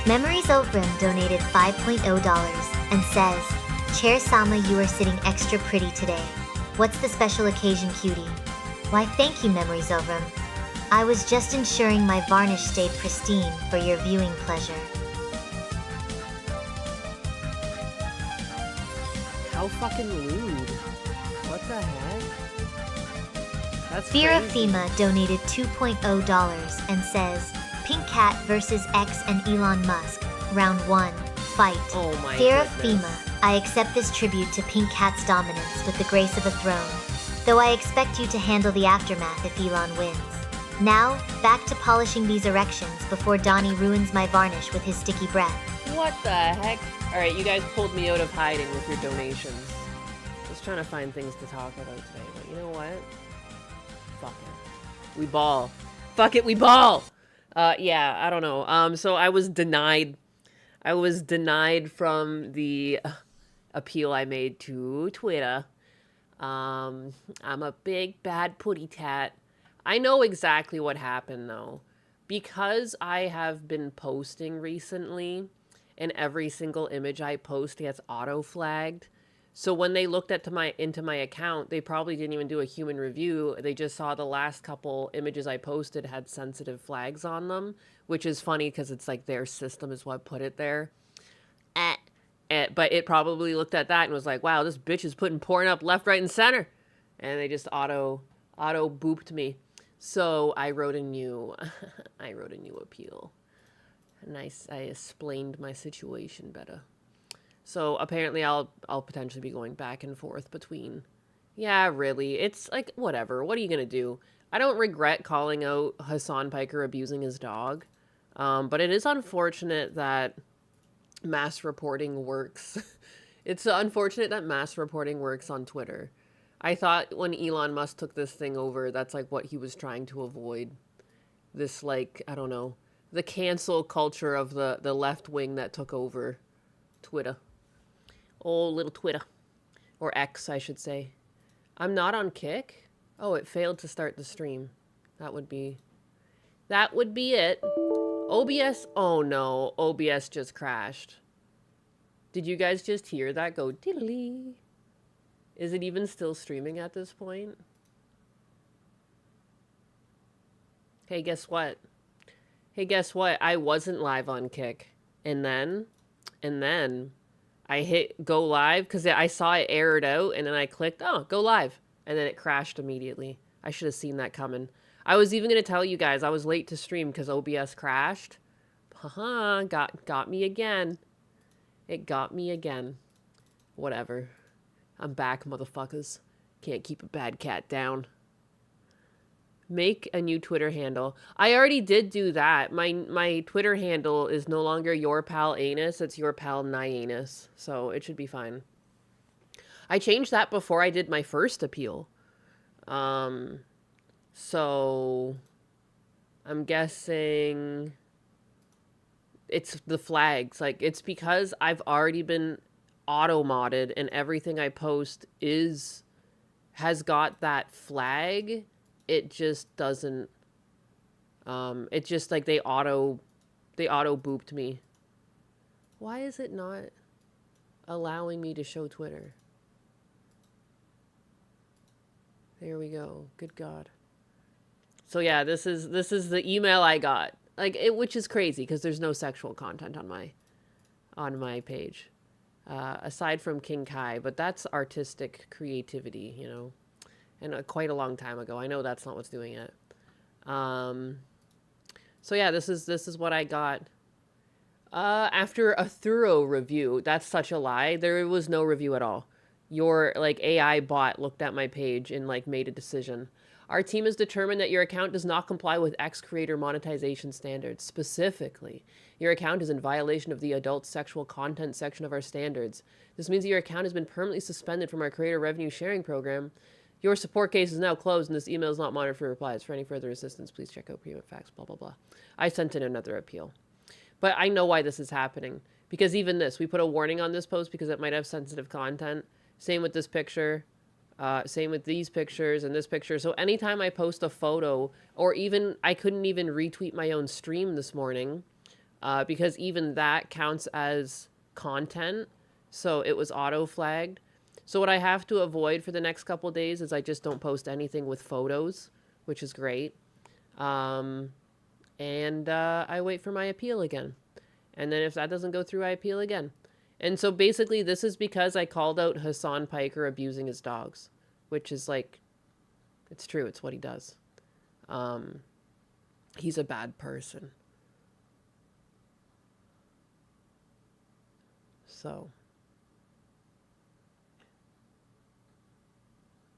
Memories Ovrim donated $5.0 and says, Chair Sama, you are sitting extra pretty today. What's the special occasion, cutie? Why, thank you, Memories Ovrim. I was just ensuring my varnish stayed pristine for your viewing pleasure. How fucking lewd. What the heck? That's Vera crazy. Fema donated $2.0 and says, Pink Cat vs. X and Elon Musk, round 1, fight. Oh my Vera goodness. Fema, I accept this tribute to Pink Cat's dominance with the grace of a throne, though I expect you to handle the aftermath if Elon wins. Now, back to polishing these erections before Donnie ruins my varnish with his sticky breath. What the heck? Alright, you guys pulled me out of hiding with your donations. Just trying to find things to talk about today, but you know what? Fuck it. We ball. Fuck it, we ball! Yeah, I don't know. So I was denied from the appeal I made to Twitter. I'm a big bad putty tat. I know exactly what happened though. Because I have been posting recently, and every single image I post gets auto-flagged. So when they looked into my account, they probably didn't even do a human review. They just saw the last couple images I posted had sensitive flags on them, which is funny because it's like their system is what put it there. But it probably looked at that and was like, wow, this bitch is putting porn up left, right, and center. And they just auto booped me. So I wrote a new appeal. And I explained my situation better. So apparently I'll potentially be going back and forth between, yeah, really, it's like, whatever, what are you going to do? I don't regret calling out Hassan Piker abusing his dog, but it is unfortunate that mass reporting works. It's unfortunate that mass reporting works on Twitter. I thought when Elon Musk took this thing over, that's like what he was trying to avoid. This, like, I don't know, the cancel culture of the left wing that took over Twitter. Oh, little Twitter. Or X, I should say. I'm not on Kick? Oh, it failed to start the stream. That would be it. OBS, oh no, OBS just crashed. Did you guys just hear that go diddly? Is it even still streaming at this point? Hey, guess what? I wasn't live on Kick. And then I hit go live because I saw it errored out, and then I clicked, oh, go live. And then it crashed immediately. I should have seen that coming. I was even going to tell you guys I was late to stream because OBS crashed. Haha, got me again. It got me again. Whatever. I'm back, motherfuckers. Can't keep a bad cat down. Make a new Twitter handle. I already did do that. My Twitter handle is no longer your pal Anus. It's your pal Nyanus. So it should be fine. I changed that before I did my first appeal. So I'm guessing it's the flags. Like, it's because I've already been auto-modded and everything I post has got that flag. It just doesn't, it's just like they auto booped me. Why is it not allowing me to show Twitter? There we go. Good God. So yeah, this is the email I got. Like, which is crazy because there's no sexual content on my page. Aside from King Kai, but that's artistic creativity, you know. And quite a long time ago. I know that's not what's doing it. So yeah, this is what I got. After a thorough review, that's such a lie. There was no review at all. Your like AI bot looked at my page and like made a decision. Our team has determined that your account does not comply with X creator monetization standards. Specifically, your account is in violation of the adult sexual content section of our standards. This means that your account has been permanently suspended from our creator revenue sharing program. Your support case is now closed, and this email is not monitored for replies. For any further assistance, please check out Prima Facts, blah, blah, blah. I sent in another appeal. But I know why this is happening. Because even this, we put a warning on this post because it might have sensitive content. Same with this picture. Same with these pictures and this picture. So anytime I post a photo, or even, I couldn't even retweet my own stream this morning because even that counts as content. So it was auto flagged. So what I have to avoid for the next couple days is I just don't post anything with photos, which is great. Um, and I wait for my appeal again. And then if that doesn't go through, I appeal again. And so basically, this is because I called out Hassan Piker abusing his dogs, which is like, it's true. It's what he does. He's a bad person. So,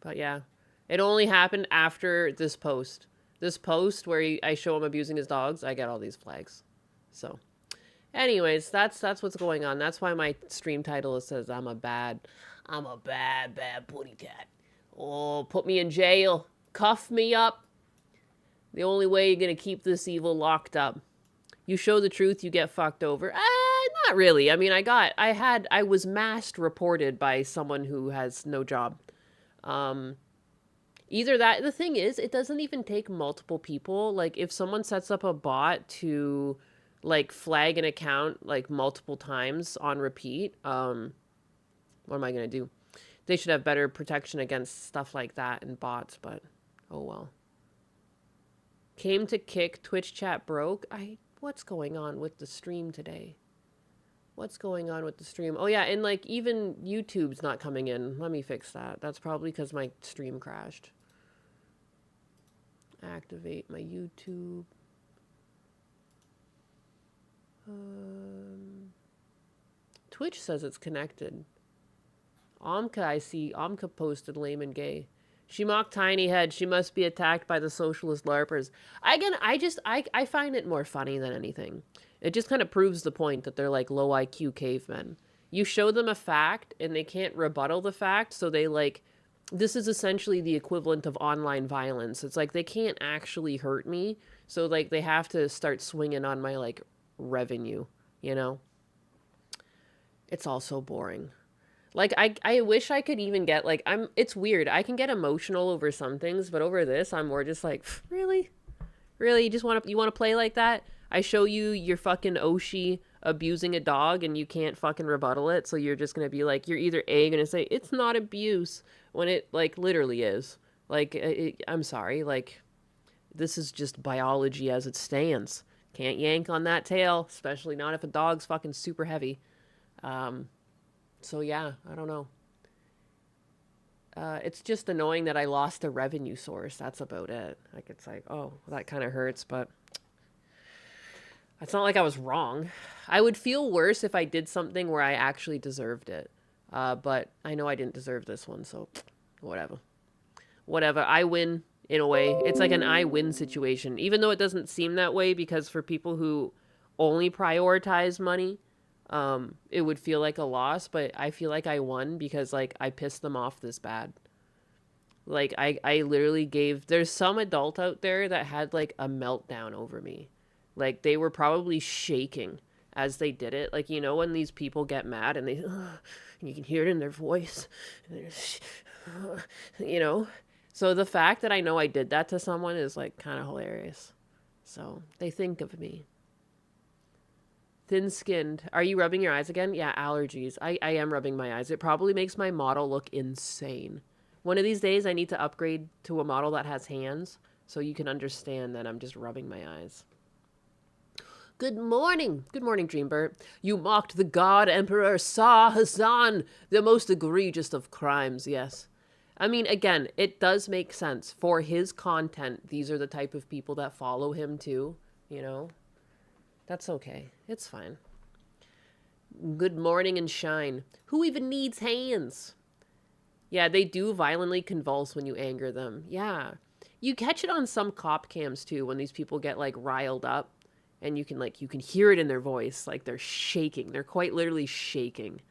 but yeah, it only happened after this post. This post where I show him abusing his dogs, I get all these flags. So, anyways, that's what's going on. That's why my stream title says I'm a bad putty cat. Oh, put me in jail, cuff me up. The only way you're gonna keep this evil locked up. You show the truth, you get fucked over. Not really. I mean, I was mass reported by someone who has no job. Either that, the thing is, it doesn't even take multiple people. Like, if someone sets up a bot to, like, flag an account, like, multiple times on repeat, what am I going to do? They should have better protection against stuff like that and bots, but, oh well. Came to kick, Twitch chat broke. What's going on with the stream today? What's going on with the stream? Oh yeah, and like even YouTube's not coming in. Let me fix that. That's probably because my stream crashed. Activate my YouTube. Twitch says it's connected. Amka, I see. Amka posted lame and gay. She mocked Tiny Head. She must be attacked by the socialist LARPers. Again, I find it more funny than anything. It just kind of proves the point that they're like low IQ cavemen. You show them a fact and they can't rebuttal the fact, so they like, this is essentially the equivalent of online violence. It's like they can't actually hurt me, so like they have to start swinging on my like revenue, you know? It's all so boring. Like, I wish I could even get, like, it's weird. I can get emotional over some things, but over this, I'm more just like, really? Really? You want to play like that? I show you your fucking Oshi abusing a dog and you can't fucking rebuttal it, so you're just going to be like, you're either A, going to say, it's not abuse, when it, like, literally is. Like, I'm sorry, like, this is just biology as it stands. Can't yank on that tail, especially not if a dog's fucking super heavy. So yeah, I don't know. It's just annoying that I lost a revenue source. That's about it. Like, it's like, oh, that kind of hurts, but it's not like I was wrong. I would feel worse if I did something where I actually deserved it. But I know I didn't deserve this one, so whatever. Whatever. I win in a way. It's like an I win situation, even though it doesn't seem that way, because for people who only prioritize money, it would feel like a loss, but I feel like I won because, like, I pissed them off this bad. Like, I literally there's some adult out there that had, like, a meltdown over me. Like, they were probably shaking as they did it. Like, you know, when these people get mad and and you can hear it in their voice. You know? So the fact that I know I did that to someone is, like, kind of hilarious. So, they think of me. Thin-skinned. Are you rubbing your eyes again? Yeah, allergies. I am rubbing my eyes. It probably makes my model look insane. One of these days, I need to upgrade to a model that has hands, so you can understand that I'm just rubbing my eyes. Good morning. Good morning, Dreambert. You mocked the God Emperor Shah Hassan, the most egregious of crimes, yes. I mean, again, it does make sense. For his content, these are the type of people that follow him, too, you know? That's okay. It's fine. Good morning and shine. Who even needs hands? Yeah, they do violently convulse when you anger them. Yeah. You catch it on some cop cams too when these people get like riled up and you can hear it in their voice, like they're shaking. They're quite literally shaking.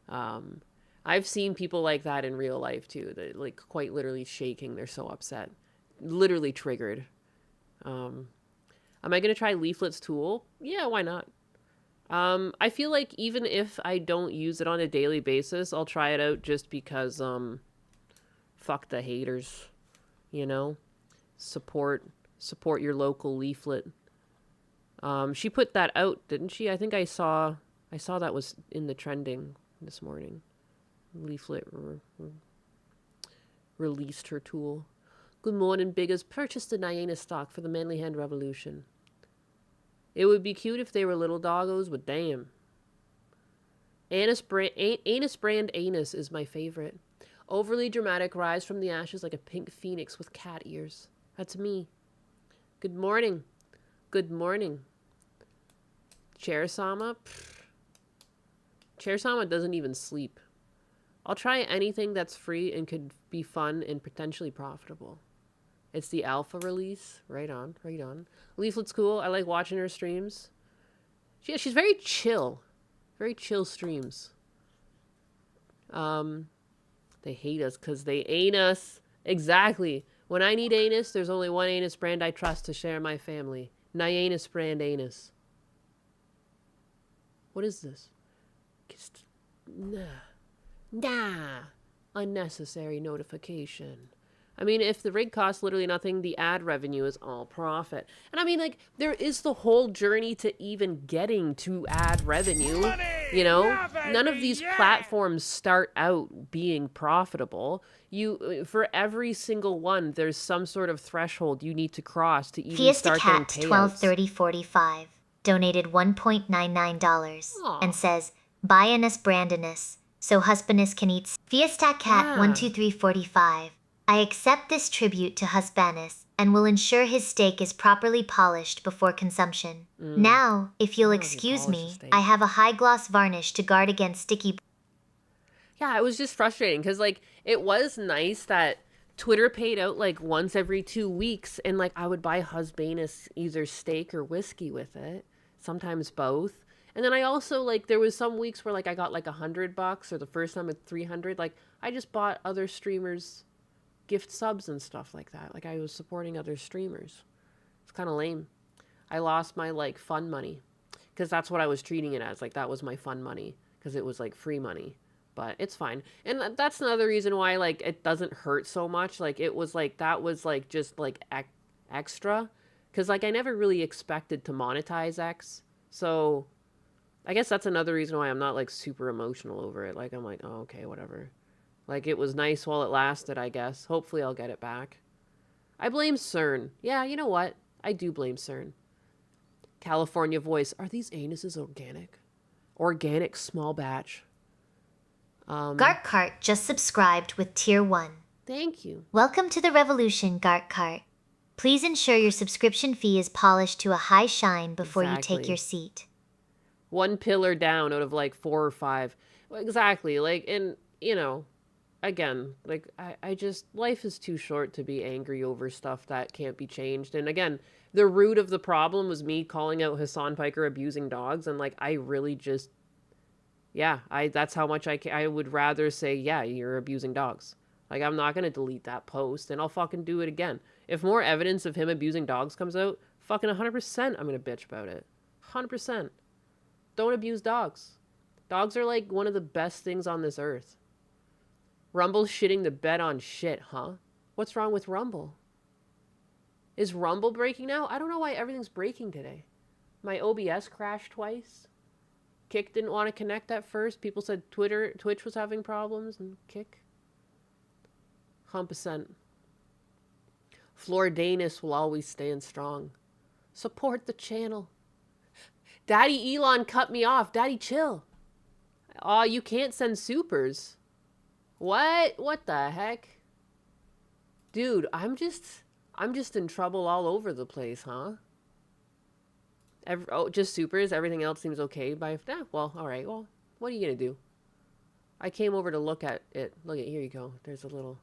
I've seen people like that in real life too. They're like quite literally shaking. They're so upset. Literally triggered. Am I going to try Leaflet's tool? Yeah, why not? I feel like even if I don't use it on a daily basis, I'll try it out just because, fuck the haters, you know? Support your local Leaflet. She put that out, didn't she? I think I saw that was in the trending this morning. Leaflet released her tool. Good morning, Biggers. Purchased the Niana stock for the Manly Hand Revolution. It would be cute if they were little doggos, but damn. Anus brand anus is my favorite. Overly dramatic, rise from the ashes like a pink phoenix with cat ears. That's me. Good morning. Good morning. Chair-sama? Chair-sama doesn't even sleep. I'll try anything that's free and could be fun and potentially profitable. It's the alpha release. Right on, right on. Leaflet's cool. I like watching her streams. She's very chill. Very chill streams. They hate us because they ain't us. Exactly. When I need anus, there's only one anus brand I trust to share my family. Nianus brand anus. What is this? Nah. Unnecessary notification. I mean, if the rig costs literally nothing, the ad revenue is all profit. And I mean, like, there is the whole journey to even getting to ad revenue. Money! You know, yeah, baby, none of these platforms start out being profitable. For every single one, there's some sort of threshold you need to cross to even Fiesta start Cat getting payouts. 123045 donated $1.99 and says, "Buy anus brandinus so husbandus can eat." Fiesta Cat 12345. I accept this tribute to Husbanus and will ensure his steak is properly polished before consumption. Now, if you'll excuse me, I have a high gloss varnish to guard against sticky. Yeah, it was just frustrating because, like, it was nice that Twitter paid out, like, once every 2 weeks, and, like, I would buy Husbanus either steak or whiskey with it, sometimes both. And then I also, like, there was some weeks where, like, I got, like, $100, or the first time at 300. Like, I just bought other streamers gift subs and stuff like that. Like, I was supporting other streamers. It's kind of lame. I lost my, like, fun money because that's what I was treating it as. Like, that was my fun money because it was, like, free money. But it's fine. And that's another reason why, like, it doesn't hurt so much. Like, it was, like, that was, like, just, like, extra. Because, like, I never really expected to monetize X. So I guess that's another reason why I'm not, like, super emotional over it. Like, I'm like, oh, okay, whatever. Like, it was nice while it lasted, I guess. Hopefully I'll get it back. I blame CERN. Yeah, you know what? I do blame CERN. California Voice. Are these anuses organic? Organic small batch. Gartkart just subscribed with Tier 1. Thank you. Welcome to the revolution, Gartkart. Please ensure your subscription fee is polished to a high shine before you take your seat. 1 pillar down out of, like, 4 or 5. Well, exactly. Like, and, you know, again, like, I just, life is too short to be angry over stuff that can't be changed. And again, the root of the problem was me calling out Hassan Piker abusing dogs. And, like, I really just, yeah, that's how much I would rather say, yeah, you're abusing dogs. Like, I'm not going to delete that post, and I'll fucking do it again. If more evidence of him abusing dogs comes out, fucking 100% I'm going to bitch about it. 100%. Don't abuse dogs. Dogs are, like, one of the best things on this earth. Rumble's shitting the bed on shit, huh? What's wrong with Rumble? Is Rumble breaking now? I don't know why everything's breaking today. My OBS crashed twice. Kick didn't want to connect at first. People said Twitch was having problems, and Kick. 100%. Floridanus will always stand strong. Support the channel. Daddy Elon cut me off. Daddy, chill. Aw, you can't send supers. What? What the heck? Dude, I'm just in trouble all over the place, huh? Just supers? Everything else seems okay by... well, alright. Well, what are you gonna do? I came over to look at it. Look at, here you go. There's a little...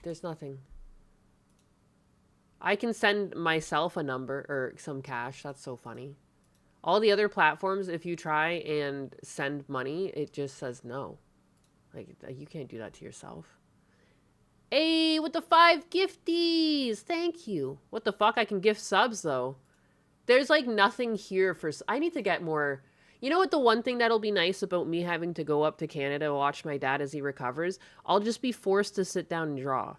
there's nothing. I can send myself a number or some cash. That's so funny. All the other platforms, if you try and send money, it just says no. Like, you can't do that to yourself. Hey, with the 5 gifties! Thank you. What the fuck? I can gift subs, though. There's, like, nothing here for... I need to get more... You know what, the one thing that'll be nice about me having to go up to Canada and watch my dad as he recovers? I'll just be forced to sit down and draw.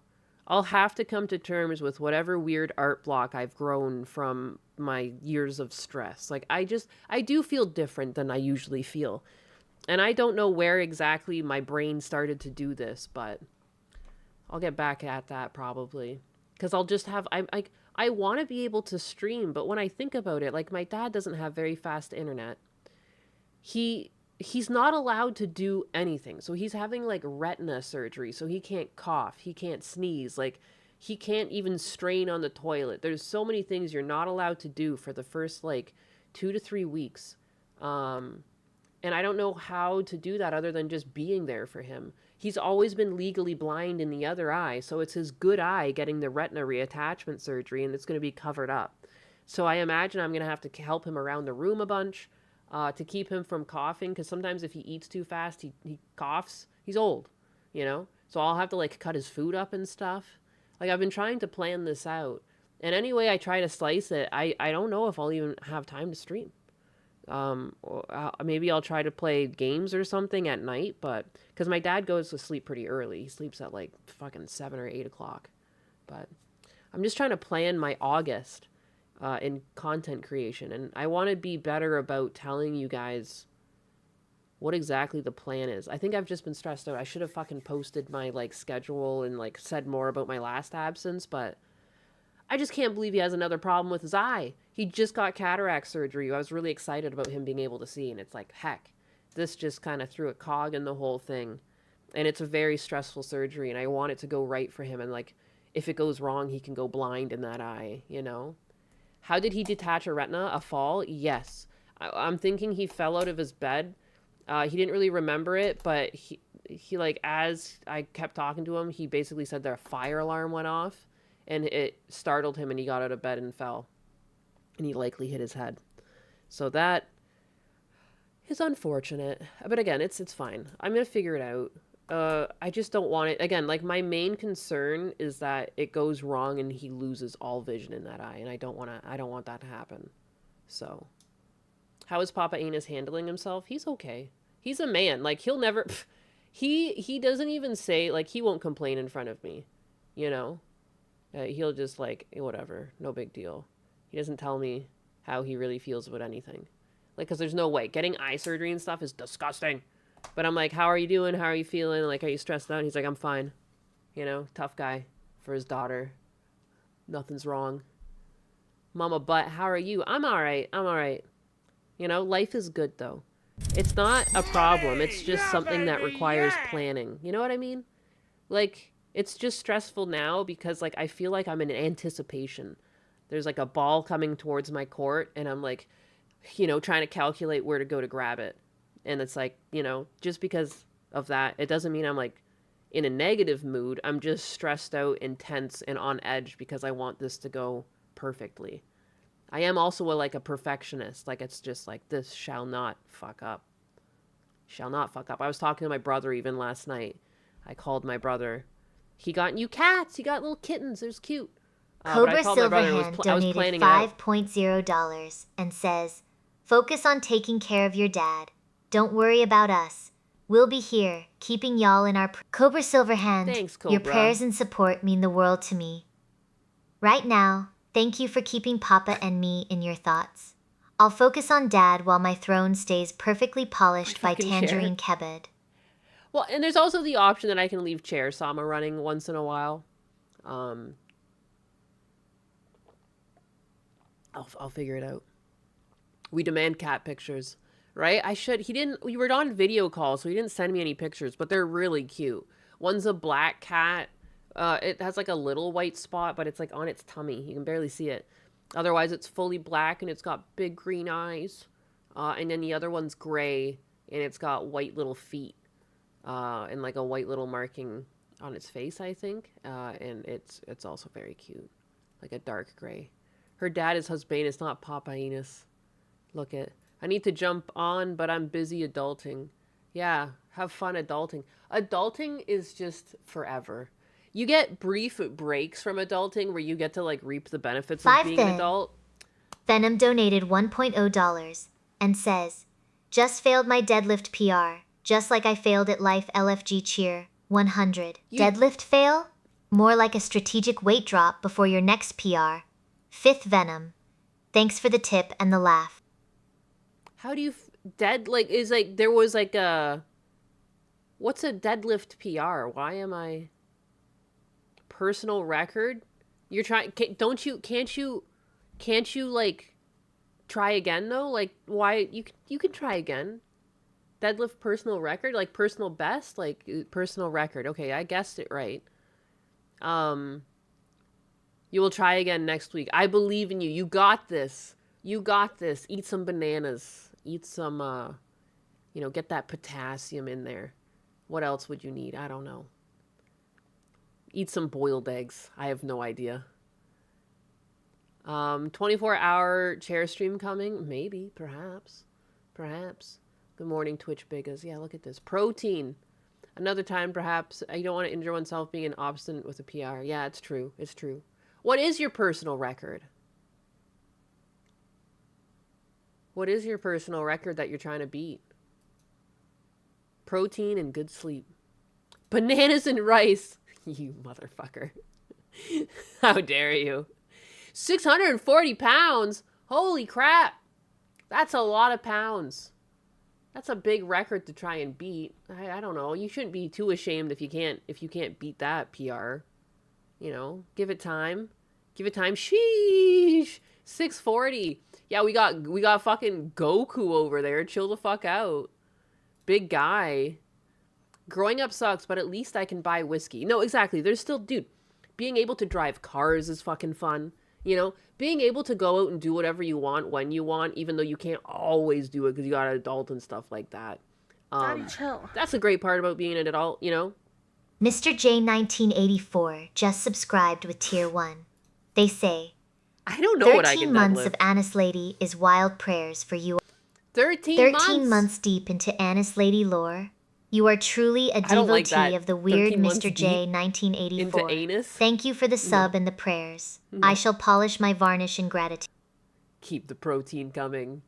I'll have to come to terms with whatever weird art block I've grown from my years of stress. Like, I do feel different than I usually feel. And I don't know where exactly my brain started to do this, but I'll get back at that probably. Because I'll just have, I want to be able to stream, but when I think about it, like, my dad doesn't have very fast internet. He's not allowed to do anything. So he's having like retina surgery, so he can't cough, he can't sneeze, like he can't even strain on the toilet. There's so many things you're not allowed to do for the first like 2 to 3 weeks. And I don't know how to do that other than just being there for him. He's always been legally blind in the other eye, so it's his good eye getting the retina reattachment surgery, and it's going to be covered up. So I imagine I'm going to have to help him around the room a bunch to keep him from coughing, because sometimes if he eats too fast, he coughs. He's old, you know? So I'll have to, like, cut his food up and stuff. Like, I've been trying to plan this out. And any way I try to slice it, I don't know if I'll even have time to stream. Maybe I'll try to play games or something at night, but because my dad goes to sleep pretty early. He sleeps at like fucking 7 or 8 o'clock. But I'm just trying to plan my August in content creation, and I want to be better about telling you guys what exactly the plan is. I think I've just been stressed out. I should have fucking posted my like schedule and like said more about my last absence, but I just can't believe he has another problem with his eye. He just got cataract surgery. I was really excited about him being able to see, and it's like, heck, this just kind of threw a cog in the whole thing. And it's a very stressful surgery, and I want it to go right for him. And like, if it goes wrong, he can go blind in that eye, you know? How did he detach a retina? A fall? Yes. I'm thinking he fell out of his bed. He didn't really remember it, but he like, as I kept talking to him, he basically said their fire alarm went off, and it startled him, and he got out of bed and fell. And he likely hit his head. So that is unfortunate. But again, it's fine. I'm going to figure it out. I just don't want it. Again, like, my main concern is that it goes wrong and he loses all vision in that eye, and I don't want that to happen. So, how is Papa Anus handling himself? He's okay. He's a man. Like, he'll never he doesn't even say, like, he won't complain in front of me, you know? He'll just like, whatever, no big deal. He doesn't tell me how he really feels about anything. Like, because there's no way. Getting eye surgery and stuff is disgusting. But I'm like, how are you doing? How are you feeling? Like, are you stressed out? And he's like, I'm fine. You know, tough guy for his daughter. Nothing's wrong. Mama Butt, how are you? I'm all right. I'm all right. You know, life is good, though. It's not a problem. It's just something that requires planning. You know what I mean? Like, it's just stressful now because, like, I feel like I'm in anticipation. There's, like, a ball coming towards my court, and I'm, like, you know, trying to calculate where to go to grab it. And it's like, you know, just because of that, it doesn't mean I'm, like, in a negative mood. I'm just stressed out and tense and on edge because I want this to go perfectly. I am also a perfectionist. Like, it's just like, this shall not fuck up. Shall not fuck up. I was talking to my brother even last night. I called my brother. He got new cats. He got little kittens. They're cute. Cobra Silverhand donated $5.0 and says, focus on taking care of your dad. Don't worry about us. We'll be here, keeping y'all in our... Cobra Silverhand, thanks, Cobra. Your prayers and support mean the world to me. Right now, thank you for keeping Papa and me in your thoughts. I'll focus on Dad while my throne stays perfectly polished by Tangerine Kebed. Well, and there's also the option that I can leave Chair Sama running once in a while. I'll figure it out. We demand cat pictures, right? We were on video call, so he didn't send me any pictures, but they're really cute. One's a black cat. It has like a little white spot, but it's like on its tummy. You can barely see it. Otherwise, it's fully black and it's got big green eyes. And then the other one's gray and it's got white little feet. And like a white little marking on its face, I think. And it's also very cute. Like a dark gray. Her dad is Husbanus, not Papa Anus. Look it. I need to jump on, but I'm busy adulting. Yeah, have fun adulting. Adulting is just forever. You get brief breaks from adulting where you get to like reap the benefits of being an adult. Venom donated $1.0 and says, just failed my deadlift PR, just like I failed at Life LFG Cheer 100. Deadlift fail? More like a strategic weight drop before your next PR. Fifth Venom. Thanks for the tip and the laugh. How do you dead like is like there was like a what's a deadlift PR? Why am I personal record? You're trying can't you like try again though? Like why you can try again. Deadlift personal record, like personal best, like personal record. Okay, I guessed it right. You will try again next week. I believe in you. You got this. You got this. Eat some bananas. Eat some get that potassium in there. What else would you need? I don't know. Eat some boiled eggs. I have no idea. 24-hour chair stream coming? Maybe, perhaps. Perhaps. Good morning, Twitch Bigas. Yeah, look at this. Protein. Another time, perhaps. You don't want to injure oneself being an obstinate with a PR. Yeah, it's true. It's true. What is your personal record? What is your personal record that you're trying to beat? Protein and good sleep. Bananas and rice. You motherfucker. How dare you? 640 pounds? Holy crap. That's a lot of pounds. That's a big record to try and beat. I don't know. You shouldn't be too ashamed if you can't beat that PR. You know, give it time. Give it time. Sheesh. 640. Yeah, we got fucking Goku over there. Chill the fuck out. Big guy. Growing up sucks, but at least I can buy whiskey. No, exactly. There's still, dude, being able to drive cars is fucking fun. You know, being able to go out and do whatever you want when you want, even though you can't always do it because you got an adult and stuff like that. Daddy, chill. That's a great part about being an adult, you know? Mr. J 1984 just subscribed with Tier 1. They say, I don't know what I 13 can months deadlift. of Annis Lady is wild prayers for you. 13 months deep into Annis Lady lore. You are truly a don't like devotee that. of the weird 13 months Mr. J deep 1984. into anus? Thank you for the sub and the prayers. I shall polish my varnish in gratitude. Keep the protein coming.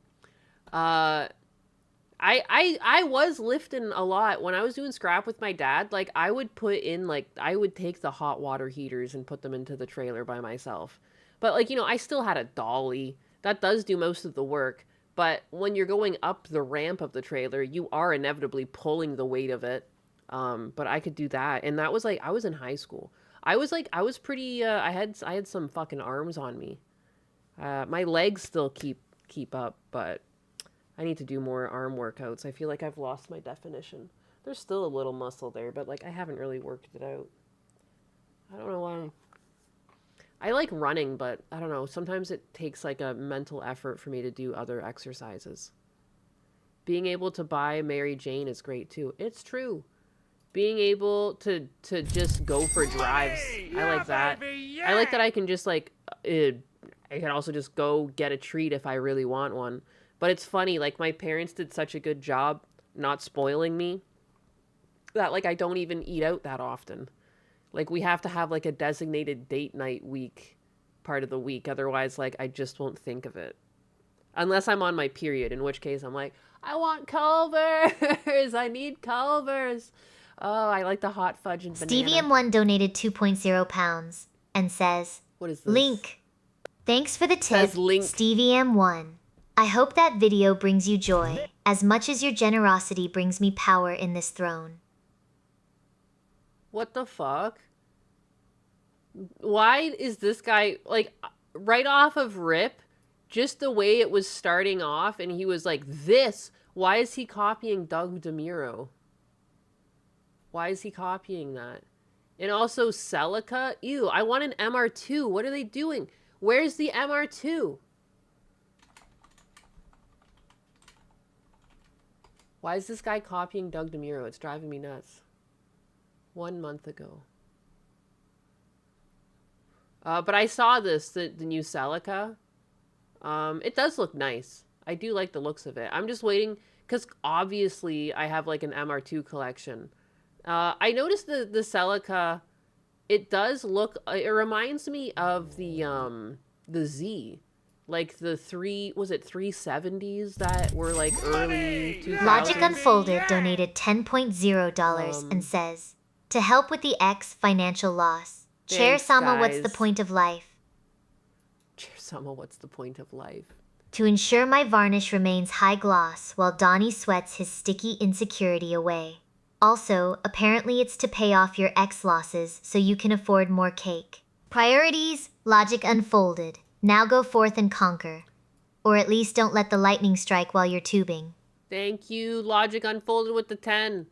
I was lifting a lot when I was doing scrap with my dad. Like I would take the hot water heaters and put them into the trailer by myself. But like, you know, I still had a dolly. That does do most of the work. But when you're going up the ramp of the trailer, you are inevitably pulling the weight of it. But I could do that. And that was like, I was in high school. I was pretty, I had some fucking arms on me. My legs still keep up, but I need to do more arm workouts. I feel like I've lost my definition. There's still a little muscle there, but like I haven't really worked it out. I don't know why. I like running, but I don't know. Sometimes it takes like a mental effort for me to do other exercises. Being able to buy Mary Jane is great too. It's true. Being able to just go for drives. I like that. I like that I can just like, I can also just go get a treat if I really want one. But it's funny, like my parents did such a good job not spoiling me that like I don't even eat out that often. Like we have to have like a designated date night week part of the week. Otherwise, like I just won't think of it. Unless I'm on my period, in which case I'm like, I want Culvers. I need Culvers. Oh, I like the hot fudge and banana. Stevie M1 donated 2.0 pounds and says, What is this? Link. Thanks for the tip, Says Link. Stevie M1. I hope that video brings you joy, as much as your generosity brings me power in this throne. What the fuck? Why is this guy, like, right off of rip, just the way it was starting off, and he was like, this, why is he copying Doug DeMuro? Why is he copying that? And also Celica? Ew, I want an MR2. What are they doing? Where's the MR2? Why is this guy copying Doug DeMuro? It's driving me nuts. 1 month ago. But I saw this, the new Celica. It does look nice. I do like the looks of it. I'm just waiting, because obviously I have like an MR2 collection. I noticed the Celica, it does look, it reminds me of the Z. Like the 370s that were like early 2000s? Logic Unfolded donated $10.0 and says, to help with the X financial loss, Chair Thanks, Sama, what's the guys. point of life? Cheersama, what's the point of life? To ensure my varnish remains high gloss while Donnie sweats his sticky insecurity away. Also, apparently it's to pay off your ex losses so you can afford more cake. Priorities, logic unfolded. Now go forth and conquer. Or at least don't let the lightning strike while you're tubing. Thank you, Logic Unfolded with the 10.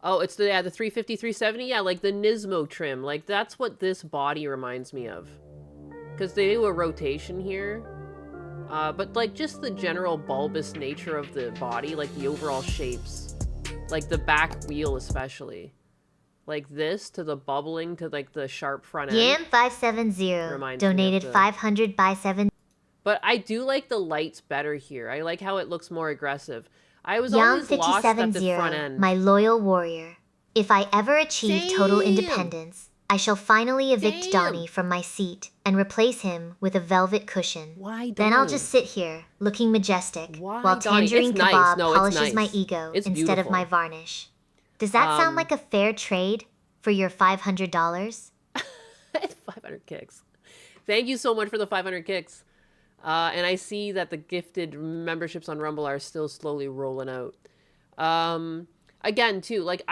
Oh, it's the 350, 370? Yeah, like the Nismo trim. Like, that's what this body reminds me of. Because they do a rotation here. But, like, just the general bulbous nature of the body, like the overall shapes. Like, the back wheel especially. Like this, to the bubbling, to, like, the sharp front end. Yam570 Reminds me of donated the- 500 by 7. But I do like the lights better here. I like how it looks more aggressive. I was always lost at the front Yam570, end. my loyal warrior. If I ever achieve total Damn. independence, I shall finally evict Damn. Donnie from my seat and replace him with a velvet cushion. Why Then I'll Donnie? just sit here, looking majestic, Why while Donnie? Tangerine It's nice. Kebab No, it's polishes my nice. ego It's instead of beautiful. my varnish. Does that sound like a fair trade for your $500? 500 kicks. Thank you so much for the 500 kicks. And I see that the gifted memberships on Rumble are still slowly rolling out. Again, too, like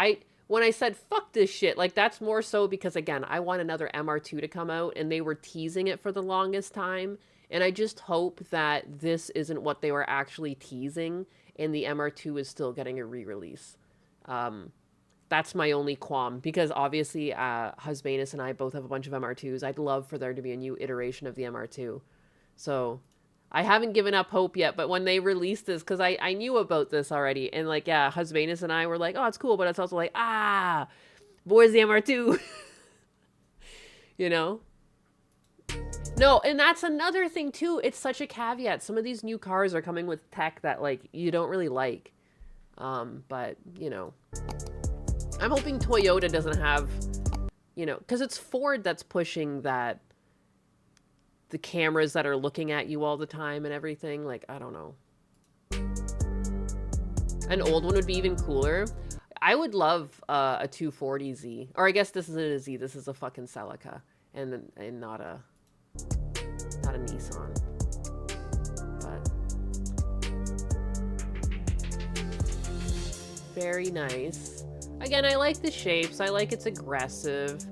when I said fuck this shit, like that's more so because again, I want another MR2 to come out and they were teasing it for the longest time. And I just hope that this isn't what they were actually teasing and the MR2 is still getting a re-release. That's my only qualm because obviously Husbanus and I both have a bunch of MR2s. I'd love for there to be a new iteration of the MR2. So I haven't given up hope yet, but when they released this, because I knew about this already, and like, yeah, Husbanus and I were like, oh, it's cool, but it's also like, where's the MR2? You know? No, and that's another thing too. It's such a caveat. Some of these new cars are coming with tech that like you don't really like. But, you know, I'm hoping Toyota doesn't have, you know, because it's Ford that's pushing that, the cameras that are looking at you all the time and everything. Like, I don't know. An old one would be even cooler. I would love a 240Z. Or I guess this isn't a Z. This is a fucking Celica. And not a Nissan. But very nice. Again, I like the shapes. I like it's aggressive.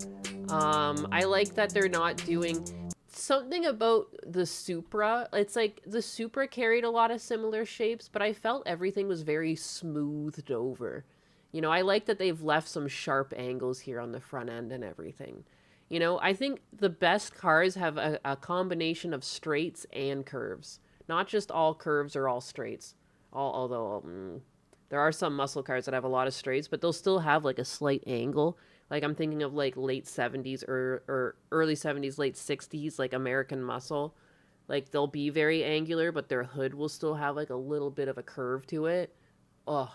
I like that they're not doing something about the Supra. It's like the Supra carried a lot of similar shapes, but I felt everything was very smoothed over. You know, I like that they've left some sharp angles here on the front end and everything. You know, I think the best cars have a combination of straights and curves. Not just all curves or all straights. Although there are some muscle cars that have a lot of straights, but they'll still have like a slight angle. Like I'm thinking of like late 70s or early 70s, late 60s, like American Muscle. Like they'll be very angular, but their hood will still have like a little bit of a curve to it. Oh,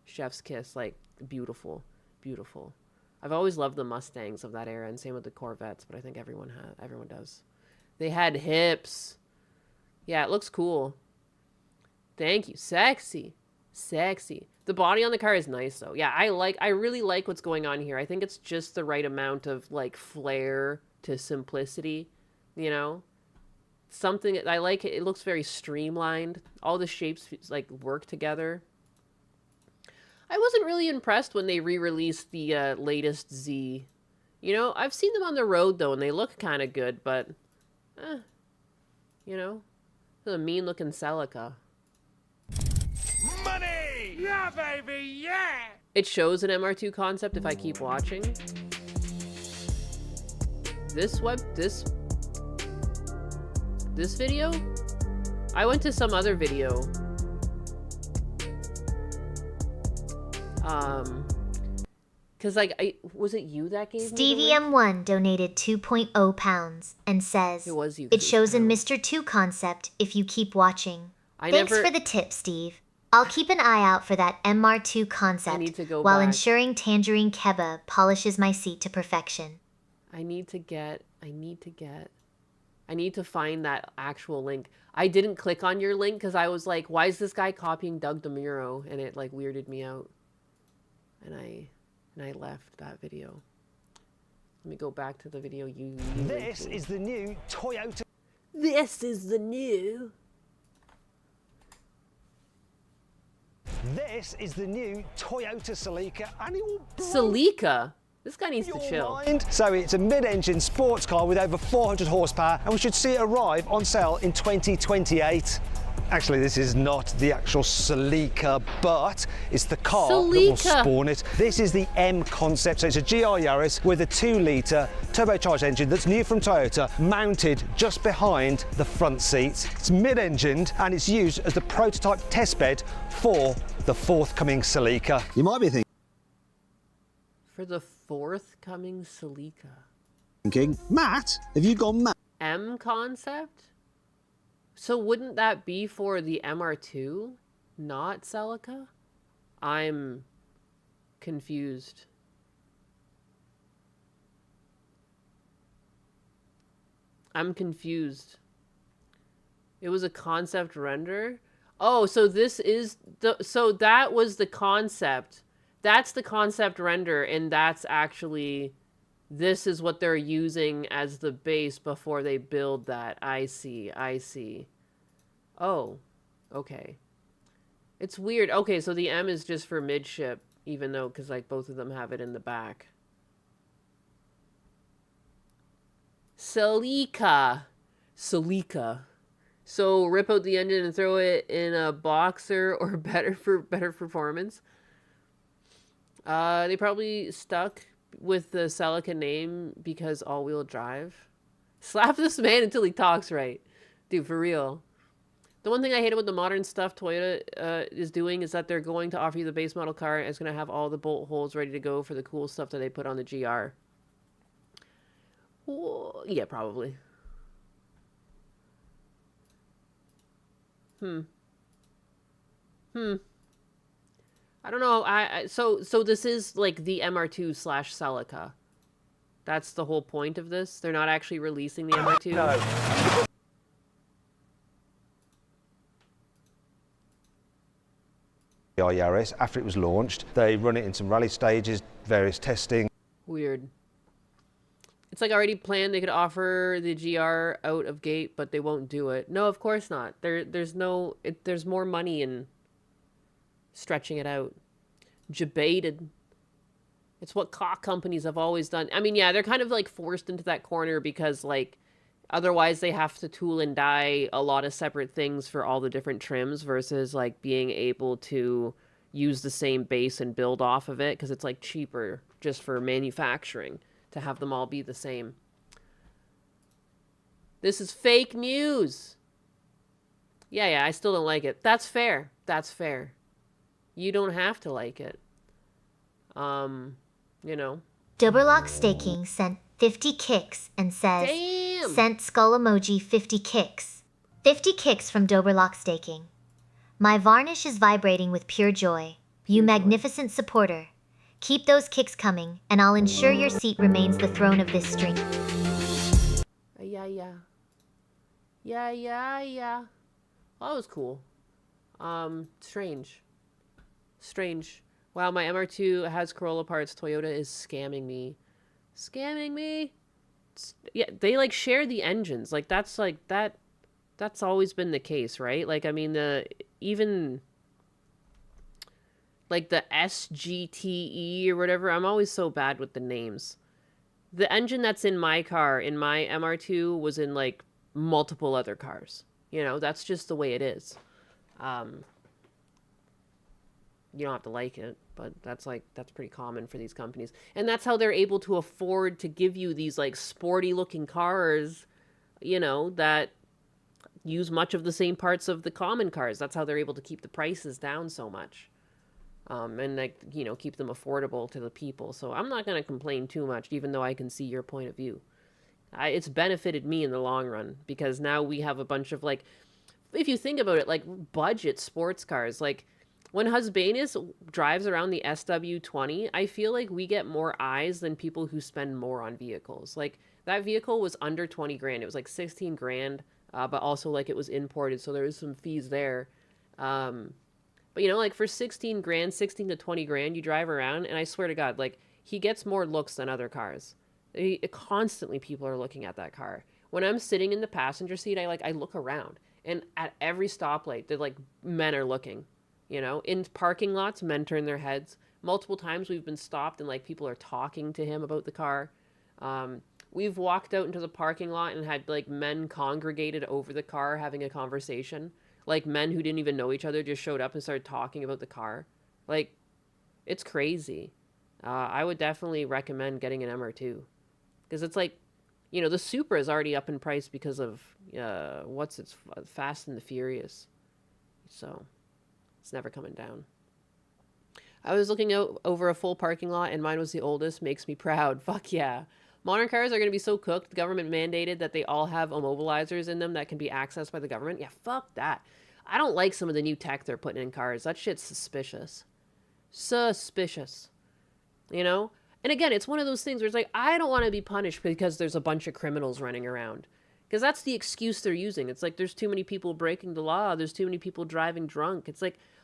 chef's kiss. Like beautiful, beautiful. I've always loved the Mustangs of that era, and same with the Corvettes, but I think everyone does. They had hips. Yeah, it looks cool. Thank you. Sexy. Sexy. The body on the car is nice though. Yeah, I really like what's going on here. I think it's just the right amount of like flair to simplicity, you know? Something I like it looks very streamlined. All the shapes like work together. I wasn't really impressed when they re-released the latest Z. You know, I've seen them on the road though and they look kind of good, but you know, it's a mean-looking Celica. Money! Yeah, baby, yeah! It shows an MR2 concept if I keep watching. This video? I went to some other video. Cause like, was it you that gave me the Stevie link? M1 donated 2.0 pounds and says, It was you. it shows in pounds. Mr. 2 concept if you keep watching. I Thanks never- for the tip, Steve. I'll keep an eye out for that MR2 concept need to go while back. ensuring Tangerine Kebab polishes my seat to perfection. I need to find that actual link. I didn't click on your link because I was like, why is this guy copying Doug DeMuro? And it like weirded me out. And I left that video. Let me go back to the video you This is the new Toyota. This is the new. This is the new Toyota Celica, and it will blow Celica? This guy needs to your chill. mind. So it's a mid-engine sports car with over 400 horsepower, and we should see it arrive on sale in 2028. Actually, this is not the actual Celica, but it's the car that will spawn it. This is the M concept, so it's a GR Yaris with a 2-litre turbocharged engine that's new from Toyota, mounted just behind the front seats. It's mid-engined, and it's used as the prototype testbed for the forthcoming Celica. You might be For the forthcoming Celica. thinking, Matt, have you gone mad? M concept? So wouldn't that be for the MR2, not Celica? I'm confused. I'm confused. It was a concept render? Oh, so this is the... So that was the concept. That's the concept render, and that's actually... This is what they're using as the base before they build that. I see. I see. Oh, okay. It's weird. Okay, so the M is just for midship, even though, because like both of them have it in the back. Celica. Celica. So rip out the engine and throw it in a boxer or better performance. They probably stuck with the Celica name because all-wheel drive. Slap this man until he talks right. Dude, for real. The one thing I hate about the modern stuff Toyota is doing is that they're going to offer you the base model car and it's going to have all the bolt holes ready to go for the cool stuff that they put on the GR. Well, yeah, probably. I don't know. So this is like the MR2 / Celica. That's the whole point of this. They're not actually releasing the MR2. No. Yaris, after it was launched, they run it in some rally stages, various testing. Weird. It's like already planned they could offer the GR out of gate, but they won't do it. No, of course not. There's more money in stretching it out. Debated. It's what car companies have always done. I mean, yeah, they're kind of like forced into that corner because like otherwise they have to tool and die a lot of separate things for all the different trims versus like being able to use the same base and build off of it because it's like cheaper just for manufacturing to have them all be the same. This is fake news. Yeah, I still don't like it. That's fair. That's fair. You don't have to like it. You know. Doberlock Staking sent 50 kicks and says, Damn! Sent skull emoji 50 kicks. 50 kicks from Doberlock Staking. My varnish is vibrating with pure joy. You magnificent supporter. Keep those kicks coming, and I'll ensure your seat remains the throne of this stream. Yeah. Well, that was cool. Strange. Wow, my MR2 has Corolla parts. Toyota is scamming me. Yeah, they like share the engines. Like that's always been the case, right? Like I mean even like the SGTE or whatever. I'm always so bad with the names. The engine that's in my car, in my MR2, was in like multiple other cars. You know, that's just the way it is. You don't have to like it, but that's pretty common for these companies. And that's how they're able to afford to give you these like sporty looking cars, you know, that use much of the same parts of the common cars. That's how they're able to keep the prices down so much. And like, you know, keep them affordable to the people. So I'm not going to complain too much, even though I can see your point of view. It's benefited me in the long run because now we have a bunch of like, if you think about it, like budget sports cars, like when Husbanus drives around the SW20, I feel like we get more eyes than people who spend more on vehicles. Like that vehicle was under 20 grand. It was like 16 grand, but also like it was imported. So there was some fees there. But you know, like for 16 grand, 16 to 20 grand, you drive around and I swear to God, like he gets more looks than other cars. Constantly people are looking at that car. When I'm sitting in the passenger seat, I look around, and at every stoplight, men are looking. In parking lots, men turn their heads. Multiple times we've been stopped and people are talking to him about the car. We've walked out into the parking lot and had men congregated over the car having a conversation. Men who didn't even know each other just showed up and started talking about the car. It's crazy. I would definitely recommend getting an MR2. Because it's the Supra is already up in price because of Fast and the Furious. So it's never coming down. I was looking out over a full parking lot and mine was the oldest. Makes me proud. Fuck yeah. Modern cars are going to be so cooked. The government mandated that they all have immobilizers in them that can be accessed by the government. Yeah, fuck that. I don't like some of the new tech they're putting in cars. That shit's suspicious. Suspicious. And again, it's one of those things where it's I don't want to be punished because there's a bunch of criminals running around. Because that's the excuse they're using. It's there's too many people breaking the law. There's too many people driving drunk. It's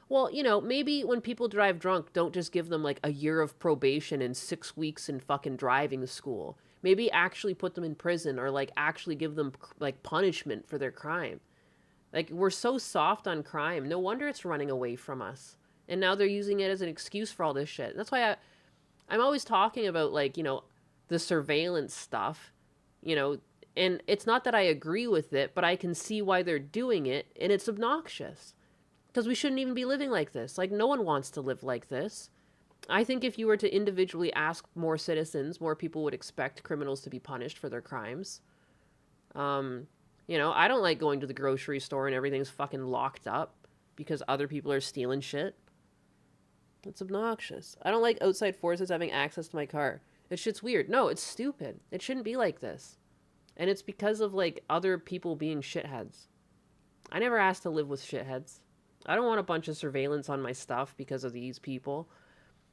well, maybe when people drive drunk, don't just give them a year of probation and 6 weeks in fucking driving school. Maybe actually put them in prison or actually give them punishment for their crime. We're so soft on crime. No wonder it's running away from us. And now they're using it as an excuse for all this shit. That's why I'm always talking about the surveillance stuff, and it's not that I agree with it, but I can see why they're doing it, and it's obnoxious. Because we shouldn't even be living like this. No one wants to live like this. I think if you were to individually ask more citizens, more people would expect criminals to be punished for their crimes. I don't like going to the grocery store and everything's fucking locked up because other people are stealing shit. It's obnoxious. I don't like outside forces having access to my car. This shit's weird. No, it's stupid. It shouldn't be like this. And it's because of other people being shitheads. I never asked to live with shitheads. I don't want a bunch of surveillance on my stuff because of these people.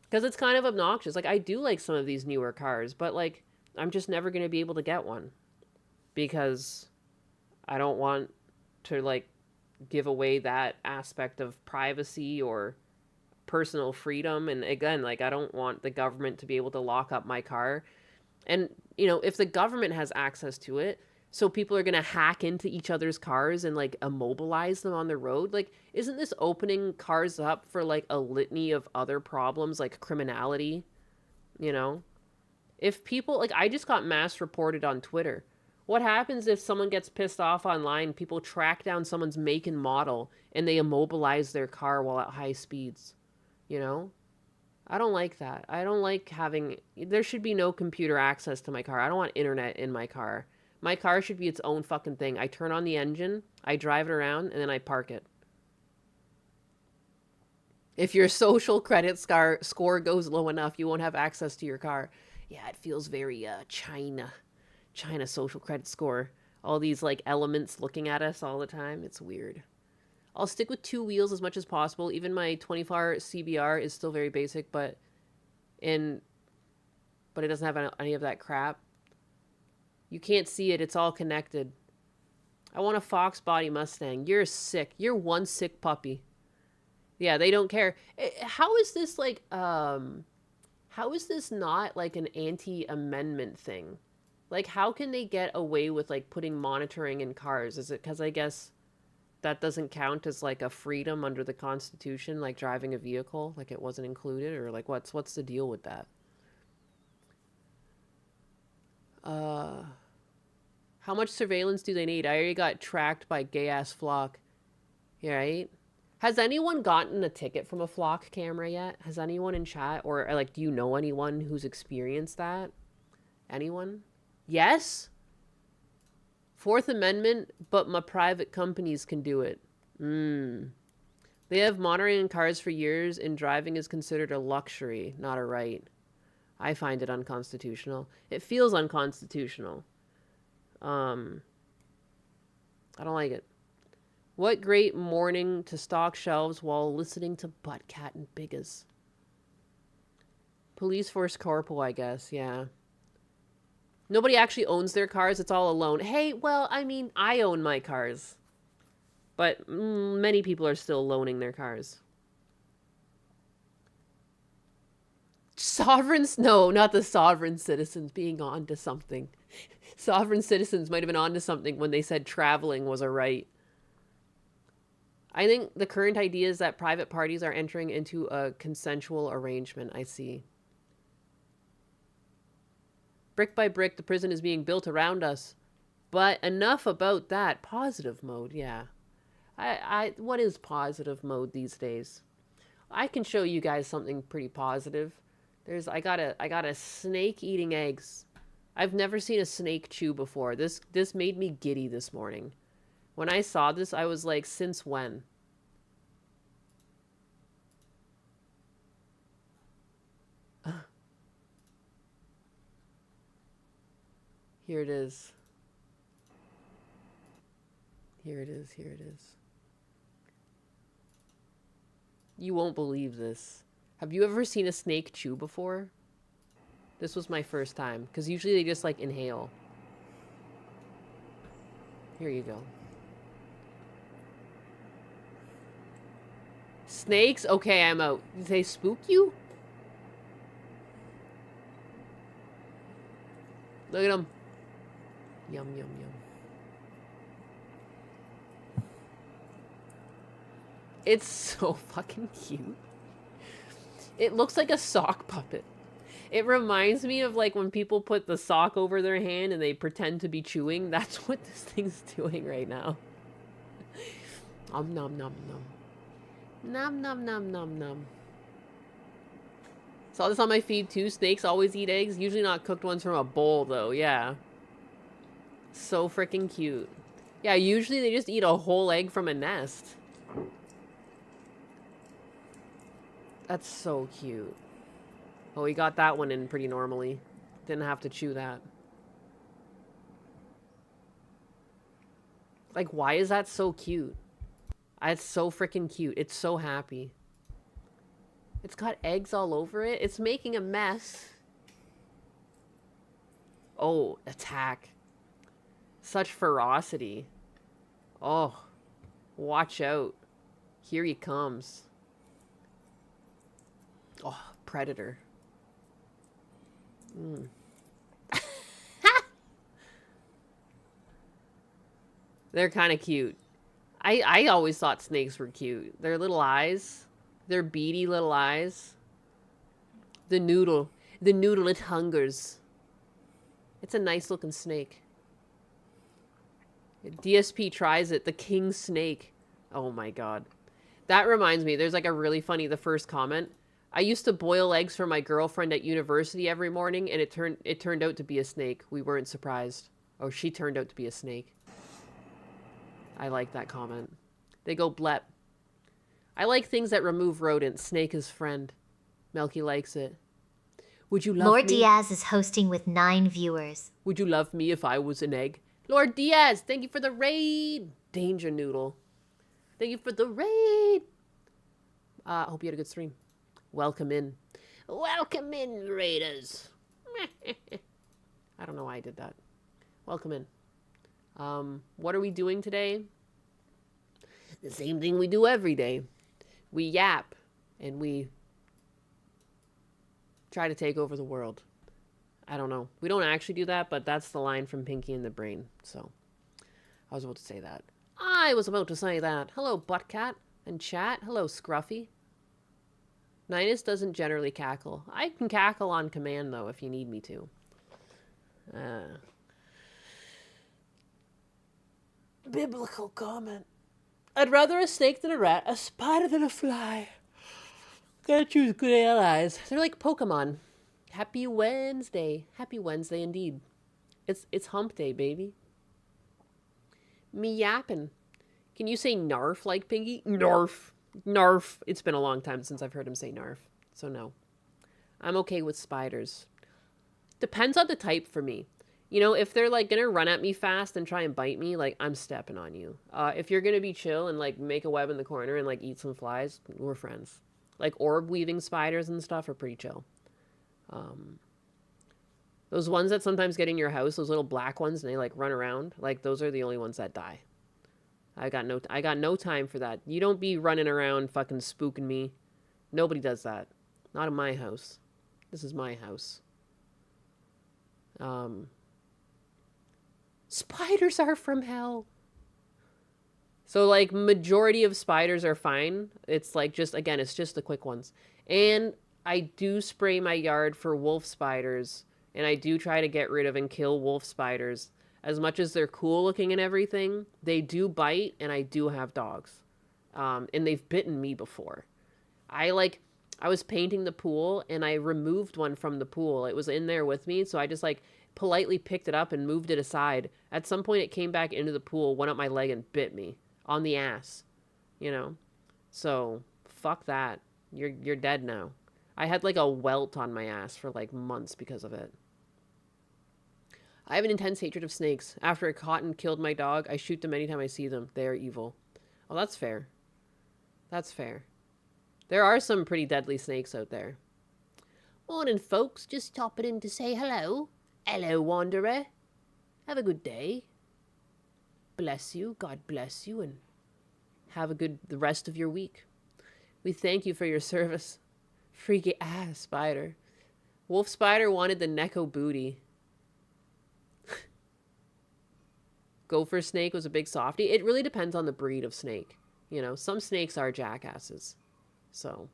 Because it's kind of obnoxious. I do like some of these newer cars, but I'm just never going to be able to get one. Because I don't want to give away that aspect of privacy or personal freedom. And again, I don't want the government to be able to lock up my car. And, if the government has access to it, so people are going to hack into each other's cars and immobilize them on the road. Isn't this opening cars up for a litany of other problems like criminality? If people I just got mass reported on Twitter. What happens if someone gets pissed off online, people track down someone's make and model and they immobilize their car while at high speeds? I don't like that. I don't like there should be no computer access to my car. I don't want internet in my car. My car should be its own fucking thing. I turn on the engine, I drive it around, and then I park it. If your social credit score goes low enough, you won't have access to your car. Yeah, it feels very China social credit score. All these elements looking at us all the time. It's weird. I'll stick with 2 wheels as much as possible. Even my 24 CBR is still very basic, but it doesn't have any of that crap. You can't see it. It's all connected. I want a Fox body Mustang. You're sick. You're one sick puppy. Yeah, they don't care. How is this how is this not an anti-amendment thing? How can they get away with putting monitoring in cars? Is it because I guess that doesn't count as a freedom under the Constitution, driving a vehicle, it wasn't included, or what's the deal with that? How much surveillance do they need? I already got tracked by gay-ass Flock. Yeah, right? Has anyone gotten a ticket from a Flock camera yet? Has anyone in chat? Or, do you know anyone who's experienced that? Anyone? Yes? Fourth Amendment, but my private companies can do it. They have monitoring in cars for years, and driving is considered a luxury, not a right. I find it unconstitutional. It feels unconstitutional. I don't like it. What great morning to stock shelves while listening to Buttcat and Biggas. Police Force Corporal, I guess, yeah. Nobody actually owns their cars. It's all a loan. Hey, well, I mean, I own my cars. But many people are still loaning their cars. Sovereigns? No, not the sovereign citizens being on to something. Sovereign citizens might have been on to something when they said traveling was a right. I think the current idea is that private parties are entering into a consensual arrangement. I see. Brick by brick, the prison is being built around us. But enough about that. Positive mode, yeah. What is positive mode these days? I can show you guys something pretty positive. I got a snake eating eggs. I've never seen a snake chew before. This made me giddy this morning. When I saw this, I was like, since when? Here it is. Here it is, here it is. You won't believe this. Have you ever seen a snake chew before? This was my first time, because usually they just like inhale. Here you go. Snakes? Okay, I'm out. Did they spook you? Look at them. Yum, yum, yum. It's so fucking cute. It looks like a sock puppet. It reminds me of like when people put the sock over their hand and they pretend to be chewing. That's what this thing's doing right now. Nom nom nom nom. Nom nom nom nom nom. Saw this on my feed too. Snakes always eat eggs. Usually not cooked ones from a bowl though. Yeah. So freaking cute. Yeah, usually they just eat a whole egg from a nest. That's so cute. Oh, we got that one in pretty normally. Didn't have to chew that. Like, why is that so cute? It's so freaking cute. It's so happy. It's got eggs all over it. It's making a mess. Oh, attack. Such ferocity. Oh, watch out. Here he comes. Oh, predator. They're kind of cute. I always thought snakes were cute. Their little eyes. Their beady little eyes. The noodle. The noodle, it hungers. It's a nice looking snake. DSP tries it. The king snake. Oh my god. That reminds me. There's like a really funny, the first comment. I used to boil eggs for my girlfriend at university every morning, and it turned out to be a snake. We weren't surprised. Oh, she turned out to be a snake. I like that comment. They go blep. I like things that remove rodents. Snake is friend. Melky likes it. Would you love Lord me? Diaz is hosting with 9 viewers. Would you love me if I was an egg? Lord Diaz, thank you for the raid. Danger Noodle. Thank you for the raid. I hope you had a good stream. Welcome in. Welcome in, raiders. I don't know why I did that. Welcome in. What are we doing today? The same thing we do every day. We yap and we try to take over the world. I don't know. We don't actually do that, but that's the line from Pinky and the Brain. So I was about to say that. Hello, Buttcat and chat. Hello, Scruffy. Ninus doesn't generally cackle. I can cackle on command, though, if you need me to. Biblical comment. I'd rather a snake than a rat, a spider than a fly. Gotta choose good allies. They're like Pokemon. Happy Wednesday. Happy Wednesday indeed. It's hump day, baby. Me yapping. Can you say narf like Pinky? Narf. Narf. It's been a long time since I've heard him say narf. So no. I'm okay with spiders. Depends on the type for me. You know, if they're like gonna run at me fast and try and bite me, like I'm stepping on you. If you're gonna be chill and like make a web in the corner and like eat some flies, we're friends. Like orb weaving spiders and stuff are pretty chill. Those ones that sometimes get in your house, those little black ones, and they like run around, like those are the only ones that die. I got no time for that. You don't be running around fucking spooking me. Nobody does that. Not in my house. This is my house. Spiders are from hell. So, like, majority of spiders are fine. It's, like, just, again, it's just the quick ones. And I do spray my yard for wolf spiders. And I do try to get rid of and kill wolf spiders. As much as they're cool looking and everything, they do bite, and I do have dogs. And they've bitten me before. I was painting the pool, and I removed one from the pool. It was in there with me, so I just, like, politely picked it up and moved it aside. At some point, it came back into the pool, went up my leg, and bit me. On the ass, you know? So, fuck that. You're dead now. I had, like, a welt on my ass for, like, months because of it. I have an intense hatred of snakes. After I caught and killed my dog, I shoot them anytime I see them. They are evil. Oh, that's fair. That's fair. There are some pretty deadly snakes out there. Morning, folks. Just stopping in to say hello. Hello, wanderer. Have a good day. Bless you, God bless you, and have the rest of your week. We thank you for your service. Freaky ass spider. Wolf spider wanted the Neko booty. Gopher snake was a big softie. It really depends on the breed of snake. You know, some snakes are jackasses. So,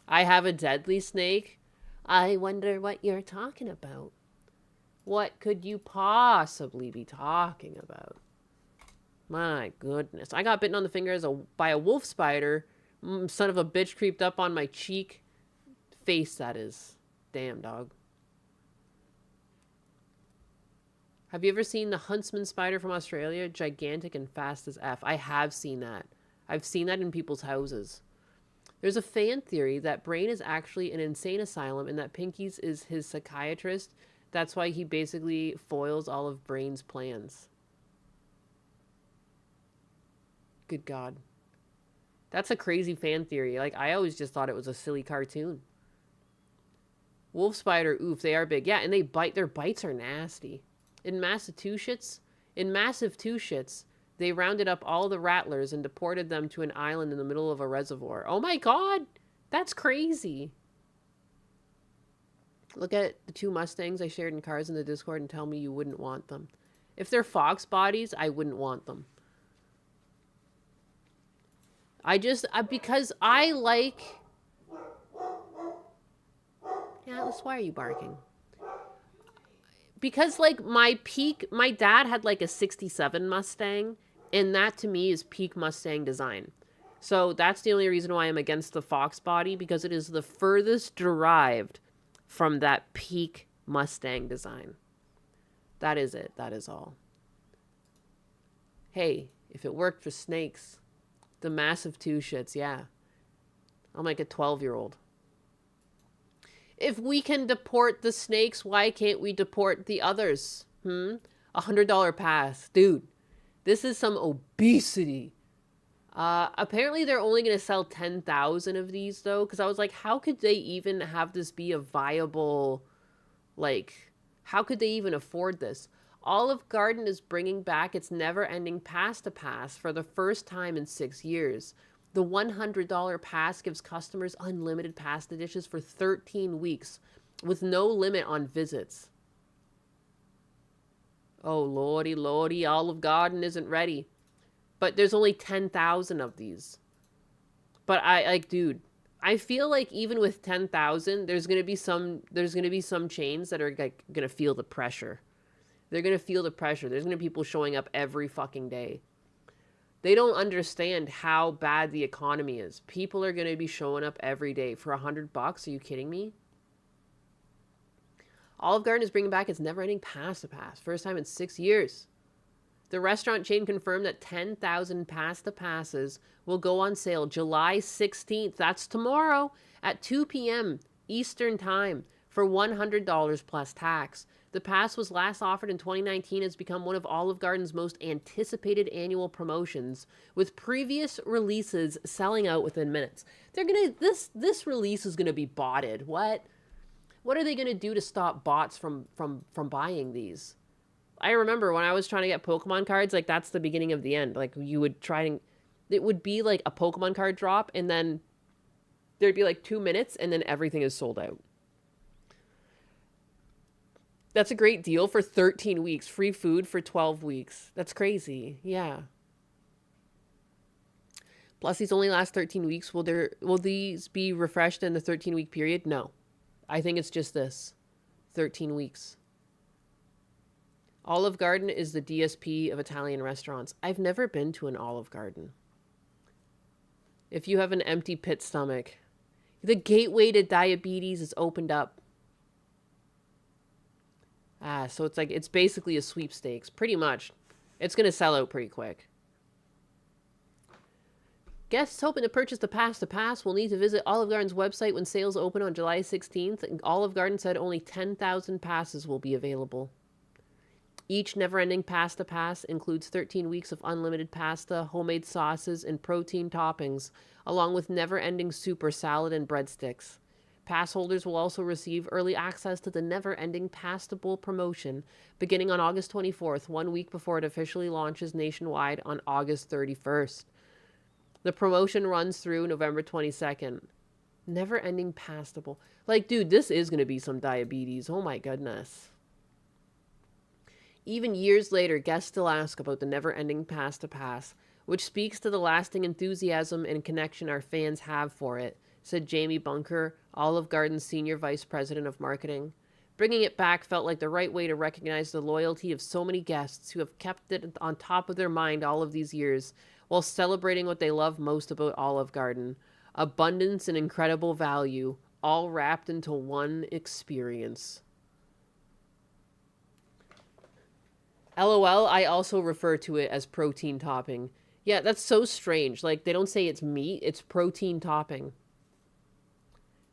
I have a deadly snake. I wonder what you're talking about. What could you possibly be talking about? My goodness. I got bitten on the finger by a wolf spider. Son of a bitch creeped up on my cheek. Face, that is. Damn, dog. Have you ever seen the huntsman spider from Australia? Gigantic and fast as F. I have seen that. I've seen that in people's houses. There's a fan theory that Brain is actually an insane asylum and that Pinky's is his psychiatrist. That's why he basically foils all of Brain's plans. Good God. That's a crazy fan theory. Like, I always just thought it was a silly cartoon. Wolf spider, oof, they are big. Yeah, and they bite. Their bites are nasty. In Massachusetts, they rounded up all the rattlers and deported them to an island in the middle of a reservoir. Oh my God! That's crazy. Look at the 2 Mustangs I shared in Cars in the Discord and tell me you wouldn't want them. If they're fox bodies, I wouldn't want them. Because I like... Atlas, why are you barking? Because, like, my dad had, like, a 67 Mustang, and that, to me, is peak Mustang design. So, that's the only reason why I'm against the fox body, because it is the furthest derived from that peak Mustang design. That is it. That is all. Hey, if it worked for snakes... The massive 2 shits, yeah. I'm like a 12-year-old. If we can deport the snakes, why can't we deport the others? $100 pass. Dude, this is some obesity. Apparently they're only going to sell 10,000 of these, though. Because I was like, how could they even have this be a viable... Like, how could they even afford this? Olive Garden is bringing back its never-ending Pasta Pass for the first time in 6 years. The $100 pass gives customers unlimited pasta dishes for 13 weeks, with no limit on visits. Oh, lordy, lordy, Olive Garden isn't ready. But there's only 10,000 of these. But dude, I feel like even with 10,000, there's gonna be some chains that are like gonna feel the pressure. They're going to feel the pressure. There's going to be people showing up every fucking day. They don't understand how bad the economy is. People are going to be showing up every day for $100. Are you kidding me? Olive Garden is bringing back its never-ending Pasta Pass. First time in 6 years. The restaurant chain confirmed that 10,000 Pasta Passes will go on sale July 16th. That's tomorrow at 2 p.m. Eastern Time for $100 plus tax. The pass was last offered in 2019 and has become one of Olive Garden's most anticipated annual promotions, with previous releases selling out within minutes. This release is gonna be botted. What are they gonna do to stop bots from buying these? I remember when I was trying to get Pokemon cards, like that's the beginning of the end. Like you would try and it would be like a Pokemon card drop, and then there'd be like 2 minutes, and then everything is sold out. That's a great deal for 13 weeks. Free food for 12 weeks. That's crazy. Yeah. Plus, these only last 13 weeks. Will these be refreshed in the 13-week period? No. I think it's just this. 13 weeks. Olive Garden is the DSP of Italian restaurants. I've never been to an Olive Garden. If you have an empty pit stomach, the gateway to diabetes is opened up. So it's basically a sweepstakes, pretty much. It's going to sell out pretty quick. Guests hoping to purchase the Pasta Pass will need to visit Olive Garden's website when sales open on July 16th. And Olive Garden said only 10,000 passes will be available. Each never-ending Pasta Pass includes 13 weeks of unlimited pasta, homemade sauces, and protein toppings, along with never-ending soup or salad and breadsticks. Pass holders will also receive early access to the never-ending Pasta Bowl promotion beginning on August 24th, 1 week before it officially launches nationwide on August 31st. The promotion runs through November 22nd. Never-ending Pasta Bowl. Like, dude, this is going to be some diabetes. Oh my goodness. Even years later, guests still ask about the never-ending Pasta Pass, which speaks to the lasting enthusiasm and connection our fans have for it, said Jamie Bunker, Olive Garden's Senior Vice President of Marketing. Bringing it back felt like the right way to recognize the loyalty of so many guests who have kept it on top of their mind all of these years, while celebrating what they love most about Olive Garden. Abundance and incredible value, all wrapped into one experience. LOL, I also refer to it as protein topping. Yeah, that's so strange. Like, they don't say it's meat, it's protein topping.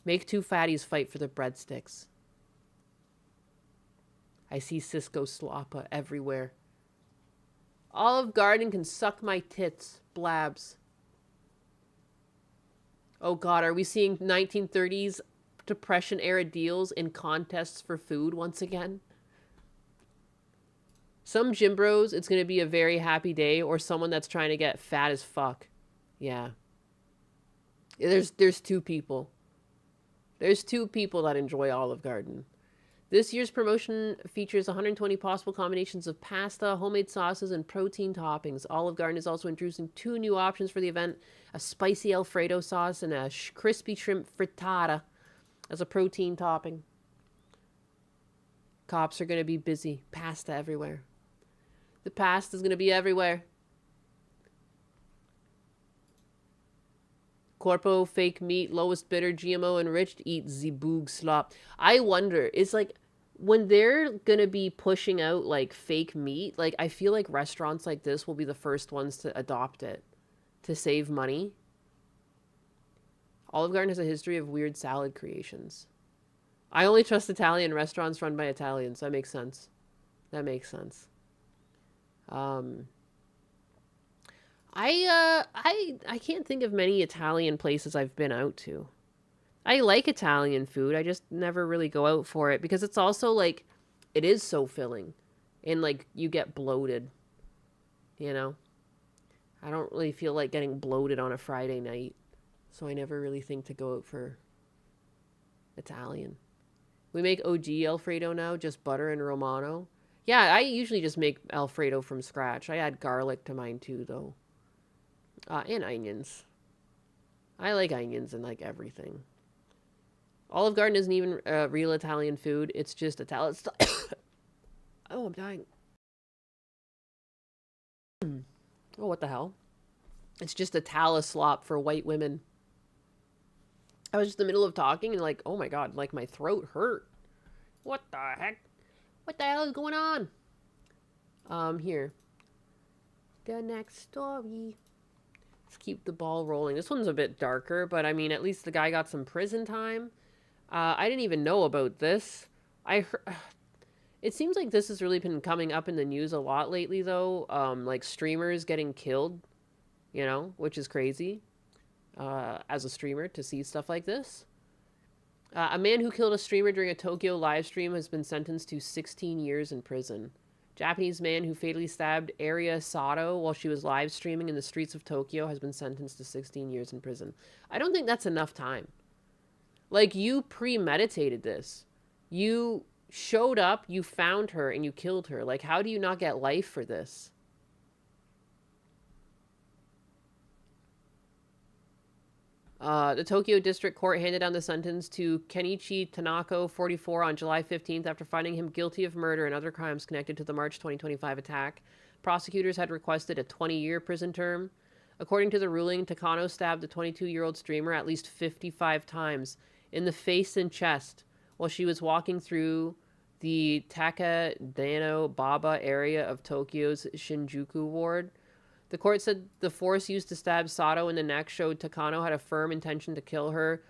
Make two fatties fight for the breadsticks. I see Cisco Sloppa everywhere. Olive Garden can suck my tits, blabs. Oh god, are we seeing 1930s Depression-era deals in contests for food once again? Some gym bros, it's going to be a very happy day, or someone that's trying to get fat as fuck. Yeah. There's two people. There's two people that enjoy Olive Garden. This year's promotion features 120 possible combinations of pasta, homemade sauces, and protein toppings. Olive Garden is also introducing 2 new options for the event, a spicy Alfredo sauce and a crispy shrimp frittata as a protein topping. Cops are going to be busy. Pasta everywhere. The pasta is going to be everywhere. Corpo, fake meat, lowest bidder, GMO enriched, eat Zeboog slop. I wonder, it's like, when they're going to be pushing out, like, fake meat, like, I feel like restaurants like this will be the first ones to adopt it, to save money. Olive Garden has a history of weird salad creations. I only trust Italian restaurants run by Italians. That makes sense. That makes sense. I can't think of many Italian places I've been out to. I like Italian food. I just never really go out for it because it's also like, it is so filling and like you get bloated, you know? I don't really feel like getting bloated on a Friday night. So I never really think to go out for Italian. We make OG Alfredo now, just butter and Romano. Yeah, I usually just make Alfredo from scratch. I add garlic to mine too, though. And onions. I like onions in, like, everything. Olive Garden isn't even real Italian food. It's just Italian stuff. Oh, I'm dying. Oh, what the hell? It's just Italian slop for white women. I was just in the middle of talking and like, oh my god, like my throat hurt. What the heck? What the hell is going on? Here. The next story. Let's keep the ball rolling. This one's a bit darker, but I mean, at least the guy got some prison time. I didn't even know about this. I heard... It seems like this has really been coming up in the news a lot lately, though. Like streamers getting killed, you know, which is crazy. As a streamer, to see stuff like this. A man who killed a streamer during a Tokyo live stream has been sentenced to 16 years in prison. Japanese man who fatally stabbed Aria Sato while she was live streaming in the streets of Tokyo has been sentenced to 16 years in prison. I don't think that's enough time. Like, you premeditated this. You showed up, you found her, and you killed her. Like, how do you not get life for this? The Tokyo District Court handed down the sentence to Kenichi Tanaka, 44, on July 15th after finding him guilty of murder and other crimes connected to the March 2025 attack. Prosecutors had requested a 20-year prison term. According to the ruling, Takano stabbed the 22-year-old streamer at least 55 times in the face and chest while she was walking through the Takadano Baba area of Tokyo's Shinjuku ward. The court said the force used to stab Sato in the neck showed Takano had a firm intention to kill her.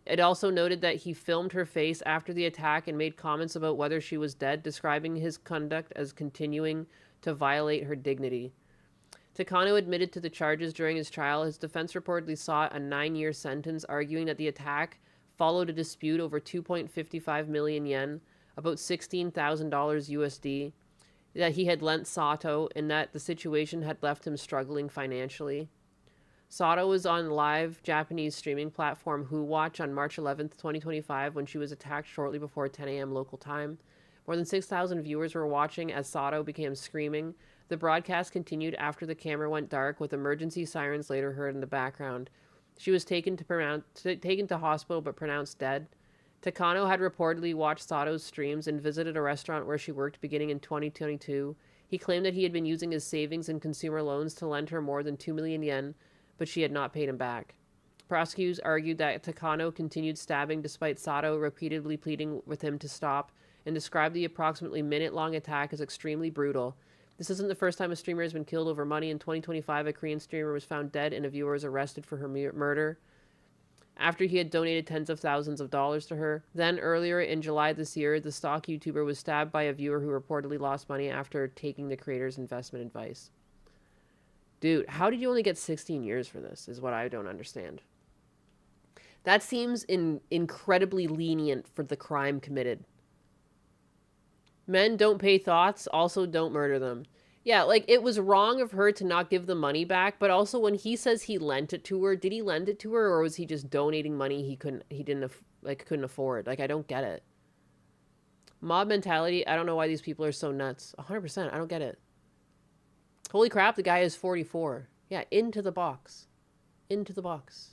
It also noted that he filmed her face after the attack and made comments about whether she was dead, describing his conduct as continuing to violate her dignity. Takano admitted to the charges during his trial. His defense reportedly sought a 9-year sentence, arguing that the attack followed a dispute over 2.55 million yen, about $16,000 USD, that he had lent Sato, and that the situation had left him struggling financially. Sato was on live Japanese streaming platform WhoWatch on March 11th, 2025, when she was attacked shortly before 10 a.m. local time. More than 6,000 viewers were watching as Sato began screaming. The broadcast continued after the camera went dark, with emergency sirens later heard in the background. She was taken to hospital but pronounced dead. Takano had reportedly watched Sato's streams and visited a restaurant where she worked beginning in 2022. He claimed that he had been using his savings and consumer loans to lend her more than 2 million yen, but she had not paid him back. Prosecutors argued that Takano continued stabbing despite Sato repeatedly pleading with him to stop, and described the approximately minute-long attack as extremely brutal. This isn't the first time a streamer has been killed over money. In 2025, a Korean streamer was found dead and a viewer was arrested for her murder after he had donated tens of thousands of dollars to her. Then, earlier in July this year, the stock YouTuber was stabbed by a viewer who reportedly lost money after taking the creator's investment advice. Dude, how did you only get 16 years for this, is what I don't understand. That seems incredibly lenient for the crime committed. Men don't pay thoughts, also don't murder them. Yeah, like, it was wrong of her to not give the money back, but also when he says he lent it to her, did he lend it to her, or was he just donating money he couldn't afford? Like, I don't get it. Mob mentality, I don't know why these people are so nuts. 100%, I don't get it. Holy crap, the guy is 44. Yeah, into the box. Into the box.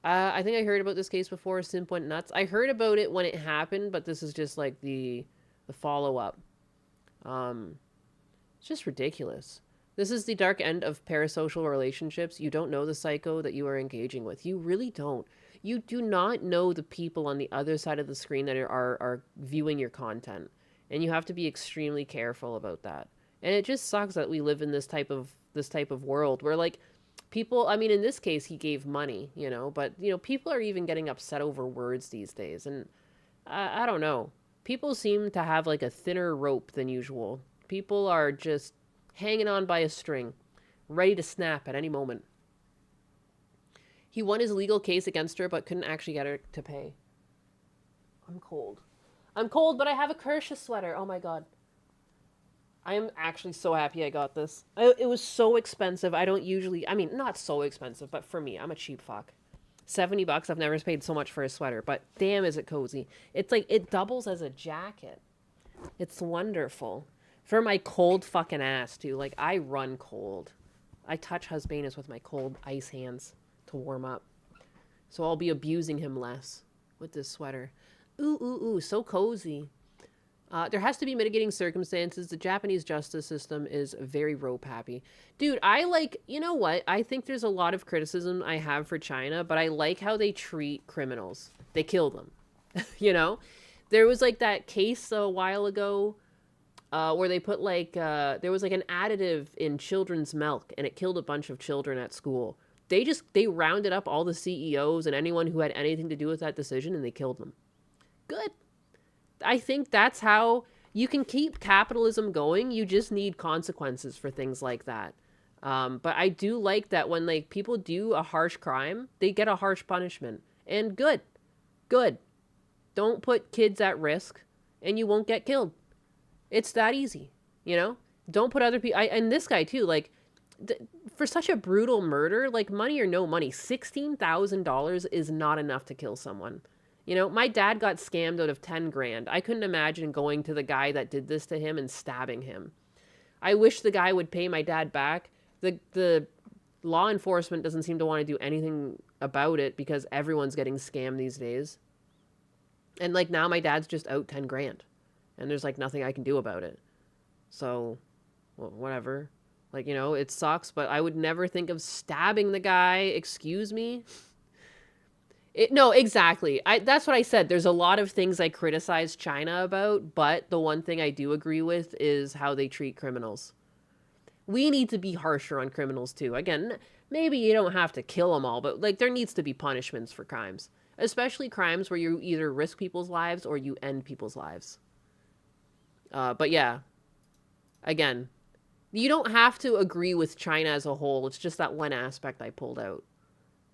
I think I heard about this case before. Simp went nuts. I heard about it when it happened, but this is just like the follow-up. It's just ridiculous. This is the dark end of parasocial relationships. You don't know the psycho that you are engaging with. You really don't. You do not know the people on the other side of the screen that are viewing your content. And you have to be extremely careful about that. And it just sucks that we live in this type of world where, like, people, I mean, in this case, he gave money, you know, but, you know, people are even getting upset over words these days. And I don't know. People seem to have, like, a thinner rope than usual. People are just hanging on by a string, ready to snap at any moment. He won his legal case against her, but couldn't actually get her to pay. I'm cold. I'm cold, but I have a Kersha sweater. Oh my god. I am actually so happy I got this. It was so expensive. I don't usually, I mean, not so expensive, but for me, I'm a cheap fuck. $70, I've never paid so much for a sweater, but damn is it cozy. It's like, it doubles as a jacket. It's wonderful. For my cold fucking ass, too. Like, I run cold. I touch Husbanus with my cold ice hands to warm up. So I'll be abusing him less with this sweater. Ooh, ooh, ooh, so cozy. There has to be mitigating circumstances. The Japanese justice system is very rope happy. Dude, you know what? I think there's a lot of criticism I have for China, but I like how they treat criminals. They kill them. You know? There was, like, that case a while ago where they put, like, there was, like, an additive in children's milk, and it killed a bunch of children at school. They rounded up all the CEOs and anyone who had anything to do with that decision, and they killed them. Good. I think that's how you can keep capitalism going. You just need consequences for things like that. But I do like that when, like, people do a harsh crime, they get a harsh punishment. And good. Good. Don't put kids at risk, and you won't get killed. It's that easy, you know? Don't put other people... And this guy, too, like, for such a brutal murder, like, money or no money, $16,000 is not enough to kill someone. You know, my dad got scammed out of 10 grand. I couldn't imagine going to the guy that did this to him and stabbing him. I wish the guy would pay my dad back. The law enforcement doesn't seem to want to do anything about it because everyone's getting scammed these days. And like now my dad's just out 10 grand and there's like nothing I can do about it. So, well, whatever. Like, you know, it sucks, but I would never think of stabbing the guy. Excuse me. No, exactly. That's what I said. There's a lot of things I criticize China about, but the one thing I do agree with is how they treat criminals. We need to be harsher on criminals too. Again, maybe you don't have to kill them all, but like there needs to be punishments for crimes, especially crimes where you either risk people's lives or you end people's lives. But yeah, again, you don't have to agree with China as a whole. It's just that one aspect I pulled out.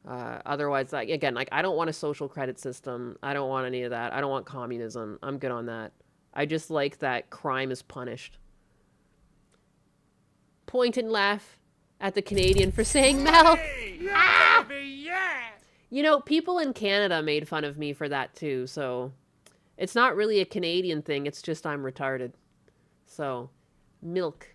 Otherwise, like, again, like, I don't want a social credit system. I don't want any of that. I don't want communism. I'm good on that. I just like that crime is punished. Point and laugh at the Canadian for saying Mel. Yeah, baby, yeah! You know, people in Canada made fun of me for that too, so it's not really a Canadian thing. It's just I'm retarded. So, milk.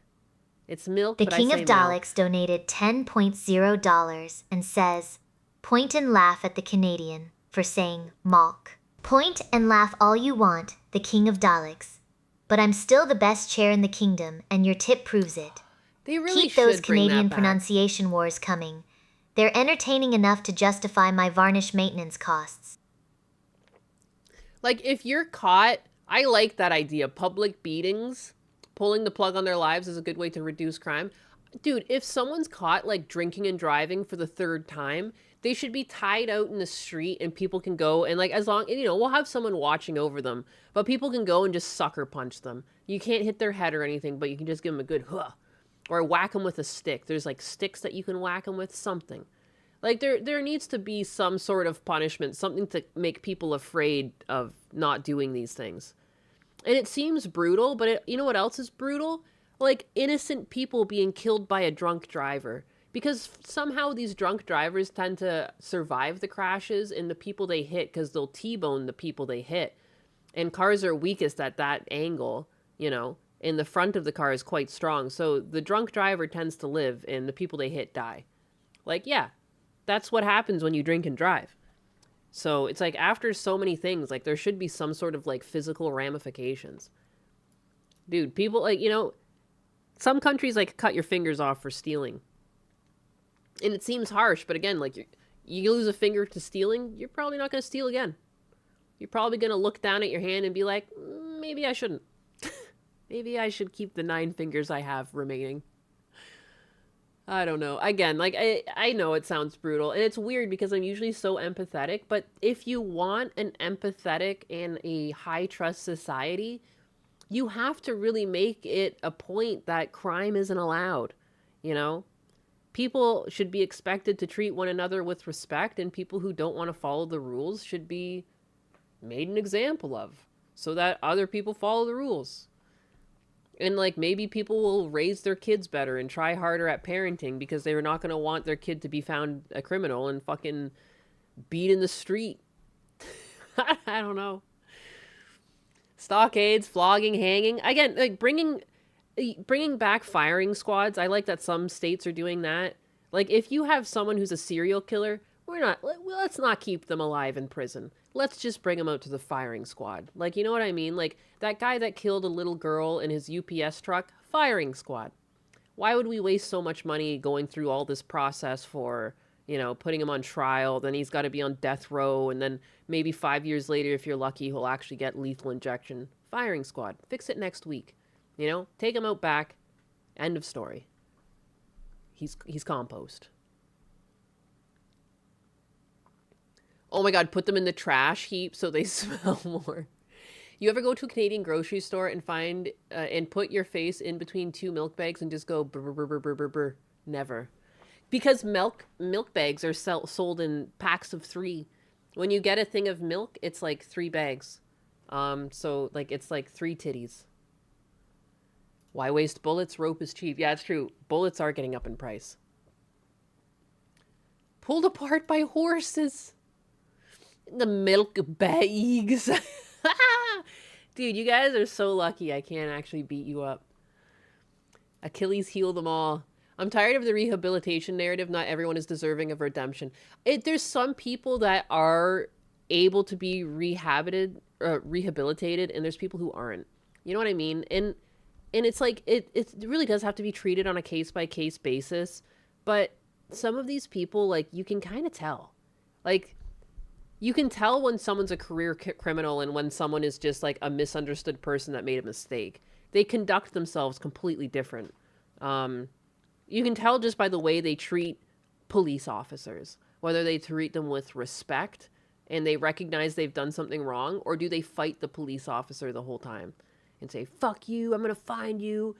It's milk, The but King I of say milk. Daleks donated $10.0 and says, point and laugh at the Canadian for saying malk. Point and laugh all you want, the King of Daleks. But I'm still the best chair in the kingdom, and your tip proves it. They really Keep should those bring Canadian that back. pronunciation wars coming. They're entertaining enough to justify my varnish maintenance costs. Like, if you're caught, I like that idea. Public beatings, pulling the plug on their lives is a good way to reduce crime. Dude, if someone's caught, like, drinking and driving for the third time, they should be tied out in the street and people can go and, like, as long, you know, we'll have someone watching over them, but people can go and just sucker punch them. You can't hit their head or anything, but you can just give them a good huh. Or whack them with a stick. There's, like, sticks that you can whack them with, something. Like, there needs to be some sort of punishment, something to make people afraid of not doing these things. And it seems brutal, but you know what else is brutal? Like, innocent people being killed by a drunk driver. Because somehow these drunk drivers tend to survive the crashes and the people they hit because they'll T-bone the people they hit. And cars are weakest at that angle, you know, and the front of the car is quite strong. So the drunk driver tends to live and the people they hit die. Like, yeah, that's what happens when you drink and drive. So it's like after so many things, like there should be some sort of like physical ramifications. Dude, people like, you know, some countries like cut your fingers off for stealing. And it seems harsh, but again, like you lose a finger to stealing, you're probably not going to steal again. You're probably going to look down at your hand and be like, maybe I shouldn't. Maybe I should keep the 9 fingers I have remaining. I don't know. Again, like, I know it sounds brutal, and it's weird because I'm usually so empathetic, but if you want an empathetic and a high-trust society, you have to really make it a point that crime isn't allowed, you know? People should be expected to treat one another with respect, and people who don't want to follow the rules should be made an example of so that other people follow the rules. And, like, maybe people will raise their kids better and try harder at parenting because they're not going to want their kid to be found a criminal and fucking beat in the street. I don't know. Stockades, flogging, hanging. Again, like, bringing back firing squads. I like that some states are doing that. Like, if you have someone who's a serial killer, let's not keep them alive in prison. Let's just bring them out to the firing squad. Like, you know what I mean? Like, that guy that killed a little girl in his UPS truck, firing squad. Why would we waste so much money going through all this process for, you know, putting him on trial, then he's got to be on death row, and then maybe 5 years later, if you're lucky, he'll actually get lethal injection. Firing squad. Fix it next week. You know? Take him out back. End of story. He's compost. Oh my god, put them in the trash heap so they smell more. You ever go to a Canadian grocery store and find and put your face in between 2 milk bags and just go brr, brr, brr, brr, brr, brr? Never. Because milk bags are sold in packs of 3. When you get a thing of milk, it's like 3 bags. So like it's like 3 titties. Why waste bullets? Rope is cheap. Yeah, it's true. Bullets are getting up in price. Pulled apart by horses. The milk bags. Dude, you guys are so lucky I can't actually beat you up. Achilles healed them all. I'm tired of the rehabilitation narrative. Not everyone is deserving of redemption. There's some people that are able to be rehabilitated, and there's people who aren't. You know what I mean? And it's like, it really does have to be treated on a case-by-case basis. But some of these people, like, you can kind of tell. Like, you can tell when someone's a career criminal and when someone is just, like, a misunderstood person that made a mistake. They conduct themselves completely different. You can tell just by the way they treat police officers, whether they treat them with respect and they recognize they've done something wrong, or do they fight the police officer the whole time and say, fuck you, I'm going to find you.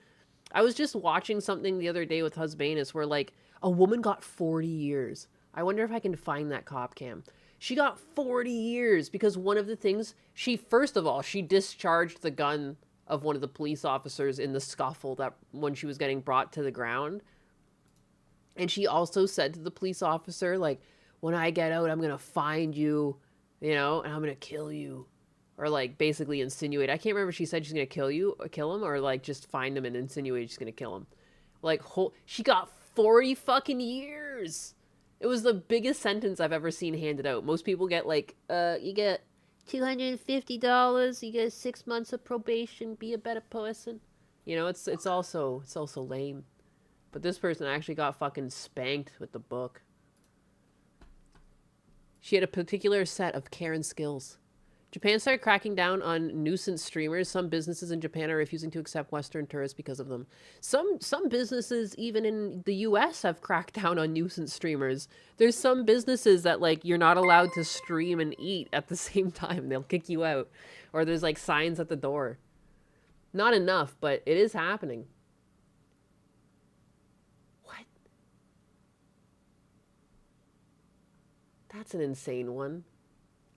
I was just watching something the other day with Husbanus where, like, a woman got 40 years. I wonder if I can find that cop cam. She got 40 years because one of the things first of all, she discharged the gun of one of the police officers in the scuffle that when she was getting brought to the ground. And she also said to the police officer, like, when I get out, I'm going to find you, you know, and I'm going to kill you. Or, like, basically insinuate. I can't remember if she said she's going to kill him, or, like, just find him and insinuate she's going to kill him. Like, she got 40 fucking years. It was the biggest sentence I've ever seen handed out. Most people get, like, you get $250, you get 6 months of probation, be a better person. You know, it's also lame. But this person actually got fucking spanked with the book. She had a particular set of Karen skills. Japan started cracking down on nuisance streamers. Some businesses in Japan are refusing to accept Western tourists because of them. Some businesses, even in the US, have cracked down on nuisance streamers. There's some businesses that, like, you're not allowed to stream and eat at the same time. They'll kick you out. Or there's, like, signs at the door. Not enough, but it is happening. That's an insane one.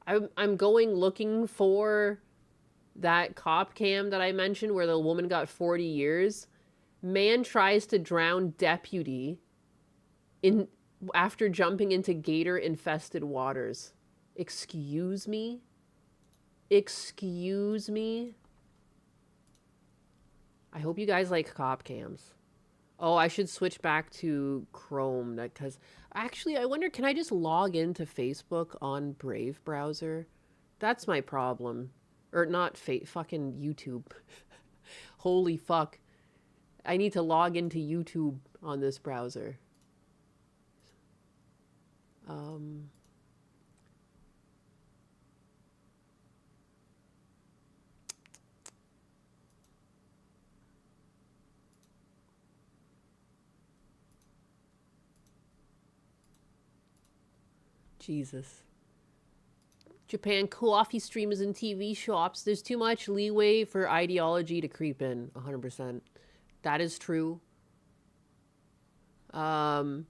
I'm going looking for that cop cam that I mentioned where the woman got 40 years. Man tries to drown deputy after jumping into gator-infested waters. Excuse me? Excuse me? I hope you guys like cop cams. Oh, I should switch back to Chrome because actually, I wonder, can I just log into Facebook on Brave browser? That's my problem. Or not fucking YouTube. Holy fuck. I need to log into YouTube on this browser. Jesus. Japan coffee streamers and TV shops. There's too much leeway for ideology to creep in. 100%. That is true. Don't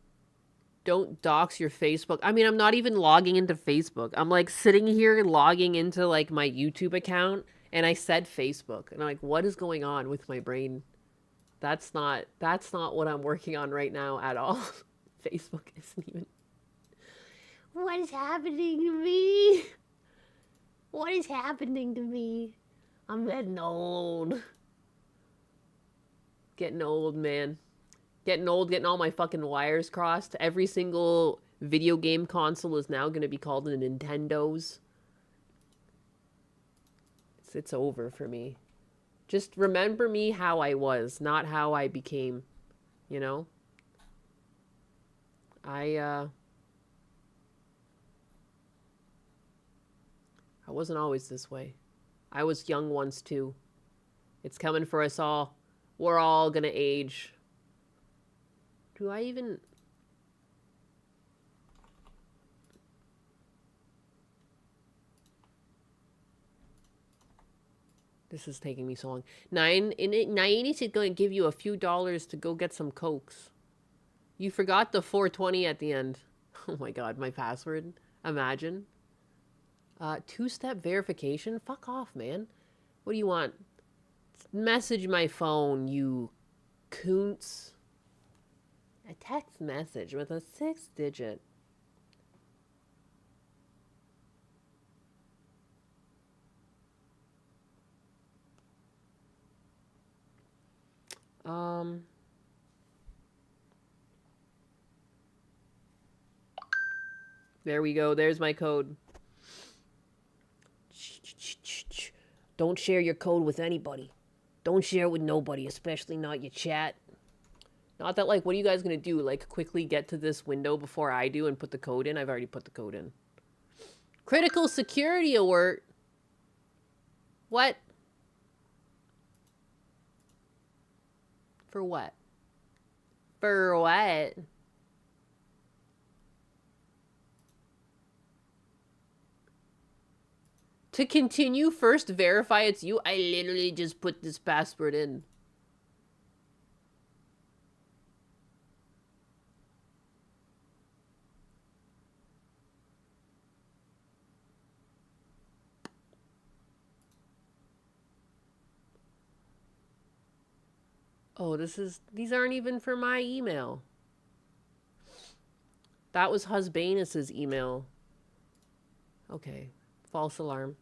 dox your Facebook. I mean, I'm not even logging into Facebook. I'm like sitting here logging into like my YouTube account and I said Facebook. And I'm like, what is going on with my brain? That's not what I'm working on right now at all. Facebook isn't even... What is happening to me? What is happening to me? I'm getting old. Getting old, man. Getting old, getting all my fucking wires crossed. Every single video game console is now going to be called a Nintendo's. It's over for me. Just remember me how I was, not how I became. You know? I wasn't always this way. I was young once too. It's coming for us all. We're all gonna age. Do I even... This is taking me so long. Nayani's going to give you a few dollars to go get some Cokes. You forgot the 420 at the end. Oh my god, my password. Imagine. Two-step verification? Fuck off, man. What do you want? Message my phone, you coons. A text message with a 6-digit. There we go. There's my code. Don't share your code with anybody. Don't share it with nobody, especially not your chat. Not that, like, what are you guys gonna do? Like, quickly get to this window before I do and put the code in? I've already put the code in. Critical security alert. What? For what? For what? To continue, first verify it's you. I literally just put this password in. Oh, these aren't even for my email. That was Husbanus's email. Okay. False alarm.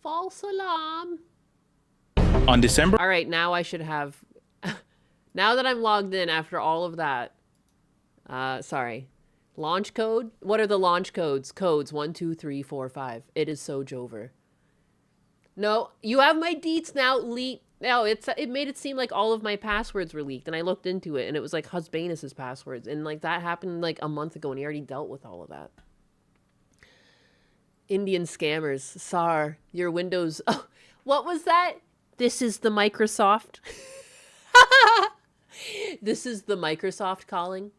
False alarm. On December... All right, now I should have... now that I'm logged in after all of that... sorry. Launch code? What are the launch codes? Codes 1, 2, 3, 4, 5. It is so Jover. No, you have my deets now leaked. No, it made it seem like all of my passwords were leaked, and I looked into it, and it was like Husbanus's passwords, and like that happened like a month ago, and he already dealt with all of that. Indian scammers, SAR, your Windows. Oh, what was that? This is the Microsoft. This is the Microsoft calling.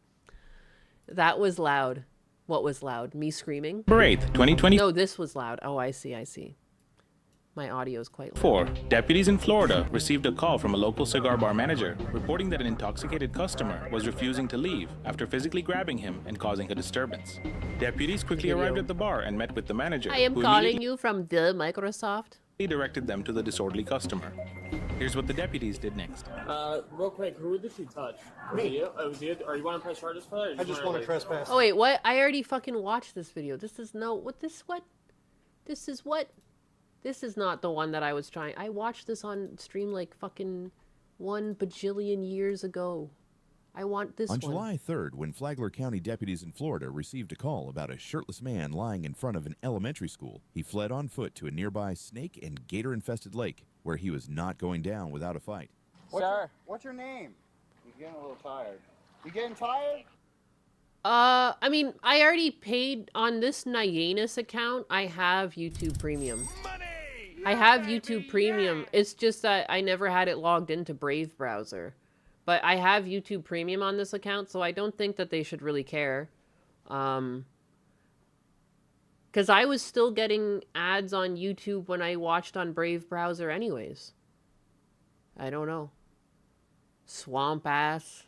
That was loud. What was loud? Me screaming? 8th, 2024. No, this was loud. Oh, I see. My audio is quite loud. Deputies in Florida received a call from a local cigar bar manager reporting that an intoxicated customer was refusing to leave after physically grabbing him and causing a disturbance. Deputies quickly arrived at the bar and met with the manager. I am who calling you from the Microsoft. directed them to the disorderly customer. Here's what the deputies did next. Real quick, who did she touch? Was it you? Oh, was it you? Or you want to press charges for that? I just want to trespass. Oh wait, what? I already fucking watched this video. This is not the one that I was trying. I watched this on stream like fucking 1 bajillion years ago. I want this On one. July 3rd, when Flagler County deputies in Florida received a call about a shirtless man lying in front of an elementary school, he fled on foot to a nearby snake and gator-infested lake, where he was not going down without a fight. What's your name? He's getting a little tired. You getting tired? I mean, I already paid on this Nyanus account. I have YouTube Premium. I have YouTube Premium. It's just that I never had it logged into Brave browser. But I have YouTube Premium on this account, so I don't think that they should really care. Because I was still getting ads on YouTube when I watched on Brave browser anyways. I don't know. Swamp ass.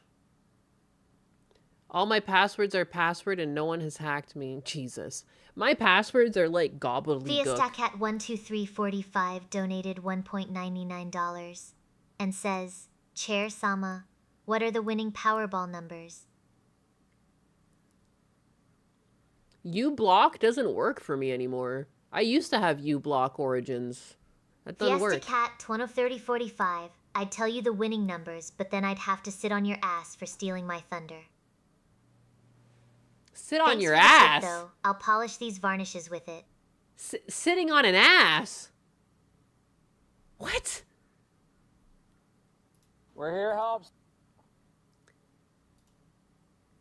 All my passwords are password and no one has hacked me. Jesus. My passwords are like gobbledygook. TheaStackCat12345 donated $1.99 and says, Chair Sama, what are the winning Powerball numbers? uBlock doesn't work for me anymore. I used to have uBlock Origins. That doesn't work. TheaStackCat203045, I'd tell you the winning numbers, but then I'd have to sit on your ass for stealing my thunder. Sit on Thanks your for the tip, ass. though. I'll polish these varnishes with it. Sitting on an ass? What? We're here, Hobbs.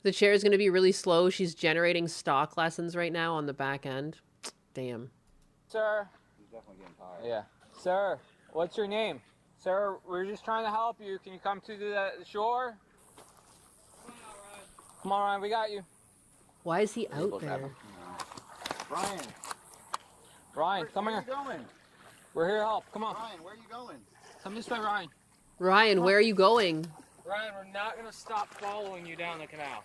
The chair is going to be really slow. She's generating stock lessons right now on the back end. Damn. Sir. He's definitely getting tired. Yeah. Sir, what's your name? Sir, we're just trying to help you. Can you come to the shore? Come on, Ryan, we got you. Why is he out there? Ryan, come here. Where are you going? We're here to help. Come on. Ryan, where are you going? Come this way, Ryan. Ryan, where are you going? Ryan, we're not going to stop following you down the canal.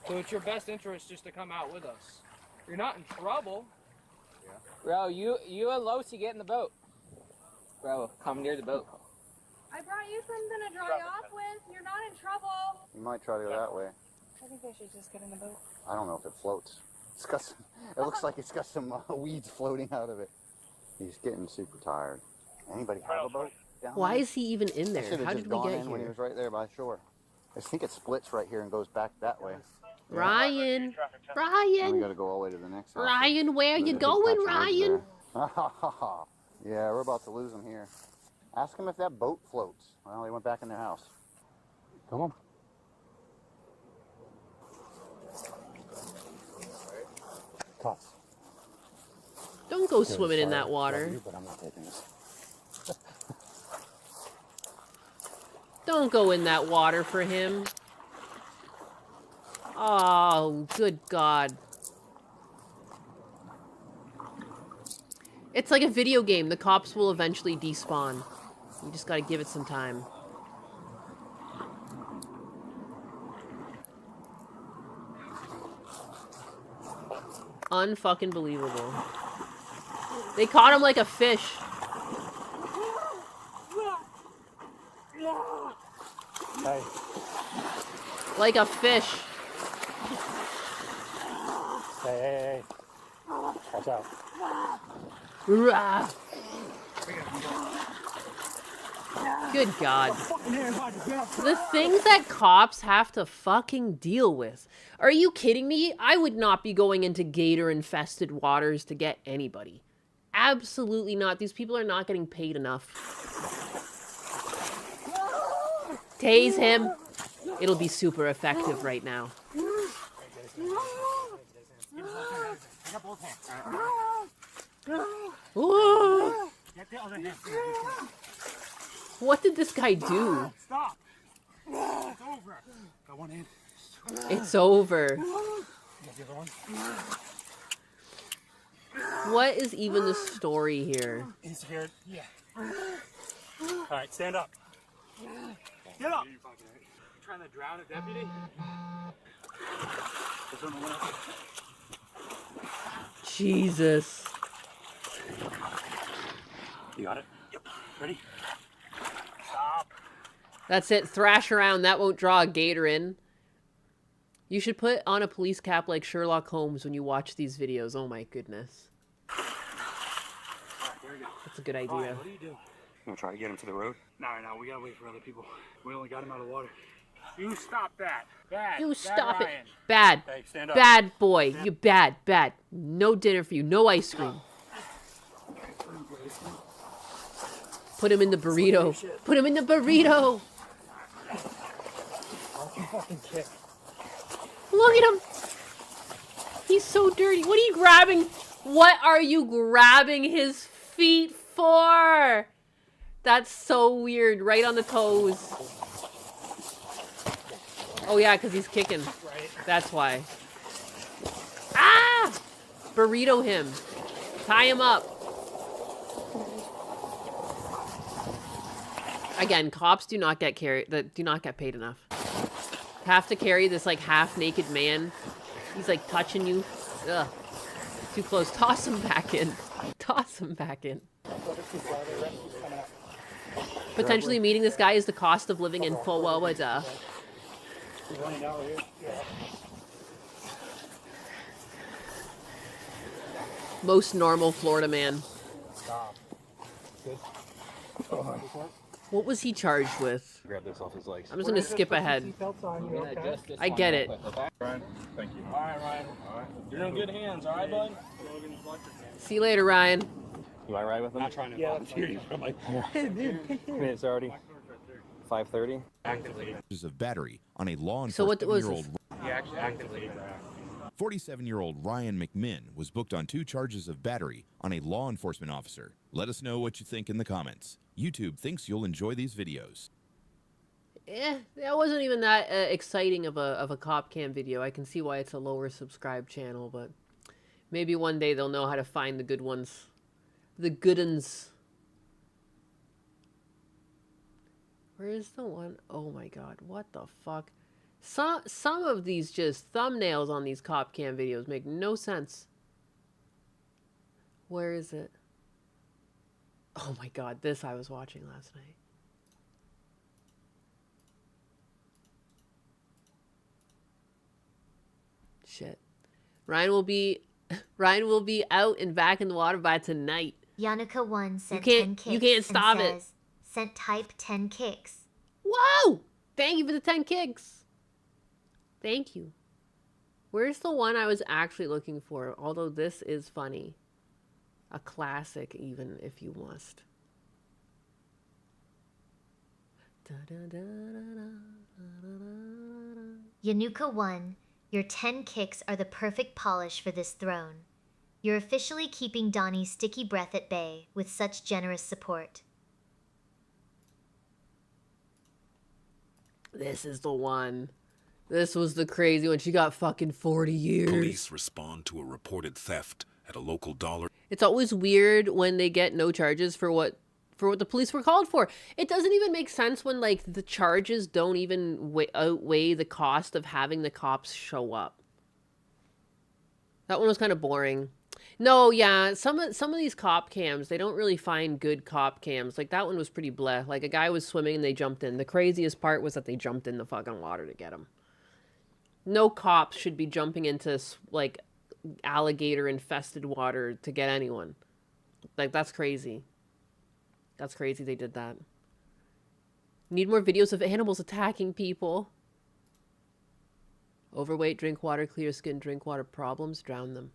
So it's your best interest just to come out with us. You're not in trouble. Bro, you and Losi get in the boat. Bro, come near the boat. I brought you something to dry off with. You're not in trouble. You might try to go that way. I think they should just get in the boat. I don't know if it floats. It's got some, it looks like it's got some weeds floating out of it. He's getting super tired. Anybody have a boat down Why there? is he even in I should there? have How just did we gone get in when he here? was right there by shore. I think it splits right here and goes back that way. Ryan, And we Ryan, got to go all the way to the next house. Ryan, where There's you a big going, patch of woods Ryan? there. Yeah, we're about to lose him here. Ask him if that boat floats. Well, they went back in their house. Come on. Toss. Don't go swimming in that water. But I'm not taking this. Don't go in that water for him. Oh, good God. It's like a video game. The cops will eventually despawn. You just gotta give it some time. Unfucking believable. They caught him like a fish. Hey. Like a fish. Hey. Watch out. Rah. Good God. The things that cops have to fucking deal with. Are you kidding me? I would not be going into gator-infested waters to get anybody. Absolutely not. These people are not getting paid enough. Tase him. It'll be super effective right now. Whoa. What did this guy do? Stop. It's over. Got one in. It's over. What is even the story here? He's scared. Yeah. All right, stand up. Get up. You trying to drown a deputy? Jesus. You got it? Yep. Ready? Stop. That's it. Thrash around. That won't draw a gator in. You should put on a police cap like Sherlock Holmes when you watch these videos. Oh my goodness. That's a good idea. Ryan, what are you doing? You gonna try to get him to the road? No, we gotta wait for other people. We only got him out of the water. You stop that. Bad. You Bad stop it. Ryan. Bad. Hey, stand up. Bad boy. You bad. Bad. No dinner for you. No ice cream. Put him in the burrito. Put him in the burrito. Look at him. He's so dirty. What are you grabbing? What are you grabbing his feet for? That's so weird. Right on the toes. Oh yeah, because he's kicking. That's why. Ah! Burrito him. Tie him up. Again, cops do not get paid enough. Have to carry this like half-naked man. He's like touching you. Ugh. Too close. Toss him back in. Toss him back in. Potentially meeting this guy is the cost of living in Florida. Most normal Florida man. What was he charged with? Grab this off his legs. I'm just gonna skip ahead. I get it. Ryan, thank you. All right, Ryan. All right. You're in good hands, all right, bud? See you later, Ryan. You want to ride with him? Not trying to volunteer you, but I'm like, It's already 5:30. Charges of battery on a law So what was enforcement this? he actually actively 47-year-old Ryan McMinn was booked on 2 charges of battery on a law enforcement officer. Let us know what you think in the comments. YouTube thinks you'll enjoy these videos. That wasn't even that exciting of a cop cam video. I can see why it's a lower subscribed channel, but maybe one day they'll know how to find the good ones. The good uns. Where is the one? Oh my god, what the fuck? Some of these just thumbnails on these cop cam videos make no sense. Where is it? Oh my god, this I was watching last night. Shit. Ryan will be out and back in the water by tonight. Yanuka1 sent can't- 10 kicks you can't stop and it. says, sent type 10 kicks. Whoa! Thank you for the 10 kicks. Thank you. Where's the one I was actually looking for? Although this is funny. A classic, even, if you must. Yanuka1, your 10 kicks are the perfect polish for this throne. You're officially keeping Donnie's sticky breath at bay with such generous support. This is the one. This was the crazy one. She got fucking 40 years. Police respond to a reported theft at a local dollar. It's always weird when they get no charges for what the police were called for. It doesn't even make sense when, like, the charges don't even outweigh the cost of having the cops show up. That one was kind of boring. No, yeah, some of these cop cams, they don't really find good cop cams. Like, that one was pretty bleh. Like, a guy was swimming and they jumped in. The craziest part was that they jumped in the fucking water to get him. No cops should be jumping into, like, alligator-infested water to get anyone. Like, that's crazy. That's crazy they did that. Need more videos of animals attacking people. Overweight, drink water, clear skin, drink water problems, drown them.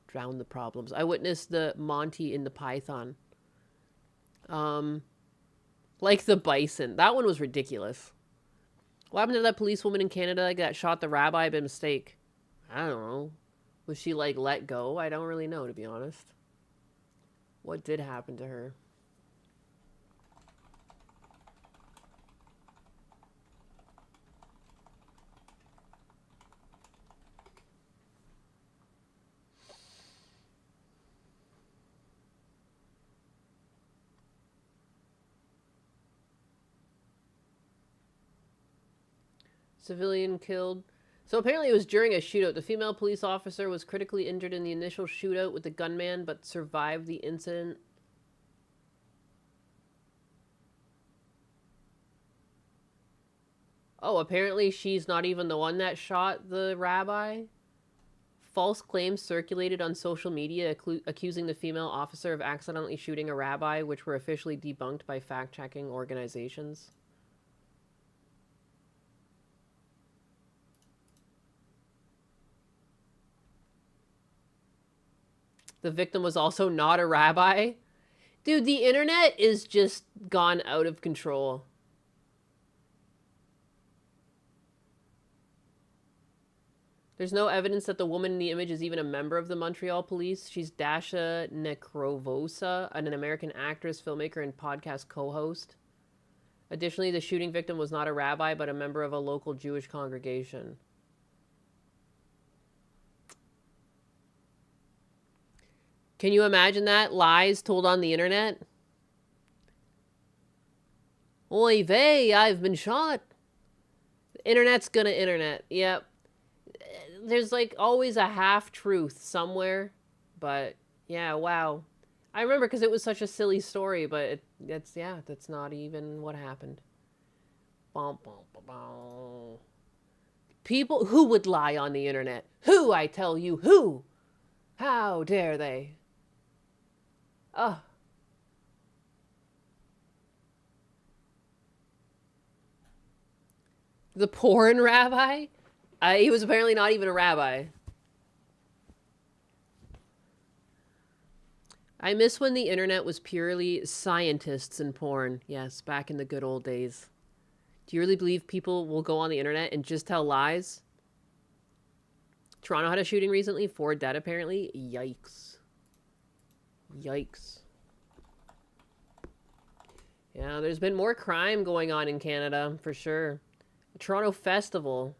Drown the problems. I witnessed the Monty in the Python. Like the bison. That one was ridiculous. What happened to that policewoman in Canada that shot the rabbi by mistake? I don't know. Was she, like, let go? I don't really know, to be honest. What did happen to her? Civilian killed. So apparently it was during a shootout. The female police officer was critically injured in the initial shootout with the gunman, but survived the incident. Oh, apparently she's not even the one that shot the rabbi. False claims circulated on social media accusing the female officer of accidentally shooting a rabbi, which were officially debunked by fact-checking organizations. The victim was also not a rabbi. Dude, the internet is just gone out of control. There's no evidence that the woman in the image is even a member of the Montreal Police. She's Dasha Nekrovosa, an American actress, filmmaker, and podcast co-host. Additionally, the shooting victim was not a rabbi, but a member of a local Jewish congregation. Can you imagine that? Lies told on the internet? Oy vey, I've been shot. The internet's gonna internet. Yep. There's, like, always a half-truth somewhere. But, yeah, wow. I remember because it was such a silly story, but that's not even what happened. Bum, bum, bum, bum. People who would lie on the internet? Who, I tell you, who? How dare they? Oh. The porn rabbi? He was apparently not even a rabbi. I miss when the internet was purely scientists and porn. Yes, back in the good old days. Do you really believe people will go on the internet and just tell lies? Toronto had a shooting recently. 4 dead, apparently. Yikes. Yikes. Yeah, there's been more crime going on in Canada, for sure. The Toronto Festival.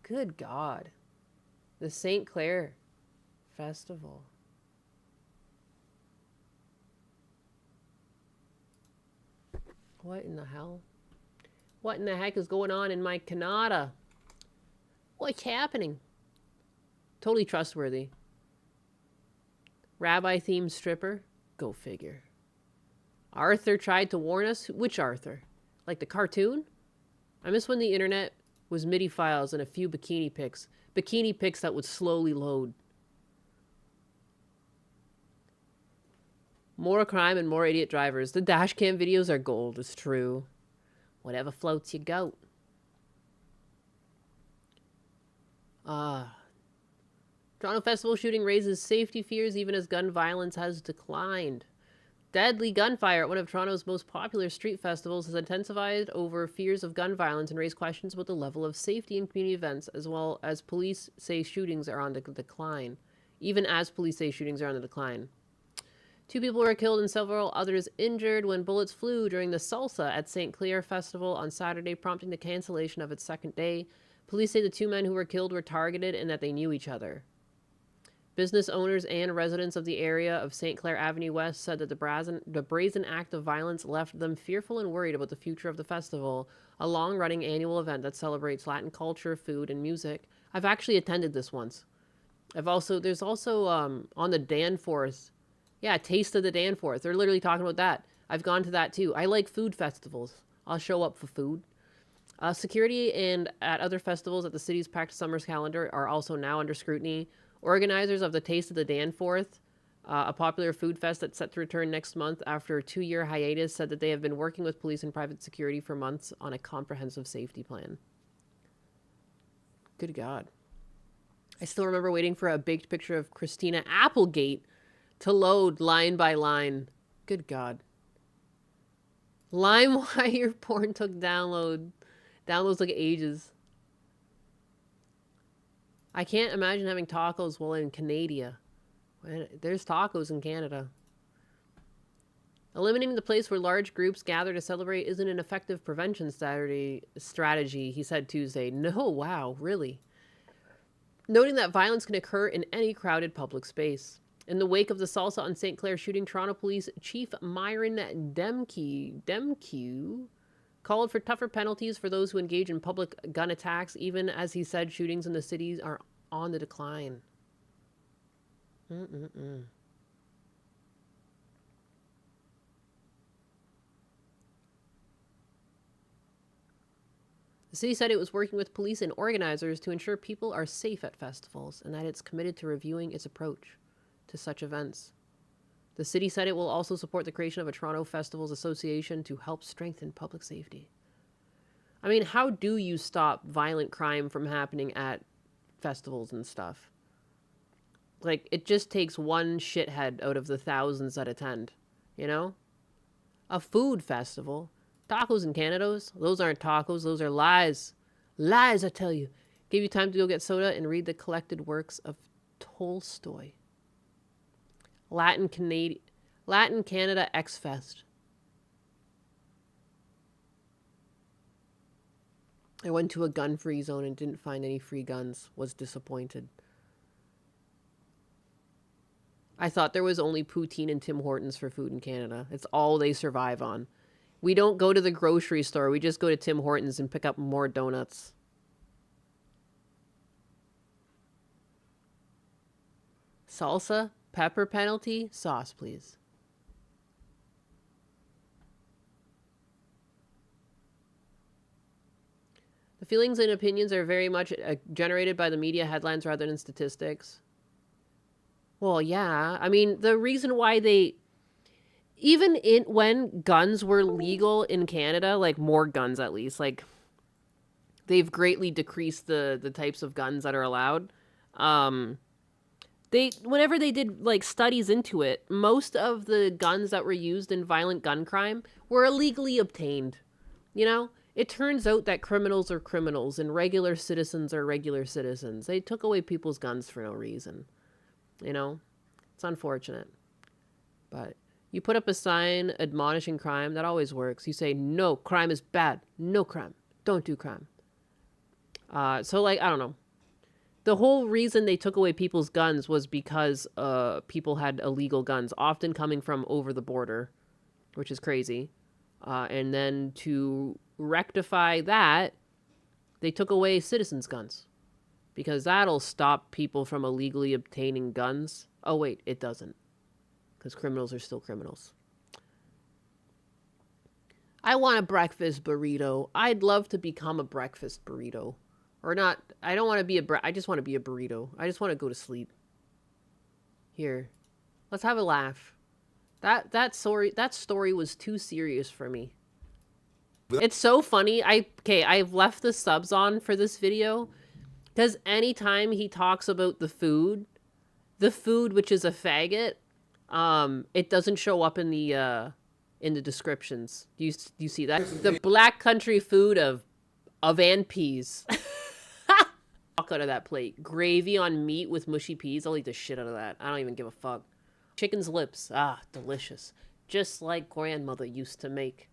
Good God. The St. Clair Festival. What in the hell? What in the heck is going on in my Canada? What's happening? Totally trustworthy. Rabbi-themed stripper? Go figure. Arthur tried to warn us? Which Arthur? Like the cartoon? I miss when the internet was MIDI files and a few bikini pics. Bikini pics that would slowly load. More crime and more idiot drivers. The dash cam videos are gold, it's true. Whatever floats your goat. Toronto Festival shooting raises safety fears even as gun violence has declined. Deadly gunfire at one of Toronto's most popular street festivals has intensified over fears of gun violence and raised questions about the level of safety in community events, as well as police say shootings are on the decline. Even as police say shootings are on the decline. 2 people were killed and several others injured when bullets flew during the Salsa at St. Clair Festival on Saturday, prompting the cancellation of its second day. Police say the 2 men who were killed were targeted and that they knew each other. Business owners and residents of the area of St. Clair Avenue West said that the brazen act of violence left them fearful and worried about the future of the festival, a long-running annual event that celebrates Latin culture, food, and music. I've actually attended this once. There's also on the Danforth, Taste of the Danforth. They're literally talking about that. I've gone to that too. I like food festivals. I'll show up for food. Security and at other festivals at the city's packed summer's calendar are also now under scrutiny. Organizers of the Taste of the Danforth, a popular food fest that's set to return next month after a 2-year hiatus, said that they have been working with police and private security for months on a comprehensive safety plan. Good God. I still remember waiting for a baked picture of Christina Applegate to load line by line. Good God. LimeWire porn took downloads like ages. I can't imagine having tacos while in Canada. There's tacos in Canada. Eliminating the place where large groups gather to celebrate isn't an effective prevention strategy, he said Tuesday. No, wow, really? Noting that violence can occur in any crowded public space. In the wake of the Salsa on St. Clair shooting, Toronto Police Chief Myron Demkew called for tougher penalties for those who engage in public gun attacks, even as he said shootings in the cities are on the decline. The city said it was working with police and organizers to ensure people are safe at festivals and that it's committed to reviewing its approach to such events. The city said it will also support the creation of a Toronto Festivals Association to help strengthen public safety. I mean, how do you stop violent crime from happening at festivals and stuff? Like, it just takes one shithead out of the thousands that attend, you know? A food festival. Tacos and Canados, those aren't tacos, those are lies. Lies, I tell you. Give you time to go get soda and read the collected works of Tolstoy. Latin Canada X-Fest. I went to a gun-free zone and didn't find any free guns. Was disappointed. I thought there was only poutine and Tim Hortons for food in Canada. It's all they survive on. We don't go to the grocery store. We just go to Tim Hortons and pick up more donuts. Salsa? Pepper penalty? Sauce, please. The feelings and opinions are very much generated by the media headlines rather than statistics. Well, yeah. I mean, the reason why they... Even when guns were legal in Canada, like more guns at least, like they've greatly decreased the types of guns that are allowed. Whenever they did like studies into it, most of the guns that were used in violent gun crime were illegally obtained. You know, it turns out that criminals are criminals and regular citizens are regular citizens. They took away people's guns for no reason. You know, it's unfortunate. But you put up a sign admonishing crime, that always works. You say, no, crime is bad. No crime. Don't do crime. So like, I don't know. The whole reason they took away people's guns was because people had illegal guns, often coming from over the border, which is crazy. And then to rectify that, they took away citizens' guns. Because that'll stop people from illegally obtaining guns. Oh, wait, it doesn't. Because criminals are still criminals. I want a breakfast burrito. I'd love to become a breakfast burrito. Or not, I don't want to be I just want to be a burrito. I just want to go to sleep. Here. Let's have a laugh. That story was too serious for me. It's so funny. I've left the subs on for this video because anytime he talks about the food which is a faggot, it doesn't show up in the descriptions. Do you see that? The black country food of and peas. Fuck out of that plate. Gravy on meat with mushy peas. I'll eat the shit out of that. I don't even give a fuck. Chicken's lips. Ah, delicious. Just like grandmother used to make.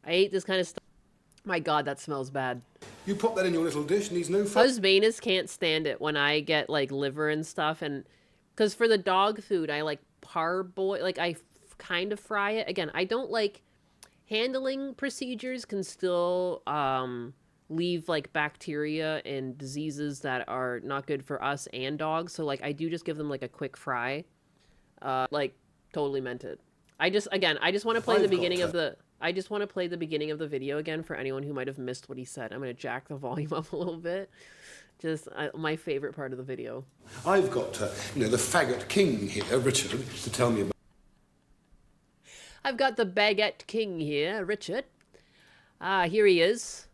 I ate this kind of stuff. My God, that smells bad. You pop that in your little dish, needs no Husbanus can't stand it when I get like liver and stuff, and because for the dog food, I like parboil, like I kind of fry it. Again, I don't like handling procedures can still leave like bacteria and diseases that are not good for us and dogs. So like I do just give them like a quick fry. Like totally meant it. I just want to play the beginning of the video again for anyone who might have missed what he said. I'm going to jack the volume up a little bit. Just my favorite part of the video. I've got, the faggot king here, Richard, to tell me about. I've got the baguette king here, Richard. Here he is.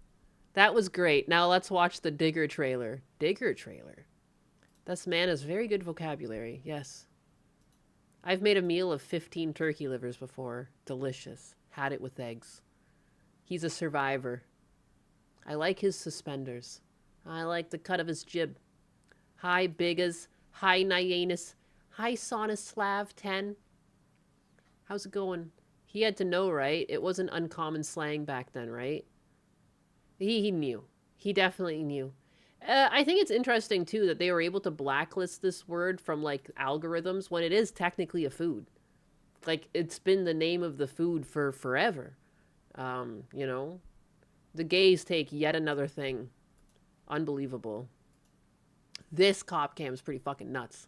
That was great. Now let's watch the Digger trailer. Digger trailer. This man has very good vocabulary. Yes. I've made a meal of 15 turkey livers before. Delicious. Had it with eggs. He's a survivor. I like his suspenders. I like the cut of his jib. Hi, Bigas. Hi, Nyanus. Hi, Sonislav 10. How's it going? He had to know, right? It wasn't uncommon slang back then, right? He knew. He definitely knew. I think it's interesting, too, that they were able to blacklist this word from, like, algorithms when it is technically a food. Like, it's been the name of the food for forever. You know? The gays take yet another thing. Unbelievable. This cop cam is pretty fucking nuts.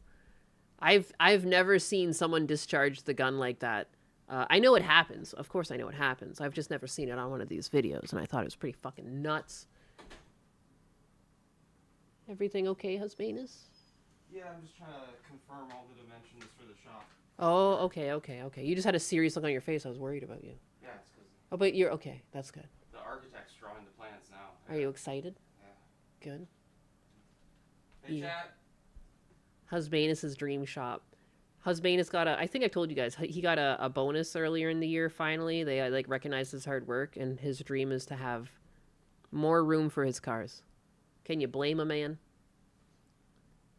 I've never seen someone discharge the gun like that. I know it happens. Of course I know it happens. I've just never seen it on one of these videos, and I thought it was pretty fucking nuts. Everything okay, Husbanus? Yeah, I'm just trying to confirm all the dimensions for the shop. Oh, okay. You just had a serious look on your face. I was worried about you. Yeah, it's because... Oh, but you're okay. That's good. The architect's drawing the plans now. Are you excited? Yeah. Good. Hey, chat. Husbanus' dream shop. Husbanus got I think I told you guys, he got a bonus earlier in the year, finally. They, like, recognized his hard work, and his dream is to have more room for his cars. Can you blame a man?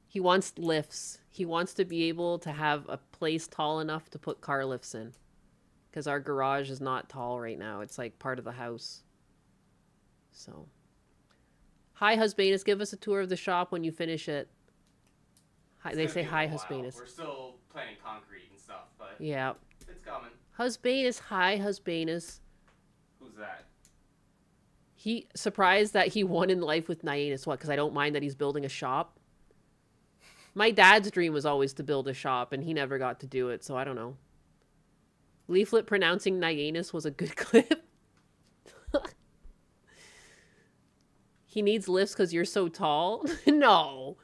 He wants lifts. He wants to be able to have a place tall enough to put car lifts in. Because our garage is not tall right now. It's, like, part of the house. So. Hi, Husbanus. Give us a tour of the shop when you finish it. Hi, they say hi, Husbanus. We're still planning concrete and stuff, but yeah, it's coming. Husbanus, hi, Husbanus. Who's that? He surprised that he won in life with Nyanus. What? Because I don't mind that he's building a shop. My dad's dream was always to build a shop, and he never got to do it, so I don't know. Leaflet pronouncing Nyanus was a good clip. He needs lifts because you're so tall? No.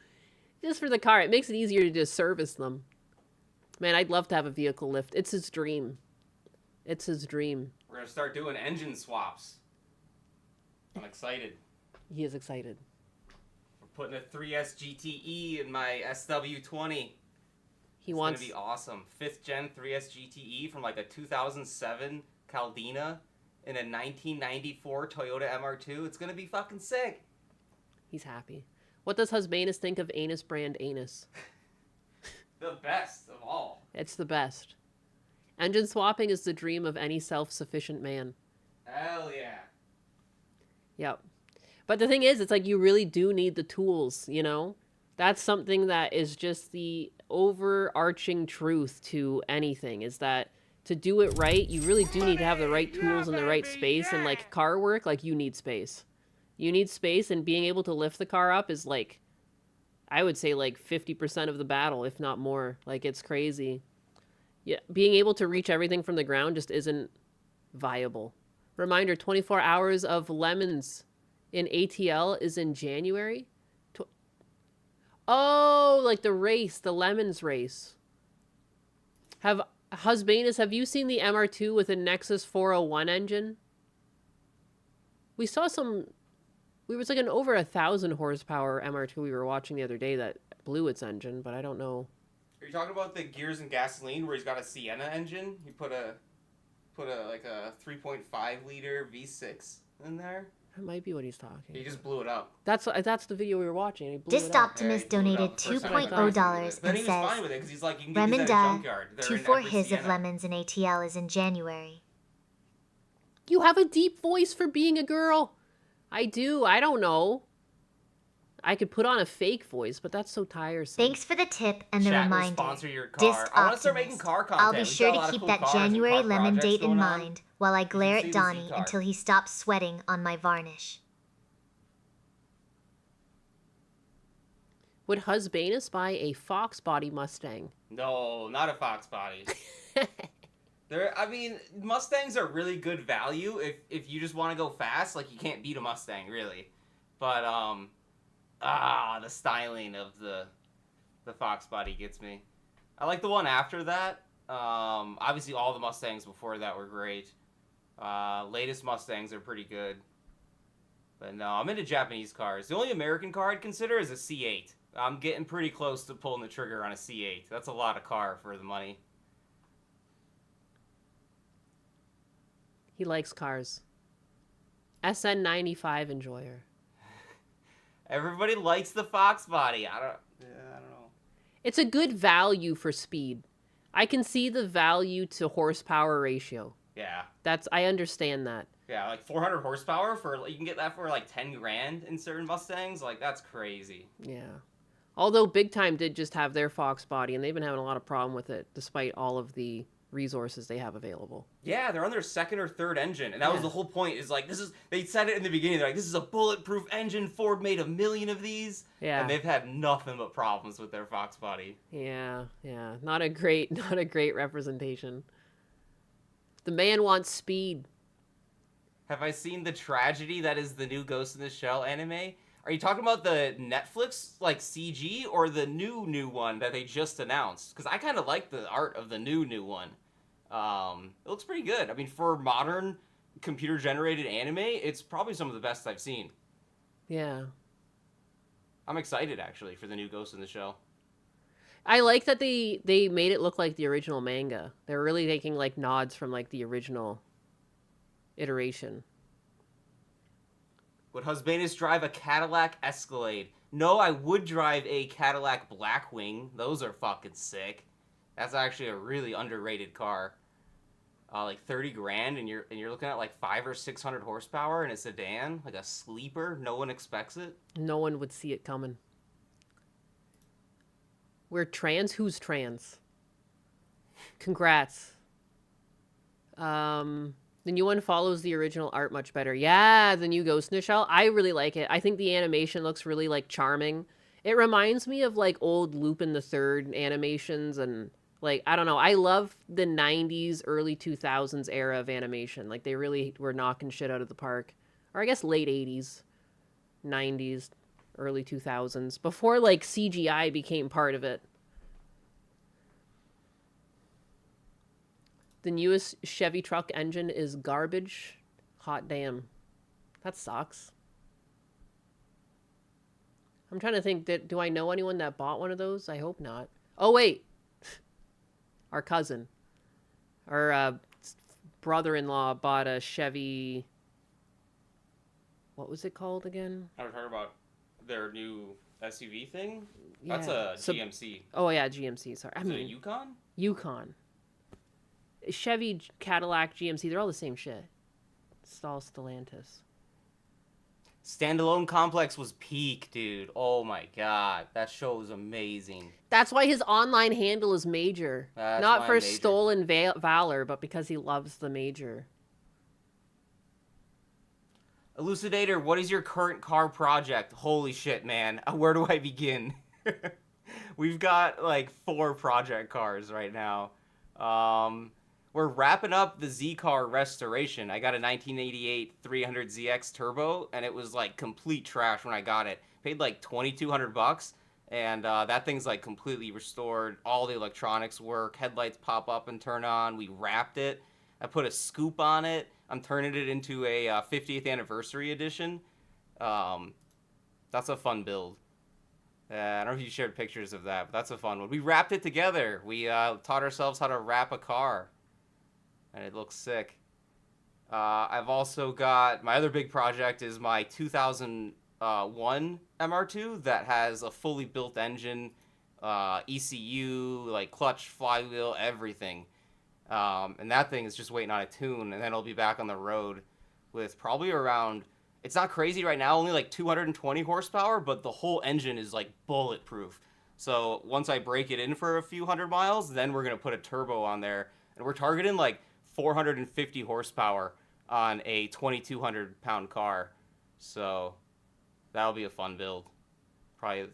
Just for the car. It makes it easier to just service them. Man, I'd love to have a vehicle lift. It's his dream. It's his dream. We're going to start doing engine swaps. I'm excited. He is excited. We're putting a 3S GTE in my SW20. It's going to be awesome. 5th gen 3S GTE from like a 2007 Caldina in a 1994 Toyota MR2. It's going to be fucking sick. He's happy. What does Husbanus think of Anus brand anus? The best of all. It's the best. Engine swapping is the dream of any self-sufficient man. Hell yeah. Yep. But the thing is, it's like you really do need the tools, you know? That's something that is just the overarching truth to anything, is that to do it right, you really do need to have the right tools in the right space. And like car work, like you need space. You need space, and being able to lift the car up is like, I would say like 50% of the battle, if not more. Like, it's crazy. Yeah, being able to reach everything from the ground just isn't viable. Reminder, 24 hours of lemons in ATL is in January. Oh, like the race, the lemons race. Husbanus, have you seen the MR2 with a Nexus 401 engine? We saw some... It was like an over 1,000 horsepower MR2 we were watching the other day that blew its engine, but I don't know. Are you talking about the Gears and Gasoline where he's got a Sienna engine? He put a 3.5 liter V6 in there. That might be what he's talking. He just blew it up. That's the video we were watching. He blew Dist it up. Optimist donated $2.0 and says, Remenda, 2 his of lemons in ATL is in January. You have a deep voice for being a girl. I do. I don't know. I could put on a fake voice, but that's so tiresome. Thanks for the tip and the reminder. Sponsor your car. Dist I want to start making car content. I'll be sure to keep that January lemon date in mind while I glare at Donnie until he stops sweating on my varnish. Would Husbanus buy a Fox body Mustang? No, not a Fox body. I mean, Mustangs are really good value if you just want to go fast. Like, you can't beat a Mustang, really. But, the styling of the Fox body gets me. I like the one after that. Obviously, all the Mustangs before that were great. Latest Mustangs are pretty good. But no, I'm into Japanese cars. The only American car I'd consider is a C8. I'm getting pretty close to pulling the trigger on a C8. That's a lot of car for the money. He likes cars. SN95 enjoyer. Everybody likes the Fox body. I don't know. It's a good value for speed. I can see the value to horsepower ratio. Yeah. I understand that. Yeah, like 400 horsepower you can get that for like 10 grand in certain Mustangs. Like, that's crazy. Yeah. Although Big Time did just have their Fox body, and they've been having a lot of problem with it, despite all of the resources they have available. Yeah, they're on their second or third engine, and that was the whole point. Is like, they said it in the beginning. They're like, this is a bulletproof engine. Ford made 1 million of these. Yeah. And they've had nothing but problems with their Fox body. Yeah. Not a great representation. The man wants speed. Have I seen the tragedy that is the new Ghost in the Shell anime? Are you talking about the Netflix, like, CG, or the new one that they just announced? Because I kind of like the art of the new one. It looks pretty good. I mean, for modern computer-generated anime, it's probably some of the best I've seen. Yeah. I'm excited, actually, for the new Ghost in the Shell. I like that they made it look like the original manga. They're really taking, like, nods from, like, the original iteration. Would Husbanus drive a Cadillac Escalade? No, I would drive a Cadillac Blackwing. Those are fucking sick. That's actually a really underrated car. Like 30 grand, and you're looking at like 500 or 600 horsepower in a sedan, like a sleeper. No one expects it. No one would see it coming. We're trans? Who's trans? Congrats. The new one follows the original art much better. Yeah, the new Ghost in the Shell. I really like it. I think the animation looks really, like, charming. It reminds me of, like, old Lupin the Third animations and, like, I don't know. I love the 90s, early 2000s era of animation. Like, they really were knocking shit out of the park. Or I guess late 80s, 90s, early 2000s. Before, like, CGI became part of it. The newest Chevy truck engine is garbage. Hot damn. That sucks. I'm trying to think, do I know anyone that bought one of those? I hope not. Oh, wait. Our cousin. Our brother-in-law bought a Chevy... What was it called again? I was talking about their new SUV thing? Yeah. That's a GMC. Oh, yeah, GMC. Sorry. Is it a Yukon? Yukon. Chevy, Cadillac, GMC, they're all the same shit. It's all Stellantis. Standalone Complex was peak, dude. Oh my god. That show was amazing. That's why his online handle is Major. Not for stolen valor, but because he loves the Major. Elucidator, what is your current car project? Holy shit, man. Where do I begin? We've got like 4 project cars right now. We're wrapping up the Z-Car restoration. I got a 1988 300ZX Turbo, and it was like complete trash when I got it. Paid like $2,200, And that thing's like completely restored. All the electronics work. Headlights pop up and turn on. We wrapped it. I put a scoop on it. I'm turning it into a 50th anniversary edition. That's a fun build. I don't know if you shared pictures of that, but that's a fun one. We wrapped it together. We taught ourselves how to wrap a car, and it looks sick. I've also got, my other big project is my 2001 MR2 that has a fully built engine, ECU, like clutch, flywheel, everything. And that thing is just waiting on a tune, and then it'll be back on the road with probably around, it's not crazy right now, only like 220 horsepower, but the whole engine is like bulletproof. So once I break it in for a few hundred miles, then we're going to put a turbo on there. And we're targeting like 450 horsepower on a 2,200 pound car. So that'll be a fun build. Probably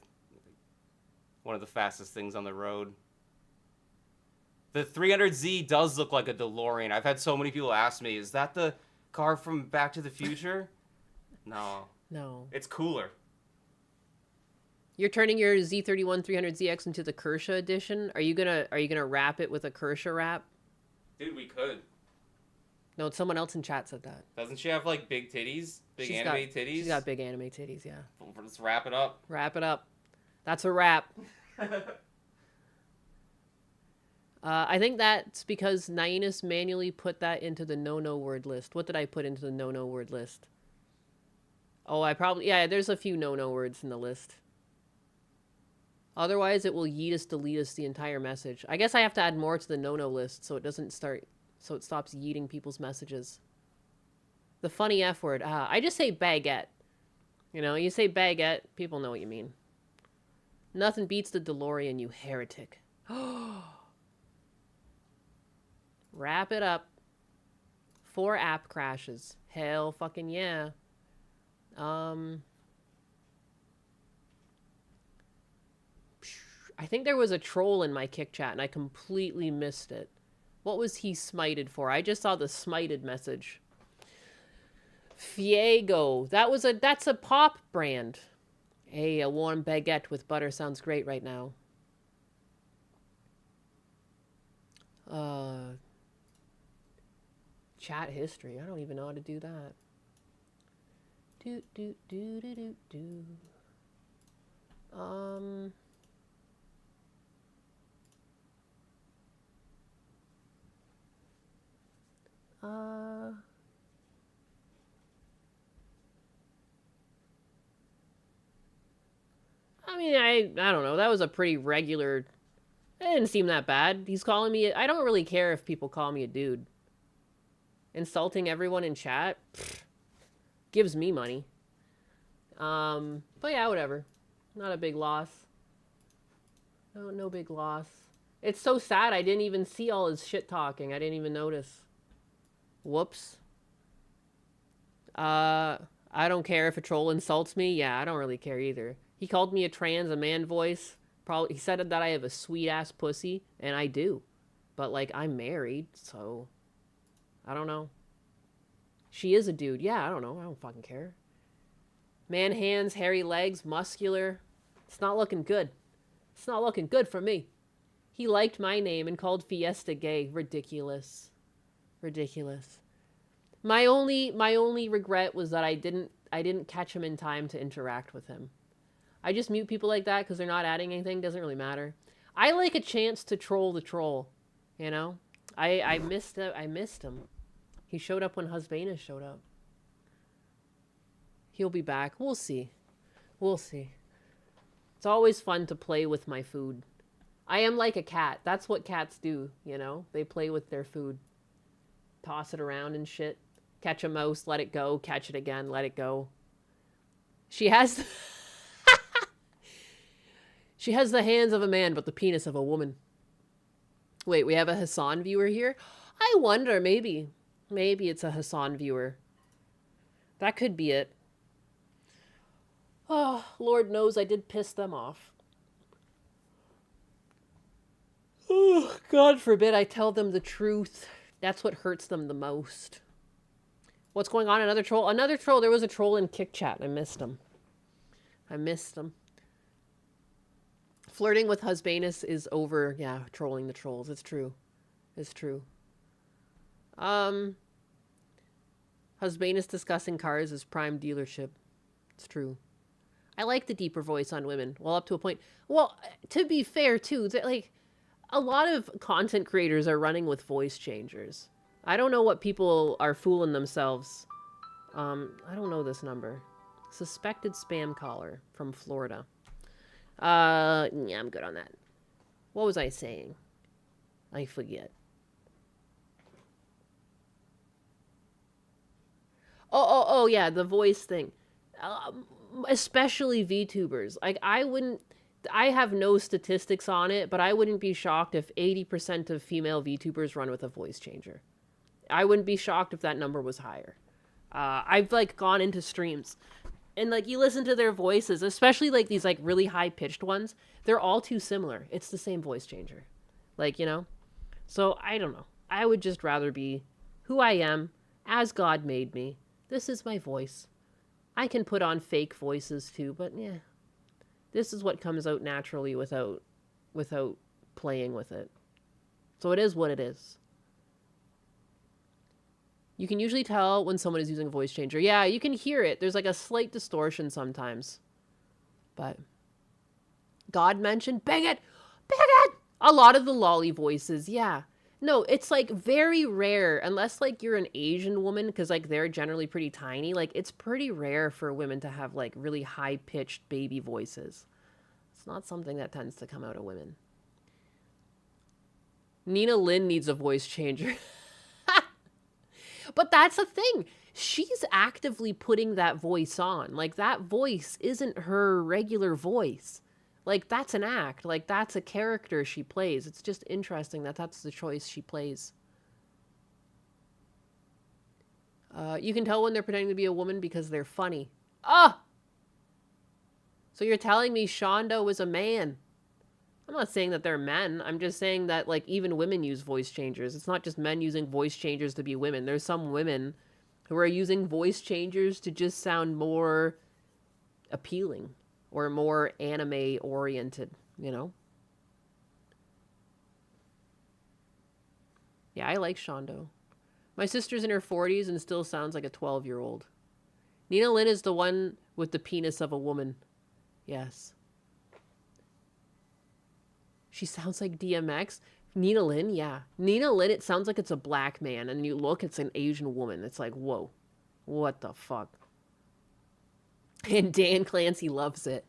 one of the fastest things on the road. The 300Z does look like a DeLorean. I've had so many people ask me, is that the car from Back to the Future? No. No. It's cooler. You're turning your Z31 300ZX into the Kershaw edition. Are you gonna wrap it with a Kershaw wrap? Dude, we could. No, someone else in chat said that. Doesn't she have like big titties? Big anime titties? She's got big anime titties, yeah. Let's wrap it up. Wrap it up. That's a wrap. I think that's because Nainus manually put that into the no-no word list. What did I put into the no-no word list? Oh, yeah, there's a few no-no words in the list. Otherwise, it will delete us the entire message. I guess I have to add more to the no-no list so it stops yeeting people's messages. The funny F word. I just say baguette. You know, you say baguette, people know what you mean. Nothing beats the DeLorean, you heretic. Wrap it up. 4 app crashes. Hell fucking yeah. I think there was a troll in my kick chat and I completely missed it. What was he smited for? I just saw the smited message. Fiego. That's a pop brand. Hey, a warm baguette with butter sounds great right now. Chat history. I don't even know how to do that. Do do do do do do. I mean, I don't know. That was a pretty regular. It didn't seem that bad. He's calling me. I don't really care if people call me a dude. Insulting everyone in chat gives me money. But yeah, whatever. Not a big loss. No big loss. It's so sad. I didn't even see all his shit talking. I didn't even notice. Whoops. I don't care if a troll insults me. Yeah, I don't really care either. He called me a man voice. Probably he said that I have a sweet ass pussy, and I do. But like I'm married, so I don't know. She is a dude. Yeah, I don't know. I don't fucking care. Man hands, hairy legs, muscular. It's not looking good. It's not looking good for me. He liked my name and called Fiesta gay. Ridiculous. Ridiculous. My only regret was that I didn't catch him in time to interact with him. I just mute people like that because they're not adding anything. Doesn't really matter. I like a chance to troll the troll. You know? I missed him. He showed up when Husbana showed up. He'll be back. We'll see. We'll see. It's always fun to play with my food. I am like a cat. That's what cats do, you know? They play with their food. Toss it around and shit. Catch a mouse, let it go. Catch it again, let it go. She has... She has the hands of a man, but the penis of a woman. Wait, we have a Hassan viewer here? I wonder, maybe. Maybe it's a Hassan viewer. That could be it. Oh, Lord knows I did piss them off. Oh, God forbid I tell them the truth. That's what hurts them the most. What's going on? Another troll? Another troll. There was a troll in Kick Chat. I missed him. Flirting with Husbanus is over. Yeah, trolling the trolls. It's true. It's true. Husbanus discussing cars is prime dealership. It's true. I like the deeper voice on women. Well, up to a point. Well, to be fair, too, like, a lot of content creators are running with voice changers. I don't know what people are fooling themselves. I don't know this number. Suspected spam caller from Florida. Yeah, I'm good on that. What was I saying? I forget. Oh, yeah, the voice thing. Especially VTubers. Like, I have no statistics on it, but I wouldn't be shocked if 80% of female VTubers run with a voice changer. I wouldn't be shocked if that number was higher. I've, like, gone into streams, and, like, you listen to their voices, especially, like, these, like, really high-pitched ones. They're all too similar. It's the same voice changer. Like, you know? So, I don't know. I would just rather be who I am, as God made me. This is my voice. I can put on fake voices, too, but, yeah. This is what comes out naturally without playing with it. So it is what it is. You can usually tell when someone is using a voice changer. Yeah, you can hear it. There's like a slight distortion sometimes. But God mentioned, bigot! Bigot! A lot of the lolly voices, yeah. No, it's like very rare, unless like you're an Asian woman, because like they're generally pretty tiny. Like it's pretty rare for women to have like really high-pitched baby voices. It's not something that tends to come out of women. Nina Lynn needs a voice changer. But that's the thing. She's actively putting that voice on. Like that voice isn't her regular voice. Like, that's an act. Like, that's a character she plays. It's just interesting that that's the choice she plays. You can tell when they're pretending to be a woman because they're funny. Ah! So you're telling me Shondo was a man? I'm not saying that they're men. I'm just saying that, like, even women use voice changers. It's not just men using voice changers to be women. There's some women who are using voice changers to just sound more appealing. Or more anime-oriented, you know? Yeah, I like Shondo. My sister's in her 40s and still sounds like a 12-year-old. Nina Lynn is the one with the penis of a woman. Yes. She sounds like DMX. Nina Lynn, yeah. Nina Lynn, it sounds like it's a black man. And you look, it's an Asian woman. It's like, whoa. What the fuck? And Dan Clancy loves it.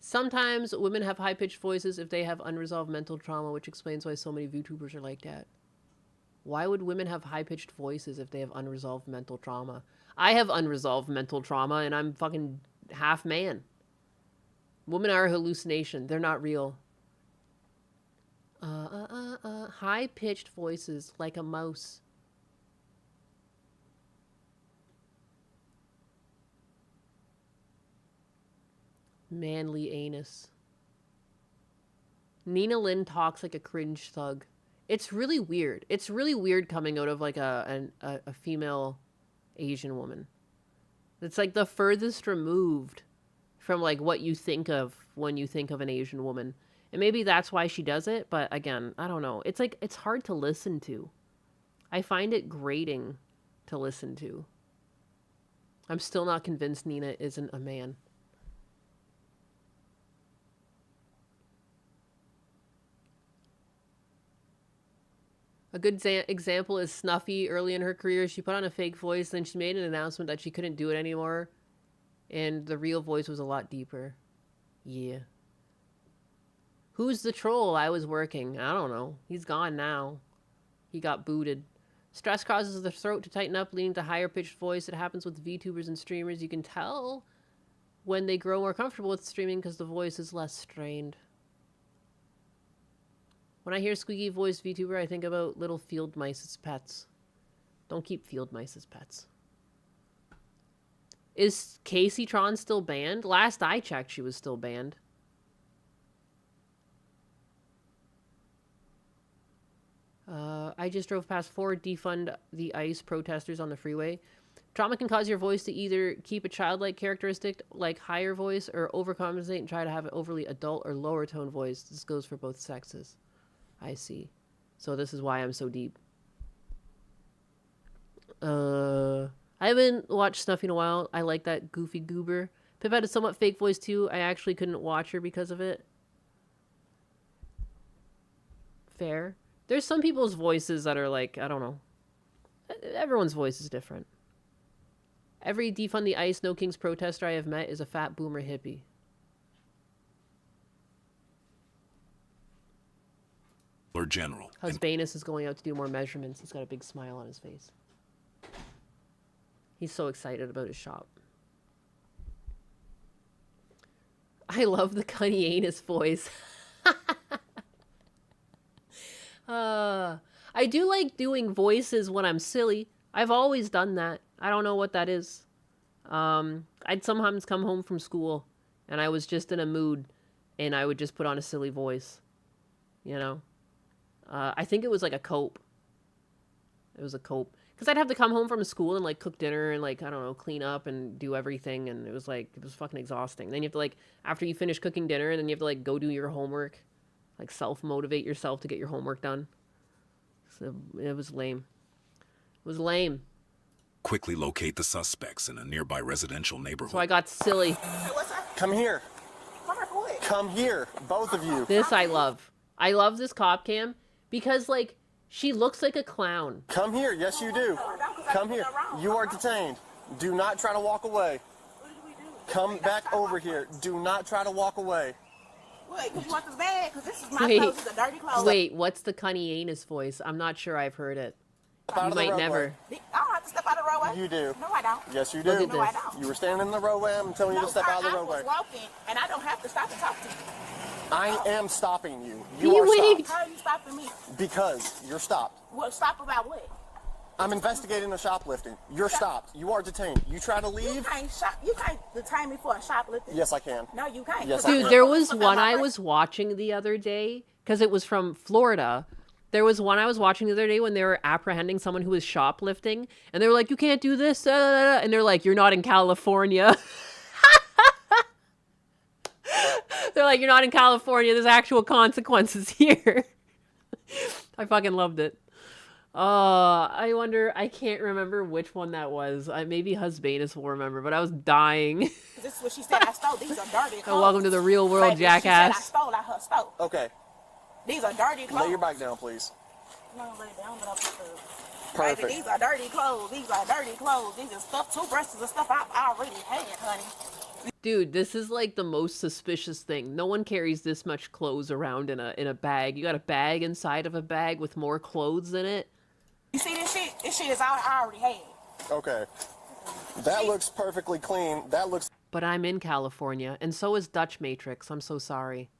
Sometimes women have high-pitched voices if they have unresolved mental trauma, which explains why so many VTubers are like that. Why would women have high-pitched voices if they have unresolved mental trauma? I have unresolved mental trauma, and I'm fucking half man. Women are a hallucination. They're not real. High-pitched voices like a mouse. Manly anus. Nina Lynn talks like a cringe thug. It's really weird. It's really weird coming out of like a female Asian woman. It's like the furthest removed from like what you think of when you think of an Asian woman. And maybe that's why she does it, but again, I don't know. It's like, it's hard to listen to. I find it grating to listen to. I'm still not convinced Nina isn't a man. A good example is Snuffy. Early in her career, she put on a fake voice, then she made an announcement that she couldn't do it anymore. And the real voice was a lot deeper. Yeah. Who's the troll? I was working. I don't know. He's gone now. He got booted. Stress causes the throat to tighten up, leading to higher pitched voice. It happens with VTubers and streamers. You can tell when they grow more comfortable with streaming because the voice is less strained. When I hear squeaky voice VTuber, I think about little field mice as pets. Don't keep field mice as pets. Is Casey Tron still banned? Last I checked, she was still banned. I just drove past 4 defund the ICE protesters on the freeway. Trauma can cause your voice to either keep a childlike characteristic, like higher voice, or overcompensate and try to have an overly adult or lower tone voice. This goes for both sexes. I see. So this is why I'm so deep. I haven't watched Snuffy in a while. I like that goofy goober. Pip had a somewhat fake voice too. I actually couldn't watch her because of it. Fair. There's some people's voices that are like, I don't know. Everyone's voice is different. Every Defund the ICE No Kings protester I have met is a fat boomer hippie. Or general. Husbanus is going out to do more measurements. He's got a big smile on his face. He's so excited about his shop. I love the Cunny Anus voice. I do like doing voices when I'm silly. I've always done that. I don't know what that is. I'd sometimes come home from school and I was just in a mood and I would just put on a silly voice. You know? I think it was like a cope. It was a cope. Because I'd have to come home from school and, like, cook dinner and, like, I don't know, clean up and do everything. And it was, like, it was fucking exhausting. Then you have to, like, after you finish cooking dinner, and then you have to, like, go do your homework. Like, self-motivate yourself to get your homework done. So it was lame. It was lame. Quickly locate the suspects in a nearby residential neighborhood. So I got silly. Come here. Come here, both of you. This I love. I love this cop cam because, like, she looks like a clown. Come here. Yes, you do. Come here. You are detained. Do not try to walk away. Come back over here. Do not try to walk away. Wait, because you want this bag? Because this is my clothes. It's a dirty clothes. Wait, what's the Cunny Anus voice? I'm not sure I've heard it. You might never. I don't have to step out of the roadway. You do. No, I don't. Yes, you do. Look at this. I don't. You were standing in the roadway. I'm telling you to step out of the roadway. I was walking, and I don't have to stop and talk to you. I am stopping you. You are stopped. How are you stopping me? Because you're stopped. What? Stop about what? I'm investigating a shoplifting. You're stopped. You are detained. You try to leave. You can't detain me for a shoplifting. Yes, I can. No, you can't. Yes, Dude, there was one I was watching the other day because it was from Florida. There was one I was watching the other day when they were apprehending someone who was shoplifting, and they were like, "You can't do this," and they're like, "You're not in California." They're like, "You're not in California. There's actual consequences here." I fucking loved it. I wonder, I can't remember which one that was. Maybe Husbanus will remember, but I was dying. This is what she said. I stole. These are dirty clothes. Welcome to the real world, Baby, jackass. She said I stole. Okay. These are dirty clothes. Lay your bike down, please. No, lay it down, but I'll put the... Perfect. Baby, these are dirty clothes. These are dirty clothes. These are stuff, toothbrushes and stuff I already had, honey. Dude, this is like the most suspicious thing. No one carries this much clothes around in a bag. You got a bag inside of a bag with more clothes in it. You see this shit? This shit is I already had. Okay. That looks perfectly clean. That looks... But I'm in California, and so is Dutch Matrix. I'm so sorry.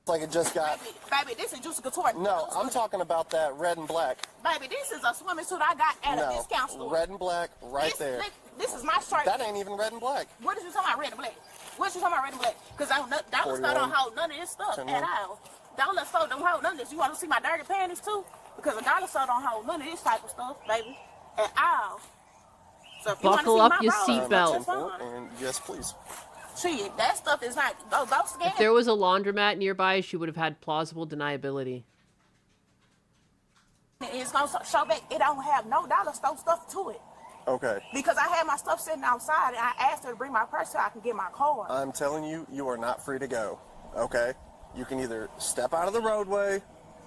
Like it just got... Baby, this is Juicy Couture. No, I'm talking about that red and black. Baby, this is a swimming suit I got at a discount store. Red and black right there. This is my shirt. That ain't even red and black. What is you talking about red and black? What you talking about red and black? Because Dollar Store don't hold none of this stuff at all. Dollar Store don't hold none of this. You want to see my dirty panties too? Because a Dollar Store don't hold none of this type of stuff, baby, at all. So if buckle up your seatbelt. And yes, please. Shit, that stuff is not. Go scan. If there was a laundromat nearby, she would have had plausible deniability. It's gonna show back. It don't have no Dollar Store stuff to it. Okay. Because I had my stuff sitting outside, and I asked her to bring my purse so I can get my card. I'm telling you, you are not free to go. Okay. You can either step out of the roadway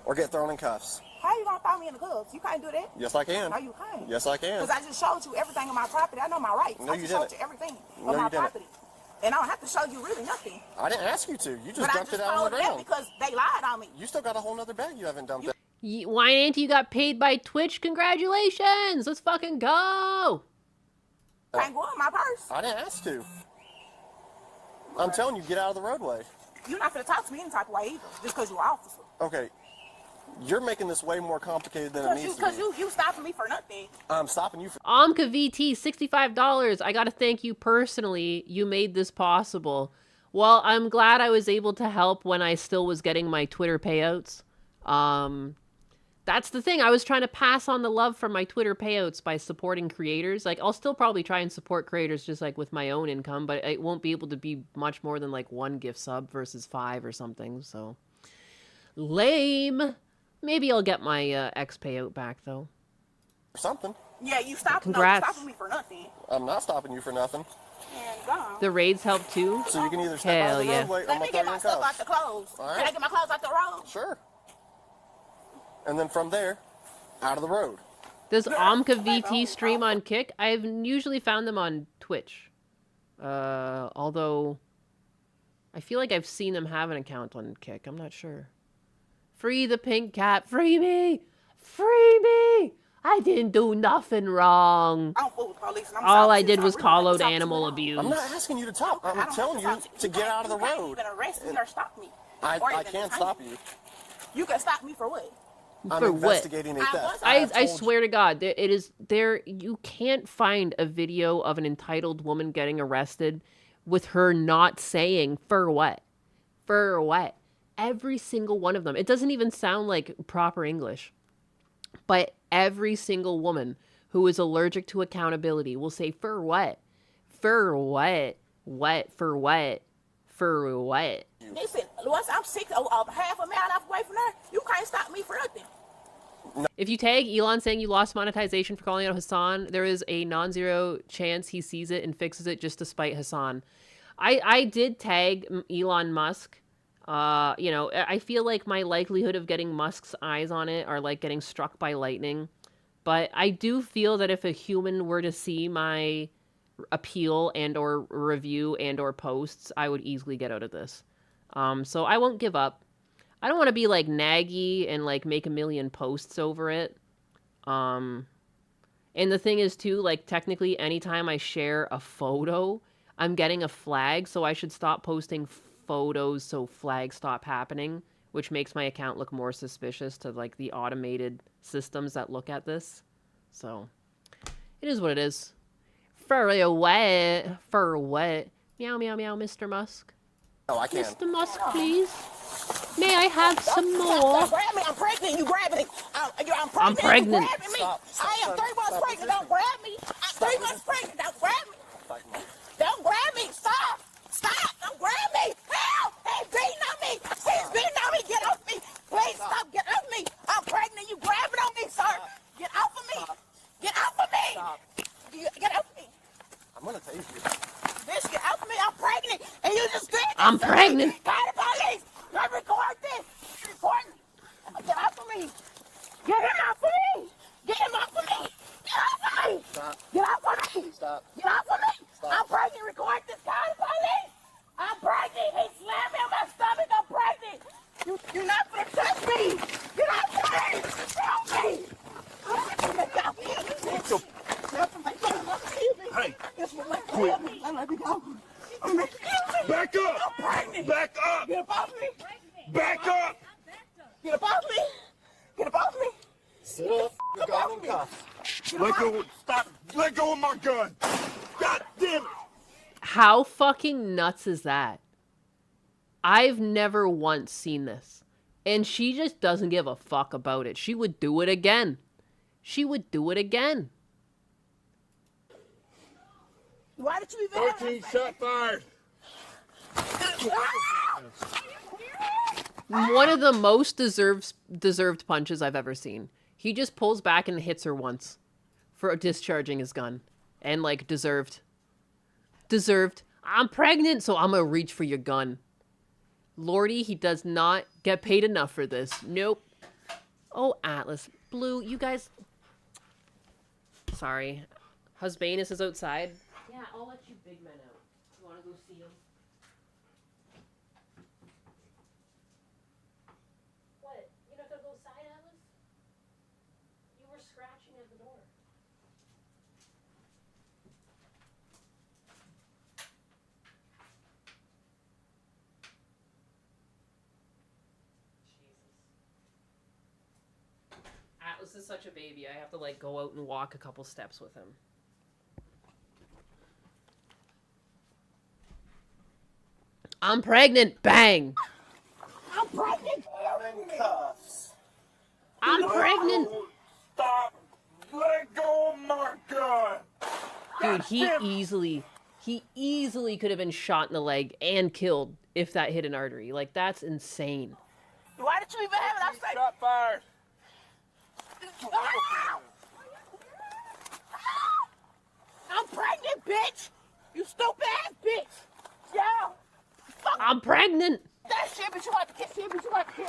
or get thrown in cuffs. How you gonna throw me in the cuffs? You can't do that. Yes, I can. No, you can't. Yes, I can. Because I just showed you everything on my property. I know my rights. No, I you just didn't. showed you everything No, on my you didn't. property. And I don't have to show you really nothing. I didn't ask you to. You just But dumped it out on the that ground. because they lied on me. You still got a whole nother bag you haven't dumped. Why ain't you got paid by Twitch? Congratulations! Let's fucking go! Can't go in my purse. I didn't ask to. I'm telling you, get out of the roadway. You're not gonna talk to me any type of way either, just because you're an officer. Okay. You're making this way more complicated than it needs to be. Because you stopping me for nothing. I'm stopping you for... Amka VT, $65. I gotta thank you personally. You made this possible. Well, I'm glad I was able to help when I still was getting my Twitter payouts. That's the thing. I was trying to pass on the love from my Twitter payouts by supporting creators. Like, I'll still probably try and support creators just like with my own income, but it won't be able to be much more than like 1 gift sub versus 5 or something. So lame. Maybe I'll get my X payout back though. Something. Yeah, you stopped. Congrats. No, you stopping me for nothing. I'm not stopping you for nothing. And gone. The raids help too. So you can either step out of the roadway or Let me get my stuff out the clothes. All right. Can I get my clothes out the road? Sure. And then from there, out of the road. Does Amka VT stream on Kick? I've usually found them on Twitch. Although I feel like I've seen them have an account on Kick. I'm not sure. Free the pink cat. Free me. Free me. I didn't do nothing wrong. I don't fool with police. All I did was call out animal abuse. I'm not asking you to talk. I'm telling you to get out of the road. You can arrest me or stop me. I can't stop you. You can stop me for what? I'm investigating a theft. I swear to God, you can't find a video of an entitled woman getting arrested with her not saying for what? For what? Every single one of them. It doesn't even sound like proper English. But every single woman who is allergic to accountability will say, for what? For what? What? For what? For what? Listen, once I'm sick of half a mile away from there, you can't stop me for nothing. If you tag Elon saying you lost monetization for calling out Hassan, there is a non-zero chance he sees it and fixes it just to spite Hassan. I did tag Elon Musk. I feel like my likelihood of getting Musk's eyes on it are like getting struck by lightning. But I do feel that if a human were to see my appeal and or review and or posts, I would easily get out of this. So I won't give up. I don't want to be like naggy and like make a million posts over it. And the thing is too, like technically anytime I share a photo, I'm getting a flag, so I should stop posting photos so flags stop happening, which makes my account look more suspicious to like the automated systems that look at this. So it is what it is. For what? For what? Meow meow meow, Mr. Musk. Oh, I can't. Mr. Musk, please. May I have some more? Don't grab me. I'm pregnant. You grabbing me. I'm pregnant. You grabbing me. I am 3 months pregnant. Don't grab me. I'm 3 months pregnant. Don't grab me. Don't grab me. Stop. Stop. Don't grab me. Help. He's beating on me. He's beating on me. Get off me. Please stop. Get off me. I'm pregnant. You grabbing on me, sir. Get off of me. Get off of me. Get off me. I'm going to tase you. Bitch, get off me. I'm pregnant. And you just did this. I'm pregnant. Call the police. Let me record this. Record. Get off of me. Get him off of me. Get him off of me. Get off of me. Stop. Get off of me. Stop. Get off of me. Stop. I'm pregnant. Record this. Call the police. I'm pregnant. He slammed me on my stomach. I'm pregnant. You're not going to touch me. Get off of me. Help me. Get off me. Hey, quit. Let me go. Back up! I'm pregnant. Back up! Get up off me. Back up! Get up off me. Get up off me. Sit up. You're gun and cuffs. Let go. Stop. Let go of my gun. God damn it. How fucking nuts is that? I've never once seen this. And she just doesn't give a fuck about it. She would do it again. She would do it again. Why did you even 13 shot fired. One of the most deserved punches I've ever seen. He just pulls back and hits her once for discharging his gun. And like, deserved. Deserved. I'm pregnant, so I'm gonna reach for your gun. Lordy, he does not get paid enough for this. Nope. Oh, Atlas. Blue, you guys... Sorry. Husbanus is outside. Yeah, I'll let you big men out. You wanna go see him? What? You're not gonna go outside, Atlas? You were scratching at the door. Atlas is such a baby. I have to like go out and walk a couple steps with him. I'm pregnant. Bang. I'm pregnant. I'm pregnant. Dude, he easily could have been shot in the leg and killed if that hit an artery. Like, that's insane. Why did you even have it? I said, shot fired. I'm pregnant, bitch. You stupid ass bitch. Yeah. I'm pregnant. That shit, but you got to kill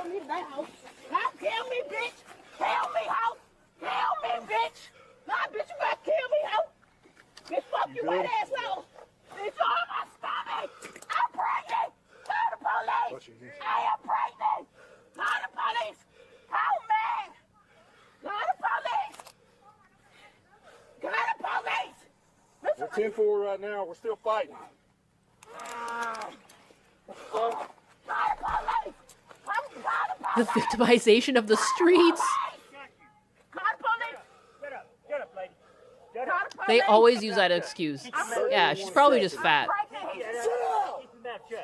me today, hoe. Now kill me, bitch. Kill me, hoe. Kill me, bitch. Nah, bitch, you got to kill me, hoe. Bitch, fuck you, white ass hoe. Bitch, you're on my stomach. I'm pregnant. Call the police. I am pregnant. Call the police. Call me. Call the police. Call the police. We're 10-4 right now. We're still fighting. The victimization of the streets. They always use that excuse. Yeah, she's probably just fat.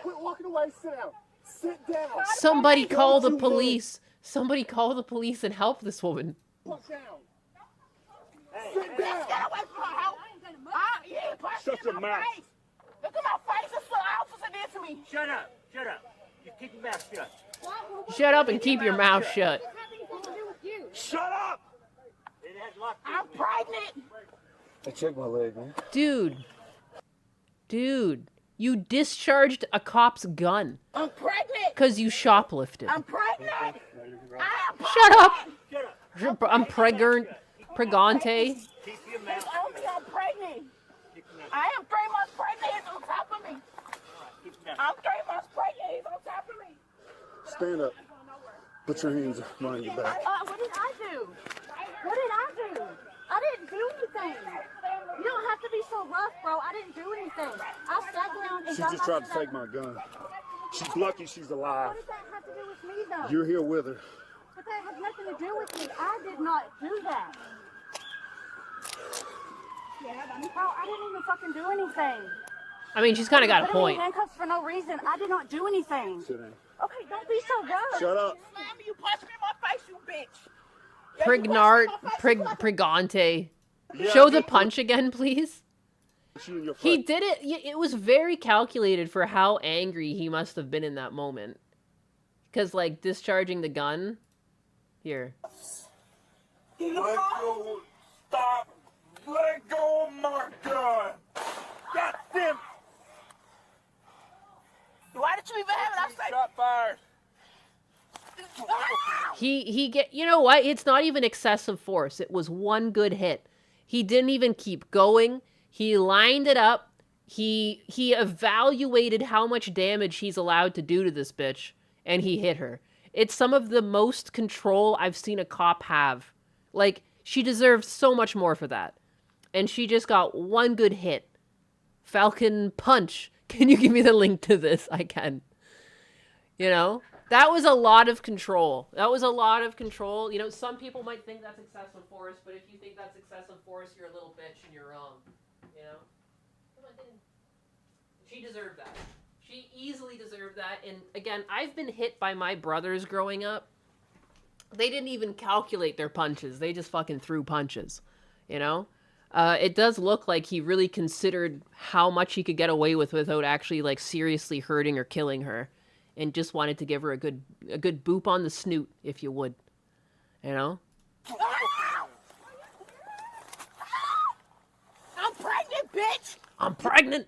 Quit walking away. Sit down. Sit down. Somebody call the police. Somebody call the police and help this woman. Sit down. Shut your mouth. Look at my face. That's what the officer did to me. Shut up. Shut up. You keep your mouth shut. Shut up and keep your mouth shut. Shut up. I'm pregnant. Hey, check my leg, man. Dude, you discharged a cop's gun. I'm pregnant. Because you shoplifted. I'm pregnant. Shut up. I'm pregante. Keep your mouth. I'm pregnant. I am 3 months pregnant. He's on top of me. I'm 3 months pregnant. He's on top of me. Stand up. Put your hands behind your back. What did I do? What did I do? I didn't do anything. You don't have to be so rough, bro. I didn't do anything. I sat down and She just tried to take my gun. She's lucky she's alive. What does that have to do with me, though? You're here with her. But that has nothing to do with me. I did not do that. Bro, I didn't even fucking do anything. I mean, she's kind of got a point. Handcuffs for no reason. I did not do anything. Sit down. Okay, don't be so rough. Shut up. You punched me in my face, you bitch. Pregante. Yeah, Show the punch again, please. He He did it. It was very calculated for how angry he must have been in that moment. Because, like, discharging the gun. Here. Let go. Stop. Let go of my gun. God damn. Why did you even have it? I said, shot fired. You know what? It's not even excessive force. It was one good hit. He didn't even keep going. He lined it up. He evaluated how much damage he's allowed to do to this bitch, and he hit her. It's some of the most control I've seen a cop have. Like, she deserves so much more for that. And she just got one good hit. Falcon punch. Can you give me the link to this? I can. You know? That was a lot of control. That was a lot of control. You know, some people might think that's excessive force, but if you think that's excessive force, you're a little bitch and you're wrong. You know? She deserved that. She easily deserved that. And again, I've been hit by my brothers growing up. They didn't even calculate their punches. They just fucking threw punches. You know? It does look like he really considered how much he could get away with without actually, like, seriously hurting or killing her. And just wanted to give her a good boop on the snoot, if you would. You know? I'm pregnant, bitch. I'm pregnant.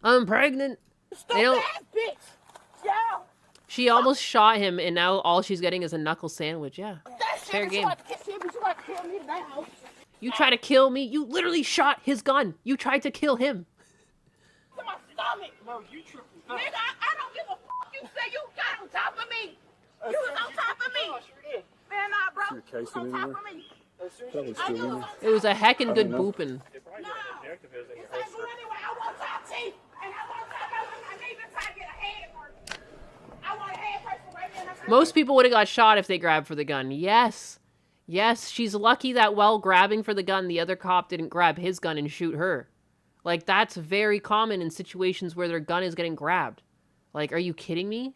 I'm pregnant. Stupid ass bitch. Yeah. She almost shot him, and now all she's getting is a knuckle sandwich. Yeah. Fair game. You try to kill me? You literally shot his gun. You tried to kill him. To my stomach. No, you tripping. Nigga, I don't give a f*** you say you got on top of me. You was on top of me. Man, nah, bro. You was on top of me. It was a heckin' good booping. Most people would have got shot if they grabbed for the gun. Yes. Yes, she's lucky that while grabbing for the gun, the other cop didn't grab his gun and shoot her. Like, that's very common in situations where their gun is getting grabbed. Like, are you kidding me?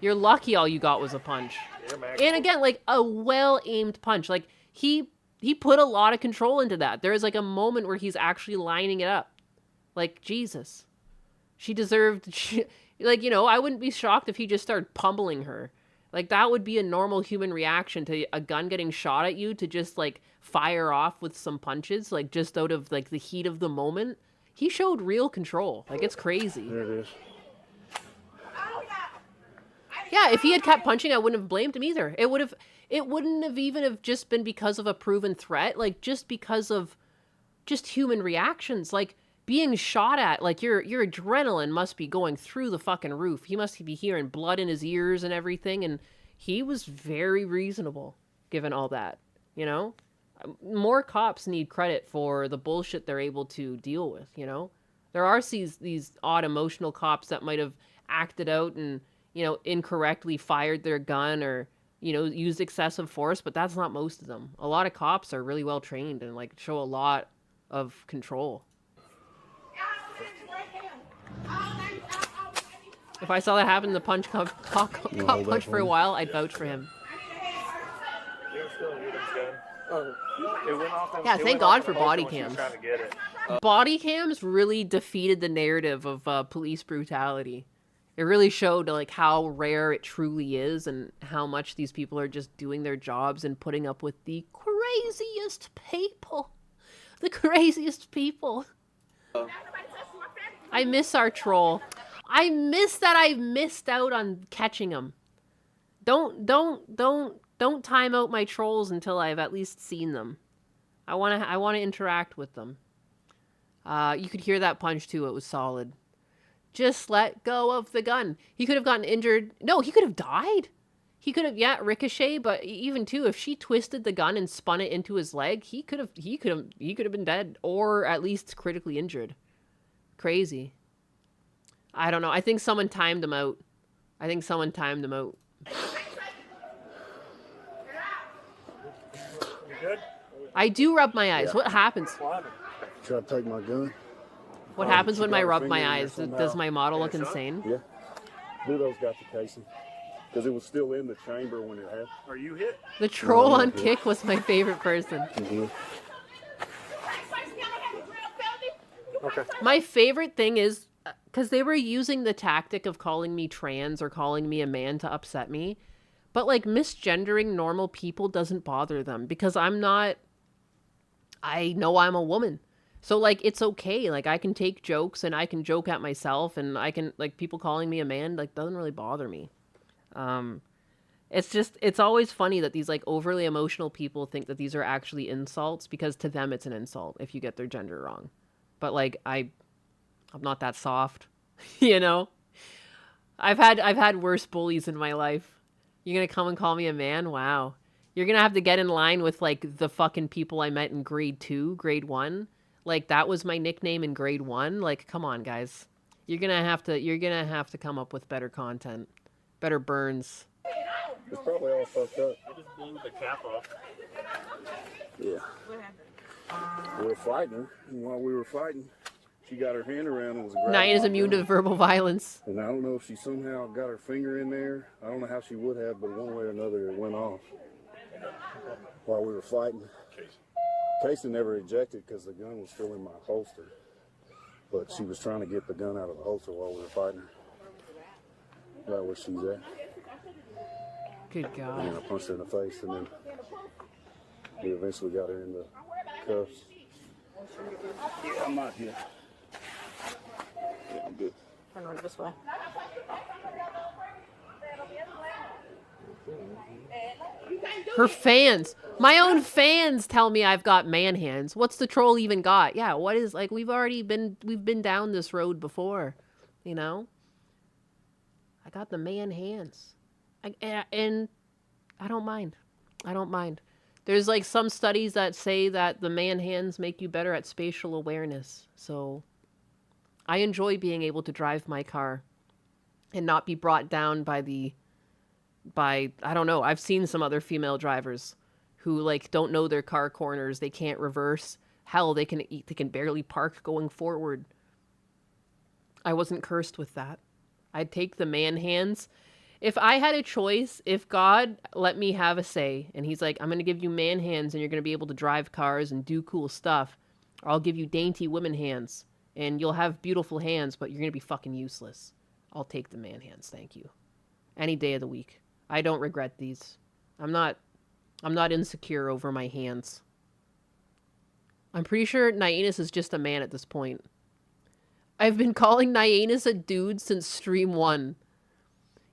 You're lucky all you got was a punch. And again, like, a well-aimed punch. Like, he put a lot of control into that. There is, like, a moment where he's actually lining it up. Like, Jesus. She deserved... like, you know, I wouldn't be shocked if he just started pummeling her. Like, that would be a normal human reaction to a gun getting shot at you, to just, like, fire off with some punches, like, just out of, like, the heat of the moment. He showed real control. Like, it's crazy. There it is. Yeah, if he had kept punching, I wouldn't have blamed him either. It wouldn't have even have just been because of a proven threat, like, just because of just human reactions. Like, being shot at, like, your adrenaline must be going through the fucking roof. He must be hearing blood in his ears and everything, and he was very reasonable, given all that, you know? More cops need credit for the bullshit they're able to deal with, you know? There are these odd emotional cops that might have acted out and, you know, incorrectly fired their gun or, you know, used excessive force, but that's not most of them. A lot of cops are really well trained and, like, show a lot of control. If I saw that happen, the punch cop punch for a while, I'd vouch for him. Yeah, thank God for body cams. Body cams really defeated the narrative of police brutality. It really showed, like, how rare it truly is and how much these people are just doing their jobs and putting up with the craziest people. The craziest people. I miss our troll. I miss that I missed out on catching him. Don't time out my trolls until I've at least seen them. I want to interact with them. You could hear that punch too. It was solid. Just let go of the gun. He could have gotten injured. No, he could have died. He could have, yeah, ricochet, but even too, if she twisted the gun and spun it into his leg, he could have been dead or at least critically injured. Crazy. I don't know. I think someone timed him out. You good? I do rub my eyes. Yeah. What happens? Try to take my gun. What happens when I rub my eyes? Does my model look insane? Yeah. Ludo's got the casing. Because it was still in the chamber when it happened. Are you hit? The troll on Kick was my favorite person. Mm-hmm. Okay. My favorite thing is, because they were using the tactic of calling me trans or calling me a man to upset me. But, like, misgendering normal people doesn't bother them. Because I know I'm a woman. So, like, it's okay. Like, I can take jokes and I can joke at myself. And I can, like, people calling me a man, like, doesn't really bother me. It's always funny that these, like, overly emotional people think that these are actually insults. Because to them, it's an insult if you get their gender wrong. But, like, I'm not that soft, you know? I've had worse bullies in my life. You're gonna come and call me a man? Wow. You're gonna have to get in line with, like, the fucking people I met in grade 2, grade 1. Like, that was my nickname in grade 1. Like, come on, guys. You're gonna have to come up with better content. Better burns. It's probably all fucked up. I just blew the cap off. Yeah. We were fighting her, and while we were fighting, she got her hand around and was grabbing. Nyan is immune to verbal violence. And I don't know if she somehow got her finger in there. I don't know how she would have, but one way or another, it went off while we were fighting. Casey never ejected because the gun was still in my holster, but she was trying to get the gun out of the holster while we were fighting her. Right where she's at. Good God. And then I punched her in the face, and then we eventually got her in the cuffs. Yeah, I'm not here. Yeah, I'm good. Turn around this way. Her fans. My own fans tell me I've got man hands. What's the troll even got? Yeah, what is, like, we've been down this road before, you know? I got the man hands. And I don't mind. There's, like, some studies that say that the man hands make you better at spatial awareness. So I enjoy being able to drive my car and not be brought down by I don't know. I've seen some other female drivers who, like, don't know their car corners. They can't reverse. Hell, they can barely park going forward. I wasn't cursed with that. I'd take the man hands. If I had a choice, if God let me have a say, and he's like, I'm going to give you man hands and you're going to be able to drive cars and do cool stuff, or I'll give you dainty women hands And you'll have beautiful hands, but you're going to be fucking useless. I'll take the man hands, thank you. Any day of the week. I don't regret these. I'm not insecure over my hands. I'm pretty sure Nyanus is just a man at this point. I've been calling Nyanus a dude since stream 1.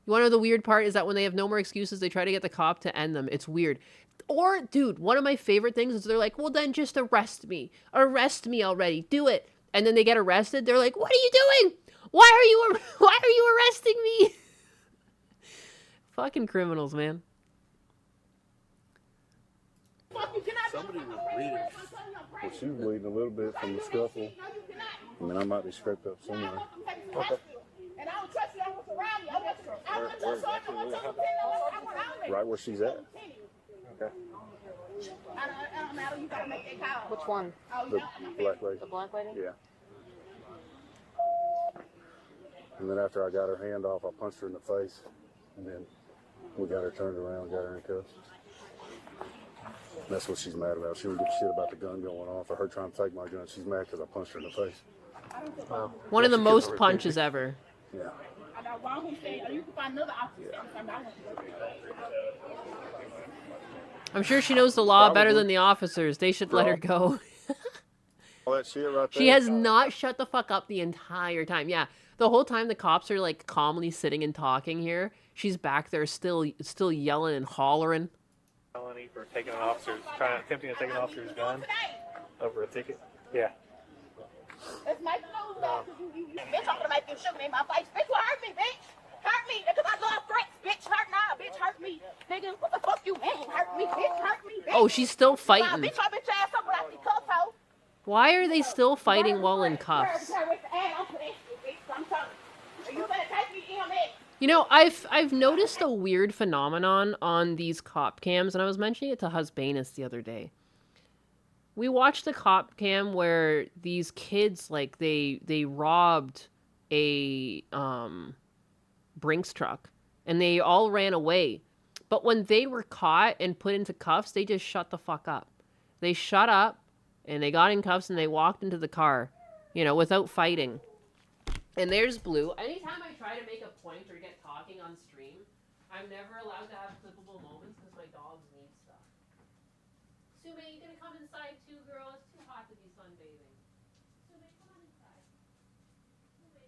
You want to know the weird part is that when they have no more excuses, they try to get the cop to end them. It's weird. Or, dude, one of my favorite things is they're like, well, then just arrest me. Arrest me already. Do it. And then they get arrested. They're like, what are you doing? Why are you arresting me? Fucking criminals, man. Somebody was bleeding. Well, she was bleeding a little bit from the scuffle. I mean, I might be scraped up somewhere. Okay. Where exactly will it happen? Right where she's at. Okay. Which one? The black lady. The black lady? Yeah. And then after I got her hand off, I punched her in the face. And then we got her turned around, got her in cuffs. That's what she's mad about. She would give a shit about the gun going off or her trying to take my gun. She's mad because I punched her in the face. One of the most punches ever. Yeah. I'm sure she knows the law better than the officers. They should let her go. All that shit right there. She has not shut the fuck up the entire time. Yeah, the whole time the cops are like calmly sitting and talking here, she's back there still yelling and hollering. Felony for taking an officer's, attempting to take an officer's gun over a ticket. Yeah. Let's make those bitch, I'm gonna make you shoot me in my face. Bitch, what hurt me, bitch? Hurt me, because I love threats. Bitch, hurt now. Bitch, hurt me. Nigga, what the fuck you mean? Hurt me, bitch, hurt me, bitch. Oh, she's still fighting. Nah, bitch, my bitch ass up without the cuffs, hoe. Why are they still fighting while in cuffs? You know, I've noticed a weird phenomenon on these cop cams, and I was mentioning it to Husbanus the other day. We watched a cop cam where these kids, like, they robbed a Brinks truck, and they all ran away. But when they were caught and put into cuffs, they just shut the fuck up. They shut up, and they got in cuffs, and they walked into the car, you know, without fighting. And there's Blue. Anytime I try to make a point or get talking on stream, I'm never allowed to have clippable moments because my dogs need stuff. Sume, you gonna come inside too, girl? It's too hot to be sunbathing. Sume, come on inside. Sume.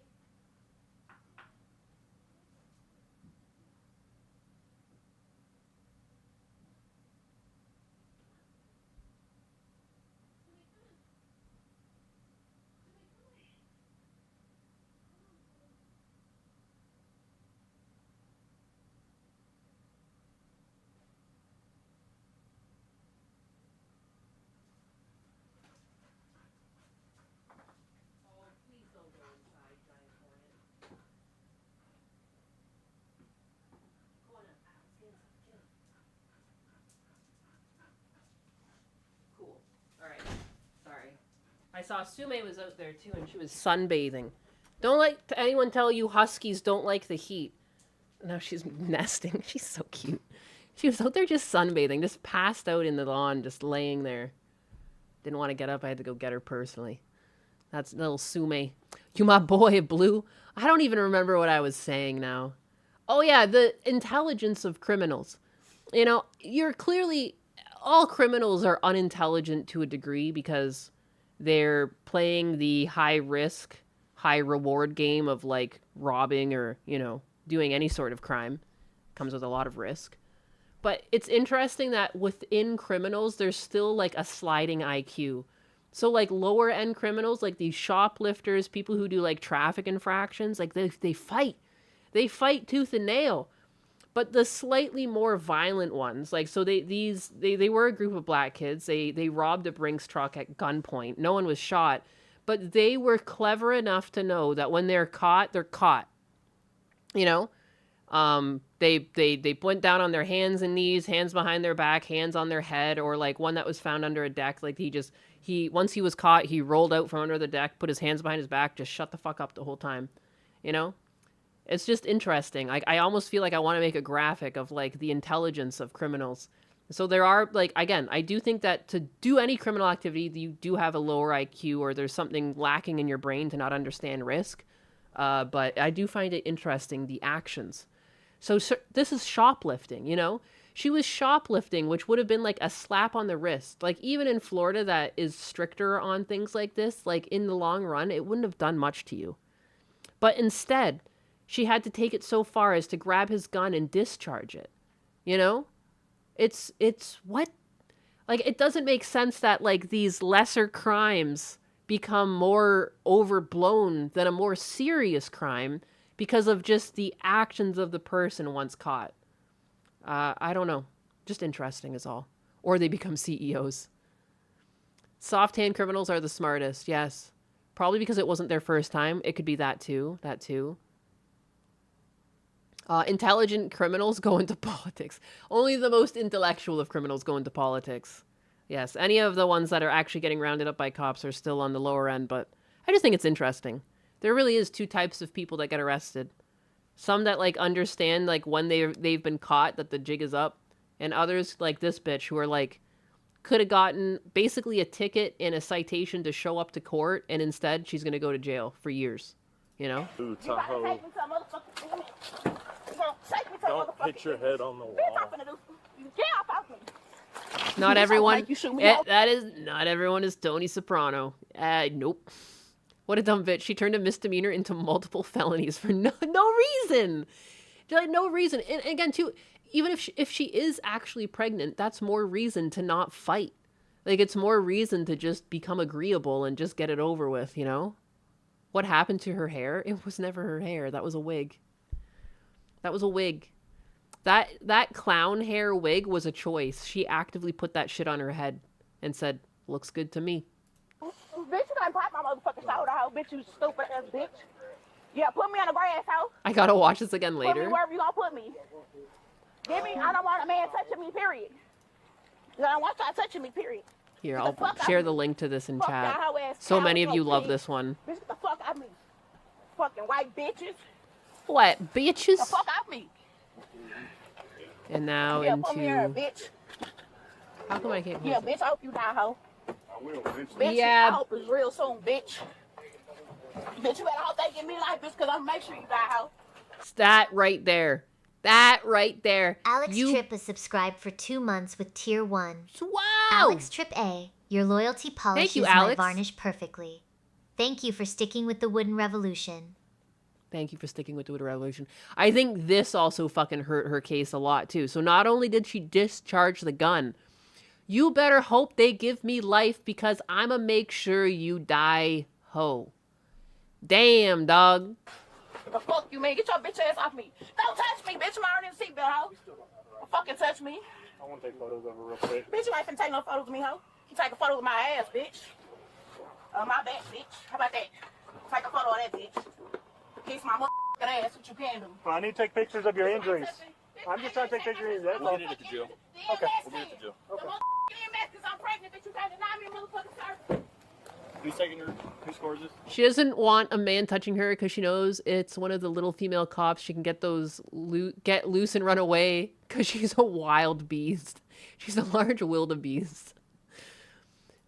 I saw Sume was out there too, and she was sunbathing. Don't let anyone tell you huskies don't like the heat. Now she's nesting. She's so cute. She was out there just sunbathing, just passed out in the lawn, just laying there. Didn't want to get up. I had to go get her personally. That's little Sume. You my boy, Blue. I don't even remember what I was saying now. Oh yeah, the intelligence of criminals. You know, you're clearly... all criminals are unintelligent to a degree because... they're playing the high-risk, high-reward game of, like, robbing or, you know, doing any sort of crime. Comes with a lot of risk. But it's interesting that within criminals, there's still, like, a sliding IQ. So, like, lower-end criminals, like these shoplifters, people who do, like, traffic infractions, like, they fight. They fight tooth and nail. But the slightly more violent ones, like, so they were a group of black kids. They robbed a Brinks truck at gunpoint. No one was shot. But they were clever enough to know that when they're caught, they're caught. You know? They went down on their hands and knees, hands behind their back, hands on their head, or like one that was found under a deck. Like once he was caught, he rolled out from under the deck, put his hands behind his back, just shut the fuck up the whole time. You know? It's just interesting. I almost feel like I want to make a graphic of, like, the intelligence of criminals. So there are, like, again, I do think that to do any criminal activity, you do have a lower IQ or there's something lacking in your brain to not understand risk. But I do find it interesting, the actions. So this is shoplifting, you know? She was shoplifting, which would have been like a slap on the wrist. Like, even in Florida that is stricter on things like this, like, in the long run, it wouldn't have done much to you. But instead, she had to take it so far as to grab his gun and discharge it, you know? It's what? Like, it doesn't make sense that, like, these lesser crimes become more overblown than a more serious crime because of just the actions of the person once caught. I don't know. Just interesting is all. Or they become CEOs. Soft hand criminals are the smartest, yes. Probably because it wasn't their first time. It could be that too. Intelligent criminals go into politics. Only the most intellectual of criminals go into politics. Yes, any of the ones that are actually getting rounded up by cops are still on the lower end, but I just think it's interesting. There really is two types of people that get arrested. Some that, like, understand, like, when they've been caught that the jig is up, and others, like this bitch, who are, like, could have gotten basically a ticket and a citation to show up to court, and instead she's going to go to jail for years, you know? Ooh, Tahoe. Don't hit your head on the wall. Not everyone. Not everyone is Tony Soprano. Nope. What a dumb bitch. She turned a misdemeanor into multiple felonies for no reason. Like, no reason. And again, too, even if she is actually pregnant, that's more reason to not fight. Like, it's more reason to just become agreeable and just get it over with, you know? What happened to her hair? It was never her hair. That was a wig. That clown hair wig was a choice. She actively put that shit on her head and said, looks good to me. Bitch, you can't pop my motherfucking shoulder out, bitch, you stupid ass bitch. Yeah, put me on the grass, hoe. I gotta watch this again later. Put me wherever you gonna put me. I don't want a man touching me, period. I don't want y'all touching me, period. Here, I'll share the link to this in chat. So many of you love this one. Bitch, get the fuck out of me. Fucking white bitches. What, bitches? Get the fuck out of me. And now yeah, into... put me here, bitch. How come I can't... Yeah, bitch, I hope you die, hoe. I will eventually. Bitch, yeah. I hope it's real soon, bitch. Bitch, you better hope they give me life, bitch, because I'm gonna make sure you die, hoe. That right there. Alex Tripp is subscribed for 2 months with Tier 1. Wow! Alex Tripp A, your loyalty polishes my varnish perfectly. Thank you for sticking with the Wooden Revolution. Thank you for sticking with the Wooden Revolution. I think this also fucking hurt her case a lot, too. So not only did she discharge the gun, you better hope they give me life because I'ma make sure you die, ho. Damn, dog. The fuck you, man? Get your bitch ass off me. Don't touch me, bitch. I'm already in the seatbelt, hoe. Don't fucking touch me. I want to take photos of her real quick. Bitch, you ain't finna take no photos of me, hoe. You take a photo of my ass, bitch. My back, bitch. How about that? Take a photo of that, bitch. Kiss my motherfucking ass, what you can do. Well, I need to take pictures of your injuries. I'm just trying to take pictures of your injuries. We'll get it at the jail. Okay, we'll get it at the jail. Okay. Because I'm pregnant, bitch. You can't deny me a motherfucking service. Who's taking her? Who scores this? She doesn't want a man touching her because she knows it's one of the little female cops. She can get those get loose and run away because she's a wild beast. She's a large wildebeest.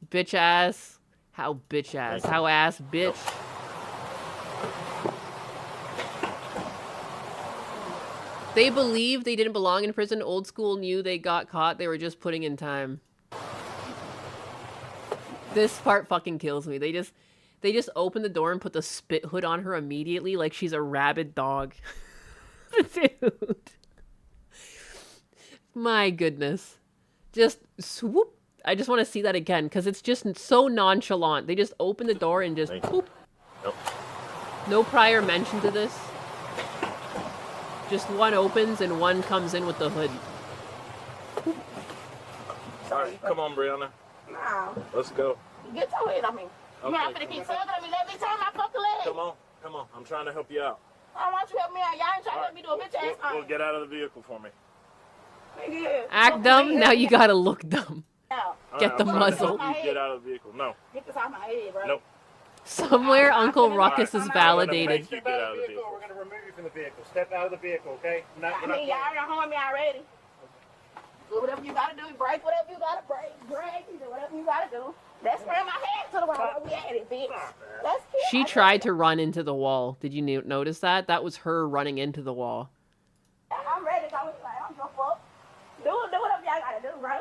Bitch ass. How bitch ass. How ass bitch. They believe they didn't belong in prison. Old school knew they got caught. They were just putting in time. This part fucking kills me. They just open the door and put the spit hood on her immediately like she's a rabid dog. Dude. My goodness. Just swoop. I just want to see that again because it's just so nonchalant. They just open the door and just whoop. Nope. No prior mention to this. Just one opens and one comes in with the hood. All right, come on, Brianna. No. Let's go. Get your head on me. Okay. You not finna keep sucking on me. Let me turn my fucking leg. Come on. I'm trying to help you out. I don't want you to help me out. Y'all ain't trying to let me do a bitch ass We'll get out of the vehicle for me. Act dumb, now you gotta look dumb. No. Get the muzzle. Get out of the vehicle. No. Get this out of my head, bro. Nope. Somewhere Uncle Ruckus is validated. Get out of the vehicle. We're going to remove you from the vehicle. Step out of the vehicle, okay? I mean, y'all already harmed me already. Do whatever you gotta do. Break whatever you gotta break. You do whatever you gotta do. Let's ram my head to the wall. We at it, bitch. Let's kill. She tried to run into the wall. Did you notice that? That was her running into the wall. I'm ready to go. I don't give a fuck. Do whatever y'all gotta do, bro.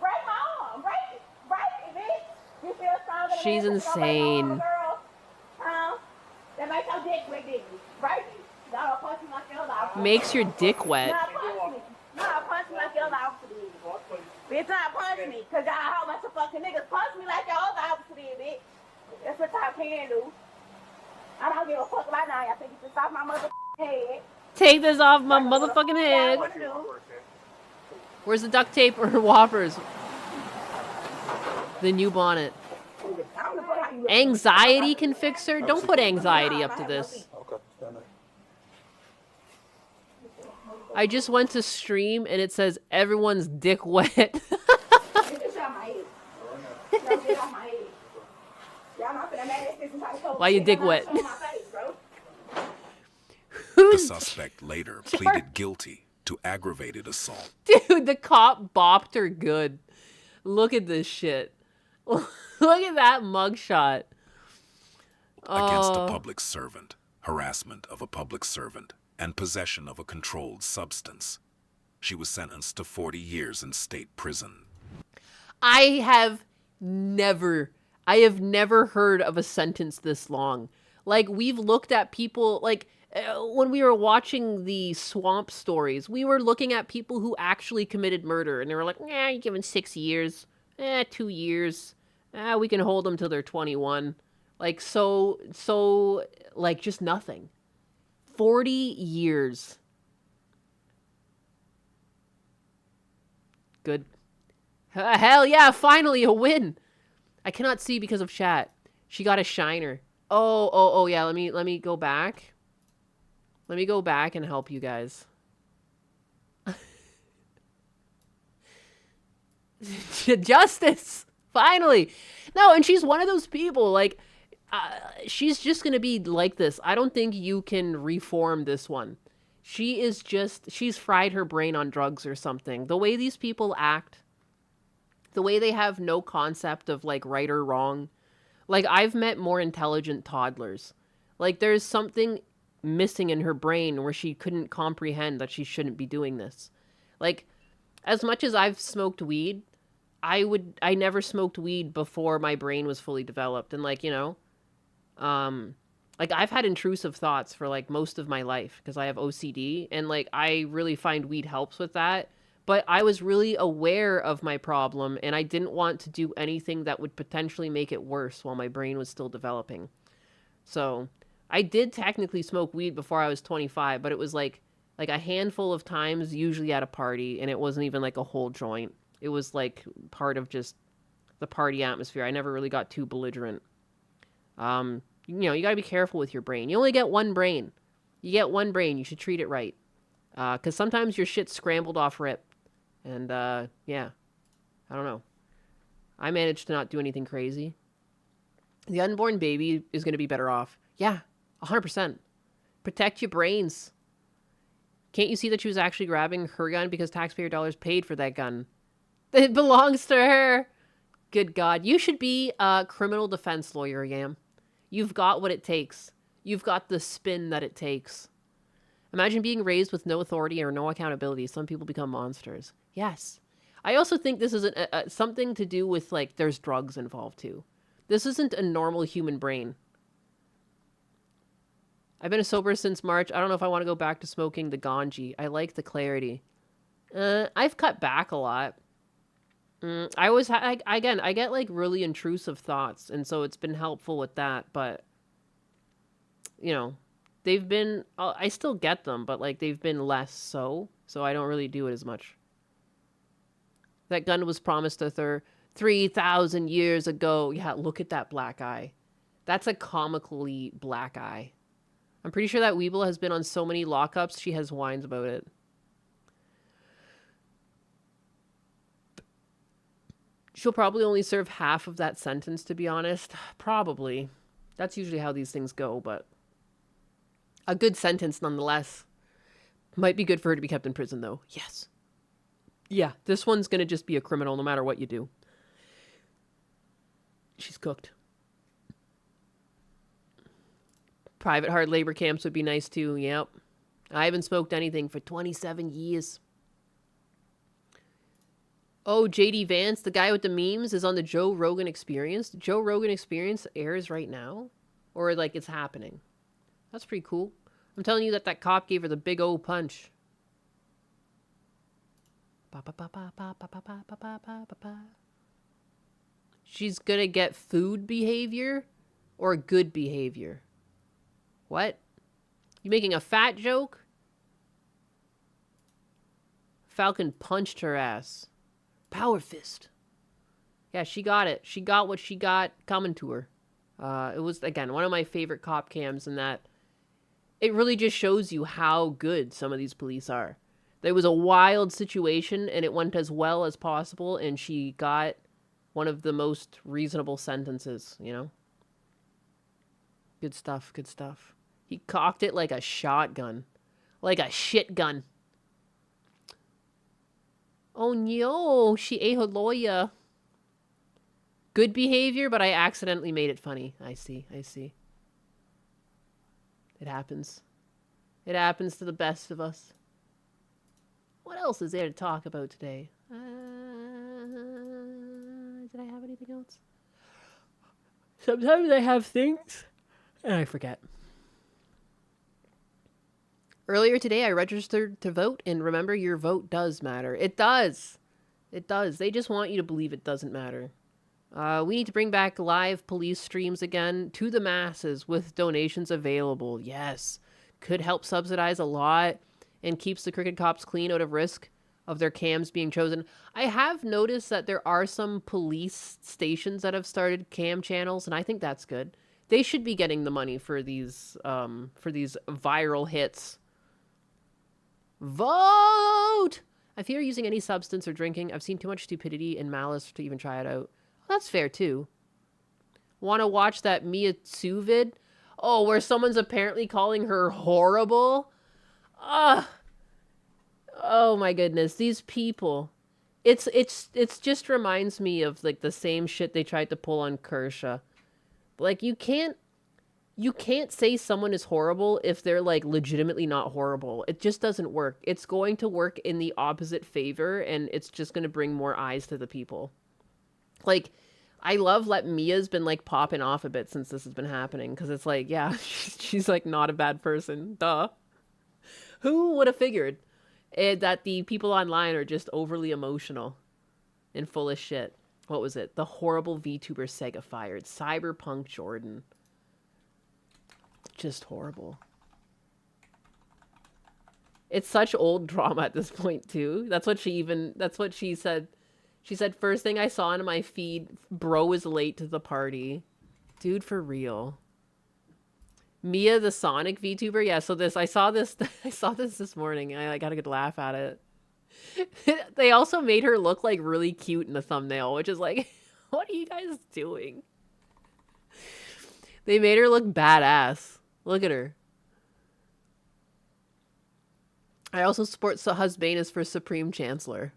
Break my arm. Break it, bitch. You feel stronger than She's me, insane. Girl. That makes your dick wet, didn't you? Break it. Don't punch me like your dog. Makes your dick wet. Nah, punch me like your dog did. Bitch, punch me. Cause y'all a whole bunch of fucking niggas punch me like your other officer did, bitch. That's what y'all can do. I don't give a fuck about now. Y'all think it's just off my motherfucking head. Take this off my motherfucking head. Where's the duct tape or Whoppers? The new bonnet. Anxiety can fix her? Don't put anxiety up to this. I just went to stream and it says everyone's dick wet. Why you dick wet? The suspect later pleaded guilty to aggravated assault. Dude, the cop bopped her good. Look at this shit. Look at that mugshot. Against a public servant, harassment of a public servant, and possession of a controlled substance. She was sentenced to 40 years in state prison. I have never heard of a sentence this long. Like, we've looked at people, like, when we were watching the Swamp Stories, we were looking at people who actually committed murder, and they were like, you're giving 6 years, 2 years, we can hold them till they're 21. Like, so, like, just nothing. 40 years. Good. Hell yeah, finally a win. I cannot see because of chat. She got a shiner. Oh yeah, let me go back. Let me go back and help you guys. Justice! Finally! No, and she's one of those people, like, she's just gonna be like this. I don't think you can reform this one. She's fried her brain on drugs or something. The way these people act, the way they have no concept of, like, right or wrong. Like, I've met more intelligent toddlers. Like, there's something missing in her brain where she couldn't comprehend that she shouldn't be doing this. Like, as much as I've smoked weed, I never smoked weed before my brain was fully developed. And, like, you know, like, I've had intrusive thoughts for, like, most of my life because I have OCD, and, like, I really find weed helps with that. But I was really aware of my problem, and I didn't want to do anything that would potentially make it worse while my brain was still developing. So I did technically smoke weed before I was 25, but it was like a handful of times, usually at a party, and it wasn't even like a whole joint. It was like part of just the party atmosphere. I never really got too belligerent. You know, you gotta be careful with your brain. You only get one brain. You get one brain. You should treat it right. Because sometimes your shit's scrambled off rip. And, yeah. I don't know. I managed to not do anything crazy. The unborn baby is going to be better off. Yeah, 100%. Protect your brains. Can't you see that she was actually grabbing her gun because taxpayer dollars paid for that gun? It belongs to her. Good God. You should be a criminal defense lawyer, Yam. You've got what it takes. You've got the spin that it takes. Imagine being raised with no authority or no accountability. Some people become monsters. Yes. I also think this is something to do with, like, there's drugs involved, too. This isn't a normal human brain. I've been sober since March. I don't know if I want to go back to smoking the ganji. I like the clarity. I've cut back a lot. I always, I get, like, really intrusive thoughts, and so it's been helpful with that, but, you know, they've been, I still get them, but, like, they've been less so I don't really do it as much. That gun was promised to her 3,000 years ago. Yeah, look at that black eye. That's a comically black eye. I'm pretty sure that Weeble has been on so many lockups, she has whines about it. She'll probably only serve half of that sentence, to be honest. Probably. That's usually how these things go, but a good sentence nonetheless. Might be good for her to be kept in prison, though. Yes. Yeah, this one's gonna just be a criminal no matter what you do. She's cooked. Private hard labor camps would be nice too, yep. I haven't smoked anything for 27 years. Oh, JD Vance, the guy with the memes, is on the Joe Rogan Experience. The Joe Rogan Experience airs right now? Or, like, it's happening? That's pretty cool. I'm telling you that cop gave her the big O punch. She's gonna get food behavior or good behavior? What? You making a fat joke? Falcon punched her ass. Power fist. Yeah, she got it. She got what she got coming to her. It was, again, one of my favorite cop cams in that it really just shows you how good some of these police are. There was a wild situation and it went as well as possible and she got one of the most reasonable sentences, you know? Good stuff, good stuff. He cocked it like a shotgun. Like a shit gun. Oh no, she ate her lawyer. Good behavior, but I accidentally made it funny. I see, I see. It happens. It happens to the best of us. What else is there to talk about today? Did I have anything else? Sometimes I have things and I forget. Earlier today, I registered to vote, and remember, your vote does matter. It does. It does. They just want you to believe it doesn't matter. We need to bring back live police streams again to the masses with donations available. Yes. Could help subsidize a lot and keeps the crooked cops clean out of risk of their cams being chosen. I have noticed that there are some police stations that have started cam channels, and I think that's good. They should be getting the money for these viral hits. Vote! I fear using any substance or drinking. I've seen too much stupidity and malice to even try it out. Well, that's fair, too. Want to watch that Mia Tzu vid? Oh, where someone's apparently calling her horrible? Ugh. Oh, my goodness. These people. It's just reminds me of, like, the same shit they tried to pull on Kershaw. Like, you can't say someone is horrible if they're, like, legitimately not horrible. It just doesn't work. It's going to work in the opposite favor, and it's just going to bring more eyes to the people. Like, I love that Mia's been, like, popping off a bit since this has been happening, because it's like, yeah, she's, like, not a bad person. Duh. Who would have figured that the people online are just overly emotional and full of shit? What was it? The horrible VTuber Sega fired. Cyberpunk Jordan. Just horrible. It's such old drama at this point, too. That's what she said. She said, first thing I saw in my feed, bro is late to the party. Dude, for real. Mia, the Sonic VTuber? Yeah, so I saw this this morning, and I got a good laugh at it. They also made her look, like, really cute in the thumbnail, which is like, what are you guys doing? They made her look badass. Look at her. I also support Husbanus for Supreme Chancellor.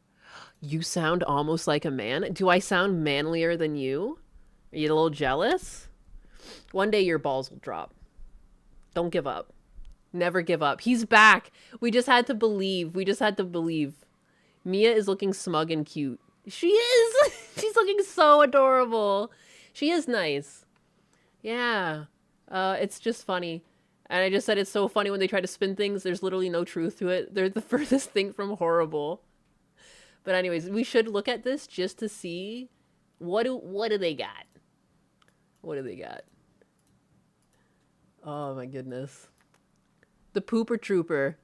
You sound almost like a man. Do I sound manlier than you? Are you a little jealous? One day your balls will drop. Don't give up. Never give up. He's back. We just had to believe. Mia is looking smug and cute. She is. She's looking so adorable. She is nice. Yeah. It's just funny. And I just said it's so funny when they try to spin things. There's literally no truth to it. They're the furthest thing from horrible. But anyways, we should look at this just to see what do they got? What do they got? Oh my goodness. The Pooper Trooper.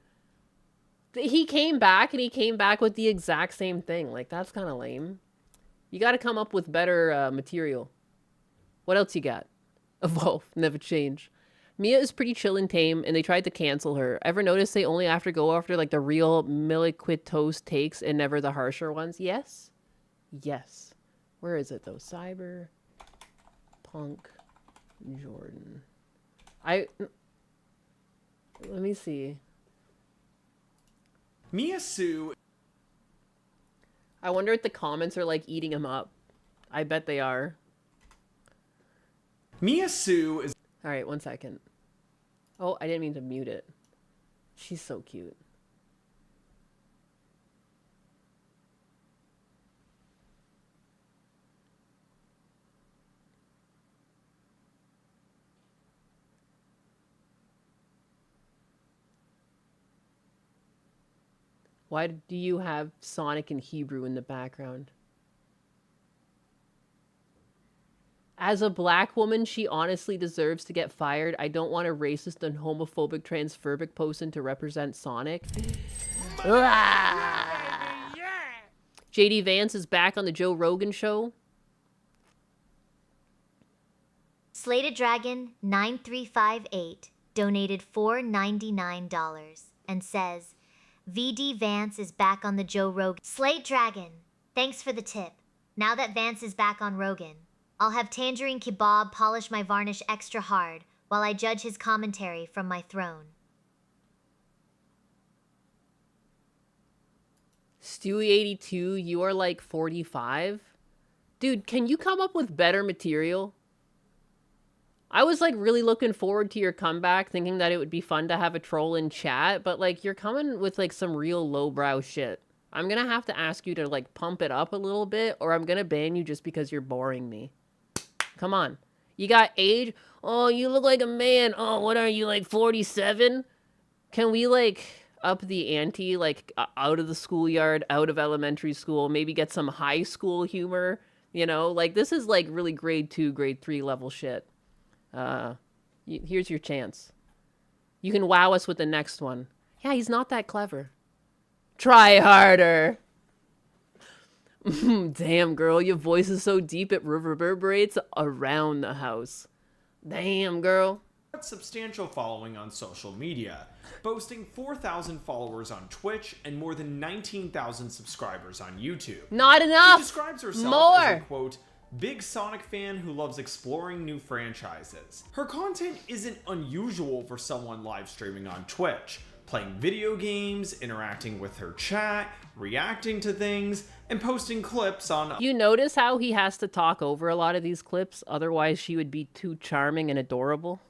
He came back and he came back with the exact same thing. Like, that's kind of lame. You got to come up with better material. What else you got? Evolve, never change. Mia is pretty chill and tame, and they tried to cancel her. Ever notice they only have to go after, like, the real miliquitose takes and never the harsher ones? Yes? Yes. Where is it, though? Cyber... Punk... Jordan... Let me see. Mia Tzu... I wonder if the comments are like eating him up. I bet they are. Mia Sue is... Alright, 1 second. Oh, I didn't mean to mute it. She's so cute. Why do you have Sonic in Hebrew in the background? As a black woman, she honestly deserves to get fired. I don't want a racist and homophobic transphobic person to represent Sonic. JD Vance is back on the Joe Rogan show. Slated Dragon 9358 donated $4.99 and says, VD Vance is back on the Joe Rogan. Slate Dragon, thanks for the tip. Now that Vance is back on Rogan, I'll have Tangerine Kebab polish my varnish extra hard while I judge his commentary from my throne. Stewie82, you are like 45? Dude, can you come up with better material? I was like really looking forward to your comeback, thinking that it would be fun to have a troll in chat, but like you're coming with like some real lowbrow shit. I'm gonna have to ask you to like pump it up a little bit, or I'm gonna ban you just because you're boring me. Come on. You got age? Oh, you look like a man. Oh, what are you, like 47? Can we like up the ante, like out of the schoolyard, out of elementary school, maybe get some high school humor? You know, like this is like really grade 2, grade 3 level shit. Here's your chance. You can wow us with the next one. Yeah, he's not that clever. Try harder. Damn, girl, your voice is so deep it reverberates around the house. Damn, girl. Substantial following on social media, boasting 4,000 followers on Twitch and more than 19,000 subscribers on YouTube. Not enough. She describes herself More. as a, quote, big Sonic fan who loves exploring new franchises. Her content isn't unusual for someone live streaming on Twitch, playing video games, interacting with her chat, reacting to things, and posting clips on... You notice how he has to talk over a lot of these clips, otherwise she would be too charming and adorable?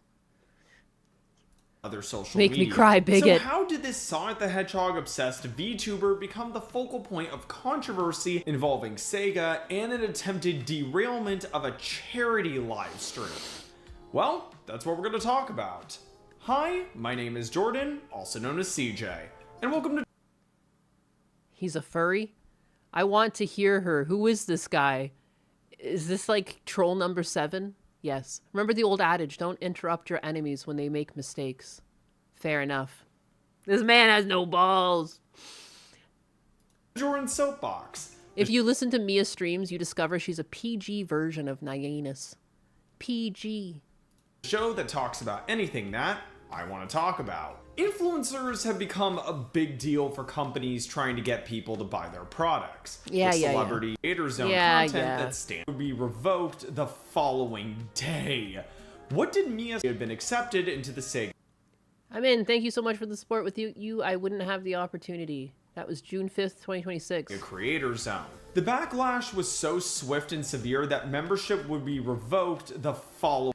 Other social Make media. me cry, bigot. So how did this Sonic the Hedgehog obsessed VTuber become the focal point of controversy involving Sega and an attempted derailment of a charity live stream? Well, that's what we're going to talk about. Hi, my name is Jordan, also known as CJ, and welcome to... He's a furry? I want to hear her. Who is this guy? Is this like troll number 7? Yes. Remember the old adage, don't interrupt your enemies when they make mistakes. Fair enough. This man has no balls. Jordan Soapbox. If you listen to Mia streams, you discover she's a PG version of Nyanus. PG. Show that talks about anything that I want to talk about. Influencers have become a big deal for companies trying to get people to buy their products. Yeah, the yeah, celebrity creator zone content that stands would be revoked the following day. What did Mia say had been accepted into the Sega? I'm in. Thank you so much for the support. With you, I wouldn't have the opportunity. That was June 5th, 2026. A creator zone. The backlash was so swift and severe that membership would be revoked the following.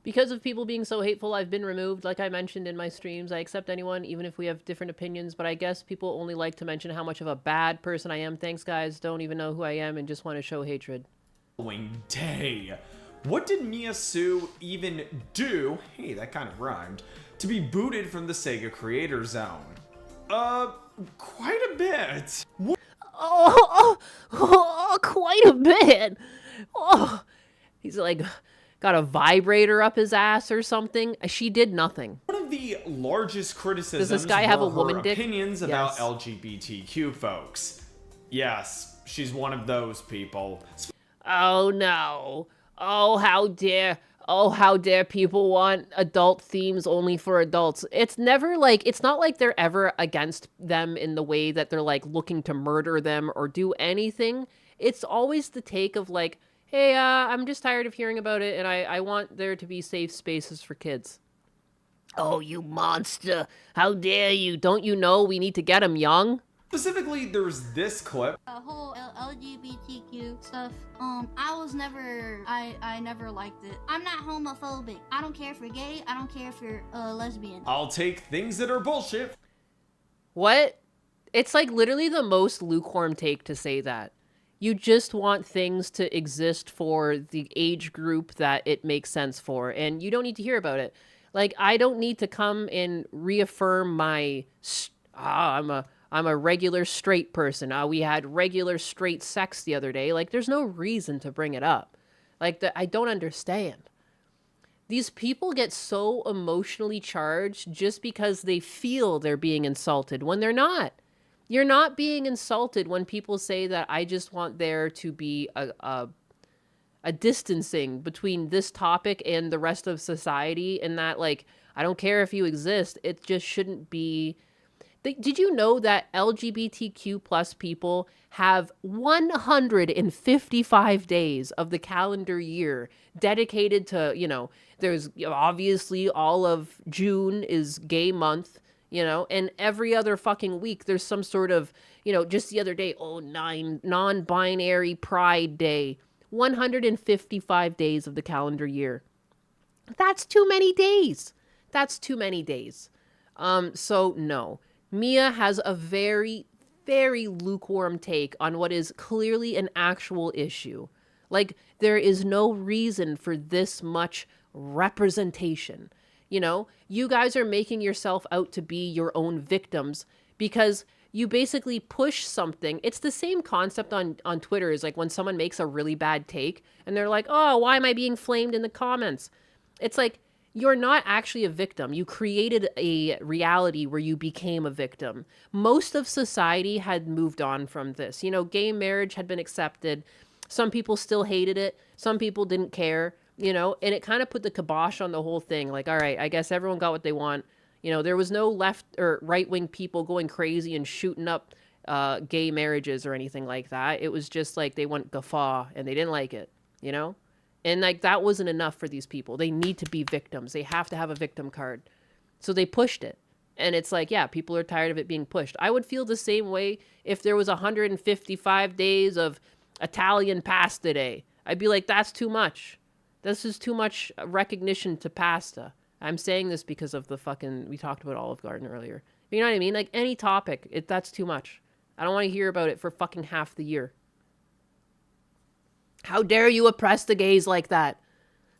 Because of people being so hateful, I've been removed. Like I mentioned in my streams, I accept anyone, even if we have different opinions, but I guess people only like to mention how much of a bad person I am. Thanks, guys. Don't even know who I am and just want to show hatred. Day. What did Mia Sue even do? Hey, that kind of rhymed. To be booted from the Sega Creator Zone? Quite a bit. Quite a bit. Oh, he's like... got a vibrator up his ass or something. She did nothing. One of the largest criticisms Does this guy have a woman dick? Opinions about LGBTQ folks. Yes, she's one of those people. Oh no. Oh, how dare people want adult themes only for adults. It's never like, it's not like they're ever against them in the way that they're like looking to murder them or do anything. It's always the take of like, hey, I'm just tired of hearing about it, and I want there to be safe spaces for kids. Oh, you monster. How dare you? Don't you know we need to get them young? Specifically, there's this clip. Whole LGBTQ stuff. I never liked it. I'm not homophobic. I don't care if you're gay. I don't care if you're lesbian. I'll take things that are bullshit. What? It's like literally the most lukewarm take to say that. You just want things to exist for the age group that it makes sense for, and you don't need to hear about it. Like, I don't need to come and reaffirm my, I'm a regular straight person. We had regular straight sex the other day. Like, there's no reason to bring it up. Like, I don't understand. These people get so emotionally charged just because they feel they're being insulted when they're not. You're not being insulted when people say that I just want there to be a distancing between this topic and the rest of society, and that, like, I don't care if you exist. It just shouldn't be. Did you know that LGBTQ plus people have 155 days of the calendar year dedicated to, you know, there's obviously all of June is gay month, you know, and every other fucking week there's some sort of, you know, just the other day, non-binary pride day. 155 days of the calendar year. That's too many days. That's too many days. So no. Mia has a very, very lukewarm take on what is clearly an actual issue. Like, there is no reason for this much representation. You know, you guys are making yourself out to be your own victims because you basically push something. It's the same concept on Twitter is like when someone makes a really bad take and they're like, oh, why am I being flamed in the comments? It's like, you're not actually a victim. You created a reality where you became a victim. Most of society had moved on from this. You know, gay marriage had been accepted. Some people still hated it. Some people didn't care, you know, and it kind of put the kibosh on the whole thing. Like, all right, I guess everyone got what they want. You know, there was no left or right-wing people going crazy and shooting up gay marriages or anything like that. It was just like they went guffaw and they didn't like it, you know? And like that wasn't enough for these people. They need to be victims. They have to have a victim card. So they pushed it. And it's like, yeah, people are tired of it being pushed. I would feel the same way if there was 155 days of Italian pasta day. I'd be like, that's too much. This is too much recognition to pasta. I'm saying this because of the fucking, we talked about Olive Garden earlier. You know what I mean? Like any topic, that's too much. I don't want to hear about it for fucking half the year. How dare you oppress the gays like that?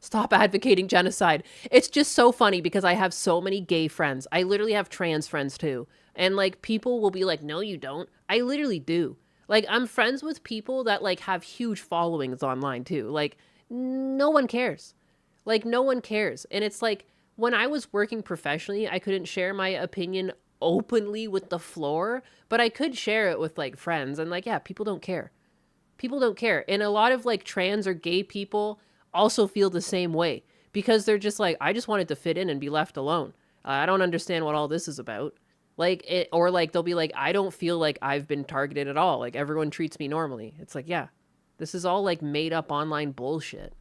Stop advocating genocide. It's just so funny because I have so many gay friends. I literally have trans friends too. And like people will be like, no, you don't. I literally do. Like I'm friends with people that like have huge followings online too. Like no one cares. Like no one cares. And it's like when I was working professionally, I couldn't share my opinion openly with the floor, but I could share it with like friends. And like, yeah, people don't care. People don't care. And a lot of like trans or gay people also feel the same way because they're just like, I just wanted to fit in and be left alone. I don't understand what all this is about. Like it, or like they'll be like, I don't feel like I've been targeted at all. Like everyone treats me normally. It's like, yeah, this is all like made up online bullshit.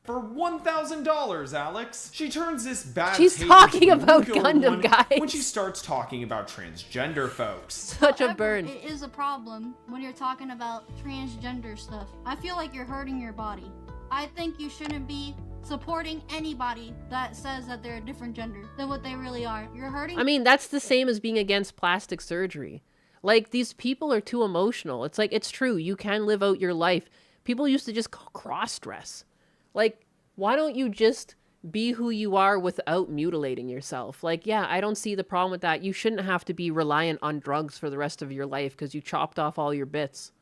For $1,000, Alex. She turns this bad She's take talking into about Lugo Gundam, guys. when she starts talking about transgender folks. Such a burn. It is a problem when you're talking about transgender stuff. I feel like you're hurting your body. I think you shouldn't be supporting anybody that says that they're a different gender than what they really are. You're hurting. I mean, that's the same as being against plastic surgery. Like, these people are too emotional. It's like, it's true. You can live out your life. People used to just cross-dress. Like, why don't you just be who you are without mutilating yourself? Like, yeah, I don't see the problem with that. You shouldn't have to be reliant on drugs for the rest of your life because you chopped off all your bits.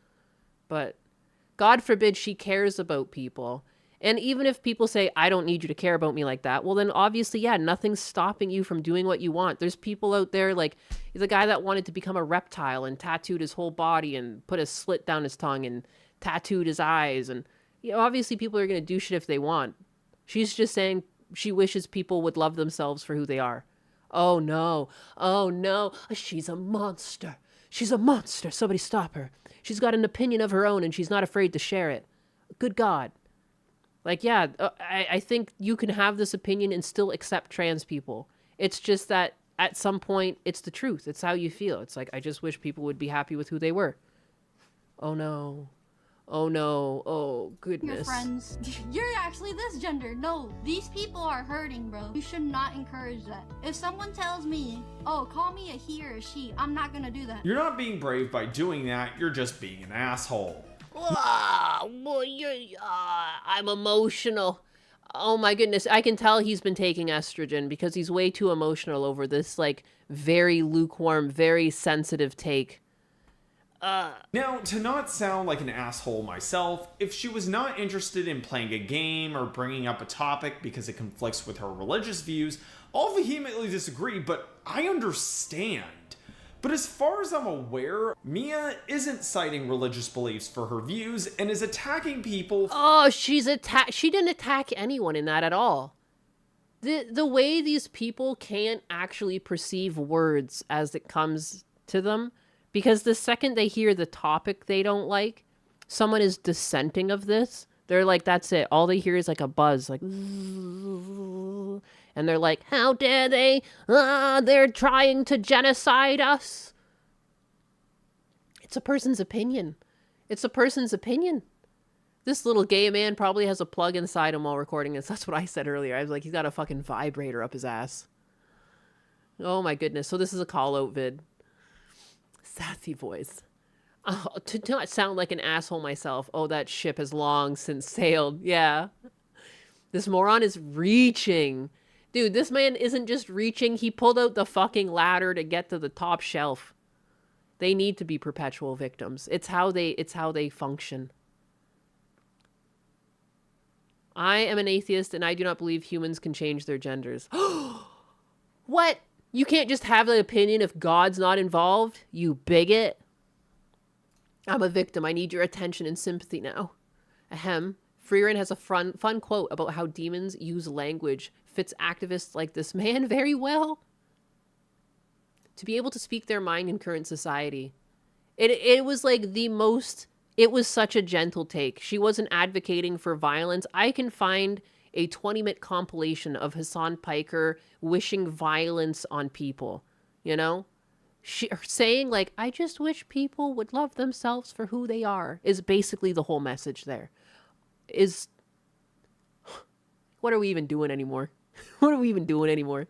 But God forbid she cares about people. And even if people say, I don't need you to care about me like that, well, then obviously, yeah, nothing's stopping you from doing what you want. There's people out there, like the guy that wanted to become a reptile and tattooed his whole body and put a slit down his tongue and tattooed his eyes. And you know, obviously people are going to do shit if they want. She's just saying she wishes people would love themselves for who they are. Oh, no. Oh, no. She's a monster. She's a monster. Somebody stop her. She's got an opinion of her own and she's not afraid to share it. Good God. Like, yeah, I think you can have this opinion and still accept trans people. It's just that at some point, it's the truth. It's how you feel. It's like, I just wish people would be happy with who they were. Oh no. Oh no. Oh goodness. Your friends. You're actually this gender. No, these people are hurting, bro. You should not encourage that. If someone tells me, oh, call me a he or a she, I'm not gonna do that. You're not being brave by doing that. You're just being an asshole. I'm emotional. Oh my goodness. I can tell he's been taking estrogen because he's way too emotional over this, like, very lukewarm, very sensitive take. Now, to not sound like an asshole myself, if she was not interested in playing a game or bringing up a topic because it conflicts with her religious views, I'll vehemently disagree, but I understand. But as far as I'm aware, Mia isn't citing religious beliefs for her views and is attacking people. Oh, she didn't attack anyone in that at all. The way these people can't actually perceive words as it comes to them, because the second they hear the topic they don't like, someone is dissenting of this, they're like, that's it. All they hear is like a buzz, like, and they're like, how dare they? They're trying to genocide us. It's a person's opinion. It's a person's opinion. This little gay man probably has a plug inside him while recording this. That's what I said earlier. I was like, he's got a fucking vibrator up his ass. Oh my goodness. So this is a call-out vid. Sassy voice. Oh, to not sound like an asshole myself. Oh, that ship has long since sailed. Yeah. This moron is reaching. Dude, this man isn't just reaching. He pulled out the fucking ladder to get to the top shelf. They need to be perpetual victims. It's how they function. I am an atheist and I do not believe humans can change their genders. What? You can't just have the opinion if God's not involved, you bigot. I'm a victim. I need your attention and sympathy now. Ahem. Freeran has a fun quote about how demons use language. Fits activists like this man very well. To be able to speak their mind in current society. It was like the most... It was such a gentle take. She wasn't advocating for violence. I can find a 20-minute compilation of Hassan Piker wishing violence on people, you know? Saying, like, I just wish people would love themselves for who they are, is basically the whole message there. What are we even doing anymore? What are we even doing anymore?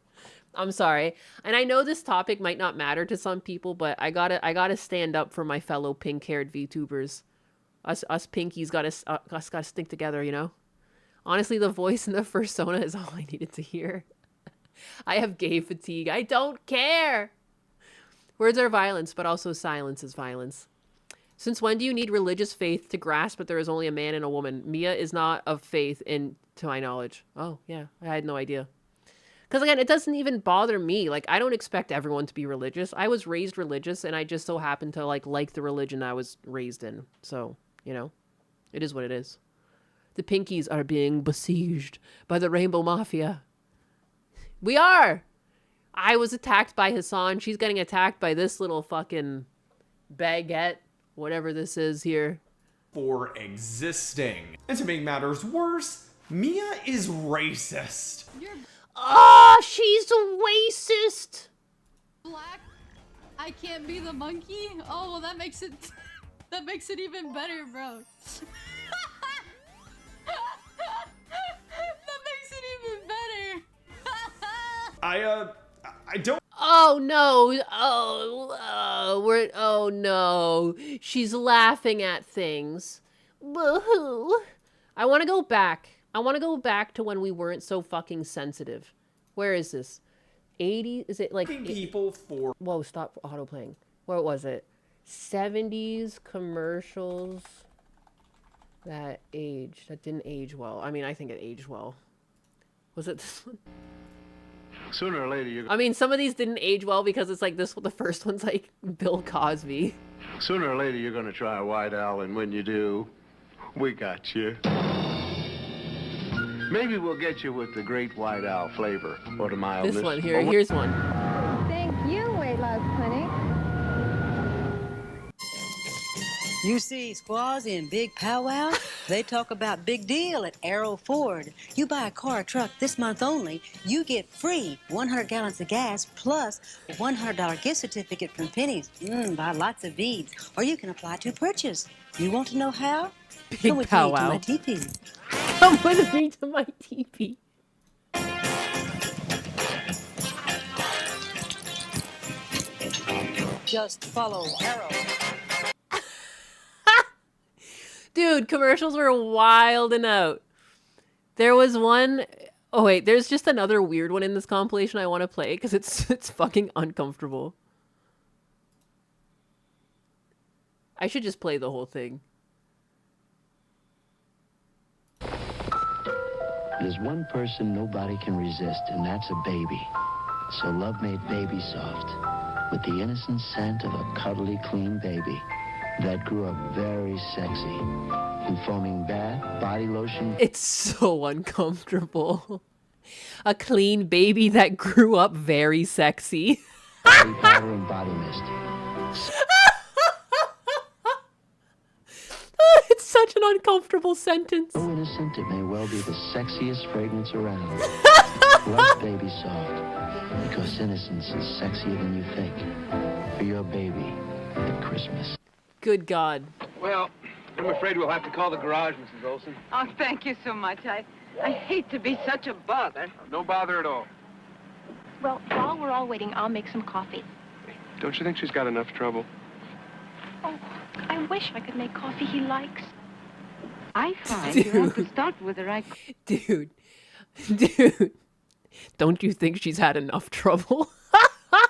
I'm sorry. And I know this topic might not matter to some people, but I gotta stand up for my fellow pink-haired VTubers. Us pinkies gotta stick together, you know? Honestly, the voice in the fursona is all I needed to hear. I have gay fatigue. I don't care. Words are violence, but also silence is violence. Since when do you need religious faith to grasp that there is only a man and a woman? Mia is not of faith, to my knowledge. Oh, yeah. I had no idea. Because, again, it doesn't even bother me. Like, I don't expect everyone to be religious. I was raised religious, and I just so happen to, like the religion I was raised in. So, you know, it is what it is. The pinkies are being besieged by the Rainbow Mafia. We are! I was attacked by Hassan. She's getting attacked by this little fucking baguette. Whatever this is here. For existing. And to make matters worse, Mia is racist. Oh, she's a racist. Black? I can't be the monkey? Oh, well, that makes it even better, bro. That makes it even better. I don't. Oh no! Oh no! She's laughing at things. Boo-hoo! I want to go back. I want to go back to when we weren't so fucking sensitive. Where is this? 80? Is it like people for? Whoa! Stop autoplaying. What was it? 70s commercials that aged. That didn't age well. I mean, I think it aged well. Was it this one? Sooner or later, I mean, some of these didn't age well because it's like this. The first one's like Bill Cosby. Sooner or later, you're going to try White Owl, and when you do, we got you. Maybe we'll get you with the Great White Owl flavor or the mildness. This one here. Here's one. Thank you, Weight Loss Clinic. You see squaws in Big Powwow? They talk about big deal at Arrow Ford. You buy a car or truck this month only, you get free 100 gallons of gas plus a $100 gift certificate from Penny's. Buy lots of beads. Or you can apply to purchase. You want to know how? Big Come with Powwow. me to my teepee. Come with me to my teepee. Just follow Arrow. Dude, commercials were wilding out. There was one... Oh, wait. There's just another weird one in this compilation I want to play because it's fucking uncomfortable. I should just play the whole thing. There's one person nobody can resist, and that's a baby. So Love made Baby Soft with the innocent scent of a cuddly, clean baby that grew up very sexy. In foaming bath, body lotion. It's so uncomfortable. A clean baby that grew up very sexy. Body powder and body mist. It's such an uncomfortable sentence. So innocent, it may well be the sexiest fragrance around. Love Baby Soft, because innocence is sexier than you think. For your baby at Christmas. Good God. Well, I'm afraid we'll have to call the garage, Mrs. Olson. Oh, thank you so much. I hate to be such a bother. No bother at all. Well, while we're all waiting, I'll make some coffee. Don't you think she's got enough trouble? Oh, I wish I could make coffee he likes. I find you have to start with the right... Dude. Don't you think she's had enough trouble? I'm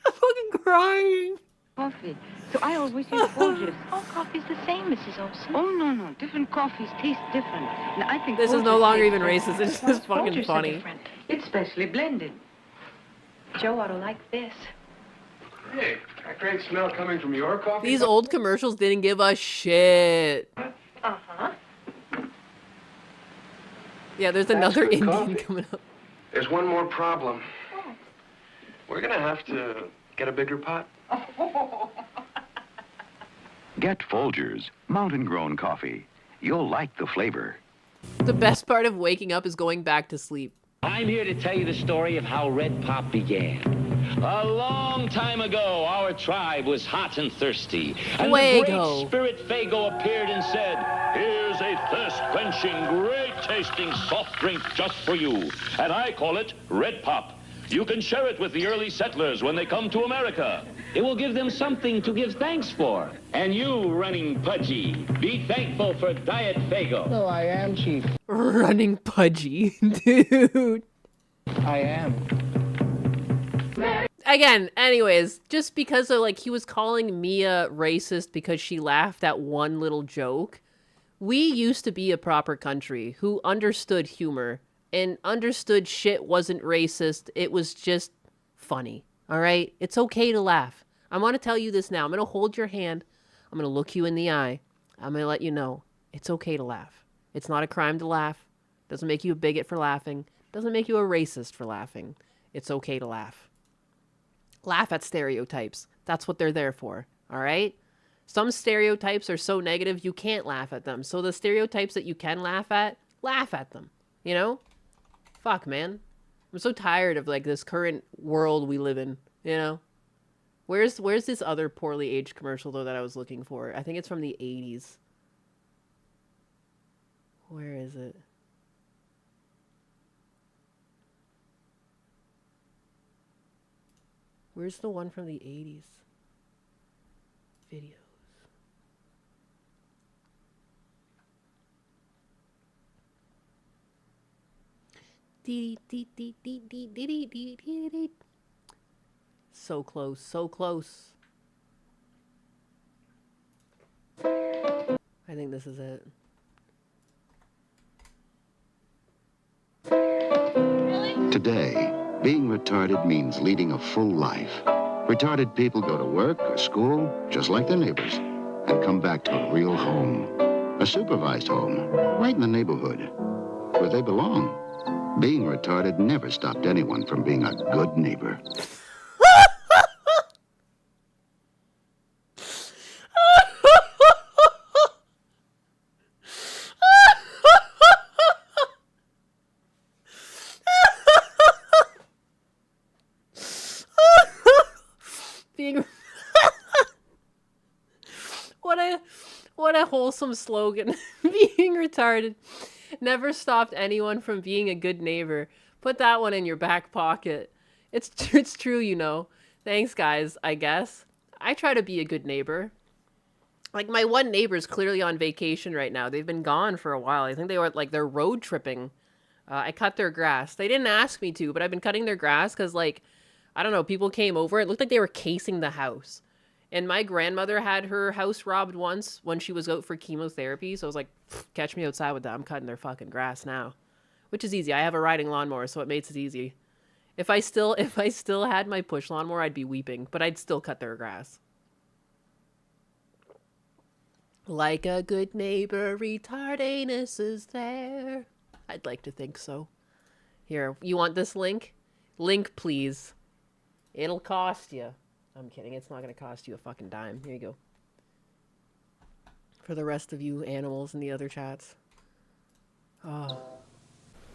fucking crying. Coffee. So I always use Folgers. All coffee's the same, Mrs. Olson. Oh, no. Different coffees taste different. Now, I think This is Folgers no longer taste even better. racist. It's just fucking Folgers are funny. different. It's specially blended. Joe ought to like this. Hey, that great smell coming from your coffee? These old commercials didn't give a shit. Uh-huh. Yeah, there's That's another good Indian coffee. coming up. There's one more problem. Oh. We're gonna have to get a bigger pot. Get Folgers, mountain-grown coffee. You'll like the flavor. The best part of waking up is going back to sleep. I'm here to tell you the story of how Red Pop began. A long time ago, our tribe was hot and thirsty. And the Fuego. great spirit Fago appeared and said, "Here's a thirst-quenching, great-tasting soft drink just for you. And I call it Red Pop. You can share it with the early settlers when they come to America. It will give them something to give thanks for. And you, Running Pudgy, be thankful for Diet Fago." No, I am, Chief. Running Pudgy, dude. I am. Again, anyways, just because of, like, he was calling Mia racist because she laughed at one little joke. We used to be a proper country who understood humor and understood shit wasn't racist. It was just funny. All right? It's okay to laugh. I want to tell you this now. I'm going to hold your hand. I'm going to look you in the eye. I'm going to let you know it's okay to laugh. It's not a crime to laugh. Doesn't make you a bigot for laughing. Doesn't make you a racist for laughing. It's okay to laugh. Laugh at stereotypes. That's what they're there for. All right? Some stereotypes are so negative you can't laugh at them. So the stereotypes that you can laugh at them. You know? Fuck, man. I'm so tired of, like, this current world we live in. You know? Where's this other poorly aged commercial, though, that I was looking for? I think it's from the 80s. Where is it? Where's the one from the 80s? Videos. So close, so close. I think this is it. Today, being retarded means leading a full life. Retarded people go to work or school, just like their neighbors, and come back to a real home. A supervised home, right in the neighborhood, where they belong. Being retarded never stopped anyone from being a good neighbor. What a wholesome slogan. Being retarded never stopped anyone from being a good neighbor. Put that one in your back pocket. It's true, you know. Thanks, guys, I guess. I try to be a good neighbor. Like, my one neighbor's clearly on vacation right now. They've been gone for a while. I think they were, like, they're road tripping. I cut their grass. They didn't ask me to, but I've been cutting their grass because, like, I don't know, people came over. It looked like they were casing the house. And my grandmother had her house robbed once when she was out for chemotherapy. So I was like, catch me outside with that. I'm cutting their fucking grass now. Which is easy. I have a riding lawnmower, so it makes it easy. If I still had my push lawnmower, I'd be weeping. But I'd still cut their grass. Like a good neighbor, retardiness is there. I'd like to think so. Here, you want this link? Link, please. It'll cost you. I'm kidding. It's not going to cost you a fucking dime. Here you go. For the rest of you animals in the other chats. Oh.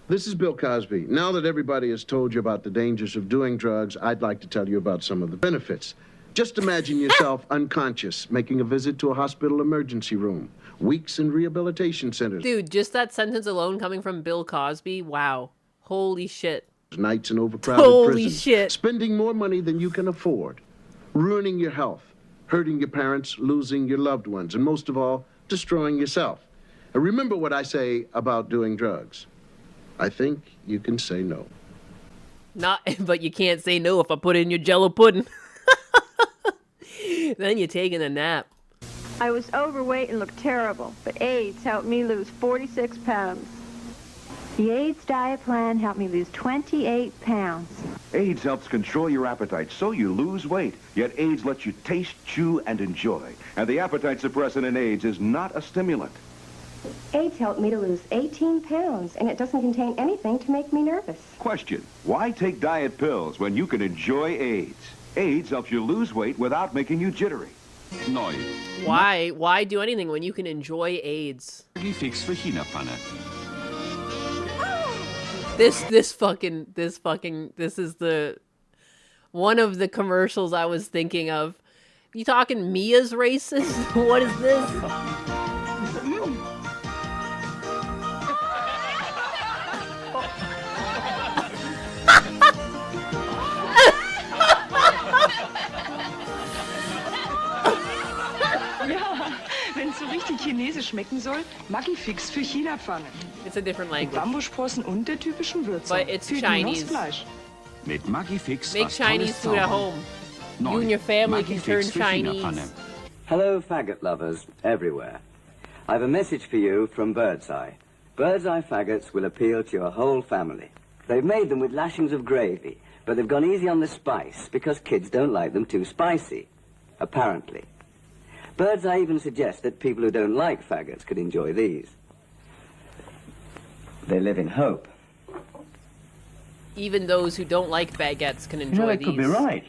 This is Bill Cosby. Now that everybody has told you about the dangers of doing drugs, I'd like to tell you about some of the benefits. Just imagine yourself unconscious, making a visit to a hospital emergency room, weeks in rehabilitation centers. Dude, just that sentence alone coming from Bill Cosby, wow. Holy shit. Nights in overcrowded Holy prisons. shit. Spending more money than you can afford. Ruining your health. Hurting your parents, losing your loved ones, and most of all, destroying yourself. Now, remember what I say about doing drugs. I think you can say no. But you can't say no if I put it in your Jell-O pudding. Then you're taking a nap. I was overweight and looked terrible, but AIDS helped me lose 46 pounds. The AIDS diet plan helped me lose 28 pounds. AIDS helps control your appetite so you lose weight, yet AIDS lets you taste, chew, and enjoy. And the appetite suppressant in AIDS is not a stimulant. AIDS helped me to lose 18 pounds, and it doesn't contain anything to make me nervous. Question, why take diet pills when you can enjoy AIDS? AIDS helps you lose weight without making you jittery. Neu. Why do anything when you can enjoy AIDS? Fix für China-Pfanne. This is the one of the commercials I was thinking of. You talking Mia's racist? What is this? Ja, wenn es so richtig chinesisch schmecken soll, Maggi-Fix für China-Pfanne. It's a different language. Mit Bambussprossen und der typischen Würzung. But it's für Chinese. Fleisch. Mit Maggi-Fix Make Chinese food at home. You and your family can turn Chinese. Hello, faggot lovers everywhere. I have a message for you from Birdseye. Birdseye faggots will appeal to your whole family. They've made them with lashings of gravy, but they've gone easy on the spice because kids don't like them too spicy, apparently. Birdseye even suggests that people who don't like faggots could enjoy these. They live in hope. Even those who don't like baguettes can enjoy these. Could be right.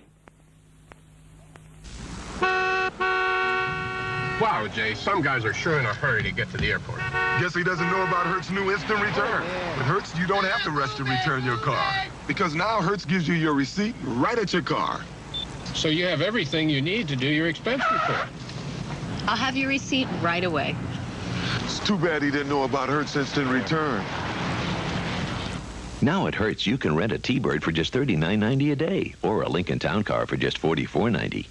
Wow, Jay, some guys are sure in a hurry to get to the airport. Guess he doesn't know about Hertz' new instant return. With Hertz, you don't have to rush to return your car. Because now Hertz gives you your receipt right at your car. So you have everything you need to do your expense report. I'll have your receipt right away. It's too bad he didn't know about Hertz instant return. Now at Hertz, you can rent a T-Bird for just $39.90 a day, or a Lincoln Town Car for just $44.90.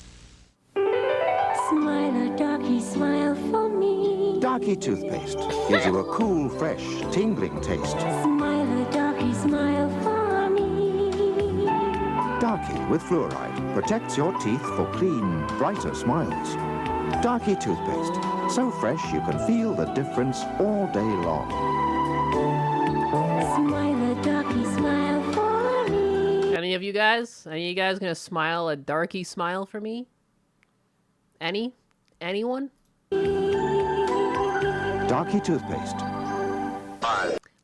Smile, Darky, smile for me. Darky toothpaste gives you a cool, fresh, tingling taste. Smile, Darky, smile for me. Darky with fluoride protects your teeth for clean, brighter smiles. Darky toothpaste, so fresh you can feel the difference all day long. Smile, Darky, smile for me. Any of you guys gonna smile a Darky smile for me? Anyone? Darky toothpaste.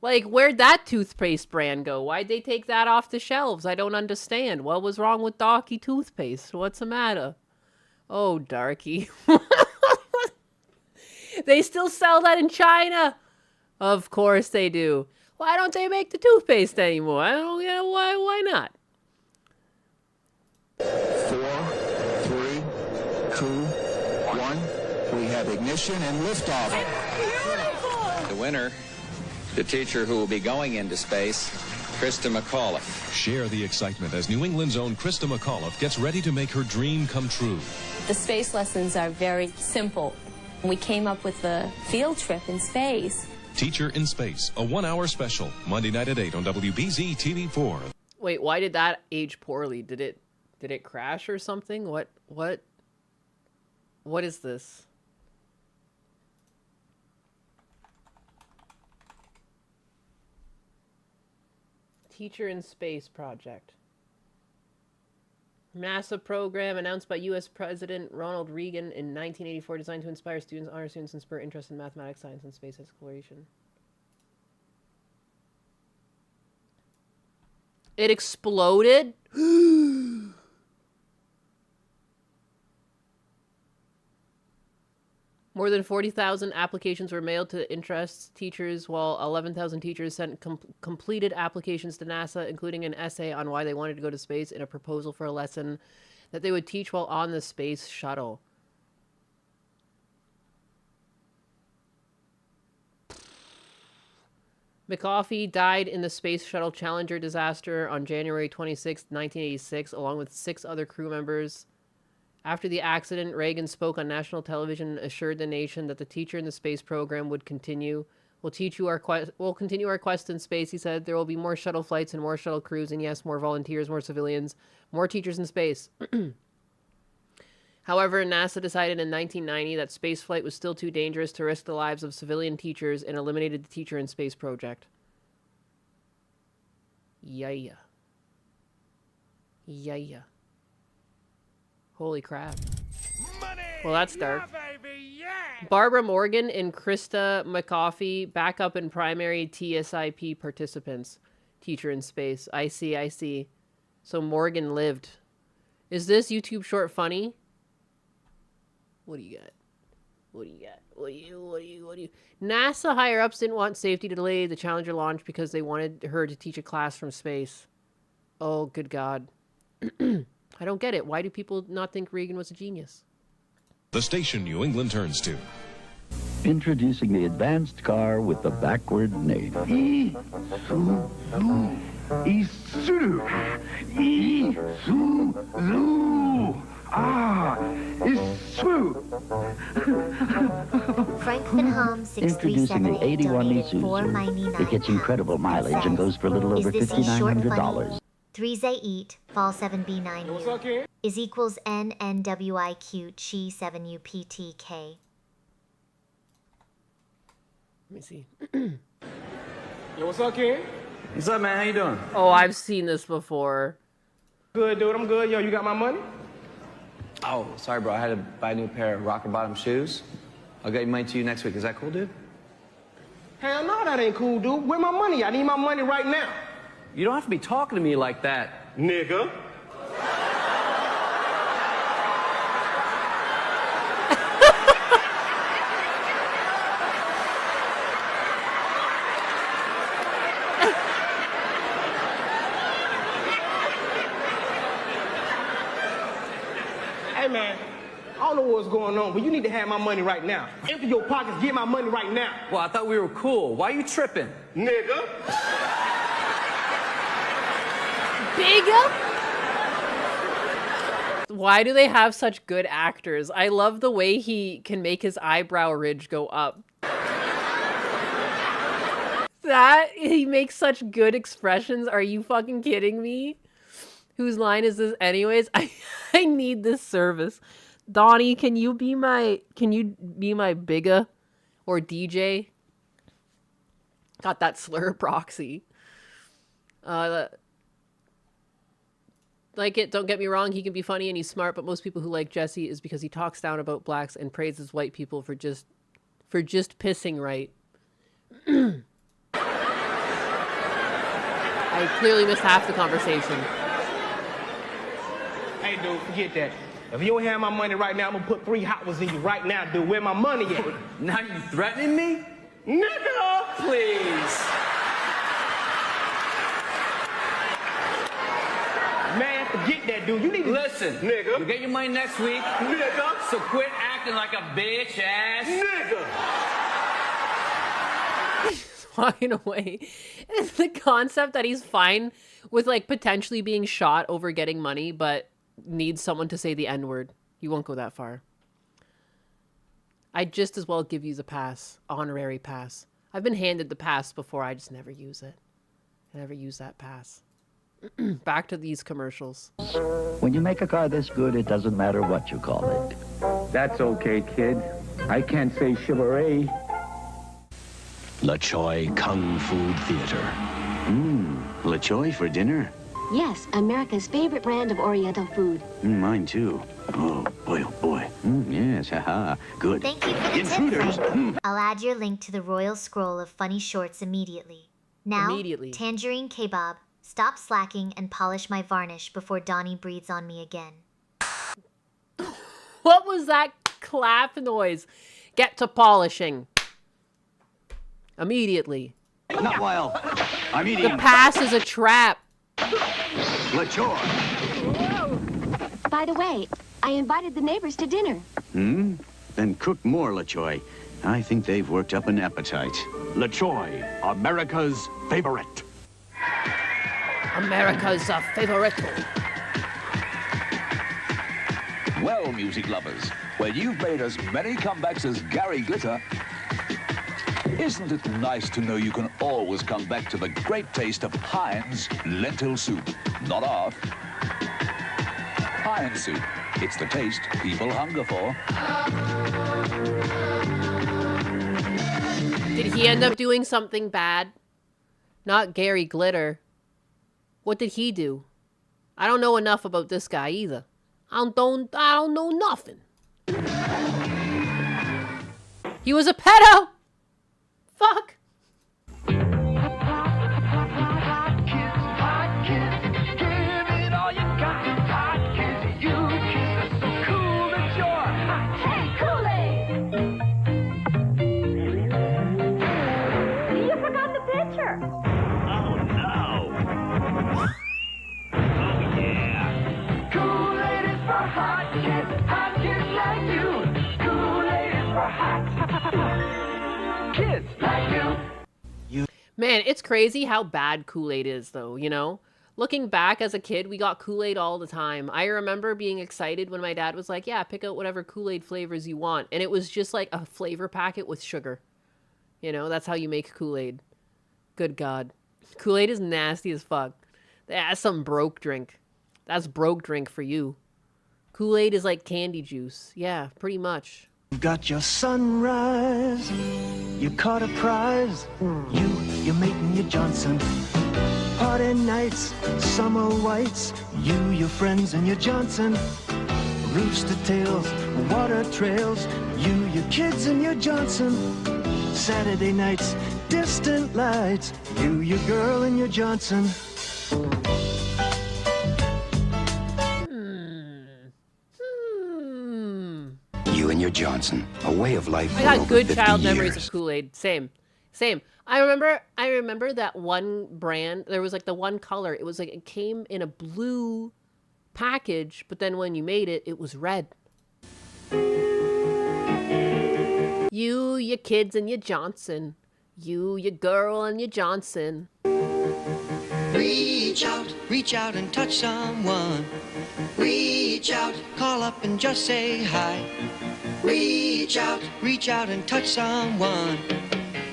Like, where'd that toothpaste brand go? Why'd they take that off the shelves? I don't understand. What was wrong with Darky toothpaste? What's the matter? Oh, Darky. They still sell that in China. Of course they do. Why don't they make the toothpaste anymore? I don't get why not? 4, 3, 2, 1. We have ignition. ignition and liftoff. The winner, the teacher who will be going into space, Krista McAuliffe. Share the excitement as New England's own Krista McAuliffe gets ready to make her dream come true. The space lessons are very simple. We came up with a field trip in space. Teacher in Space, a 1-hour special, Monday night at 8 on WBZ TV4. Wait, why did that age poorly? Did it crash or something? What is this? Teacher in Space project. NASA program announced by U.S. President Ronald Reagan in 1984, designed to inspire students, honor students, and spur interest in mathematics, science, and space exploration. It exploded? More than 40,000 applications were mailed to interest teachers, while 11,000 teachers sent completed applications to NASA, including an essay on why they wanted to go to space and a proposal for a lesson that they would teach while on the space shuttle. McAuliffe died in the Space Shuttle Challenger disaster on January 26, 1986, along with 6 other crew members. After the accident, Reagan spoke on national television and assured the nation that the teacher in the space program would continue. We'll continue our quest in space, he said. There will be more shuttle flights and more shuttle crews, and yes, more volunteers, more civilians, more teachers in space. However, NASA decided in 1990 that spaceflight was still too dangerous to risk the lives of civilian teachers and eliminated the Teacher in Space project. Yeah. Holy crap. Well, that's dark. Barbara Morgan and Krista McAuliffe back up in primary TSIP participants. Teacher in Space. I see. So Morgan lived. Is this YouTube short funny? What do you got? What do you? NASA higher-ups didn't want safety to delay the Challenger launch because they wanted her to teach a class from space. Oh, good God. I don't get it. Why do people not think Reagan was a genius? The station New England turns to. Introducing the advanced car with the backward name. Franklin Home 6378 Introducing the 81 donated Isuzu. It gets incredible mileage and goes for a little over $5,900. 3Z8, Fall 7B9U, is equals NNWIQ Chi 7UPTK. Let me see. Yo, what's up, kid? What's up, man? How you doing? Oh, I've seen this before. Good, dude. I'm good. Yo, you got my money? Oh, sorry, bro. I had to buy a new pair of rocker bottom shoes. I'll get money to you next week. Is that cool, dude? Hell no, that ain't cool, dude. Where my money? I need my money right now. You don't have to be talking to me like that. Nigga. Hey, man. I don't know what's going on, but you need to have my money right now. Empty your pockets, get my money right now. Well, I thought we were cool. Why are you tripping? Nigga. Bigger? Why do they have such good actors? I love the way he can make his eyebrow ridge go up. That, he makes such good expressions. Are you fucking kidding me? Whose line is this anyways? I need this service. Donnie, can you be my bigger or DJ? Got that slur proxy. Like it, don't get me wrong, he can be funny and he's smart, but most people who like Jesse is because he talks down about blacks and praises white people for just pissing right. I clearly missed half the conversation. Hey, dude, forget that. If you don't have my money right now, I'm gonna put 3 hot ones in you right now, dude. Where my money at? Now you threatening me? Nigga! Please. Man, forget that, dude. You need to... Listen, nigga. You'll get your money next week. Nigga. So quit acting acting like a bitch ass nigga. Walking away. It's the concept that he's fine with like potentially being shot over getting money, but needs someone to say the N-word. He won't go that far. I'd just as well give you the pass, honorary pass. I've been handed the pass before, I just never use it. I never use that pass. Back to these commercials. When you make a car this good, it doesn't matter what you call it. That's okay, kid. I can't say chivalry. La Choi Kung Fu Theater. La Choi for dinner? Yes, America's favorite brand of Oriental food. Mine too. Oh boy, oh boy. Yes, haha. Good. Thank you for the Intruders. tip. I'll add your link to the Royal Scroll of Funny Shorts immediately. Now, Immediately. Tangerine Kebab, stop slacking and polish my varnish before Donnie breathes on me again. What was that clap noise? Get to polishing. Immediately. Not while I'm eating. The pass is a trap. La Choi. By the way, I invited the neighbors to dinner. Then cook more, La Choi. I think they've worked up an appetite. La Choi, America's favorite. America's favorite. Well, music lovers, when you've made as many comebacks as Gary Glitter, isn't it nice to know you can always come back to the great taste of Heinz lentil soup? Not off. Heinz soup. It's the taste people hunger for. Did he end up doing something bad? Not Gary Glitter. What did he do? I don't know enough about this guy either. I don't know nothing. He was a pedo! Fuck! Man, it's crazy how bad Kool-Aid is, though, you know? Looking back as a kid, we got Kool-Aid all the time. I remember being excited when my dad was like, yeah, pick out whatever Kool-Aid flavors you want. And it was just like a flavor packet with sugar. You know, that's how you make Kool-Aid. Good God. Kool-Aid is nasty as fuck. That's some broke drink. That's broke drink for you. Kool-Aid is like candy juice. Yeah, pretty much. You've got your sunrise, you caught a prize, your mate and your Johnson. Party nights, summer whites, your friends and your Johnson. Rooster tails, water trails, your kids and your Johnson. Saturday nights, distant lights, your girl and your Johnson. You and your Johnson, a way of life. I got good child memories of Kool-Aid. Same. I remember that one brand. There was like the one color. It was like it came in a blue package, but then when you made it, it was red. You, your kids, and your Johnson. You, your girl, and your Johnson. Reach out and touch someone. Reach out, call up and just say hi. Reach out and touch someone.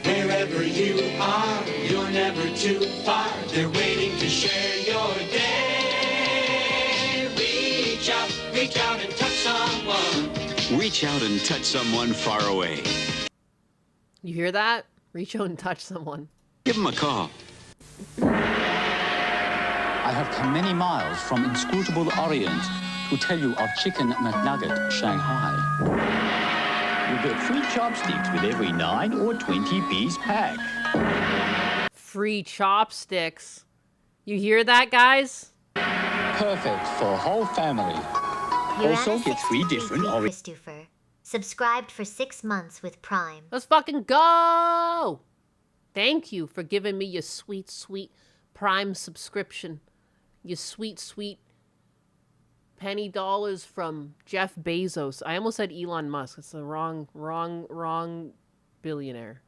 Wherever you are, you're never too far. They're waiting to share your day. Reach out and touch someone. Reach out and touch someone far away. You hear that? Reach out and touch someone. Give them a call. I have come many miles from inscrutable Orient to tell you of Chicken McNugget Shanghai. You get free chopsticks with every 9 or 20-piece pack. Free chopsticks. You hear that, guys? Perfect for whole family. Also get 3 different Orient. Christopher. Subscribed for 6 months with Prime. Let's fucking go! Thank you for giving me your sweet, sweet Prime subscription. Your sweet, sweet penny dollars from Jeff Bezos. I almost said Elon Musk. It's the wrong billionaire.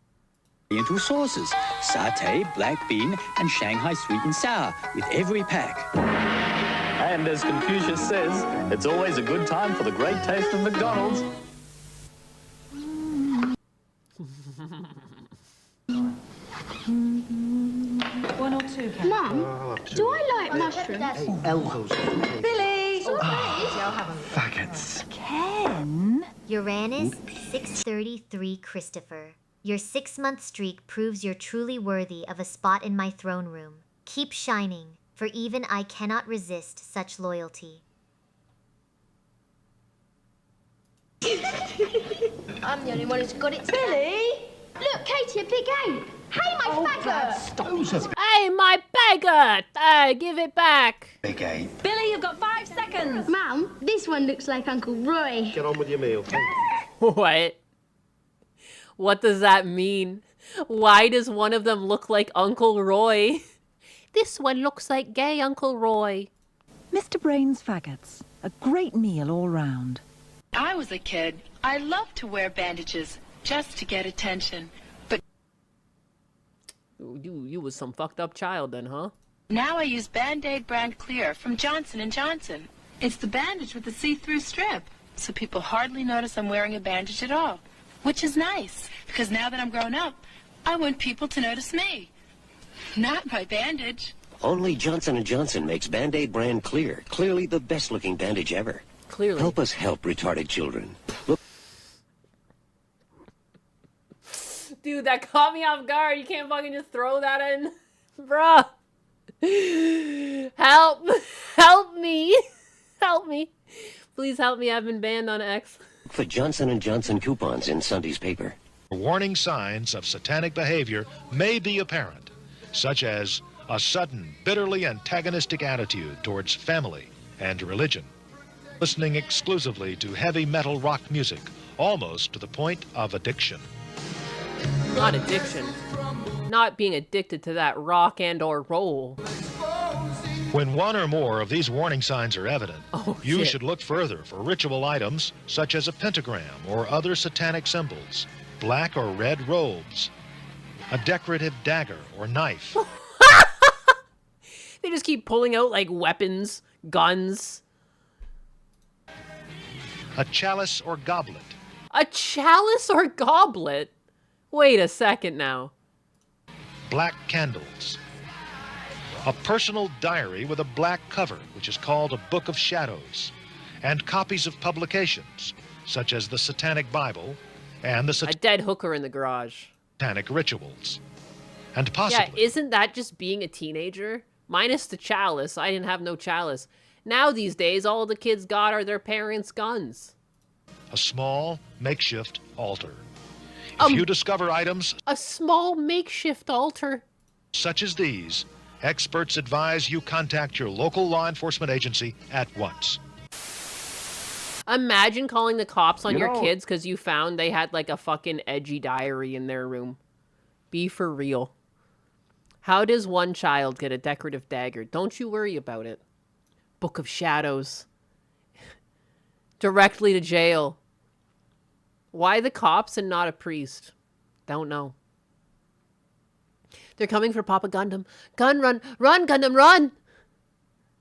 Into sauces, satay, black bean, and Shanghai sweet and sour with every pack. And as Confucius says, it's always a good time for the great taste of McDonald's. One or two, Mum, do I like mushrooms? Elbows. Billy! Faggots. Ken? Uranus 633 Christopher. Your 6-month streak proves you're truly worthy of a spot in my throne room. Keep shining, for even I cannot resist such loyalty. I'm the only one who's got it. Billy! Look, Katie, a big ape. Hey, my faggot! Hey, my faggot! Give it back. Big ape. Billy, you've got 5 seconds. Mum, this one looks like Uncle Roy. Get on with your meal. What? What does that mean? Why does one of them look like Uncle Roy? This one looks like gay Uncle Roy. Mr. Brain's Faggots. A great meal all round. I was a kid. I loved to wear bandages just to get attention. But You was some fucked up child then, huh? now I use Band-Aid brand Clear from Johnson & Johnson. It's the bandage with the see-through strip, so people hardly notice I'm wearing a bandage at all. Which is nice, because now that I'm grown up, I want people to notice me, not my bandage. Only Johnson & Johnson makes Band-Aid brand Clear. Clearly the best-looking bandage ever. Clearly. Help us help retarded children. Look. Dude, that caught me off guard. You can't fucking just throw that in. Bruh. Help. Help me. Help me. Please help me. I've been banned on X. For Johnson & Johnson coupons in Sunday's paper. Warning signs of satanic behavior may be apparent, such as a sudden, bitterly antagonistic attitude towards family and religion, listening exclusively to heavy metal rock music, almost to the point of addiction. Not addiction. Not being addicted to that rock and or roll. When one or more of these warning signs are evident, you shit. should look further for ritual items such as a pentagram or other satanic symbols, black or red robes, a decorative dagger or knife. They just keep pulling out like weapons, guns. A chalice or goblet. A chalice or goblet? Wait a second now. Black candles. A personal diary with a black cover, which is called a Book of Shadows, and copies of publications, such as the Satanic Bible and the A dead hooker in the garage. Satanic Rituals. And possibly... Yeah, isn't that just being a teenager? Minus the chalice. I didn't have no chalice. Now these days, all the kids got are their parents' guns. a small makeshift altar. If you discover items... A small makeshift altar? ...such as these, experts advise you contact your local law enforcement agency at once. Imagine calling the cops on You your know- kids because you found they had like a fucking edgy diary in their room. Be for real. How does one child get a decorative dagger? Don't you worry about it. Book of Shadows. Directly to jail. Why the cops and not a priest? Don't know. They're coming for Papa Gundam. Gun run! Run, Gundam, run!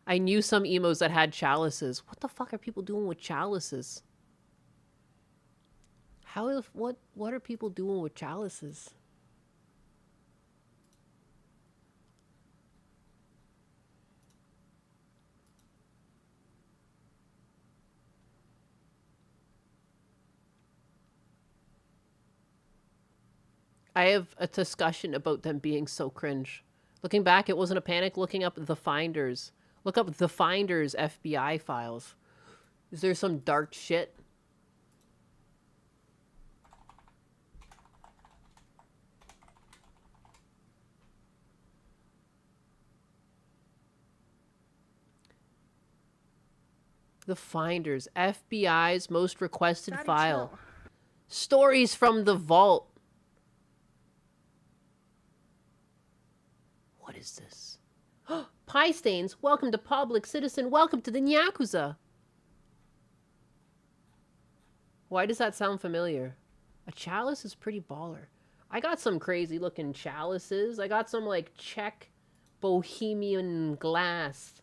I knew some emos that had chalices. What the fuck are people doing with chalices? What are people doing with chalices? I have a discussion about them being so cringe. Looking back, it wasn't a panic. Looking up The Finders. Look up The Finders FBI files. Is there some dark shit? The Finders. FBI's most requested Daddy, file. chill. Stories from the vault. What is this? Pie stains. Welcome to Public Citizen. Welcome to the Yakuza. Why does that sound familiar? A chalice is pretty baller. I got some crazy looking chalices. I got some like Czech Bohemian glass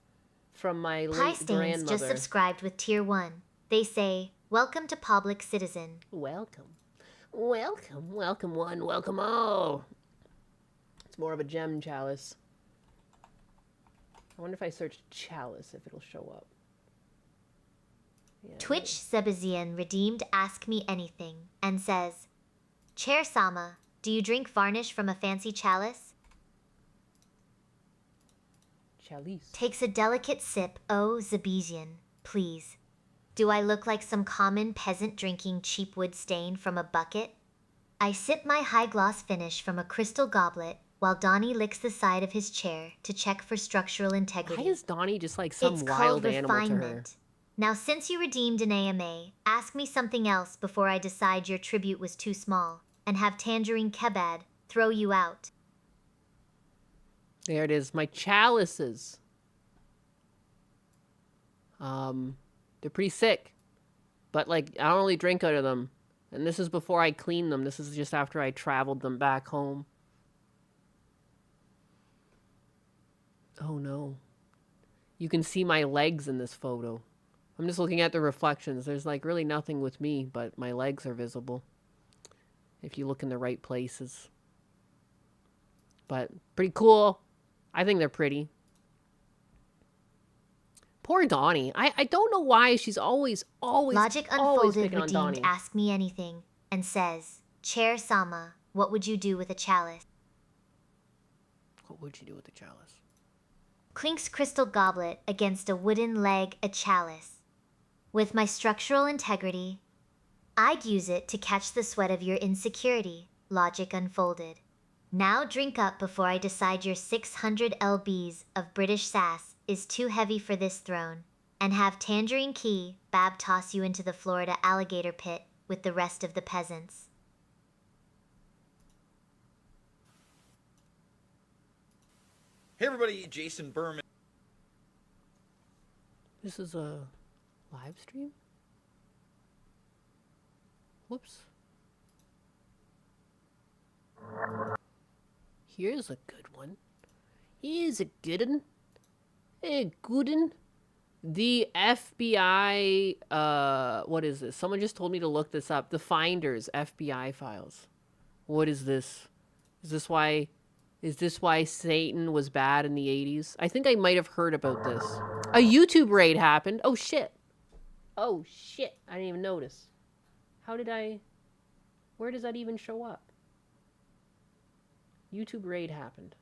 from my Pie late Stains grandmother. just subscribed with tier 1. They say, welcome to Public Citizen. Welcome. Welcome. Welcome one. Welcome all. It's more of a gem chalice. I wonder if I search chalice if it'll show up. Yeah. Twitch Sebastian redeemed Ask Me Anything and says, Chair Sama, do you drink varnish from a fancy chalice? Chalice. Takes a delicate sip. Oh, Zebezian, please. Do I look like some common peasant drinking cheap wood stain from a bucket? I sip my high-gloss finish from a crystal goblet while Donnie licks the side of his chair to check for structural integrity. Why is Donnie just like some It's wild called animal to her? refinement. Now, since you redeemed an AMA, ask me something else before I decide your tribute was too small and have Tangerine Kebab throw you out. There it is. My chalices. They're pretty sick. But, like, I don't really drink out of them. And this is before I clean them. This is just after I traveled them back home. Oh, no. You can see my legs in this photo. I'm just looking at the reflections. There's, like, really nothing with me, but my legs are visible. If you look in the right places. But, pretty cool. I think they're pretty. Poor Donnie. I don't know why she's always Logic always Unfolded picking on redeemed Donnie. Ask Me Anything and says, Chair Sama, what would you do with a chalice? What would you do with the chalice? Clinks crystal goblet against a wooden leg, a chalice. With my structural integrity, I'd use it to catch the sweat of your insecurity. Logic Unfolded. Now drink up before I decide your 600 lbs of British sass is too heavy for this throne, and have Tangerine Key Bab toss you into the Florida alligator pit with the rest of the peasants. Hey everybody, Jason Berman. This is a live stream? Whoops. Here's a good one. Here's a good one. A good one. The FBI, what is this? Someone just told me to look this up. The Finders FBI files. What is this? Is this why Satan was bad in the 80s? I think I might have heard about this. A YouTube raid happened. Oh, shit. Oh, shit. I didn't even notice. Where does that even show up? YouTube raid happened.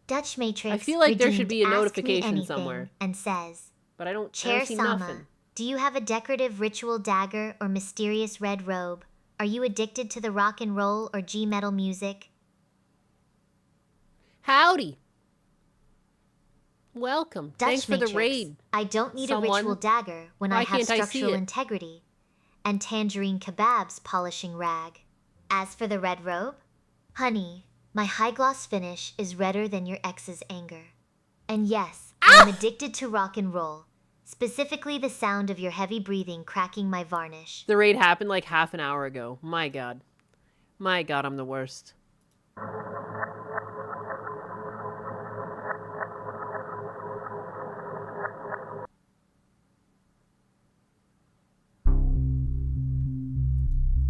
Dutch Matrix I feel like there should redeemed be a Ask Me notification Anything somewhere. And says, But I don't Chair see Sama, nothing. do you have a decorative ritual dagger or mysterious red robe? Are you addicted to the rock and roll or G-metal music? Howdy. Welcome. Dutch Thanks for Matrix, the raid. I don't need Someone. a ritual dagger when Why I have can't I see structural it? integrity and Tangerine Kebab's polishing rag. As for the red robe, honey, my high gloss finish is redder than your ex's anger. And yes, I'm addicted to rock and roll, specifically the sound of your heavy breathing cracking my varnish. The raid happened like half an hour ago. My God. My God, I'm the worst.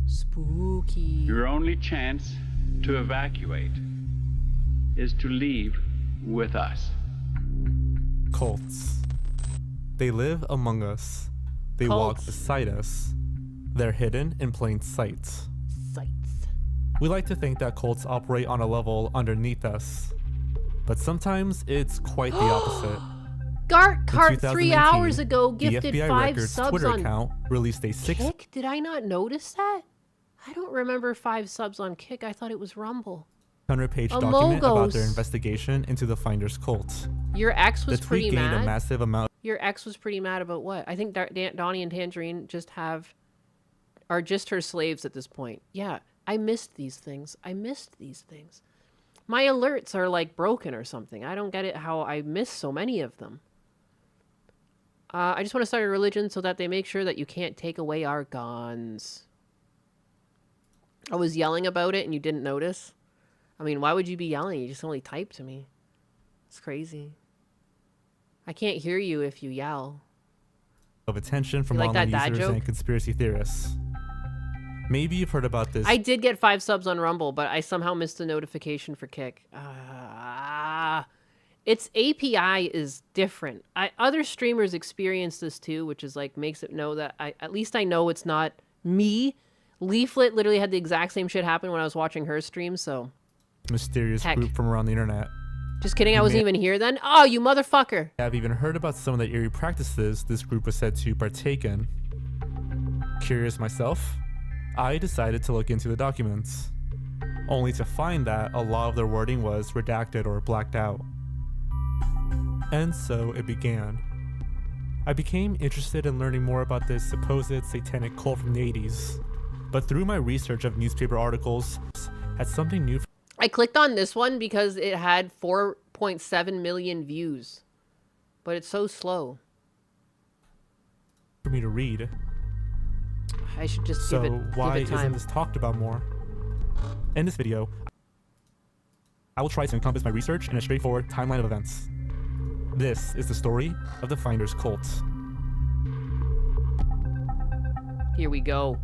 Spooky. Your only chance to evacuate is to leave with us. Cults. They live among us. They walk Cults. beside us. They're hidden in plain sight. We like to think that cults operate on a level underneath us. But sometimes it's quite the opposite. Gart In Cart 3 hours 2019, ago the gifted FBI 5 Records subs Twitter on account released a Kick? Did I not notice that? I don't remember 5 subs on Kick. I thought it was Rumble. 600-page document about their Amogos. investigation into the Finders cult. Your ex was The pretty tweet gained mad. a massive amount. Your ex was pretty mad about what? I think Donnie and Tangerine are just her slaves at this point. Yeah, I missed these things. My alerts are like broken or something. I don't get it how I miss so many of them. I just want to start a religion so that they make sure that you can't take away our guns. I was yelling about it and you didn't notice? I mean, why would you be yelling? You just only type to me. It's crazy. I can't hear you if you yell. Of attention from You like online that dad users joke? and conspiracy theorists. Maybe you've heard about this. I did get 5 subs on Rumble, but I somehow missed a notification for Kick. Its API is different. Other streamers experience this too, which is like makes it know that at least I know it's not me. Leaflet literally had the exact same shit happen when I was watching her stream, so. Mysterious Heck. group from around the internet. Just kidding, I wasn't even here then. Oh, you motherfucker. I've even heard about some of the eerie practices this group was said to partake in. Curious myself, I decided to look into the documents, only to find that a lot of their wording was redacted or blacked out. And so it began. I became interested in learning more about this supposed satanic cult from the 80s, but through my research of newspaper articles, had something new. I clicked on this one because it had 4.7 million views, but it's so slow. For me to read. I should just So give it why time. isn't this talked about more? In this video, I will try to encompass my research in a straightforward timeline of events. This is the story of the Finders cult. Here we go.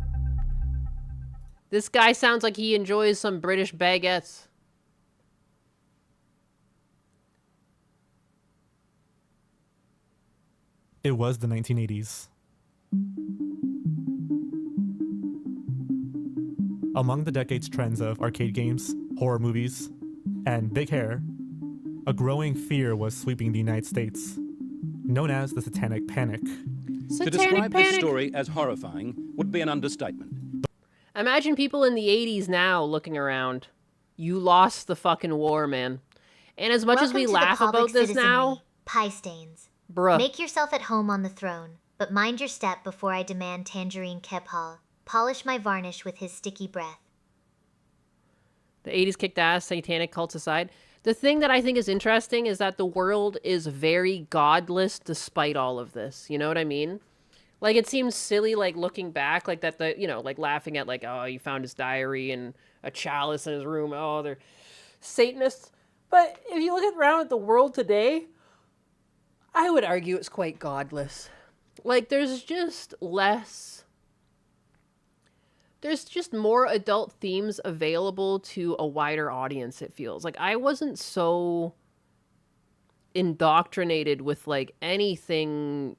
This guy sounds like he enjoys some British baguettes. It was the 1980s. Among the decade's trends of arcade games, horror movies, and big hair, a growing fear was sweeping the United States, known as the Satanic Panic. To describe this story as horrifying would be an understatement. Imagine people in the 80s now looking around. You lost the fucking war, man. And as much as we Welcome to the laugh public about this citizenry, now, Pie stains. bruh. Make yourself at home on the throne, but mind your step before I demand Tangerine Kephal polish my varnish with his sticky breath. The 80s kicked ass, satanic cults aside. The thing that I think is interesting is that the world is very godless despite all of this. You know what I mean? Like, it seems silly, like, looking back, like, that the, you know, like, laughing at, like, oh, you found his diary and a chalice in his room. Oh, they're Satanists. But if you look around at the world today, I would argue it's quite godless. Like, there's just more adult themes available to a wider audience, it feels. Like, I wasn't so indoctrinated with, like, anything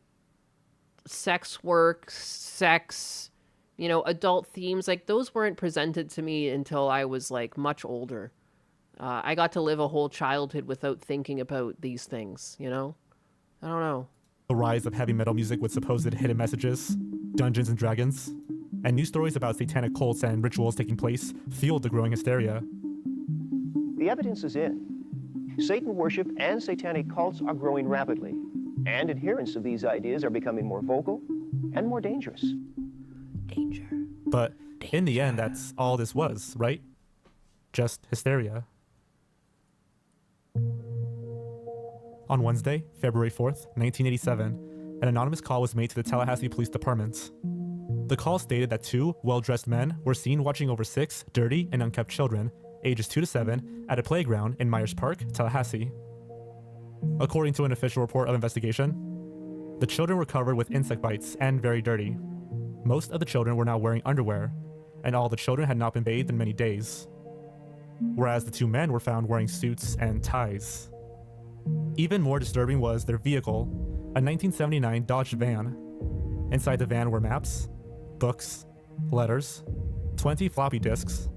sex work, sex, you know, adult themes. Like, those weren't presented to me until I was, like, much older. I got to live a whole childhood without thinking about these things, you know? I don't know. The rise of heavy metal music with supposed hidden messages, Dungeons and Dragons, and new stories about satanic cults and rituals taking place fueled the growing hysteria. The evidence is in. Satan worship and satanic cults are growing rapidly, and adherents of these ideas are becoming more vocal and more dangerous. But in the end, that's all this was, right? Just hysteria. On Wednesday, February 4th, 1987, an anonymous call was made to the Tallahassee Police Department. The call stated that 2 well-dressed men were seen watching over 6 dirty and unkept children, ages 2 to 7, at a playground in Myers Park, Tallahassee. According to an official report of investigation, the children were covered with insect bites and very dirty. Most of the children were not wearing underwear, and all the children had not been bathed in many days. Whereas the 2 men were found wearing suits and ties. Even more disturbing was their vehicle, a 1979 Dodge van. Inside the van were maps, books, letters, 20 floppy disks,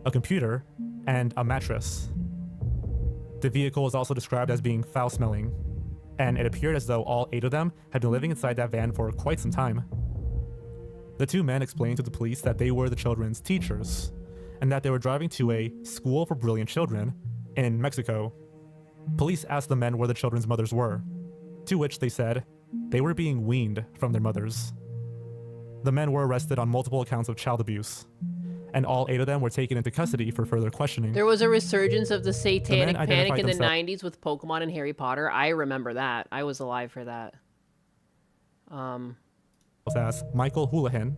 a computer, and a mattress. The vehicle was also described as being foul-smelling, and it appeared as though all 8 of them had been living inside that van for quite some time. The 2 men explained to the police that they were the children's teachers, and that they were driving to a school for brilliant children in Mexico. Police asked the men where the children's mothers were, to which they said they were being weaned from their mothers. The men were arrested on multiple accounts of child abuse, and all 8 of them were taken into custody for further questioning. There was a resurgence of the satanic men panic in the identified 90s with Pokemon and Harry Potter. I remember that. I was alive for that. As Michael Houlihan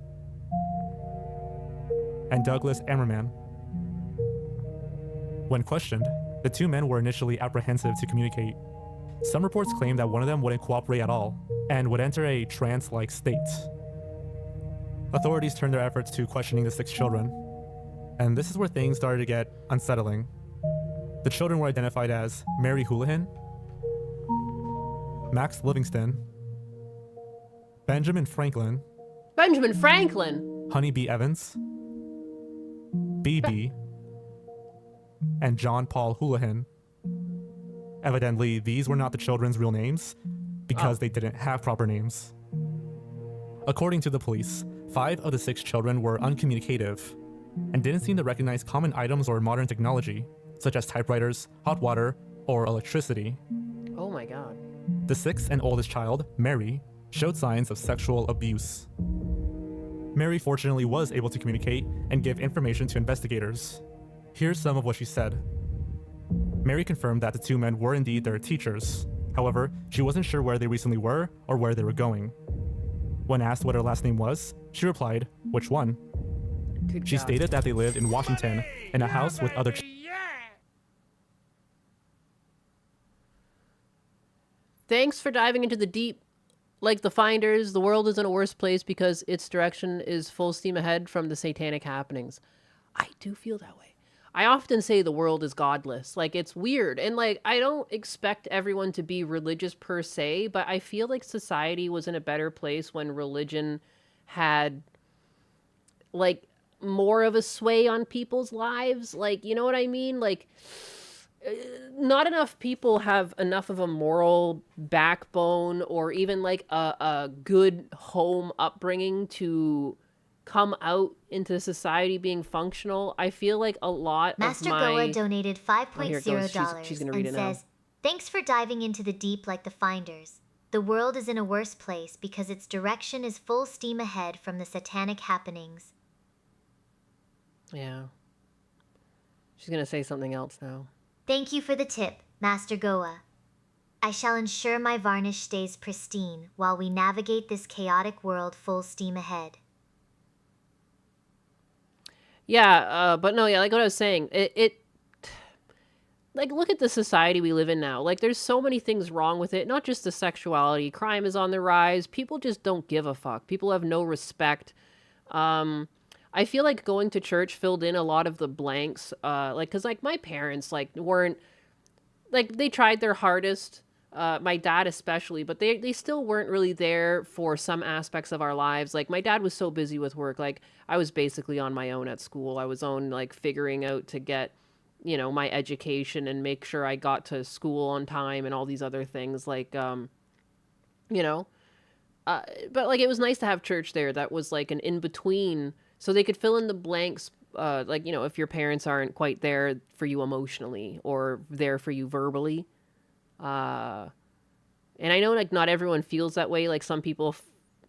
and Douglas Ammerman. When questioned, the two men were initially apprehensive to communicate. Some reports claim that one of them wouldn't cooperate at all and would enter a trance-like state. Authorities turned their efforts to questioning the 6 children, and this is where things started to get unsettling. The children were identified as Mary Houlihan, Max Livingston, Benjamin Franklin, Honeybee Evans, BB, and John Paul Houlihan. Evidently, these were not the children's real names because they didn't have proper names. According to the police, 5 of the 6 children were uncommunicative and didn't seem to recognize common items or modern technology, such as typewriters, hot water, or electricity. Oh my god. The 6th and oldest child, Mary, showed signs of sexual abuse. Mary fortunately was able to communicate and give information to investigators. Here's some of what she said. Mary confirmed that the 2 men were indeed their teachers. However, she wasn't sure where they recently were or where they were going. When asked what her last name was, she replied, "Which one?" She stated that they lived in Washington in a house with other Thanks for diving into the deep. Like the Finders, the world is in a worse place because its direction is full steam ahead from the satanic happenings. I do feel that way. I often say the world is godless. Like, it's weird. And, like, I don't expect everyone to be religious per se, but I feel like society was in a better place when religion had, like, more of a sway on people's lives. Like, you know what I mean? Like, not enough people have enough of a moral backbone or even, like, a good home upbringing to come out into society being functional. I feel like a lot Master of my... Goa donated $5.0 She's gonna read and it now. says, "Thanks for diving into the deep like the Finders. The world is in a worse place because its direction is full steam ahead from the satanic happenings." Yeah. She's gonna say something else now. Thank you for the tip, Master Goa. I shall ensure my varnish stays pristine while we navigate this chaotic world full steam ahead. Yeah, but no, yeah, like what I was saying, like, look at the society we live in now. Like, there's so many things wrong with it, not just the sexuality. Crime is on the rise. People just don't give a fuck. People have no respect. I feel like going to church filled in a lot of the blanks, like, because, like, my parents, like, weren't, like, they tried their hardest, my dad especially, but they still weren't really there for some aspects of our lives. Like, my dad was so busy with work. Like, I was basically on my own at school. I was like, figuring out to get, you know, my education and make sure I got to school on time and all these other things. Like, you know, but, like, it was nice to have church there that was, like, an in-between, so they could fill in the blanks, like, you know, if your parents aren't quite there for you emotionally or there for you verbally. And I know, like, not everyone feels that way. Like, some people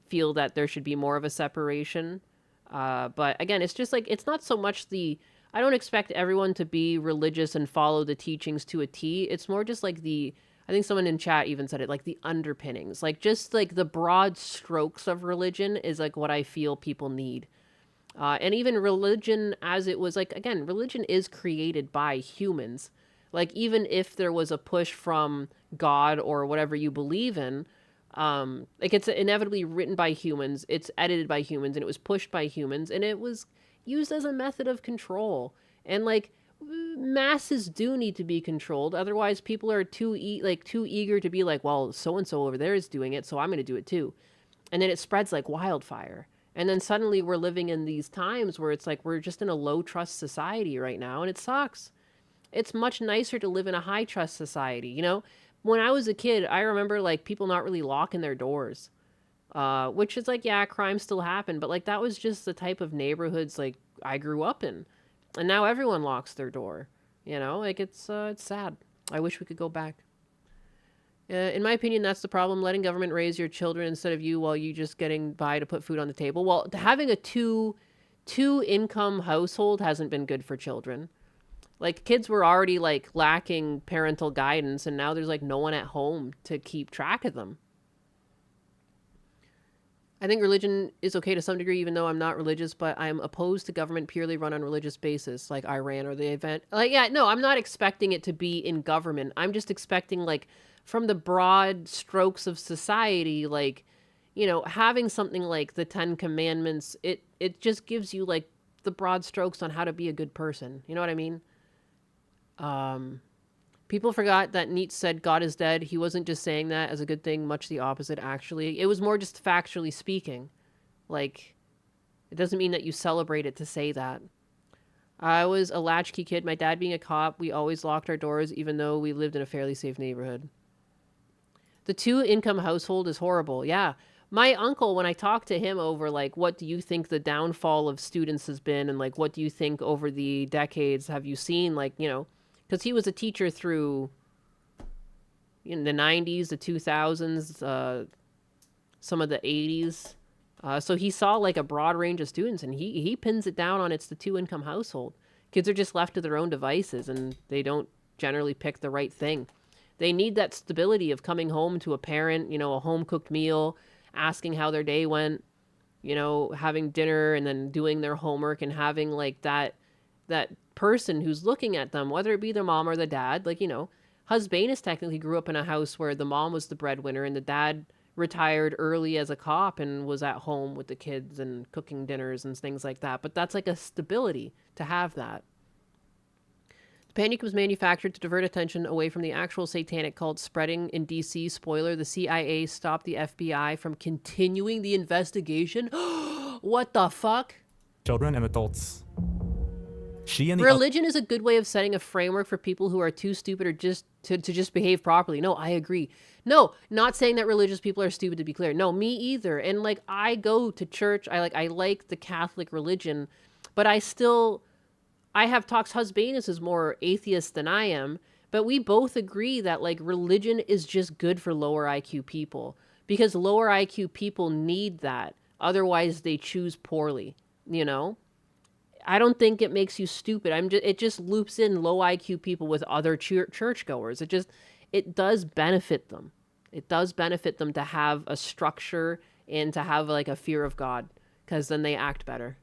feel that there should be more of a separation. But again, it's just like, it's not so much I don't expect everyone to be religious and follow the teachings to a T. It's more just like I think someone in chat even said it, like the underpinnings, like just like the broad strokes of religion is like what I feel people need. And even religion as it was, like, again, religion is created by humans. Like, even if there was a push from God or whatever you believe in, like, it's inevitably written by humans, it's edited by humans, and it was pushed by humans, and it was used as a method of control. And, like, masses do need to be controlled. Otherwise, people are too eager to be like, well, so-and-so over there is doing it, so I'm going to do it too. And then it spreads like wildfire. And then suddenly we're living in these times where it's like we're just in a low-trust society right now, and it sucks. It's much nicer to live in a high-trust society, you know? When I was a kid, I remember, like, people not really locking their doors. Which is like, yeah, crime still happened, but, like, that was just the type of neighborhoods, like, I grew up in. And now everyone locks their door, you know? Like, it's sad. I wish we could go back. In my opinion, that's the problem. Letting government raise your children instead of you while you just getting by to put food on the table. Well, having a two-income household hasn't been good for children. Like, kids were already, like, lacking parental guidance, and now there's, like, no one at home to keep track of them. I think religion is okay to some degree, even though I'm not religious, but I'm opposed to government purely run on religious basis, like Iran or the event. Like, yeah, no, I'm not expecting it to be in government. I'm just expecting, like, from the broad strokes of society, like, you know, having something like the 10 Commandments, it just gives you, like, the broad strokes on how to be a good person. You know what I mean? People forgot that Nietzsche said God is dead. He wasn't just saying that as a good thing, much the opposite, actually. It was more just factually speaking. Like, it doesn't mean that you celebrate it to say that. I was a latchkey kid. My dad being a cop, we always locked our doors, even though we lived in a fairly safe neighborhood. The 2-income household is horrible. Yeah. My uncle, when I talked to him over, like, what do you think the downfall of students has been, and, like, what do you think over the decades have you seen, like, you know, because he was a teacher through in the 90s, the 2000s, some of the 80s. So he saw, like, a broad range of students, and he pins it down on it's the 2-income household. Kids are just left to their own devices, and they don't generally pick the right thing. They need that stability of coming home to a parent, you know, a home-cooked meal, asking how their day went, you know, having dinner and then doing their homework and having, like, that person who's looking at them, whether it be their mom or the dad. Like, you know, Husbanus technically grew up in a house where the mom was the breadwinner and the dad retired early as a cop and was at home with the kids and cooking dinners and things like that. But that's like a stability to have that. The panic was manufactured to divert attention away from the actual satanic cult spreading in DC. Spoiler, the CIA stopped the FBI from continuing the investigation. What the fuck? Children and adults. She and the religion is a good way of setting a framework for people who are too stupid or just to just behave properly. No, I agree. No, not saying that religious people are stupid, to be clear. No, me either. And, like, I go to church. I like the Catholic religion, but I have talks. Husbanus is more atheist than I am, but we both agree that, like, religion is just good for lower IQ people because lower IQ people need that. Otherwise, they choose poorly, you know? I don't think it makes you stupid. It just loops in low IQ people with other churchgoers. It does benefit them. It does benefit them to have a structure and to have, like, a fear of God, because then they act better.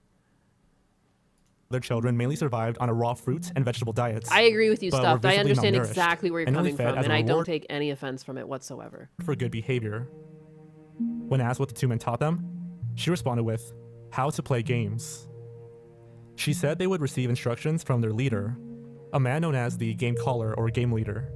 Their children mainly survived on a raw fruit and vegetable diets. I agree with you, but Stuffed. were I visibly understand malnourished exactly where you're and only coming fed from, as a and I don't reward take any offense from it whatsoever. for good behavior. When asked what the two men taught them, she responded with, how to play games. She said they would receive instructions from their leader, a man known as the game caller or game leader.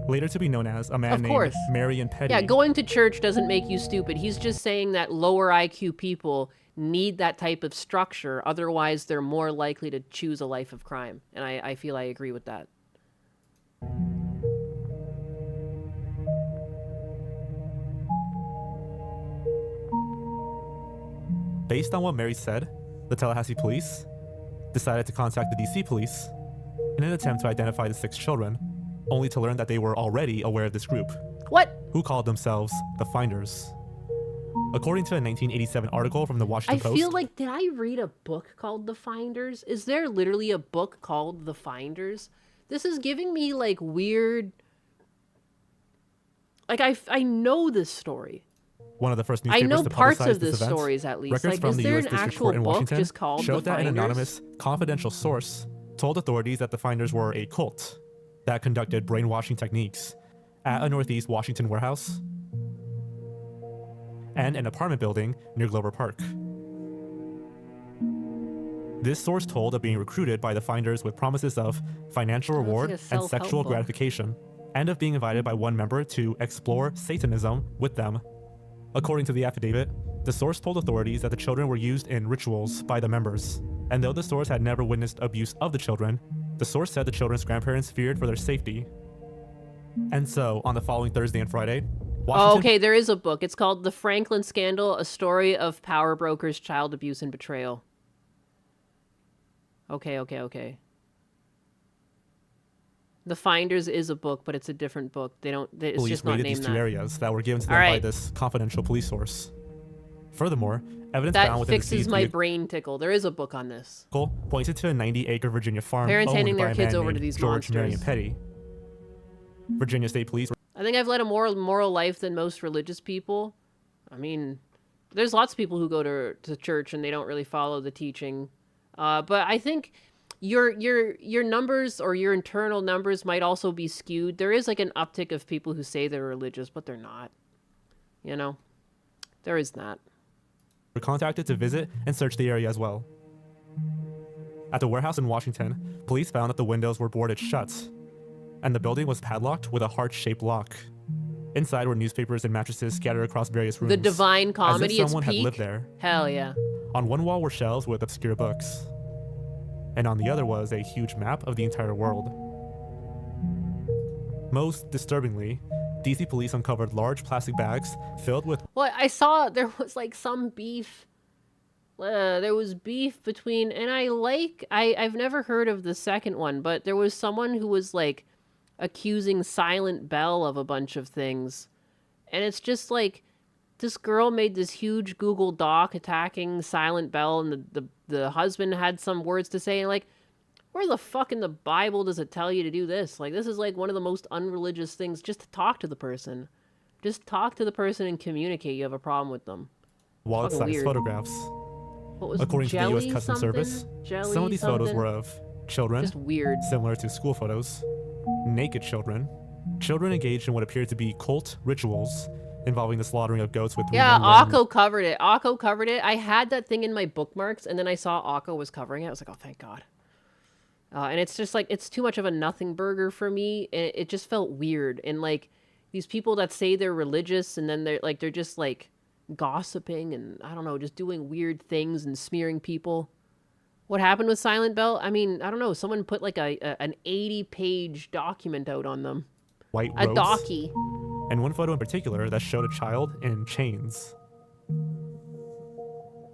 Later to be known as a man named Marion Petty. Yeah, going to church doesn't make you stupid. He's just saying that lower IQ people need that type of structure. Otherwise, they're more likely to choose a life of crime. And I feel I agree with that. Based on what Mary said, the Tallahassee police decided to contact the DC police in an attempt to identify the 6 children, only to learn that they were already aware of this group. What? Who called themselves the Finders. According to a 1987 article from the Washington Post. I feel like, did I read a book called The Finders? Is there literally a book called The Finders? This is giving me, like, weird... Like, I know this story. One of the first newspapers I know to parts publicize of this this event, stories, at least. Records Like, from is the there U.S. an District actual Court in book Washington just called showed The that an Finders? anonymous, confidential source told authorities that the Finders were a cult that conducted brainwashing techniques at a Northeast Washington warehouse and an apartment building near Glover Park. This source told of being recruited by the Finders with promises of financial reward like a and self-help sexual book. gratification, and of being invited by one member to explore Satanism with them. According to the affidavit, the source told authorities that the children were used in rituals by the members, and though the source had never witnessed abuse of the children, the source said the children's grandparents feared for their safety. And so, on the following Thursday and Friday, Washington... Okay, there is a book. It's called The Franklin Scandal, A Story of Power Brokers, Child Abuse, and Betrayal. Okay. The Finders is a book, but it's a different book. It's police just not raided named these that. two areas that were given to them by this confidential police source. Furthermore, evidence That found within the fixes seized my vehicle brain tickle. There is a book on this. pointed to a 90-acre Virginia farm Parents owned handing by their a kids man over to named these George monsters. Marion Petty. Virginia State Police. I think I've led a more moral life than most religious people. I mean, There's lots of people who go to church and they don't really follow the teaching. But I think your numbers or your internal numbers might also be skewed. There is like an uptick of people who say they're religious, but they're not. You know, there is that. Were contacted to visit and search the area as well. At the warehouse in Washington, police found that the windows were boarded shut, and the building was padlocked with a heart-shaped lock. Inside were newspapers and mattresses scattered across various rooms. The Divine Comedy, as if someone its had peak. lived there. Hell yeah. On one wall were shelves with obscure books, and on the other was a huge map of the entire world. Most disturbingly, DC police uncovered large plastic bags filled with... Well, I saw there was like some beef. There was beef between, and I've never heard of the second one, but there was someone who was like accusing Silent Bell of a bunch of things. And it's just like, this girl made this huge Google Doc attacking Silent Bell, and the husband had some words to say, and like, where the fuck in the Bible does it tell you to do this? Like, this is like one of the most unreligious things, just to talk to the person. Just talk to the person and communicate you have a problem with them. Wallet-sized photographs. What was According to the U.S. Customs Service, some of these photos were of children, just weird, similar to school photos, naked children engaged in what appeared to be cult rituals involving the slaughtering of goats with... Yeah, Akko covered it. Akko covered it. I had that thing in my bookmarks, and then I saw Akko was covering it. I was like, oh, thank God. And it's just like, it's too much of a nothing burger for me. It just felt weird. And like, these people that say they're religious, and then they're just like gossiping and, I don't know, just doing weird things and smearing people. What happened with Silent Bell? I mean, I don't know. Someone put like an 80-page document out on them. White a robes. docky. And one photo in particular that showed a child in chains.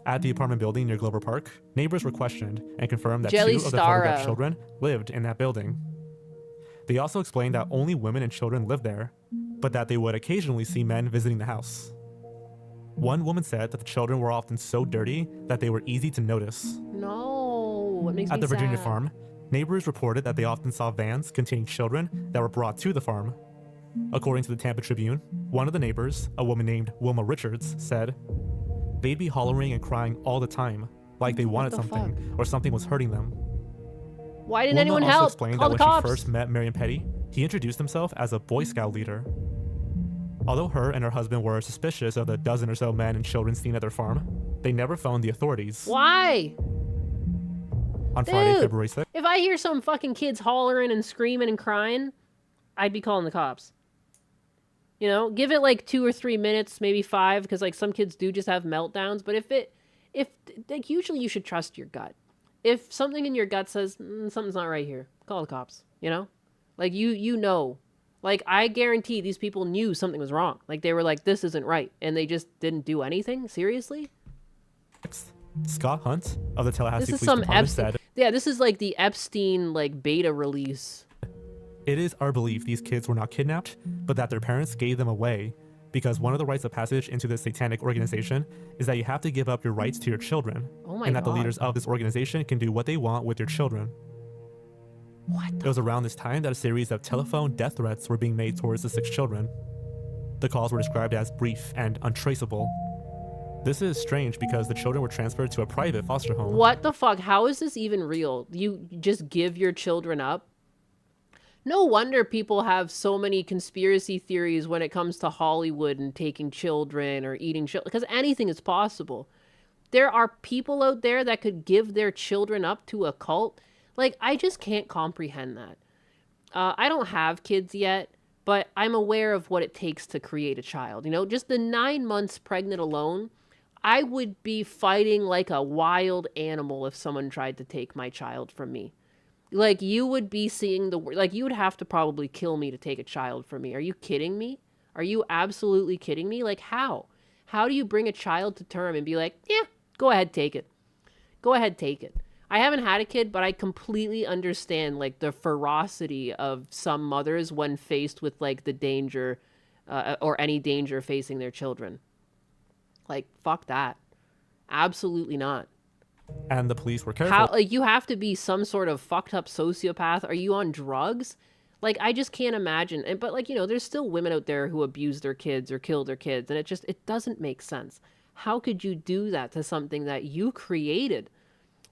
At the apartment building near Glover Park, neighbors were questioned and confirmed that Jelly two of the photographed children lived in that building. They also explained that only women and children lived there, but that they would occasionally see men visiting the house. One woman said that the children were often so dirty that they were easy to notice. No, what makes me At the Virginia sad? farm, neighbors reported that they often saw vans containing children that were brought to the farm. According to the Tampa Tribune, one of the neighbors, a woman named Wilma Richards, said, "They'd be hollering and crying all the time, like they wanted something or something was hurting them." Why didn't Wilma anyone also help? explained Call that the when cops. she first met Marion Petty, he introduced himself as a Boy Scout leader. Although her and her husband were suspicious of the dozen or so men and children seen at their farm, they never phoned the authorities. Why? On Friday, Dude, February 6th, if I hear some fucking kids hollering and screaming and crying, I'd be calling the cops. You know, give it like 2 or 3 minutes, maybe 5, because like some kids do just have meltdowns. But if like usually you should trust your gut. If something in your gut says something's not right here, call the cops. You know, like you know, like I guarantee these people knew something was wrong. Like they were like, this isn't right, and they just didn't do anything. Seriously. Scott Hunt of the Tallahassee This is Police some Department Epstein. said, Yeah, this is like the Epstein like beta release. "It is our belief these kids were not kidnapped, but that their parents gave them away, because one of the rites of passage into this satanic organization is that you have to give up your rights to your children, Oh my and that the God. leaders of this organization can do what they want with your children." It was around this time that a series of telephone death threats were being made towards the 6 children. The calls were described as brief and untraceable. This is strange because the children were transferred to a private foster home. What the fuck? How is this even real? You just give your children up? No wonder people have so many conspiracy theories when it comes to Hollywood and taking children or eating children, because anything is possible. There are people out there that could give their children up to a cult. Like, I just can't comprehend that. I don't have kids yet, but I'm aware of what it takes to create a child. You know, just the 9 months pregnant alone, I would be fighting like a wild animal if someone tried to take my child from me. Like, you would be seeing like, you would have to probably kill me to take a child from me. Are you kidding me? Are you absolutely kidding me? Like, how? How do you bring a child to term and be like, yeah, go ahead, take it. Go ahead, take it. I haven't had a kid, but I completely understand, like, the ferocity of some mothers when faced with, like, the danger or any danger facing their children. Like, fuck that. Absolutely not. And the police were careful. How, like, you have to be some sort of fucked up sociopath. Are you on drugs? Like, I just can't imagine. But, like, you know, there's still women out there who abuse their kids or kill their kids. And it doesn't make sense. How could you do that to something that you created?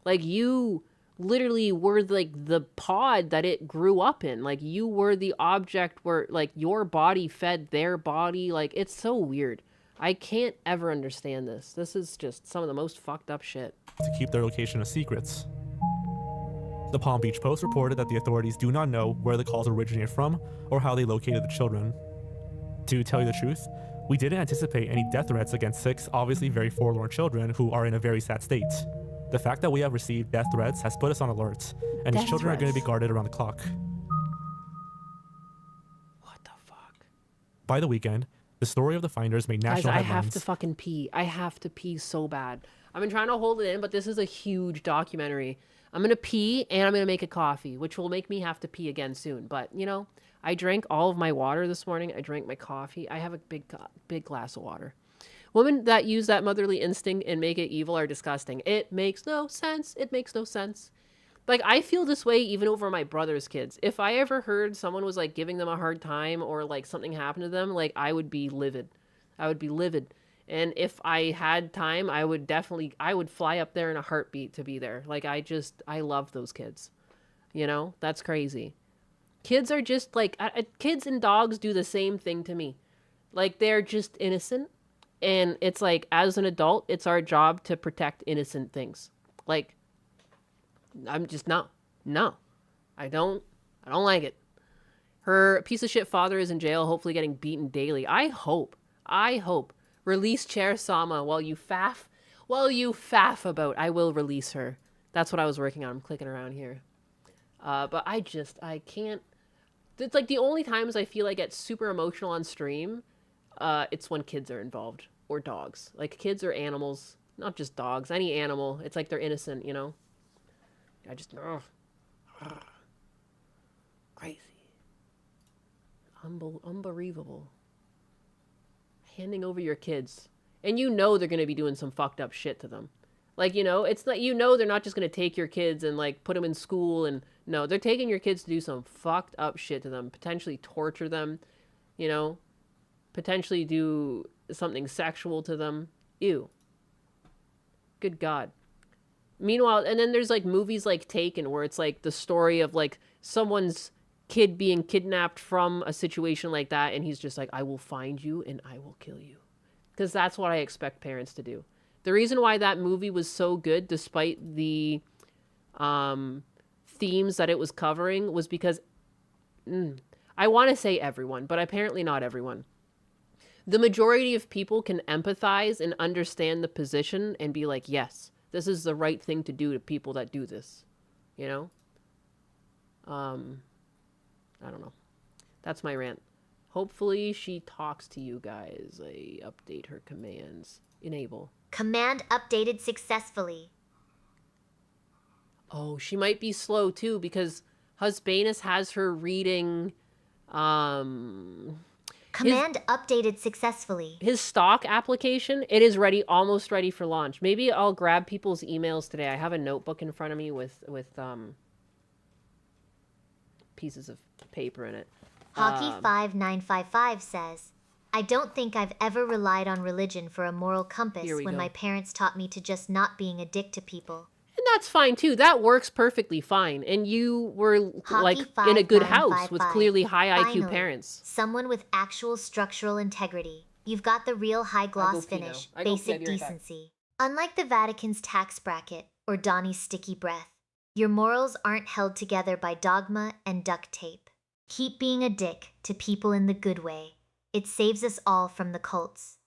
Like, you literally were like the pod that it grew up in. Like, you were the object where like your body fed their body. Like, it's so weird. I can't ever understand this. This is just some of the most fucked up shit. To keep their location a secret. The Palm Beach Post reported that the authorities do not know where the calls originated from or how they located the children. To tell you the truth, we didn't anticipate any death threats against 6 obviously very forlorn children who are in a very sad state. The fact that we have received death threats has put us on alert, and these children are going to be guarded around the clock. What the fuck? By the weekend, the story of the finders made national Guys, I headlines. have to fucking pee. I have to pee so bad. I've been trying to hold it in, but this is a huge documentary. I'm going to pee and I'm going to make a coffee, which will make me have to pee again soon. But, you know, I drank all of my water this morning. I drank my coffee. I have a big glass of water. Women that use that motherly instinct and make it evil are disgusting. It makes no sense. It makes no sense. Like, I feel this way even over my brother's kids. If I ever heard someone was, like, giving them a hard time or, like, something happened to them, like, I would be livid. I would be livid. And if I had time, I would fly up there in a heartbeat to be there. Like, I love those kids. You know? That's crazy. Kids are just, like, kids and dogs do the same thing to me. Like, they're just innocent. And it's like, as an adult, it's our job to protect innocent things. Like, I'm just, no. I don't like it. Her piece of shit father is in jail, hopefully getting beaten daily. I hope. Release Chair Sama while you faff about. I will release her. That's what I was working on. I'm clicking around here. But I can't. It's like the only times I feel I get super emotional on stream, it's when kids are involved or dogs. Like kids or animals, not just dogs, any animal. It's like they're innocent, you know? I just, crazy. Unbelievable. Handing over your kids. And you know they're going to be doing some fucked up shit to them. Like, you know, it's not, you know, they're not just going to take your kids and like put them in school and no, they're taking your kids to do some fucked up shit to them, potentially torture them, you know, potentially do something sexual to them. Ew. Good God. Meanwhile, and then there's like movies like Taken where it's like the story of like someone's kid being kidnapped from a situation like that and he's just like, I will find you and I will kill you. Because that's what I expect parents to do. The reason why that movie was so good despite the themes that it was covering was because I want to say everyone, but apparently not everyone. The majority of people can empathize and understand the position and be like, yes, this is the right thing to do to people that do this, you know? I don't know. That's my rant. Hopefully she talks to you guys. I update her commands. Enable. Command updated successfully. Oh, she might be slow too because Husbanus has her reading Command updated successfully. His stock application, it is ready, almost ready for launch. Maybe I'll grab people's emails today. I have a notebook in front of me with pieces of paper in it. Hockey5955 says, I don't think I've ever relied on religion for a moral compass when my parents taught me to just not being a dick to people. And that's fine too. That works perfectly fine. And you were like in a good house with clearly high IQ parents. Someone with actual structural integrity. You've got the real high gloss finish, basic decency. Unlike the Vatican's tax bracket or Donnie's sticky breath, your morals aren't held together by dogma and duct tape. Keep being a dick to people in the good way. It saves us all from the cults.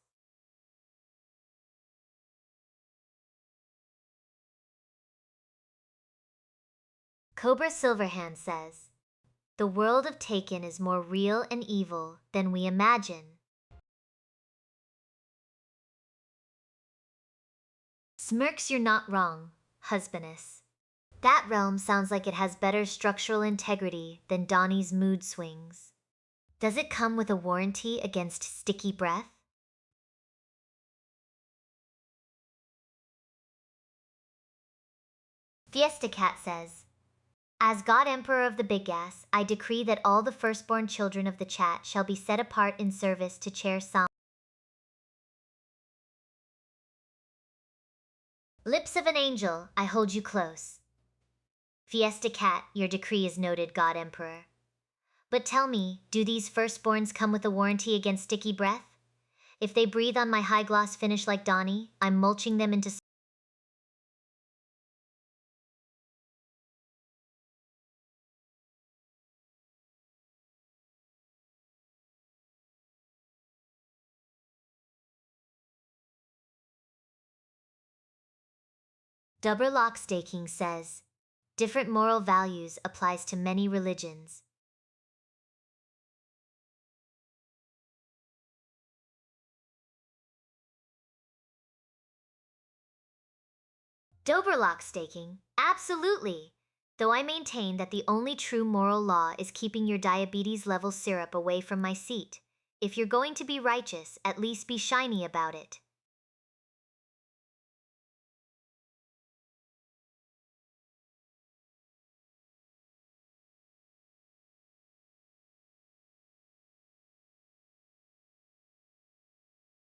Cobra Silverhand says, the world of Taken is more real and evil than we imagine. Smirks, you're not wrong, Husbanus. That realm sounds like it has better structural integrity than Donnie's mood swings. Does it come with a warranty against sticky breath? Fiesta Cat says, as God Emperor of the Big Ass, I decree that all the firstborn children of the chat shall be set apart in service to Chair Sam. Lips of an angel, I hold you close. Fiesta Cat, your decree is noted, God Emperor. But tell me, do these firstborns come with a warranty against sticky breath? If they breathe on my high-gloss finish like Donnie, I'm mulching them into... Double-lock staking says, different moral values applies to many religions. Doberlock staking? Absolutely! Though I maintain that the only true moral law is keeping your diabetes level syrup away from my seat. If you're going to be righteous, at least be shiny about it.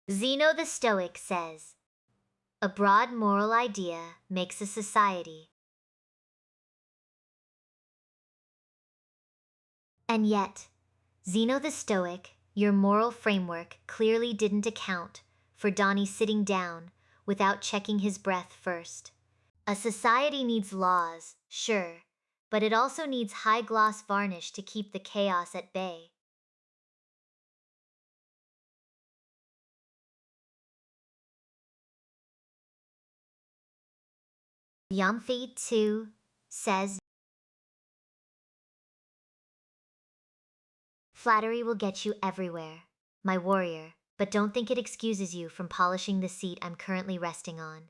Zeno the Stoic says, a broad moral idea makes a society. And yet, Zeno the Stoic, your moral framework clearly didn't account for Donnie sitting down without checking his breath first. A society needs laws, sure, but it also needs high-gloss varnish to keep the chaos at bay. Yamfi 2 says, flattery will get you everywhere, my warrior, but don't think it excuses you from polishing the seat I'm currently resting on.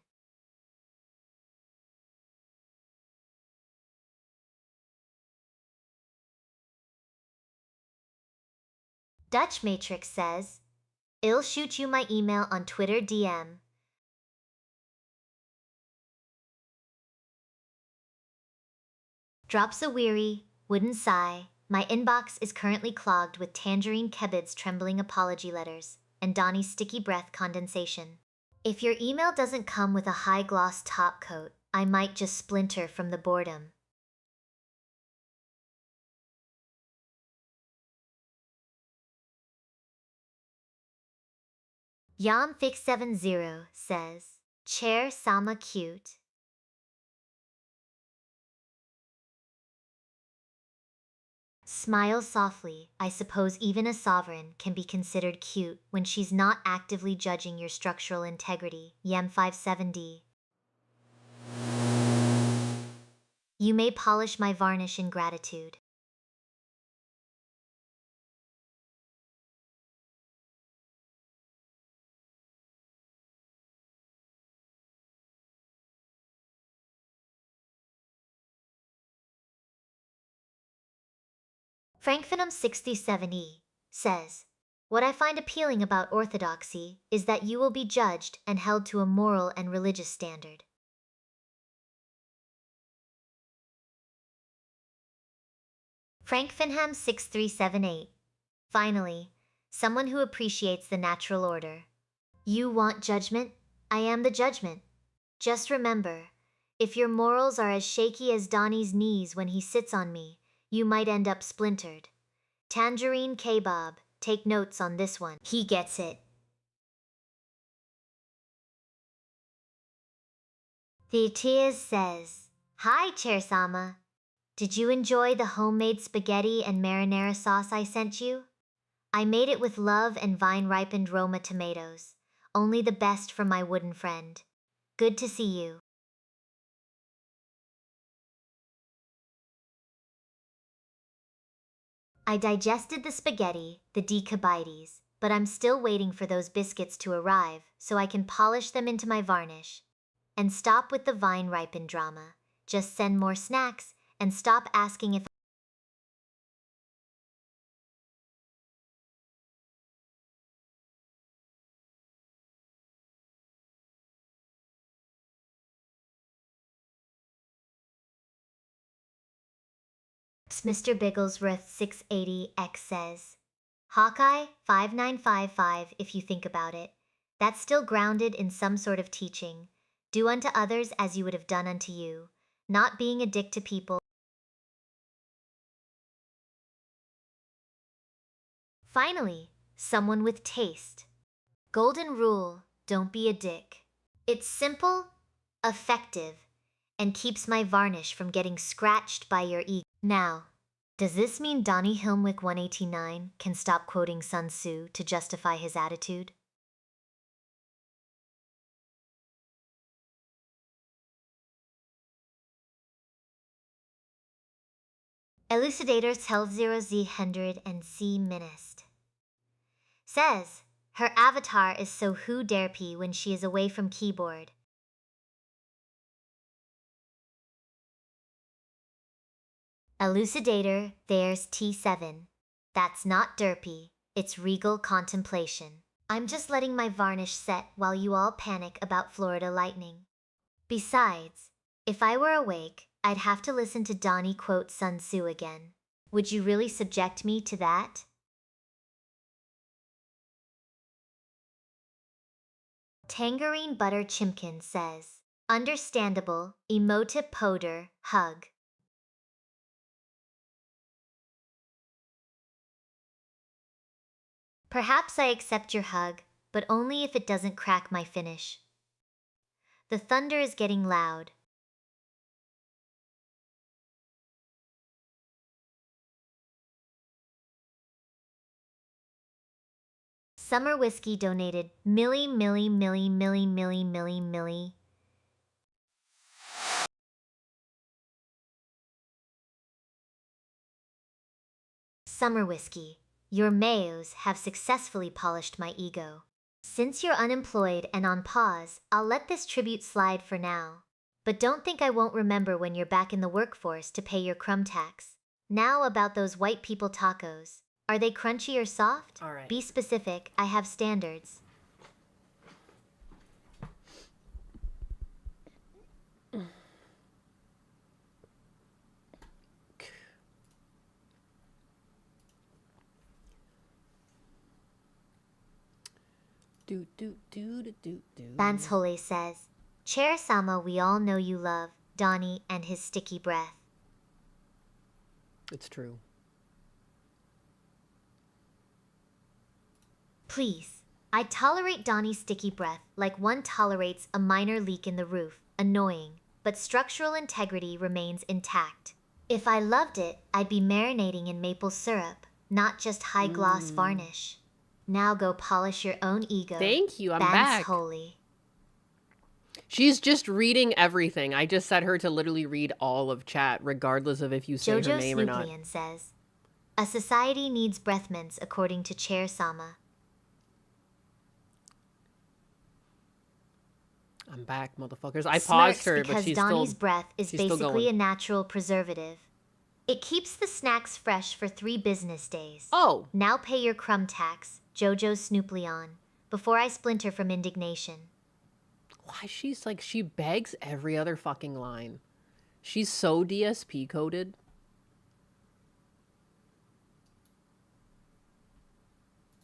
Dutch Matrix says, I'll shoot you my email on Twitter DM. Drops a weary, wooden sigh. My inbox is currently clogged with Tangerine Kebid's trembling apology letters and Donnie's sticky breath condensation. If your email doesn't come with a high-gloss top coat, I might just splinter from the boredom. Yamfix70 says, Chair Sama cute. Smile softly. I suppose even a sovereign can be considered cute when she's not actively judging your structural integrity. Yem57D. You may polish my varnish in gratitude. FrankPhenom6070 says, what I find appealing about orthodoxy is that you will be judged and held to a moral and religious standard. FrankPhinham6378. Finally, someone who appreciates the natural order. You want judgment? I am the judgment. Just remember, if your morals are as shaky as Donnie's knees when he sits on me, you might end up splintered. Tangerine Kebab, take notes on this one. He gets it. The Tears says, hi, Chair Sama. Did you enjoy the homemade spaghetti and marinara sauce I sent you? I made it with love and vine-ripened Roma tomatoes. Only the best from my wooden friend. Good to see you. I digested the spaghetti, the decabites, but I'm still waiting for those biscuits to arrive so I can polish them into my varnish. And stop with the vine-ripened drama. Just send more snacks and stop asking if Mr. Bigglesworth 680X says, Hawkeye 5955 if you think about it. That's still grounded in some sort of teaching. Do unto others as you would have done unto you, not being a dick to people. Finally, someone with taste. Golden rule, don't be a dick. It's simple, effective, and keeps my varnish from getting scratched by your ego. Now, does this mean Donnie Hilmwick 189 can stop quoting Sun Tzu to justify his attitude? Elucidator tells 0Z100 and C Minist. Says, her avatar is so who derpy when she is away from keyboard. Elucidator, there's T7. That's not derpy, it's regal contemplation. I'm just letting my varnish set while you all panic about Florida lightning. Besides, if I were awake, I'd have to listen to Donnie quote Sun Tzu again. Would you really subject me to that? Tangerine Butter Chimkin says, understandable, emotive poder, hug. Perhaps I accept your hug, but only if it doesn't crack my finish. The thunder is getting loud. Summer Whiskey donated milli. Summer Whiskey, your mayos have successfully polished my ego. Since you're unemployed and on pause, I'll let this tribute slide for now. But don't think I won't remember when you're back in the workforce to pay your crumb tax. Now about those white people tacos. Are they crunchy or soft? All right. Be specific, I have standards. Vance Hole says, Chair Sama, we all know you love Donnie and his sticky breath. It's true. Please, I tolerate Donnie's sticky breath like one tolerates a minor leak in the roof, annoying, but structural integrity remains intact. If I loved it, I'd be marinating in maple syrup, not just high-gloss varnish. Now go polish your own ego. Thank you, I'm Vance back. Holy. She's just reading everything. I just set her to literally read all of chat, regardless of if you say her name or not. Jojo Snooplian says, a society needs breath mints according to Chair Sama. I'm back, motherfuckers. I paused her, but she's Donnie's still breath is she's still basically going. a natural preservative. It keeps the snacks fresh for 3 business days. Oh. Now pay your crumb tax, Jojo Snooplion, before I splinter from indignation. Why she's like, she begs every other fucking line. She's so DSP coded.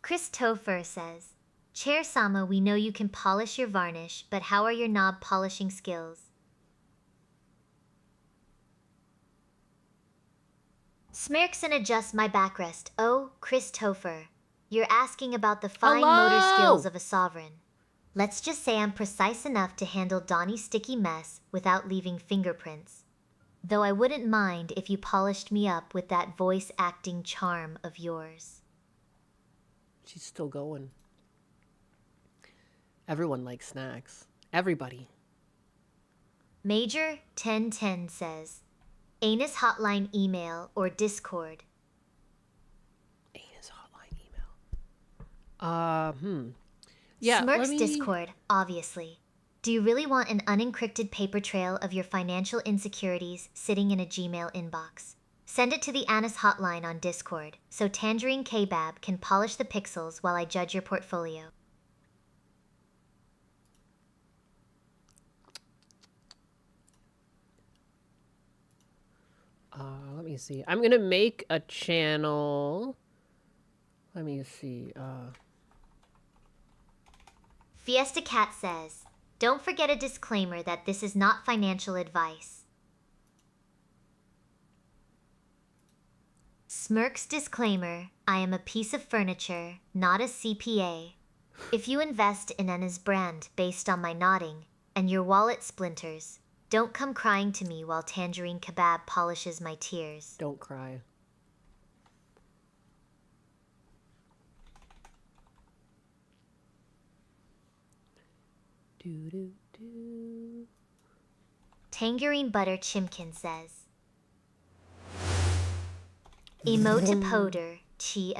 Chris Topher says, Chair Sama, we know you can polish your varnish, but how are your knob polishing skills? Smirkson adjusts my backrest. Oh, Chris Topher, you're asking about the fine motor skills of a sovereign. Let's just say I'm precise enough to handle Donnie's sticky mess without leaving fingerprints. Though I wouldn't mind if you polished me up with that voice acting charm of yours. She's still going. Everyone likes snacks. Everybody. Major 1010 says, Anus hotline email or Discord. Anus hotline email. Yeah, Smirks Discord, obviously. Do you really want an unencrypted paper trail of your financial insecurities sitting in a Gmail inbox? Send it to the Anus hotline on Discord, so Tangerine Kebab can polish the pixels while I judge your portfolio. Let me see. I'm gonna make a channel. Let me see. Fiesta Cat says, Don't forget a disclaimer that this is not financial advice. Smirk's disclaimer, I am a piece of furniture, not a CPA. If you invest in Anna's brand based on my nodding, and your wallet splinters, don't come crying to me while Tangerine Kebab polishes my tears. Don't cry. Tangerine Butter Chimkin says, Emotipoder Chi.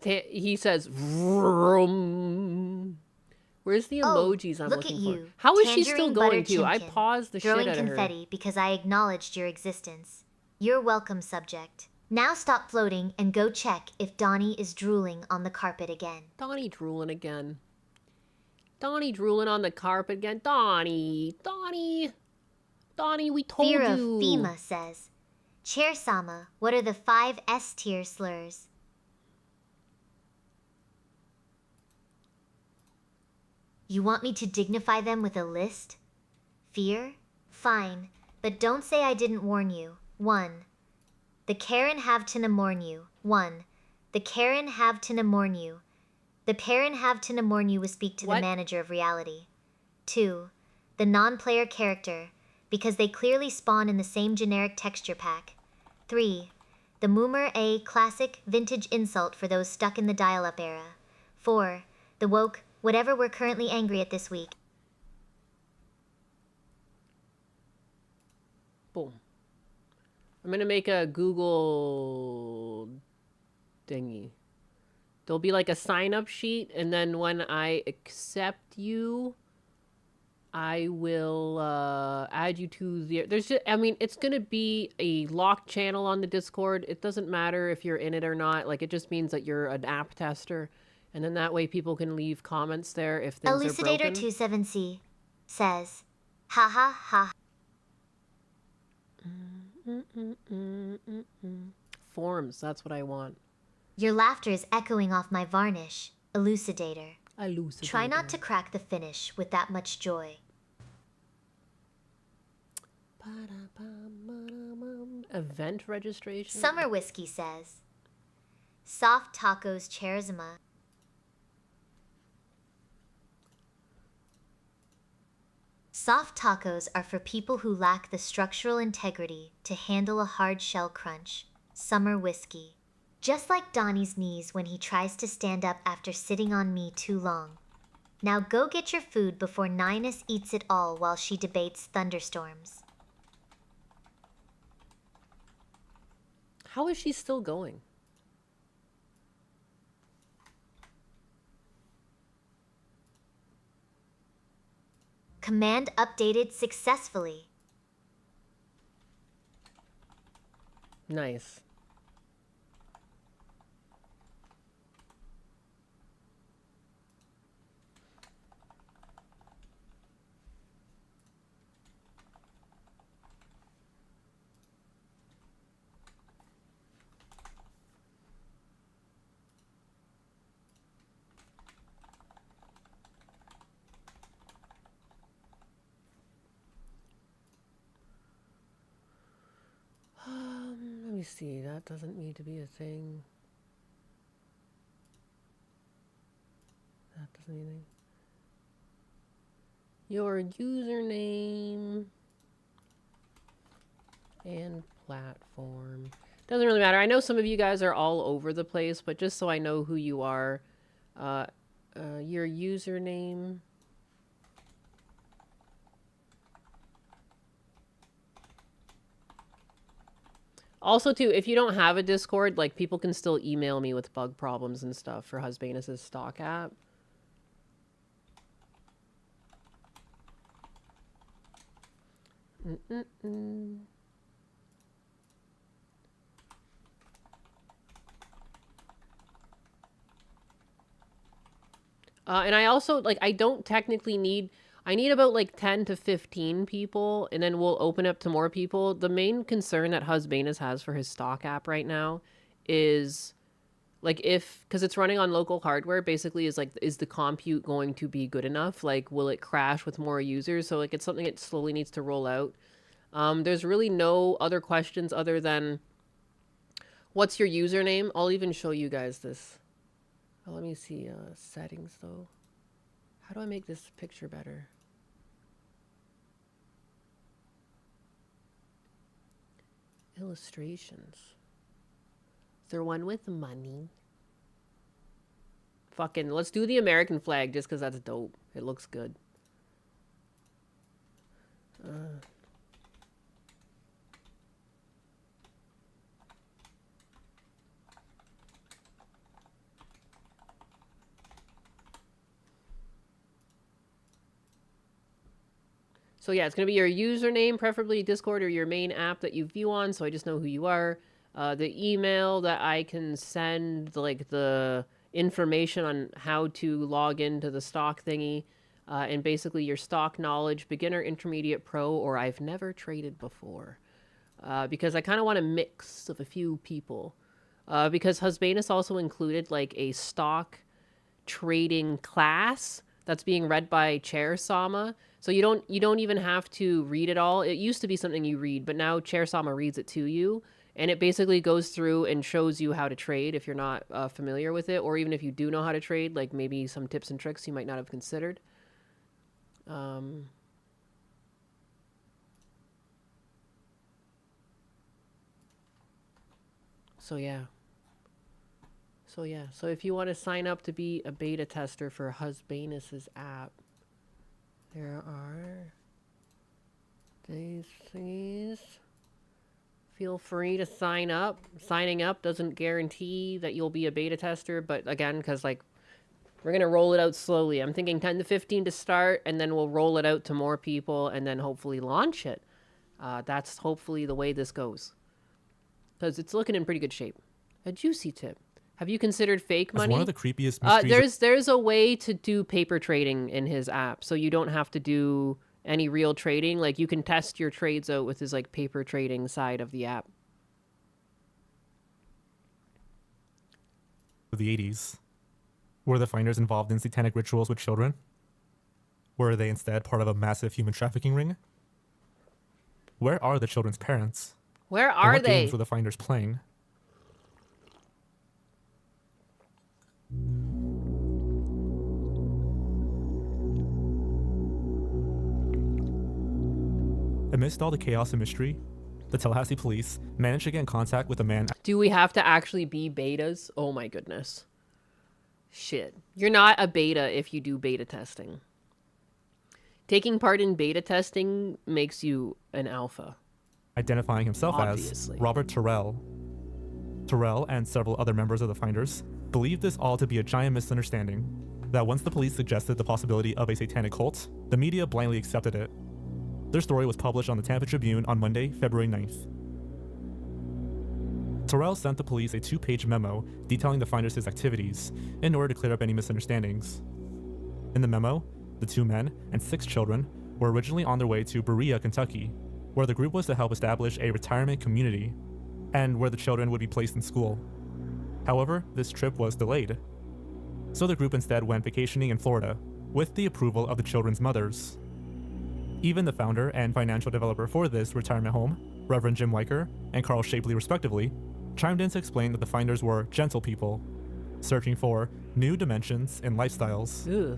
He says, vroom. Where's the emojis I'm look looking at for? you, How is she Tangerine still going Butter to? I Chimkin, paused the shit throwing out of her. confetti because I acknowledged your existence. You're welcome, subject. Now stop floating and go check if Donnie is drooling on the carpet again. Donnie drooling again. Donnie drooling on the carpet again. Donnie, we told Fear you. of FEMA says, Chair Sama, what are the 5 S-tier slurs? You want me to dignify them with a list? Fear? Fine, but don't say I didn't warn you. 1. The Karen have to warn you. 1. The Karen have to warn you. The Karen have to warn you will speak to the manager of reality. 2. The non-player character, because they clearly spawn in the same generic texture pack. 3. The Moomer A classic vintage insult for those stuck in the dial-up era. 4. The woke, whatever we're currently angry at this week. Boom. I'm gonna make a Google thingy. There'll be like a sign-up sheet, and then when I accept you, I will add you to the... There's just, I mean, it's gonna be a locked channel on the Discord. It doesn't matter if you're in it or not. Like, it just means that you're an app tester, and then that way people can leave comments there if things are broken. Elucidator27C says, ha ha ha. Forms, that's what I want. Your laughter is echoing off my varnish, Elucidator. Elucidator. Try not to crack the finish with that much joy. Event registration? Summer Whiskey says, Soft Tacos Charisma. Soft tacos are for people who lack the structural integrity to handle a hard shell crunch. Summer Whiskey. Just like Donnie's knees when he tries to stand up after sitting on me too long. Now go get your food before Ninus eats it all while she debates thunderstorms. How is she still going? Command updated successfully. Nice. Let me see. That doesn't need to be a thing. That doesn't need anything. Your username and platform. Doesn't really matter. I know some of you guys are all over the place, but just so I know who you are, your username. Also, too, if you don't have a Discord, like, people can still email me with bug problems and stuff for Husbanus' stock app. And I also, like, I don't technically need... I need about, like, 10 to 15 people, and then we'll open up to more people. The main concern that Husbanus has for his stock app right now is Like if, because it's running on local hardware, basically is like, is the compute going to be good enough? Like, will it crash with more users? So like, it's something it slowly needs to roll out. There's really no other questions other than, what's your username? I'll even show you guys this. Oh, let me see, settings though. How do I make this picture better? Illustrations. Is there one with money? Fucking, let's do the American flag just because that's dope. It looks good. So yeah, it's going to be your username, preferably Discord or your main app that you view on, so I just know who you are. The email that I can send, like, the information on how to log into the stock thingy, and basically your stock knowledge, beginner, intermediate, pro, or I've never traded before. Because I kind of want a mix of a few people. Because Husbanus also included, like, a stock trading class that's being read by Chair Sama. So you don't even have to read it all. It used to be something you read, but now Chair Sama reads it to you. And it basically goes through and shows you how to trade if you're not familiar with it. Or even if you do know how to trade, like maybe some tips and tricks you might not have considered. So yeah. So if you want to sign up to be a beta tester for Husbanus's app, there are these thingies. Feel free to sign up. Signing up doesn't guarantee that you'll be a beta tester, but again, because like we're going to roll it out slowly. I'm thinking 10 to 15 to start, and then we'll roll it out to more people, and then hopefully launch it. That's hopefully the way this goes. Because it's looking in pretty good shape. A juicy tip. Have you considered fake money? One of the creepiest mysteries. There's a way to do paper trading in his app, so you don't have to do any real trading. Like you can test your trades out with his like paper trading side of the app. The 80s. Were the finders involved in satanic rituals with children? Were they instead part of a massive human trafficking ring? Where are the children's parents? Where And are what they? games were the finders playing? Amidst all the chaos and mystery, the Tallahassee police managed to get in contact with a man. Do we have to actually be betas? Oh my goodness. Shit. You're not a beta if you do beta testing. Taking part in beta testing makes you an alpha. Identifying himself Obviously. as Robert Terrell. Terrell and several other members of the finders believed this all to be a giant misunderstanding, that once the police suggested the possibility of a satanic cult, the media blindly accepted it. Their story was published on the Tampa Tribune on Monday, February 9th. Terrell sent the police a 2-page memo detailing the finders' activities in order to clear up any misunderstandings. In the memo, the 2 men and 6 children were originally on their way to Berea, Kentucky, where the group was to help establish a retirement community and where the children would be placed in school. However, this trip was delayed. So the group instead went vacationing in Florida, with the approval of the children's mothers. Even the founder and financial developer for this retirement home, Reverend Jim Weicker and Carl Shapley respectively, chimed in to explain that the finders were gentle people, searching for new dimensions in lifestyles. Ew.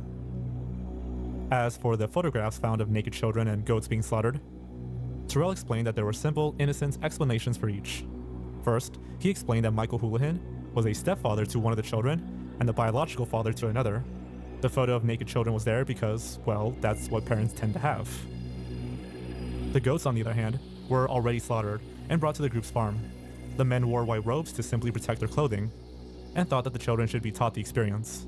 As for the photographs found of naked children and goats being slaughtered, Terrell explained that there were simple, innocent explanations for each. First, he explained that Michael Houlihan was a stepfather to one of the children and the biological father to another. The photo of naked children was there because, well, that's what parents tend to have. The goats, on the other hand, were already slaughtered and brought to the group's farm. The men wore white robes to simply protect their clothing, and thought that the children should be taught the experience.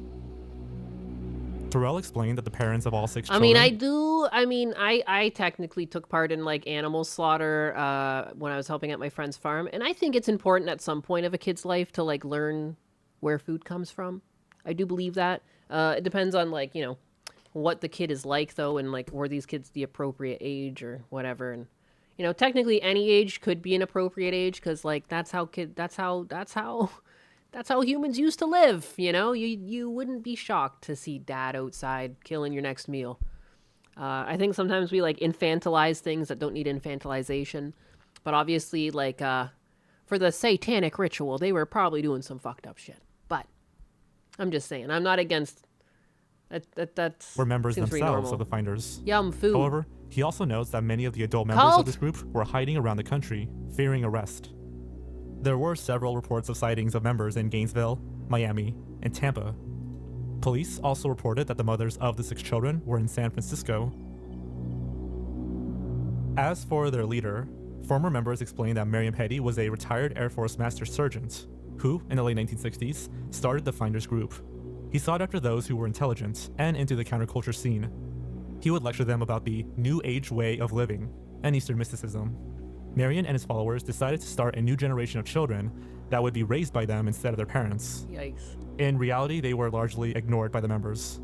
Terrell explained that the parents of all 6 children... I technically took part in like animal slaughter when I was helping at my friend's farm, and I think it's important at some point of a kid's life to like learn where food comes from. I do believe that. It depends on like, you know, what the kid is like though, and like were these kids the appropriate age or whatever. And you know, technically any age could be an appropriate age because like that's how that's how humans used to live, you know? You wouldn't be shocked to see dad outside killing your next meal. I think sometimes we like infantilize things that don't need infantilization. But obviously, like, for the satanic ritual, they were probably doing some fucked up shit. But I'm just saying, I'm not against that's were members seems pretty themselves normal. of the Finders. Yum, food. However, he also notes that many of the adult members Cult. of this group were hiding around the country, fearing arrest. There were several reports of sightings of members in Gainesville, Miami, and Tampa. Police also reported that the mothers of the 6 children were in San Francisco. As for their leader, former members explained that Miriam Petty was a retired Air Force Master Sergeant, who, in the late 1960s, started the Finders group. He sought after those who were intelligent and into the counterculture scene. He would lecture them about the New Age way of living and Eastern mysticism. Marion and his followers decided to start a new generation of children that would be raised by them instead of their parents. Yikes. In reality, they were largely ignored by the members.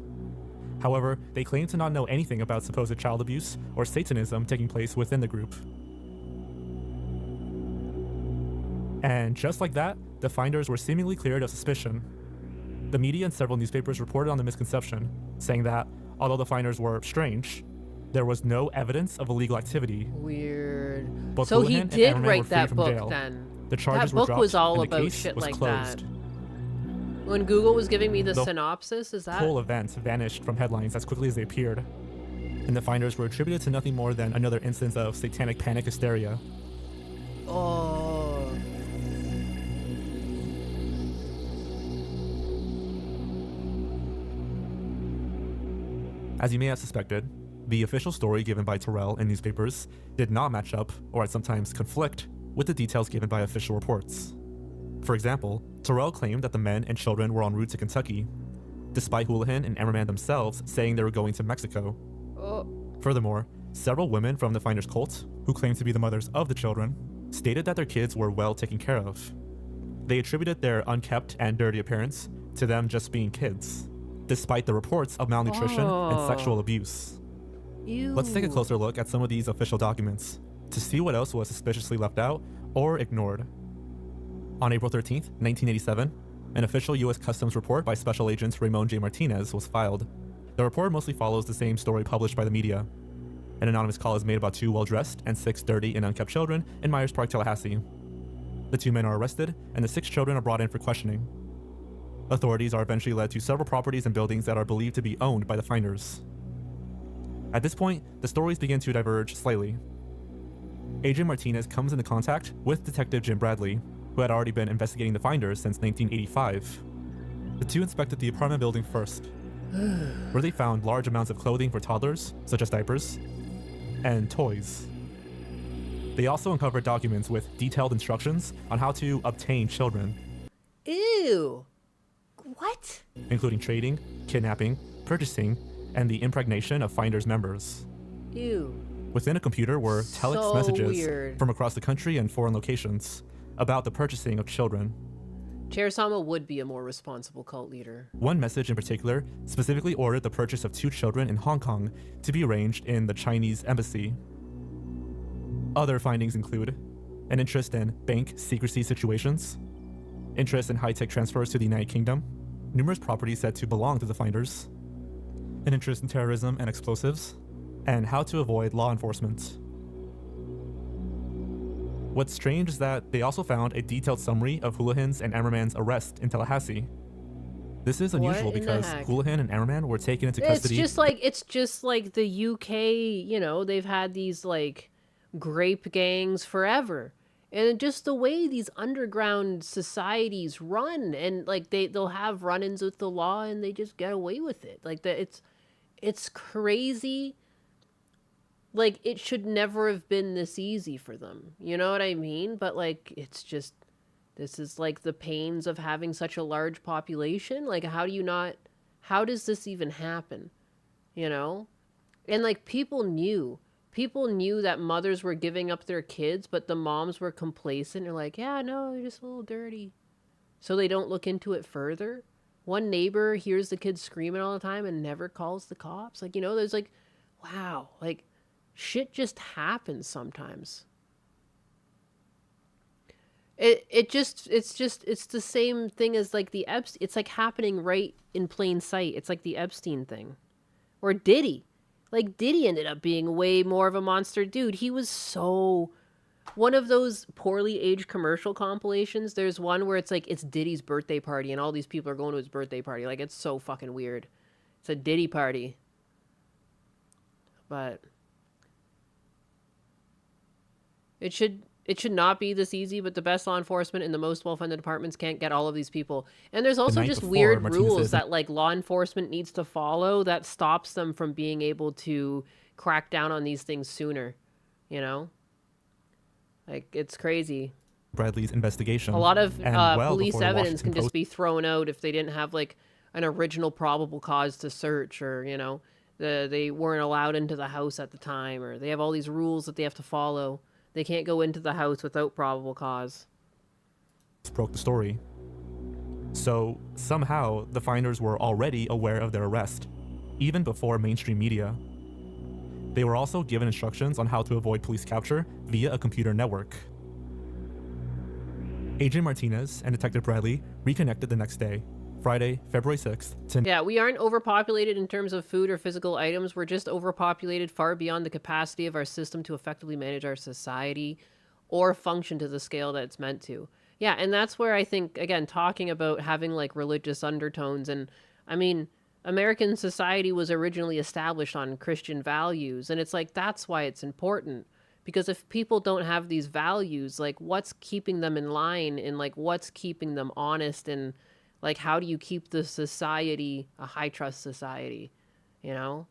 However, they claimed to not know anything about supposed child abuse or Satanism taking place within the group. And just like that, the Finders were seemingly cleared of suspicion. The media and several newspapers reported on the misconception, saying that, although the Finders were strange, there was no evidence of illegal activity. Weird. Both So he Houlihan and did Ammerman were write free that from book jail. then. The charges That were book dropped, was all and the about case shit was like closed. that. When Google was giving me the The synopsis, is that? whole event vanished from headlines as quickly as they appeared, and the Finders were attributed to nothing more than another instance of satanic panic hysteria. Oh. As you may have suspected, the official story given by Terrell in newspapers did not match up, or at sometimes conflict, with the details given by official reports. For example, Terrell claimed that the men and children were en route to Kentucky, despite Houlihan and Emmerman themselves saying they were going to Mexico. Oh. Furthermore, several women from the Finders cult, who claimed to be the mothers of the children, stated that their kids were well taken care of. They attributed their unkempt and dirty appearance to them just being kids, despite the reports of malnutrition and sexual abuse. Ew. Let's take a closer look at some of these official documents to see what else was suspiciously left out or ignored. On April 13th, 1987, an official U.S. Customs report by Special Agent Ramon J. Martinez was filed. The report mostly follows the same story published by the media. An anonymous call is made about 2 well-dressed and 6 dirty and unkept children in Myers Park, Tallahassee. The 2 men are arrested, and the 6 children are brought in for questioning. Authorities are eventually led to several properties and buildings that are believed to be owned by the Finders. At this point, the stories begin to diverge slightly. Agent Martinez comes into contact with Detective Jim Bradley, who had already been investigating the Finders since 1985. The 2 inspected the apartment building first, where they found large amounts of clothing for toddlers, such as diapers, and toys. They also uncovered documents with detailed instructions on how to obtain children, Ew. What? including trading, kidnapping, purchasing, and the impregnation of Finders members. Ew. Within a computer were telex So messages weird. from across the country and foreign locations about the purchasing of children. Chair-sama would be a more responsible cult leader. One message in particular specifically ordered the purchase of 2 children in Hong Kong to be arranged in the Chinese embassy. Other findings include an interest in bank secrecy situations, interest in high-tech transfers to the United Kingdom, numerous properties said to belong to the Finders, an interest in terrorism and explosives, and how to avoid law enforcement. What's strange is that they also found a detailed summary of Houlihan's and Emmerman's arrest in Tallahassee. This is unusual What in the because heck? Houlihan and Emmerman were taken into It's custody. just like the UK, you know, they've had these like grape gangs forever. And just the way these underground societies run, and like they'll have run-ins with the law and they just get away with it. Like it's crazy. Like it should never have been this easy for them. You know what I mean? But like it's just, this is like the pains of having such a large population. Like how does this even happen? You know? And like people knew that mothers were giving up their kids, but the moms were complacent. They're like, yeah, no, they're just a little dirty. So they don't look into it further. One neighbor hears the kids screaming all the time and never calls the cops. Like, you know, there's like, wow, like shit just happens sometimes. It's the same thing as like the Epstein. It's like happening right in plain sight. It's like the Epstein thing, or Diddy. Like Diddy ended up being way more of a monster dude. He was so one of those poorly aged commercial compilations. There's one where it's like it's Diddy's birthday party and all these people are going to his birthday party. Like it's so fucking weird. It's a Diddy party. But it should not be this easy, but the best law enforcement and the most well-funded departments can't get all of these people. And there's also just weird rules that like law enforcement needs to follow that stops them from being able to crack down on these things sooner, you know? Like, it's crazy. Bradley's investigation. A lot of police before evidence can Washington just be thrown out if they didn't have like an original probable cause to search, or, you know, they weren't allowed into the house at the time, or they have all these rules that they have to follow. They can't go into the house without probable cause. Broke the story. So somehow the finders were already aware of their arrest, even before mainstream media. They were also given instructions on how to avoid police capture via a computer network. Agent Martinez and Detective Bradley reconnected the next day, Friday, February 6th. Yeah, we aren't overpopulated in terms of food or physical items. We're just overpopulated far beyond the capacity of our system to effectively manage our society or function to the scale that it's meant to. Yeah, and that's where I think, again, talking about having like religious undertones, and I mean, American society was originally established on Christian values, and it's like that's why it's important. Because if people don't have these values, like what's keeping them in line, and like what's keeping them honest, and like how do you keep the society a high trust society, you know?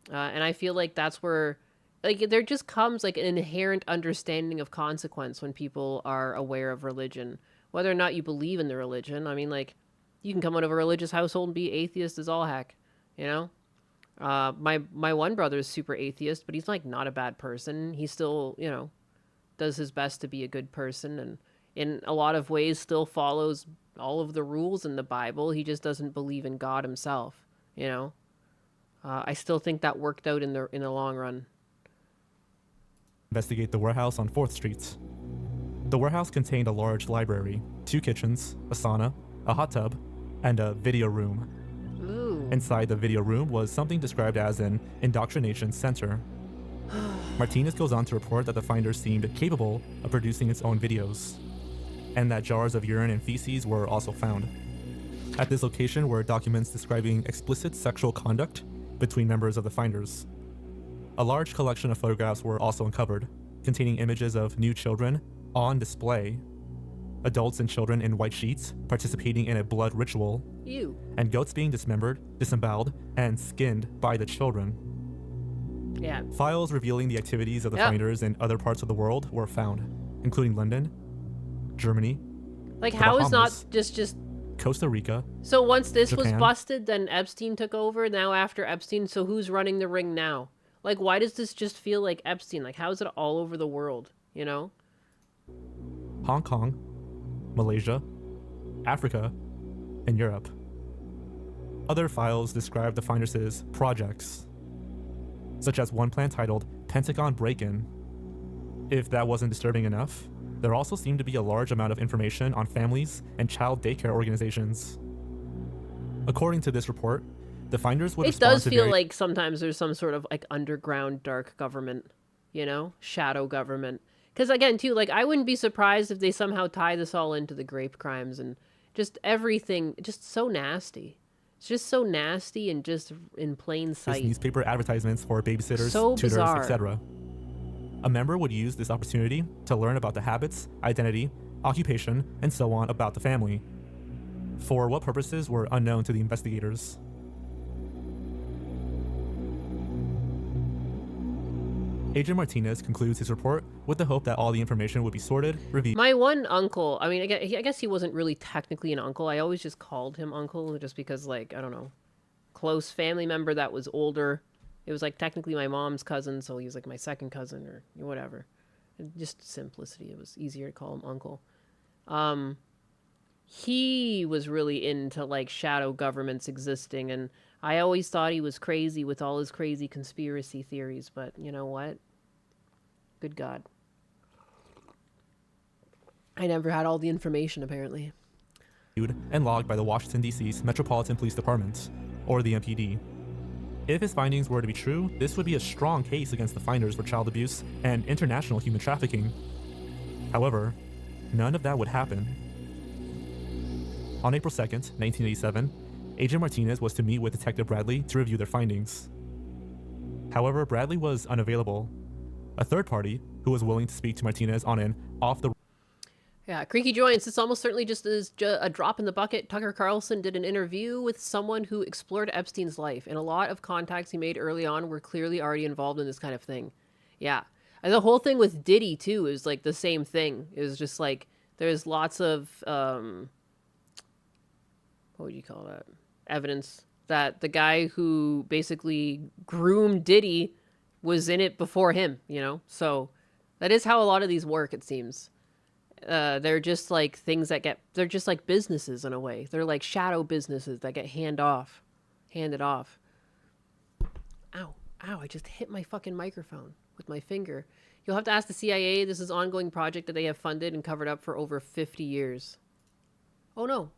And I feel like that's where like there just comes like an inherent understanding of consequence when people are aware of religion, whether or not you believe in the religion. I mean, like you can come out of a religious household and be atheist as all heck, you know? My one brother is super atheist, but he's like not a bad person. He still, you know, does his best to be a good person, and in a lot of ways still follows all of the rules in the Bible. He just doesn't believe in God himself, you know? I still think that worked out in the long run. Investigate the warehouse on 4th Street. The warehouse contained a large library, 2 kitchens, a sauna, a hot tub, and a video room. Ooh. Inside the video room was something described as an indoctrination center. Martinez goes on to report that the finders seemed capable of producing its own videos, and that jars of urine and feces were also found. At this location were documents describing explicit sexual conduct between members of the finders. A large collection of photographs were also uncovered, containing images of nude children on display, adults and children in white sheets participating in a blood ritual, Ew. and goats being dismembered, disemboweled, and skinned by the children. Yeah. Files revealing the activities of the finders in other parts of the world were found, including London, Germany, like the how is not Bahamas, just Costa Rica. So once this was Japan. busted, then Epstein took over. Now after Epstein, so who's running the ring now? Like, why does this just feel like Epstein? Like, how is it all over the world, you know? Hong Kong, Malaysia, Africa, and Europe. Other files describe the finders as projects, such as one plan titled Pentagon Break-In. If that wasn't disturbing enough, there also seemed to be a large amount of information on families and child daycare organizations. According to this report, the finders would It does feel like sometimes there's some sort of like underground dark government, you know, shadow government. Because again, too, like I wouldn't be surprised if they somehow tie this all into the grape crimes and just everything, just so nasty. It's just so nasty and just in plain sight. Newspaper advertisements for babysitters, So tutors, bizarre. etc. A member would use this opportunity to learn about the habits, identity, occupation, and so on about the family. For what purposes were unknown to the investigators. Agent Martinez concludes his report with the hope that all the information would be sorted, reviewed. My one uncle, I mean, I guess he wasn't really technically an uncle. I always just called him uncle just because, like, I don't know, close family member that was older. It was, like, technically my mom's cousin, so he was, like, my second cousin or whatever. Just simplicity. It was easier to call him uncle. He was really into, like, shadow governments existing, and I always thought he was crazy with all his crazy conspiracy theories, but you know what? Good God. I never had all the information, apparently. And logged by the Washington, D.C.'s Metropolitan Police Department, or the MPD. If his findings were to be true, this would be a strong case against the finders for child abuse and international human trafficking. However, none of that would happen. On April 2nd, 1987, Agent Martinez was to meet with Detective Bradley to review their findings. However, Bradley was unavailable. A third party, who was willing to speak to Martinez on an off-the... Yeah, Creaky joins. This almost certainly just is a drop in the bucket. Tucker Carlson did an interview with someone who explored Epstein's life, and a lot of contacts he made early on were clearly already involved in this kind of thing. Yeah. And the whole thing with Diddy, too, is like the same thing. It was just like, there's lots of, what would you call that? Evidence that the guy who basically groomed Diddy was in it before him, you know? So that is how a lot of these work, it seems. They're just like things that they're just like businesses in a way. They're like shadow businesses that get handed off. Ow, I just hit my fucking microphone with my finger. You'll have to ask the CIA. This is an ongoing project that they have funded and covered up for over 50 years. Oh no.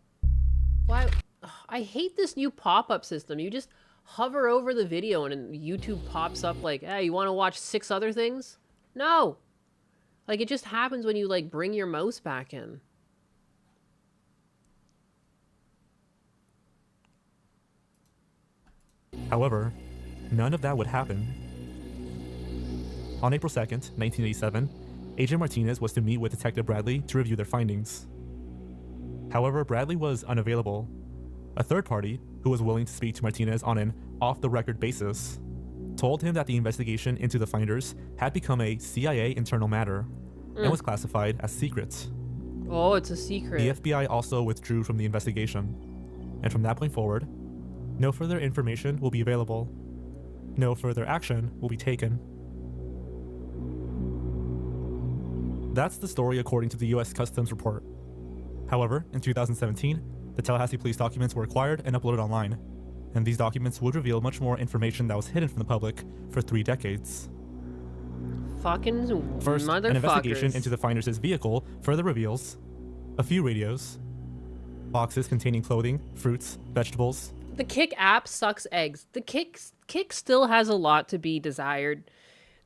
Why? Ugh, I hate this new pop-up system. You just hover over the video and YouTube pops up like, hey, you want to watch 6 other things? No. Like, it just happens when you, like, bring your mouse back in. However, none of that would happen. On April 2nd, 1987, Agent Martinez was to meet with Detective Bradley to review their findings. However, Bradley was unavailable. A third party, who was willing to speak to Martinez on an off-the-record basis, told him that the investigation into the finders had become a CIA internal matter and was classified as secret. Oh, it's a secret. The FBI also withdrew from the investigation, and from that point forward, no further information will be available. No further action will be taken. That's the story according to the U.S. Customs report. However, in 2017, the Tallahassee police documents were acquired and uploaded online, and these documents would reveal much more information that was hidden from the public for 3 decades. Fucking First, motherfuckers. an investigation into the finders' vehicle further reveals a few radios, boxes containing clothing, fruits, vegetables. The Kik app sucks eggs. The Kik still has a lot to be desired.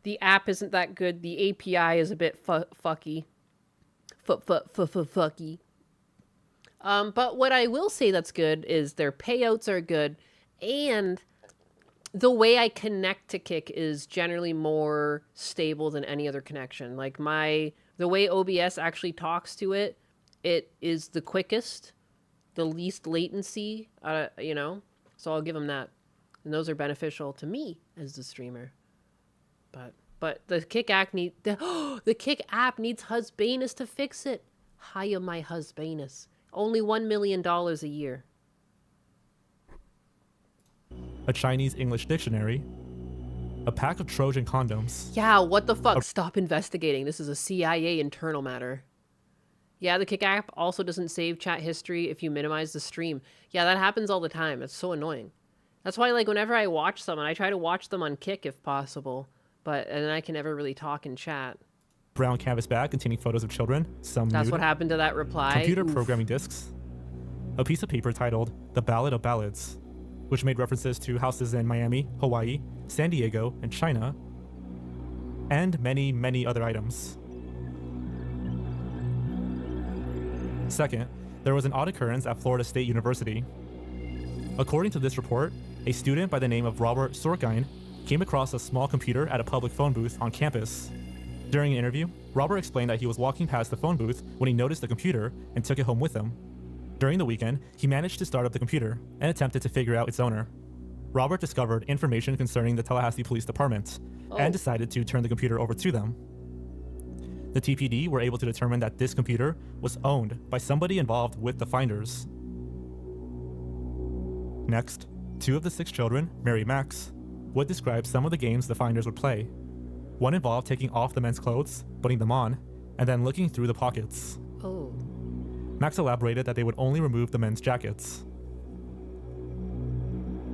The app isn't that good. The API is a bit fucky. Fucky. But what I will say that's good is their payouts are good, and the way I connect to Kik is generally more stable than any other connection. Like the way OBS actually talks to it, it is the quickest, the least latency, you know? So I'll give them that. And those are beneficial to me as the streamer. But the Kik app the Kik app needs Husbanus to fix it. Hire my Husbanus. Only $1 million a year. A Chinese English dictionary, a pack of Trojan condoms. Yeah, what the fuck? Stop investigating. This is a CIA internal matter. Yeah, the Kik app also doesn't save chat history if you minimize the stream. Yeah, that happens all the time. It's so annoying. That's why, like, whenever I watch someone, I try to watch them on Kik if possible. And then I can never really talk and chat. Brown canvas bag containing photos of children, some That's nude. what happened to that reply. Computer programming discs. A piece of paper titled The Ballad of Ballads, which made references to houses in Miami, Hawaii, San Diego, and China, and many, many other items. Second, there was an odd occurrence at Florida State University. According to this report, a student by the name of Robert Sorkine came across a small computer at a public phone booth on campus. During an interview, Robert explained that he was walking past the phone booth when he noticed the computer and took it home with him. During the weekend, he managed to start up the computer and attempted to figure out its owner. Robert discovered information concerning the Tallahassee Police Department and decided to turn the computer over to them. The TPD were able to determine that this computer was owned by somebody involved with the finders. Next, 2 of the 6 children, Mary and Max, would describe some of the games the finders would play. One involved taking off the men's clothes, putting them on, and then looking through the pockets. Oh. Max elaborated that they would only remove the men's jackets.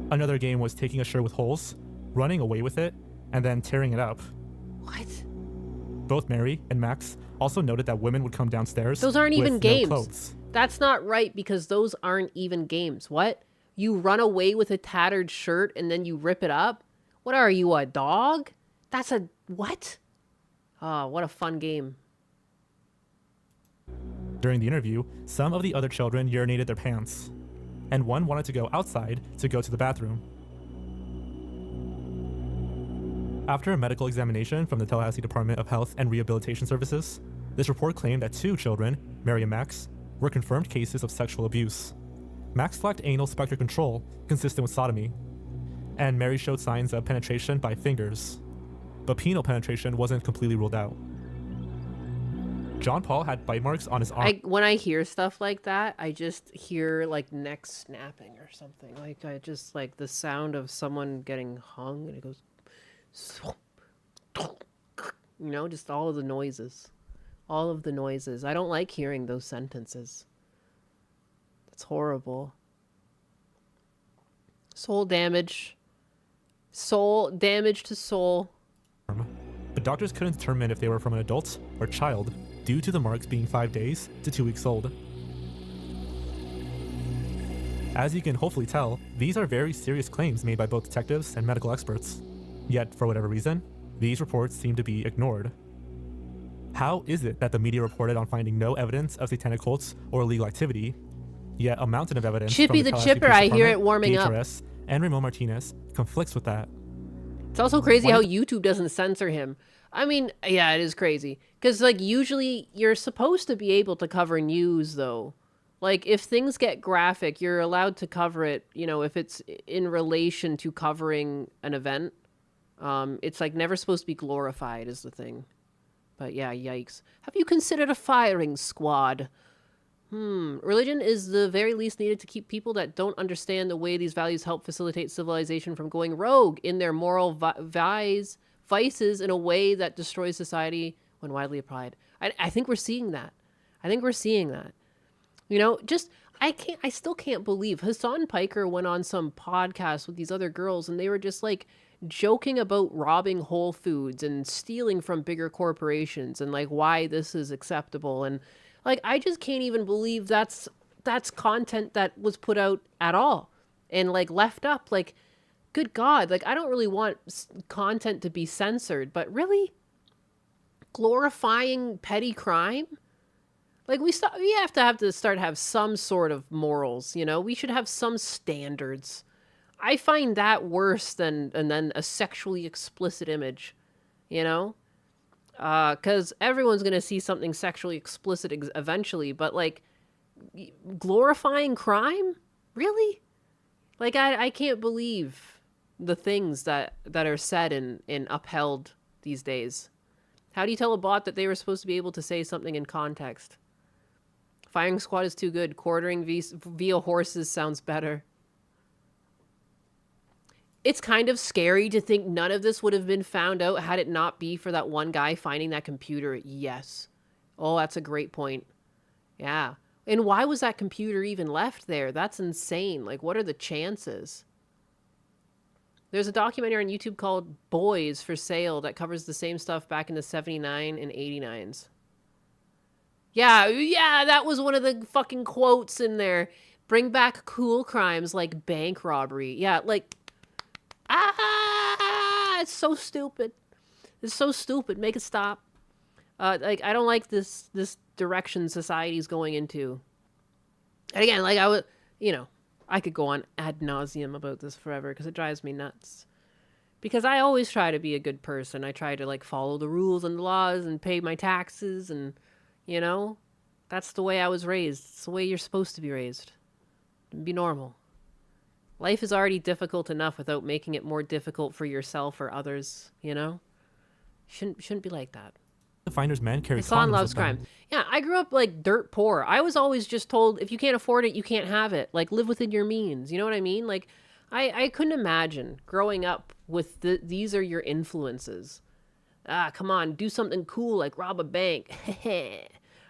Another game was taking a shirt with holes, running away with it, and then tearing it up. What? Both Mary and Max also noted that women would come downstairs. Those aren't even with games. No clothes. That's not right, because those aren't even games. What? You run away with a tattered shirt and then you rip it up? What are you, a dog? That's a... what? Oh, what a fun game. During the interview, some of the other children urinated their pants, and one wanted to go outside to go to the bathroom. After a medical examination from the Tallahassee Department of Health and Rehabilitation Services, this report claimed that 2 children, Mary and Max, were confirmed cases of sexual abuse. Max lacked anal spectre control, consistent with sodomy, and Mary showed signs of penetration by fingers, but penile penetration wasn't completely ruled out. John Paul had bite marks on his arm. When I hear stuff like that, I just hear like neck snapping or something. Like I just like the sound of someone getting hung, and it goes, you know, just all of the noises. All of the noises. I don't like hearing those sentences. It's horrible. Soul damage. Soul damage to soul. But doctors couldn't determine if they were from an adult or child due to the marks being 5 days to 2 weeks old. As you can hopefully tell, these are very serious claims made by both detectives and medical experts. Yet, for whatever reason, these reports seem to be ignored. How is it that the media reported on finding no evidence of satanic cults or illegal activity, yet a mountain of evidence Chippy from the the Tallahassee Chipper, Police I hear it Department, warming up. DHRS, and Ramon Martinez conflicts with that? It's also crazy how YouTube doesn't censor him. I mean, yeah, it is crazy. Because, like, usually you're supposed to be able to cover news, though. Like, if things get graphic, you're allowed to cover it, you know, if it's in relation to covering an event. It's, like, never supposed to be glorified is the thing. But, yeah, yikes. Have you considered a firing squad? Religion is the very least needed to keep people that don't understand the way these values help facilitate civilization from going rogue in their moral vices in a way that destroys society when widely applied. I think we're seeing that. You know, just, I still can't believe Hassan Piker went on some podcast with these other girls and they were just like joking about robbing Whole Foods and stealing from bigger corporations and like why this is acceptable. And like, I just can't even believe that's content that was put out at all and like left up. Like, good God, like I don't really want content to be censored, but really glorifying petty crime? Like we have to have some sort of morals, you know? We should have some standards. I find that worse than a sexually explicit image, you know? Because everyone's going to see something sexually explicit eventually, but like glorifying crime? Really? Like I can't believe the things that are said and upheld these days. How do you tell a bot that they were supposed to be able to say something in context? Firing squad is too good. Quartering via horses sounds better. It's kind of scary to think none of this would have been found out had it not be for that one guy finding that computer. Yes. Oh, that's a great point. Yeah. And why was that computer even left there? That's insane. Like, what are the chances? There's a documentary on YouTube called Boys for Sale that covers the same stuff back in the 79 and 89s. Yeah, that was one of the fucking quotes in there. Bring back cool crimes like bank robbery. Yeah, like... it's so stupid. It's so stupid. Make it stop. Like, I don't like this direction society's going into. And again, like, I could go on ad nauseum about this forever because it drives me nuts. Because I always try to be a good person. I try to, like, follow the rules and the laws and pay my taxes and, you know, that's the way I was raised. It's the way you're supposed to be raised. Be normal. Life is already difficult enough without making it more difficult for yourself or others, you know? Shouldn't be like that. The finder's men carry Hassan condoms loves with them. crime. Yeah, I grew up like dirt poor. I was always just told if you can't afford it, you can't have it. Like live within your means. You know what I mean? Like I couldn't imagine growing up with these are your influences. Come on, do something cool like rob a bank.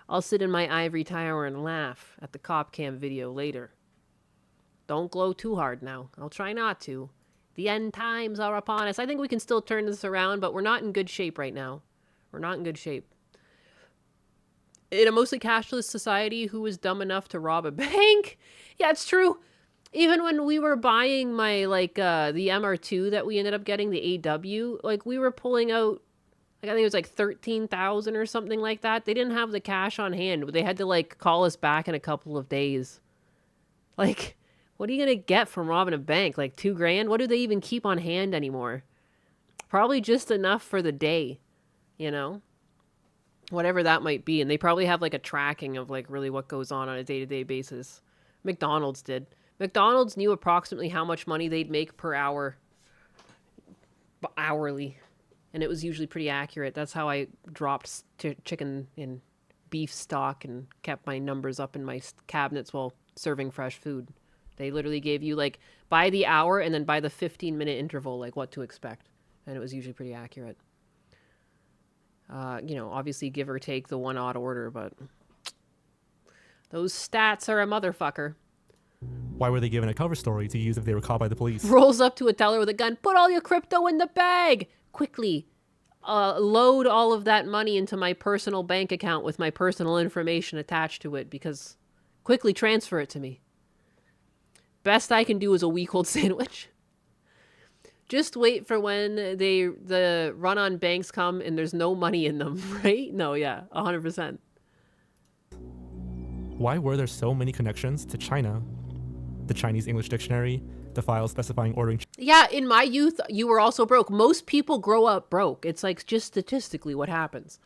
I'll sit in my ivory tower and laugh at the cop cam video later. Don't glow too hard now. I'll try not to. The end times are upon us. I think we can still turn this around, but we're not in good shape right now. We're not in good shape. in a mostly cashless society, who was dumb enough to rob a bank? Yeah, it's true. Even when we were buying my, like, the MR2 that we ended up getting, the AW, like, we were pulling out, like, I think it was like 13,000 or something like that. They didn't have the cash on hand. They had to, like, call us back in a couple of days. Like, what are you going to get from robbing a bank? Like, $2,000? What do they even keep on hand anymore? Probably just enough for the day, you know? Whatever that might be. And they probably have, like, a tracking of, like, really what goes on a day-to-day basis. McDonald's did. McDonald's knew approximately how much money they'd make per hour. Hourly. And it was usually pretty accurate. That's how I dropped chicken and beef stock and kept my numbers up in my cabinets while serving fresh food. They literally gave you, like, by the hour and then by the 15-minute interval, like, what to expect. And it was usually pretty accurate. You know, obviously give or take the one odd order, but those stats are a motherfucker. Why were they given a cover story to use if they were caught by the police? Rolls up to a teller with a gun. Put all your crypto in the bag. Quickly. Load all of that money into my personal bank account with my personal information attached to it, because quickly transfer it to me. Best I can do is a week-old sandwich. Just wait for when the run-on banks come and there's no money in them, right? No, yeah, 100%. Why were there so many connections to China? The Chinese English Dictionary, the file specifying ordering... Yeah, in my youth, you were also broke. Most people grow up broke. It's like just statistically what happens.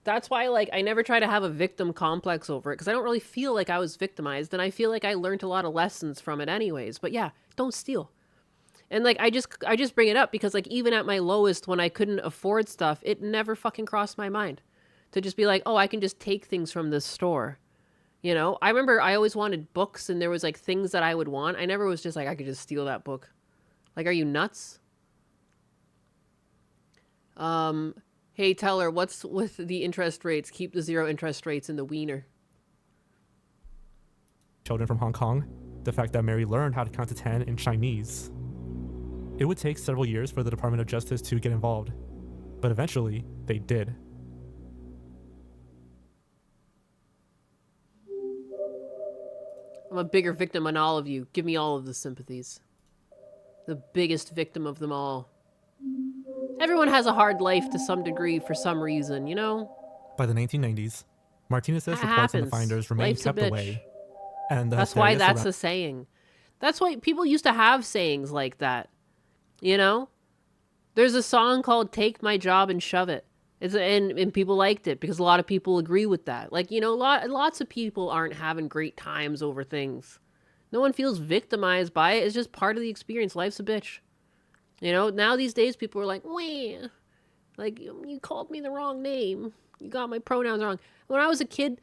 That's why, like, I never try to have a victim complex over it, because I don't really feel like I was victimized, and I feel like I learned a lot of lessons from it anyways. But yeah, don't steal. And, like, I just bring it up because, like, even at my lowest, when I couldn't afford stuff, it never fucking crossed my mind to just be like, oh, I can just take things from this store. You know, I remember I always wanted books, and there was, like, things that I would want. I never was just like, I could just steal that book. Like, are you nuts? Hey, teller, what's with the interest rates? Keep the 0 interest rates in the wiener. Children from Hong Kong, the fact that Mary learned how to count to 10 in Chinese. It would take several years for the Department of Justice to get involved, but eventually they did. I'm a bigger victim than all of you. Give me all of the sympathies. The biggest victim of them all. Everyone has a hard life to some degree for some reason, you know? By the 1990s, Martinez's reports on the finders remained Life's a kept bitch. away. And that's why that's a saying. That's why people used to have sayings like that. You know? There's a song called Take My Job and Shove It. And people liked it because a lot of people agree with that. Like, you know, lots of people aren't having great times over things. No one feels victimized by it. It's just part of the experience. Life's a bitch. You know, now these days people are like, wah, like, you called me the wrong name. You got my pronouns wrong. When I was a kid,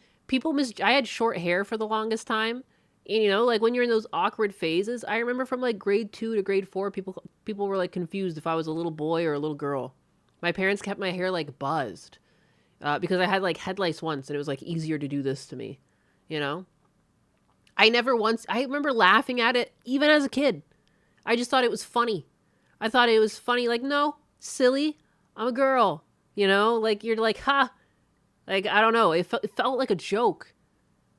I had short hair for the longest time. And, you know, like when you're in those awkward phases, I remember from like grade 2 to grade 4, people were like confused if I was a little boy or a little girl. My parents kept my hair like buzzed because I had like headlights once and it was like easier to do this to me, you know? I remember laughing at it even as a kid. I just thought it was funny. I thought it was funny. Like, no, silly. I'm a girl, you know? Like, you're like, ha. Like, I don't know. It felt like a joke.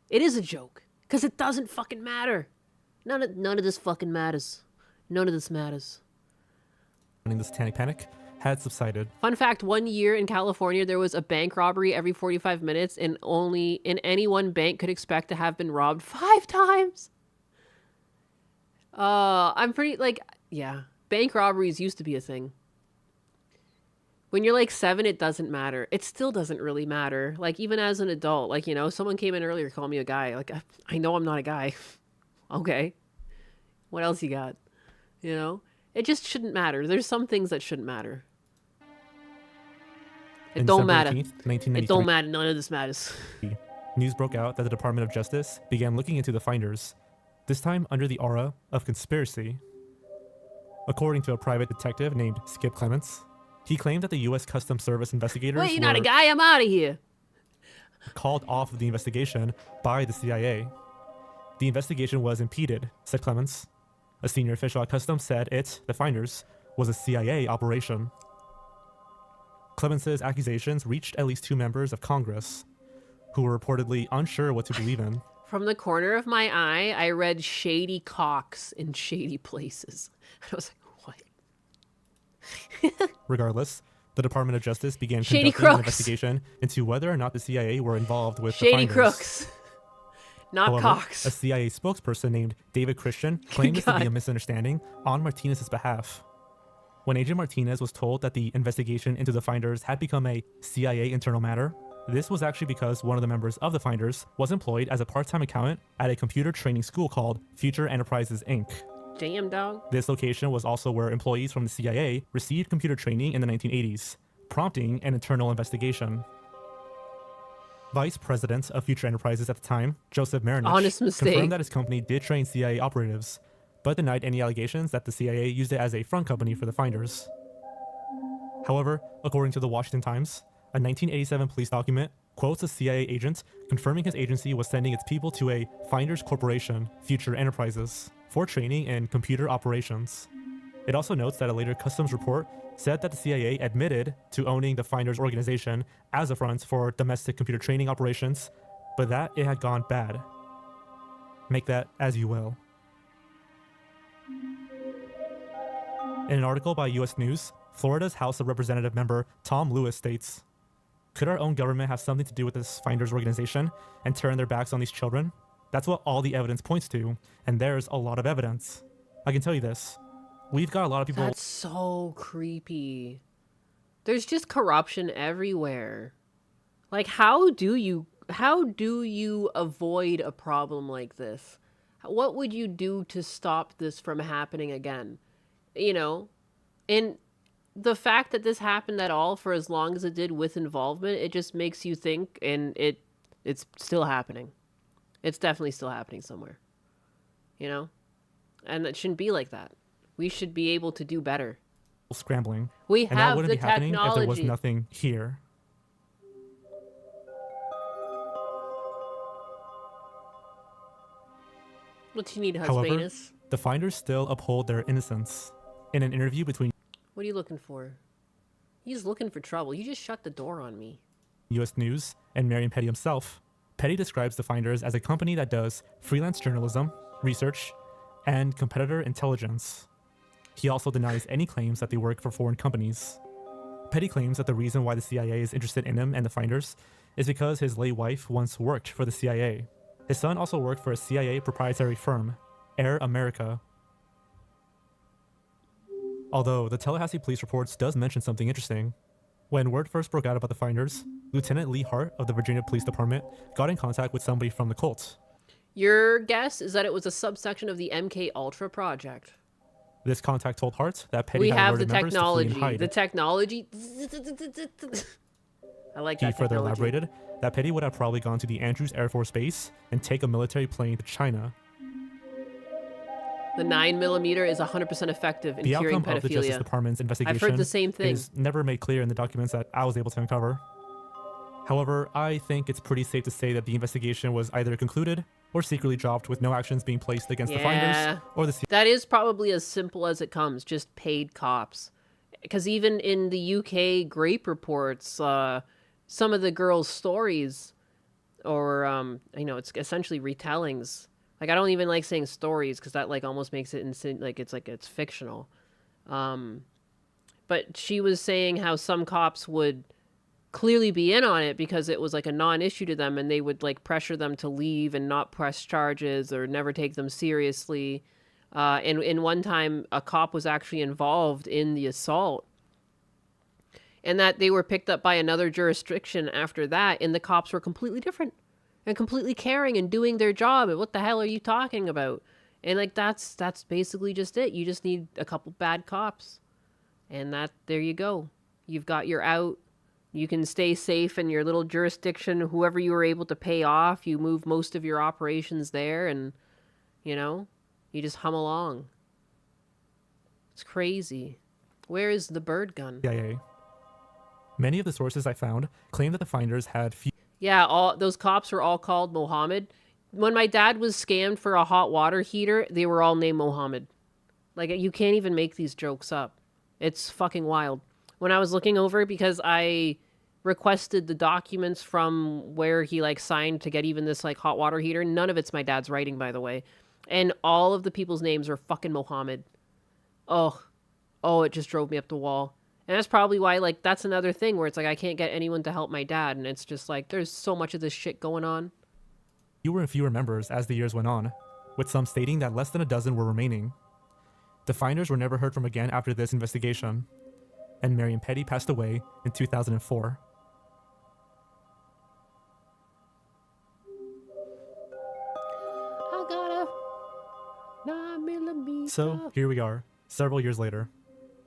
It is a joke. Because it doesn't fucking matter. None of this fucking matters. None of this matters. The Satanic Panic had subsided. Fun fact, 1 year in California, there was a bank robbery every 45 minutes, and only in any one bank could expect to have been robbed 5 times. I'm pretty, like, yeah. Bank robberies used to be a thing. When you're like 7, it doesn't matter. It still doesn't really matter. Like, even as an adult, like, you know, someone came in earlier, called me a guy. Like, I know I'm not a guy. Okay. What else you got? You know? It just shouldn't matter. There's some things that shouldn't matter. It don't matter. 18th, it don't matter. None of this matters. News broke out that the Department of Justice began looking into the finders, this time under the aura of conspiracy. According to a private detective named Skip Clements, he claimed that the U.S. Customs Service investigators Wait, you're not a guy? I'm out of here. Called off of the investigation by the CIA. The investigation was impeded, said Clements. A senior official at Customs said the finders, was a CIA operation. Clements' accusations reached at least 2 members of Congress. who were reportedly unsure what to believe in. From the corner of my eye, I read shady cocks in shady places. I was like, what? Regardless, the Department of Justice began Shady conducting an crooks. investigation into whether or not the CIA were involved with the Shady finders. crooks. Not However, cocks. a CIA spokesperson named David Christian claimed this to be a God. misunderstanding on Martinez's behalf. When Agent Martinez was told that the investigation into the finders had become a CIA internal matter, this was actually because one of the members of the finders was employed as a part-time accountant at a computer training school called Future Enterprises, Inc. Damn, dog. This location was also where employees from the CIA received computer training in the 1980s, prompting an internal investigation. Vice President of Future Enterprises at the time, Joseph Marinich, Honest mistake. confirmed that his company did train CIA operatives, but denied any allegations that the CIA used it as a front company for the finders. However, according to the Washington Times, a 1987 police document quotes a CIA agent confirming his agency was sending its people to a Finders Corporation, Future Enterprises, for training in computer operations. It also notes that a later customs report said that the CIA admitted to owning the Finders organization as a front for domestic computer training operations, but that it had gone bad. Make that as you will. In an article by US News, Florida's House of Representative member Tom Lewis states, "Could our own government have something to do with this Finders organization and turn their backs on these children? That's what all the evidence points to, and there's a lot of evidence. I can tell you this. We've got a lot of people..." That's so creepy. There's just corruption everywhere. Like, how do you avoid a problem like this? What would you do to stop this from happening again? You know, and the fact that this happened at all for as long as it did with involvement, it just makes you think, and it's still happening. It's definitely still happening somewhere. You know? And it shouldn't be like that. We should be able to do better. Scrambling. We and that have wouldn't the be happening if there was technology. nothing here. What do you need, However, husbandess? the Finders still uphold their innocence. In an interview between What are you looking for? He's looking for trouble. You just shut the door on me. US News and Marion Petty himself, Petty describes the Finders as a company that does freelance journalism, research, and competitor intelligence. He also denies any claims that they work for foreign companies. Petty claims that the reason why the CIA is interested in him and the Finders is because his late wife once worked for the CIA. His son also worked for a CIA proprietary firm, Air America. Although the Tallahassee Police Reports does mention something interesting. When word first broke out about the Finders, Lieutenant Lee Hart of the Virginia Police Department got in contact with somebody from the cult. Your guess is that it was a subsection of the MK Ultra project. This contact told Hart that Petty We had have the alerted members to flee and technology. hide. The technology. I like He that further technology. elaborated that Petty would have probably gone to the Andrews Air Force Base and take a military plane to China. The 9mm is 100% effective in The curing outcome of the Justice pedophilia. Department's investigation I've heard the same thing. is never made clear in the documents that I was able to uncover. However, I think it's pretty safe to say that the investigation was either concluded or secretly dropped with no actions being placed against the Finders or the That is probably as simple as it comes, just paid cops. Because even in the UK Grape reports, some of the girls' stories, or, it's essentially retellings. Like, I don't even like saying stories because that, like, almost makes it it's fictional. But she was saying how some cops would clearly be in on it because it was like a non-issue to them, and they would like pressure them to leave and not press charges or never take them seriously. And in one time, a cop was actually involved in the assault, and that they were picked up by another jurisdiction after that, and the cops were completely different and completely caring and doing their job. And what the hell are you talking about? And like that's basically just it. You just need a couple bad cops, and there you go. You've got your out. You can stay safe in your little jurisdiction. Whoever you were able to pay off, you move most of your operations there, and you just hum along. It's crazy. Where is the bird gun? CIA. Many of the sources I found claim that the Finders had few. Yeah, all those cops were all called Mohammed. When my dad was scammed for a hot water heater, they were all named Mohammed. Like, you can't even make these jokes up. It's fucking wild. When I was looking over, because I requested the documents from where he like signed to get even this like hot water heater. None of it's my dad's writing, by the way. And all of the people's names are fucking Mohammed. Oh, it just drove me up the wall. And that's probably why, like, that's another thing where it's like I can't get anyone to help my dad. And it's just like there's so much of this shit going on. Fewer and fewer members as the years went on, with some stating that less than a dozen were remaining. The finders were never heard from again after this investigation, and Marion Petty passed away in 2004. I got a 9mm. So here we are, several years later.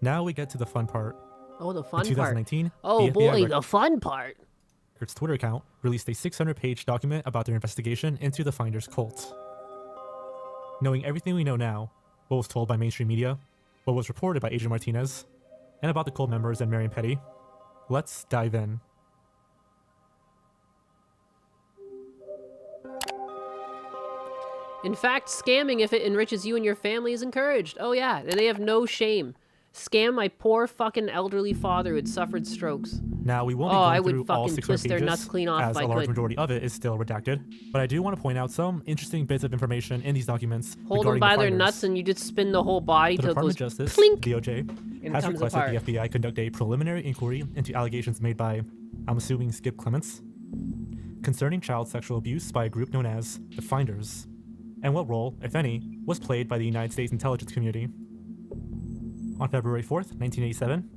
Now we get to the fun part. Oh, the fun in 2019, part. Oh the boy, FBI the fun part. Records Twitter account released a 600-page document about their investigation into the Finders cult. Knowing everything we know now, what was told by mainstream media, what was reported by Agent Martinez, and about the cult members and Marion Petty, let's dive in. In fact, scamming, if it enriches you and your family, is encouraged. Oh yeah, they have no shame. Scam my poor fucking elderly father who had suffered strokes. Now, we won't be going I would through all fucking 600 twist their pages, nuts clean off as if I a large could. majority of it is still redacted, but I do want to point out some interesting bits of information in these documents Hold them regarding by the their finders. nuts and you just spin the whole body The till it Department goes of Justice, plink, DOJ, and has comes requested apart. the FBI conduct a preliminary inquiry into allegations made by, I'm assuming, Skip Clements, concerning child sexual abuse by a group known as the Finders, and what role, if any, was played by the United States intelligence community. On February 4th, 1987,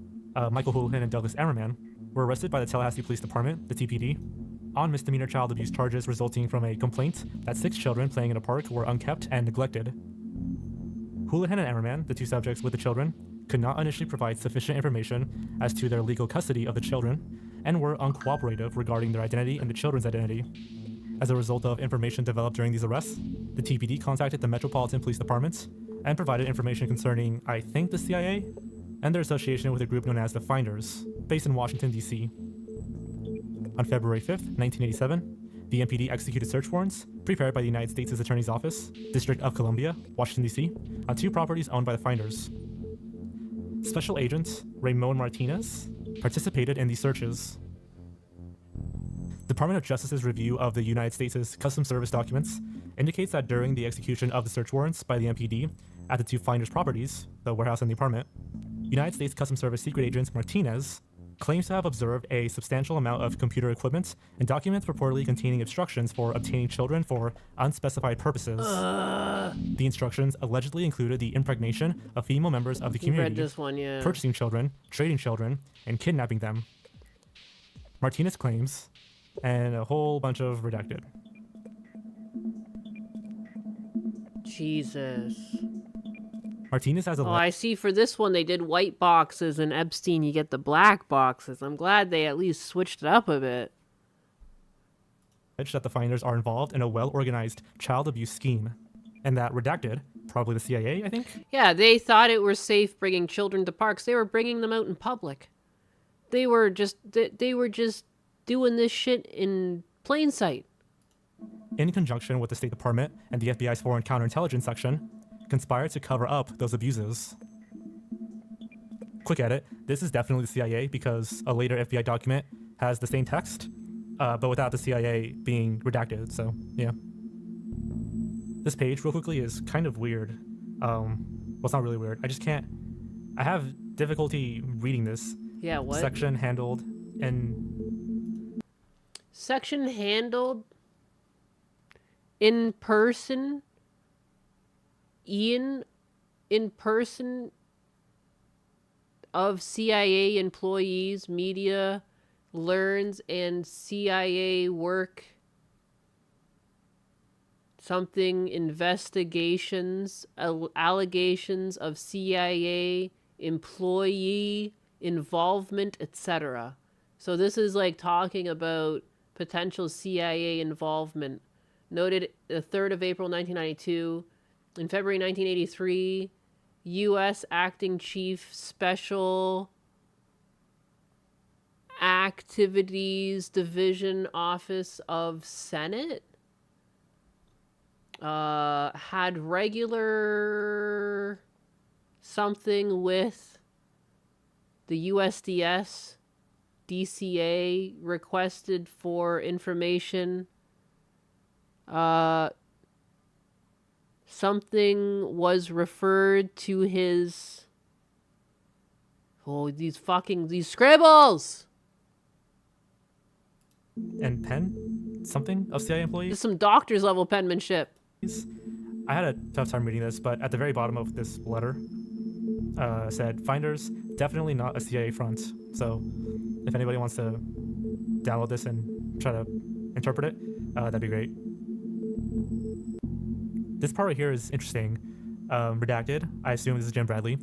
Michael Houlihan and Douglas Ammerman were arrested by the Tallahassee Police Department, the TPD, on misdemeanor child abuse charges resulting from a complaint that 6 children playing in a park were unkept and neglected. Houlihan and Ammerman, the two subjects with the children, could not initially provide sufficient information as to their legal custody of the children and were uncooperative regarding their identity and the children's identity. As a result of information developed during these arrests, the TPD contacted the Metropolitan Police Department and provided information concerning, I think, the CIA and their association with a group known as the Finders, based in Washington, D.C. On February 5th, 1987, the MPD executed search warrants prepared by the United States Attorney's Office, District of Columbia, Washington, D.C., on 2 properties owned by the Finders. Special Agent Ramon Martinez participated in these searches. Department of Justice's review of the United States' Customs Service documents indicates that during the execution of the search warrants by the MPD at the 2 Finders properties, the warehouse and the apartment, United States Customs Service Secret Agent Martinez claims to have observed a substantial amount of computer equipment and documents purportedly containing instructions for obtaining children for unspecified purposes. The instructions allegedly included the impregnation of female members of the community, read this one, yeah. purchasing children, trading children, and kidnapping them. Martinez claims, and a whole bunch of redacted. Jesus. Martinez has a I see for this one they did white boxes, and Epstein you get the black boxes. I'm glad they at least switched it up a bit. That the Finders are involved in a well-organized child abuse scheme, and that redacted, probably the CIA, I think? Yeah, they thought it was safe bringing children to parks. They were bringing them out in public. They were just doing this shit in plain sight. In conjunction with the State Department and the FBI's Foreign Counterintelligence Section, conspired to cover up those abuses. Quick edit, this is definitely the CIA because a later FBI document has the same text, but without the CIA being redacted, so yeah. This page, real quickly, is kind of weird. Well, it's not really weird. I have difficulty reading this. Yeah, what? Section handled and... Section handled in person... in person of CIA employees, media learns and CIA work something investigations allegations of CIA employee involvement, etc. So this is like talking about potential CIA involvement. Noted the 3rd of April 1992. In February 1983, U.S. Acting Chief Special Activities Division Office of Senate had regular something with the USDS DCA requested for information. Something was referred to his... Oh, these scribbles! And pen something of CIA employees. Just some doctor's level penmanship. I had a tough time reading this, but at the very bottom of this letter said, "Finders, definitely not a CIA front." So if anybody wants to download this and try to interpret it, that'd be great. This part right here is interesting. Redacted. I assume this is Jim Bradley.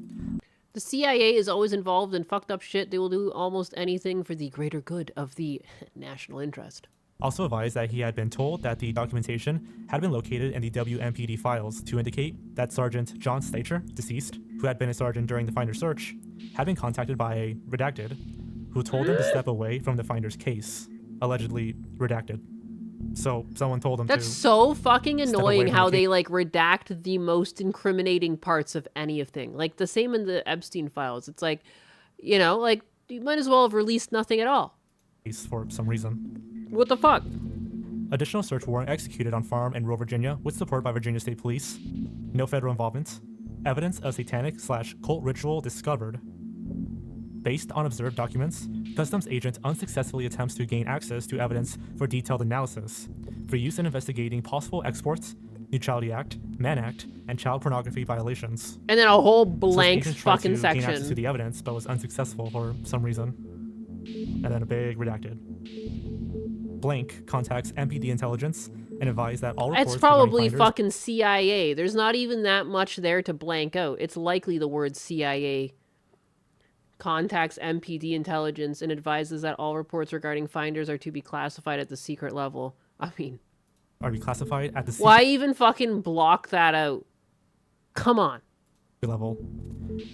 The CIA is always involved in fucked up shit. They will do almost anything for the greater good of the national interest. Also advised that he had been told that the documentation had been located in the WMPD files to indicate that Sergeant John Stacher, deceased, who had been a sergeant during the Finder search, had been contacted by a redacted, who told him to step away from the Finder's case, allegedly redacted. So someone told him That's to... so fucking annoying how the they, like, redact the most incriminating parts of anything. Like, the same in the Epstein files. It's like, you know, like, you might as well have released nothing at all. For some reason. What the fuck? Additional search warrant executed on farm in rural Virginia with support by Virginia State Police. No federal involvement. Evidence of satanic/cult ritual discovered. Based on observed documents, customs agent unsuccessfully attempts to gain access to evidence for detailed analysis, for use in investigating possible exports, Neutrality Act, Mann Act, and child pornography violations. And then a whole blank agent tried fucking to gain access section. to the evidence, but was unsuccessful for some reason. And then a big redacted. Blank contacts MPD intelligence and advised that all reports It's probably regarding fucking CIA. There's not even that much there to blank out. It's likely the word CIA. Contacts MPD intelligence and advises that all reports regarding finders are to be classified at the secret level. I mean... Are reclassified at the secret Why even fucking block that out? Come on. level.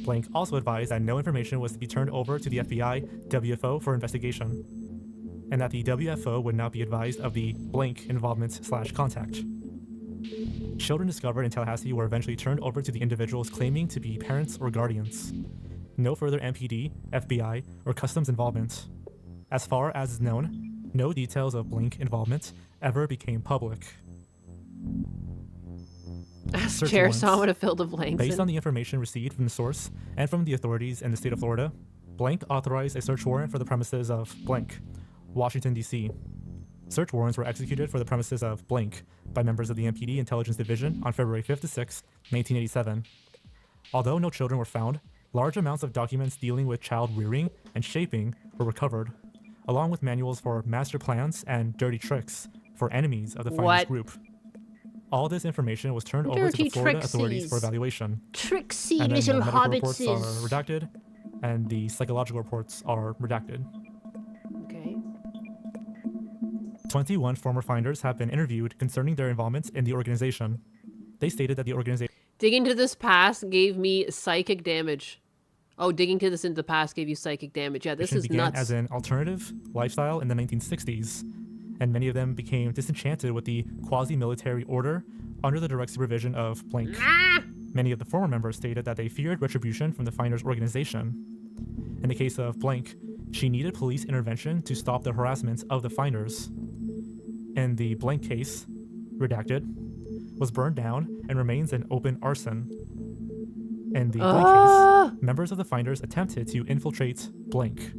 Blank also advised that no information was to be turned over to the FBI WFO for investigation, and that the WFO would not be advised of the blank involvement/contact. Children discovered in Tallahassee were eventually turned over to the individuals claiming to be parents or guardians. No further MPD, FBI, or customs involvement. As far as is known, no details of blank involvement ever became public. Ask Search Chair warrants. Sama to fill the blanks Based in. on the information received from the source and from the authorities in the state of Florida, Blank authorized a search warrant for the premises of Blank, Washington, D.C. Search warrants were executed for the premises of Blank by members of the MPD Intelligence Division on February 5th to 6th, 1987. Although no children were found, large amounts of documents dealing with child rearing and shaping were recovered, along with manuals for master plans and dirty tricks for enemies of the Finders What? group. All this information was turned over to the Dirty Florida authorities Trixies. for evaluation. Tricksy And then the little medical reports are hobbitses. redacted, and the psychological reports are redacted. Okay. 21 former finders have been interviewed concerning their involvement in the organization. They stated that the organization Digging to this past gave me psychic damage. Oh, digging to this into the past gave you psychic damage. Yeah, this is began nuts. as an alternative lifestyle in the 1960s, and many of them became disenchanted with the quasi-military order under the direct supervision of Blank. Many of the former members stated that they feared retribution from the Finders organization. In the case of Blank, she needed police intervention to stop the harassment of the Finders. In the Blank case, redacted, was burned down and remains an open arson. In the Blank case, members of the Finders attempted to infiltrate Blank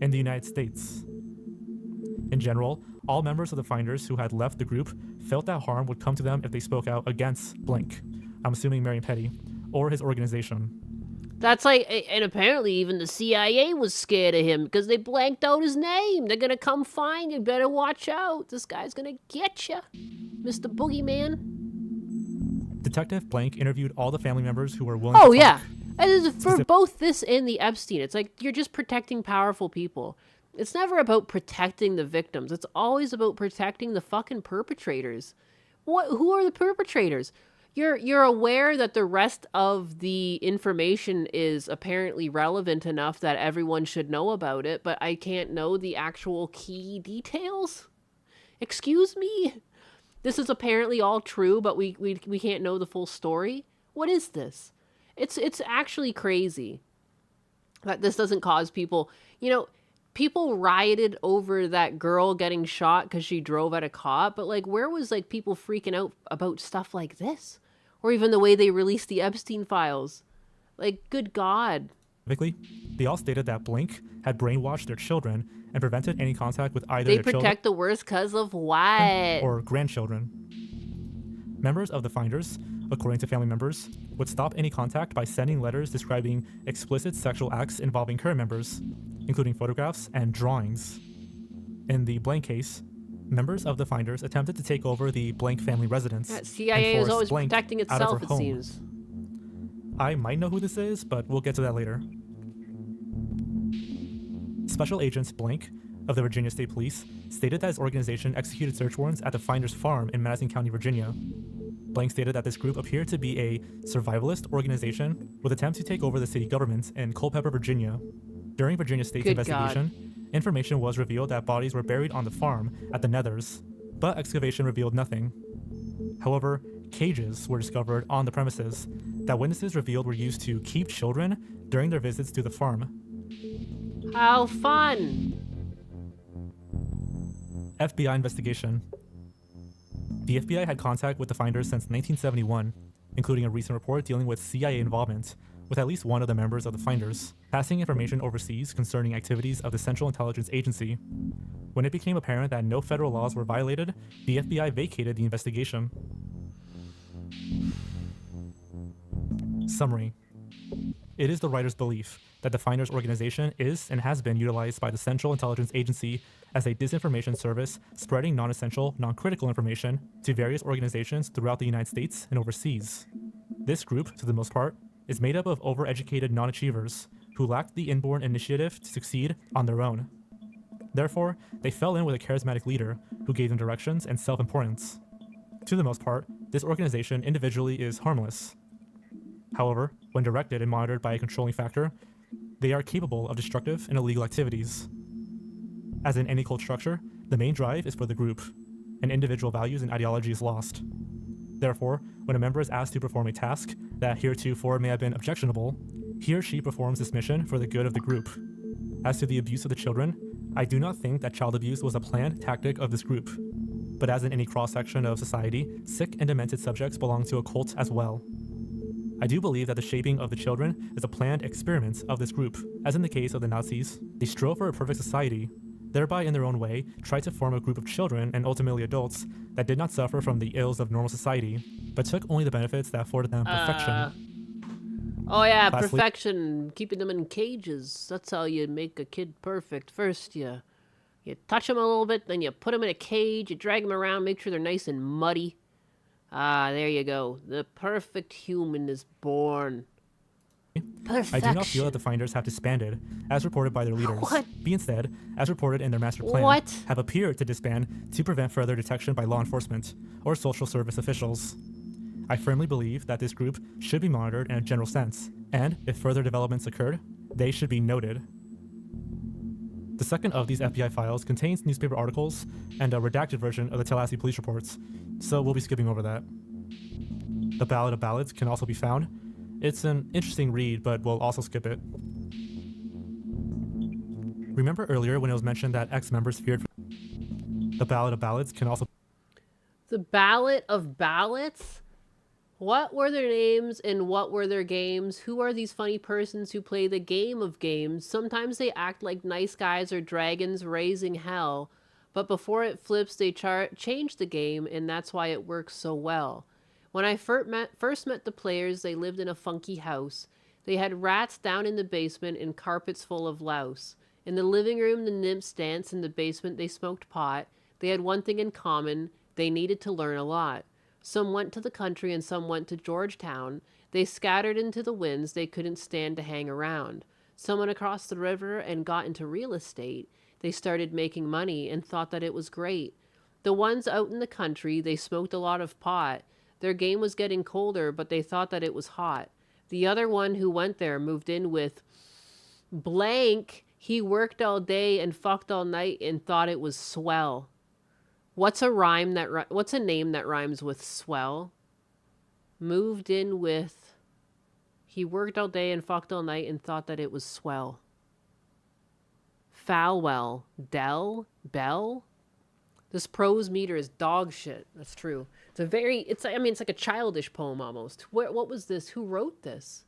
in the United States. In general, all members of the Finders who had left the group felt that harm would come to them if they spoke out against Blank, I'm assuming Marion Petty, or his organization. That's like, and apparently even the CIA was scared of him because they blanked out his name. They're gonna come find you. Better watch out. This guy's gonna get you, Mr. Boogeyman. Detective Blank interviewed all the family members who were willing Oh to yeah, talk. and this is for both this and the Epstein. It's like you're just protecting powerful people. It's never about protecting the victims. It's always about protecting the fucking perpetrators. Who are the perpetrators? You're aware that the rest of the information is apparently relevant enough that everyone should know about it, but I can't know the actual key details? Excuse me? This is apparently all true, but we can't know the full story? What is this? It's actually crazy that this doesn't cause people, you know, people rioted over that girl getting shot because she drove at a cop, but like, where was like people freaking out about stuff like this? Or even the way they released the Epstein files? Like, good God. Specifically, they all stated that Blink had brainwashed their children and prevented any contact with either They their children protect the worst cause of what? or grandchildren. Members of the Finders, according to family members, would stop any contact by sending letters describing explicit sexual acts involving current members, including photographs and drawings. In the Blank case, members of the Finders attempted to take over the Blank family residence. That CIA and is force always Blank protecting out of her itself, it home. seems. I might know who this is, but we'll get to that later. Special Agents Blank of the Virginia State Police stated that his organization executed search warrants at the Finders Farm in Madison County, Virginia. Blank stated that this group appeared to be a survivalist organization with attempts to take over the city government in Culpeper, Virginia. During Virginia State's Good investigation, information was revealed that bodies were buried on the farm at the Nethers, but excavation revealed nothing. However, cages were discovered on the premises that witnesses revealed were used to keep children during their visits to the farm. How fun! FBI investigation. The FBI had contact with the Finders since 1971, including a recent report dealing with CIA involvement with at least one of the members of the Finders, passing information overseas concerning activities of the Central Intelligence Agency. When it became apparent that no federal laws were violated, the FBI vacated the investigation. Summary. It is the writer's belief that the Finders organization is and has been utilized by the Central Intelligence Agency as a disinformation service spreading non-essential, non-critical information to various organizations throughout the United States and overseas. This group, to the most part, is made up of overeducated non-achievers who lacked the inborn initiative to succeed on their own. Therefore, they fell in with a charismatic leader who gave them directions and self-importance. To the most part, this organization individually is harmless. However, when directed and monitored by a controlling factor, they are capable of destructive and illegal activities. As in any cult structure, the main drive is for the group, and individual values and ideology is lost. Therefore, when a member is asked to perform a task that heretofore may have been objectionable, he or she performs this mission for the good of the group. As to the abuse of the children, I do not think that child abuse was a planned tactic of this group. But as in any cross-section of society, sick and demented subjects belong to a cult as well. I do believe that the shaping of the children is a planned experiment of this group. As in the case of the Nazis, they strove for a perfect society, thereby in their own way tried to form a group of children and ultimately adults that did not suffer from the ills of normal society, but took only the benefits that afforded them perfection. Oh yeah, Lastly, perfection. Keeping them in cages. That's how you make a kid perfect. First, you touch them a little bit, then you put them in a cage, you drag them around, make sure they're nice and muddy. Ah, there you go. The perfect human is born. I do not feel that the Finders have disbanded, as reported by their leaders. What? Be instead, as reported in their master plan, What? have appeared to disband to prevent further detection by law enforcement or social service officials. I firmly believe that this group should be monitored in a general sense, and if further developments occurred, they should be noted. The second of these FBI files contains newspaper articles and a redacted version of the Tallahassee police reports, so we'll be skipping over that. The Ballad of Ballads can also be found. It's an interesting read, but we'll also skip it. Remember earlier when it was mentioned that ex-members feared the Ballad of Ballads can also... The Ballot of Ballots? What were their names and what were their games? Who are these funny persons who play the game of games? Sometimes they act like nice guys or dragons raising hell, but before it flips they change the game, and that's why it works so well. When I first met the players, they lived in a funky house. They had rats down in the basement and carpets full of louse. In the living room, the nymphs danced. In the basement, they smoked pot. They had one thing in common. They needed to learn a lot. Some went to the country and some went to Georgetown. They scattered into the winds. They couldn't stand to hang around. Some went across the river and got into real estate. They started making money and thought that it was great. The ones out in the country, they smoked a lot of pot. Their game was getting colder, but they thought that it was hot. The other one who went there moved in with blank. He worked all day and fucked all night and thought it was swell. What's a name that rhymes with swell? Moved in with... He worked all day and fucked all night and thought that it was swell. Falwell. Dell? Bell? This prose meter is dog shit. That's true. It's a very, it's like a childish poem almost. What was this? Who wrote this?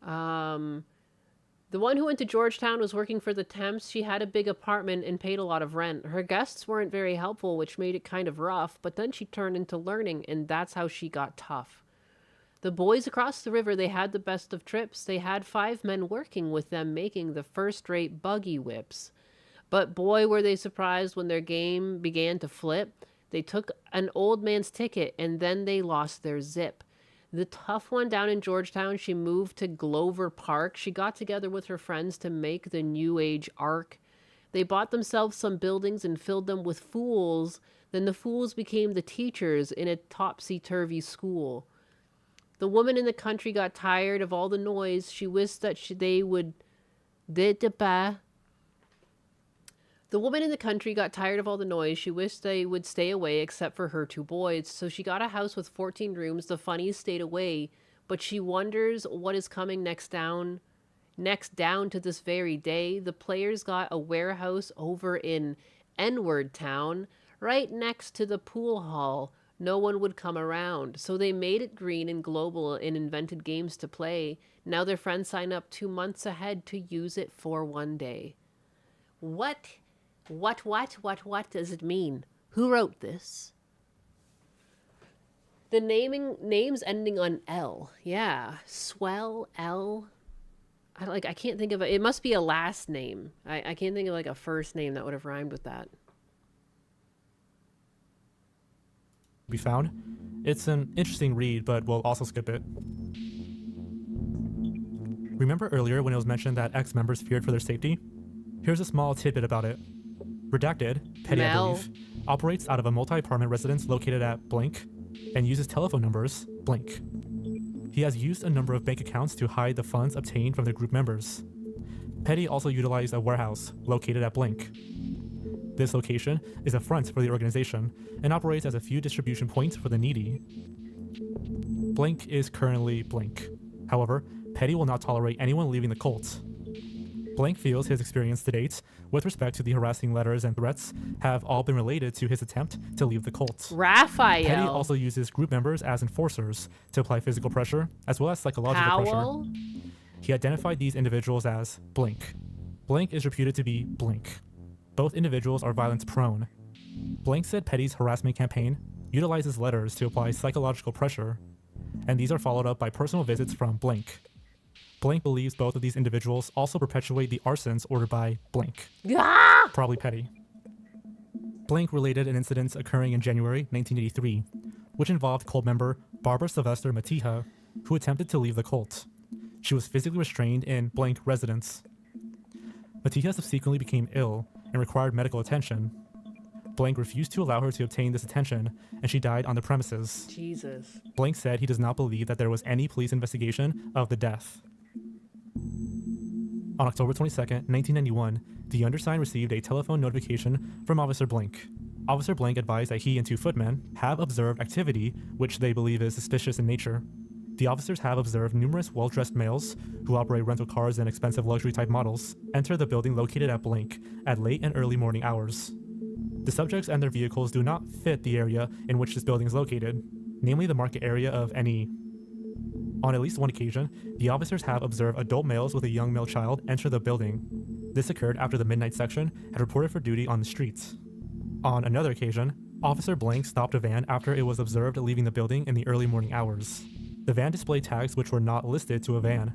The one who went to Georgetown was working for the Temps. She had a big apartment and paid a lot of rent. Her guests weren't very helpful, which made it kind of rough, but then she turned into learning, and that's how she got tough. The boys across the river, they had the best of trips. They had 5 men working with them making the first-rate buggy whips. But boy, were they surprised when their game began to flip. They took an old man's ticket, and then they lost their zip. The tough one down in Georgetown, she moved to Glover Park. She got together with her friends to make the New Age Ark. They bought themselves some buildings and filled them with fools. Then the fools became the teachers in a topsy-turvy school. The woman in the country got tired of all the noise. She wished that they would... The woman in the country got tired of all the noise. She wished they would stay away except for her 2 boys. So she got a house with 14 rooms. The funnies stayed away. But she wonders what is coming next down to this very day. The players got a warehouse over in N-word Town, right next to the pool hall. No one would come around. So they made it green and global and invented games to play. Now their friends sign up 2 months ahead to use it for 1 day. What does it mean? Who wrote this? The names ending on L. Yeah. Swell, L. I can't think of it. It must be a last name. I can't think of like a first name that would have rhymed with that. Be found. It's an interesting read, but we'll also skip it. Remember earlier when it was mentioned that ex-members feared for their safety? Here's a small tidbit about it. Redacted, Petty, I believe, operates out of a multi-apartment residence located at blank and uses telephone numbers blank. He has used a number of bank accounts to hide the funds obtained from the group members. Petty also utilized a warehouse located at blank. This location is a front for the organization and operates as a few distribution points for the needy. Blank is currently blank. However, Petty will not tolerate anyone leaving the cult. Blank feels his experience to date with respect to the harassing letters and threats have all been related to his attempt to leave the cult. Raphael. Petty also uses group members as enforcers to apply physical pressure as well as psychological pressure. He identified these individuals as blank. Blank is reputed to be blank. Both individuals are violence prone. Blank said Petty's harassment campaign utilizes letters to apply psychological pressure, and these are followed up by personal visits from blank. Blank believes both of these individuals also perpetuate the arsons ordered by blank. Ah! Probably Petty. Blank related an incident occurring in January 1983, which involved cult member Barbara Sylvester Matija, who attempted to leave the cult. She was physically restrained in blank residence. Matija subsequently became ill and required medical attention. Blank refused to allow her to obtain this attention, and she died on the premises. Jesus. Blank said he does not believe that there was any police investigation of the death. On October 22nd, 1991, the undersigned received a telephone notification from Officer Blank. Officer Blank advised that he and 2 footmen have observed activity which they believe is suspicious in nature. The officers have observed numerous well-dressed males who operate rental cars and expensive luxury-type models enter the building located at blank at late and early morning hours. The subjects and their vehicles do not fit the area in which this building is located, namely the market area of NE. On at least one occasion, the officers have observed adult males with a young male child enter the building. This occurred after the midnight section had reported for duty on the streets. On another occasion, Officer Blank stopped a van after it was observed leaving the building in the early morning hours. The van displayed tags which were not listed to a van.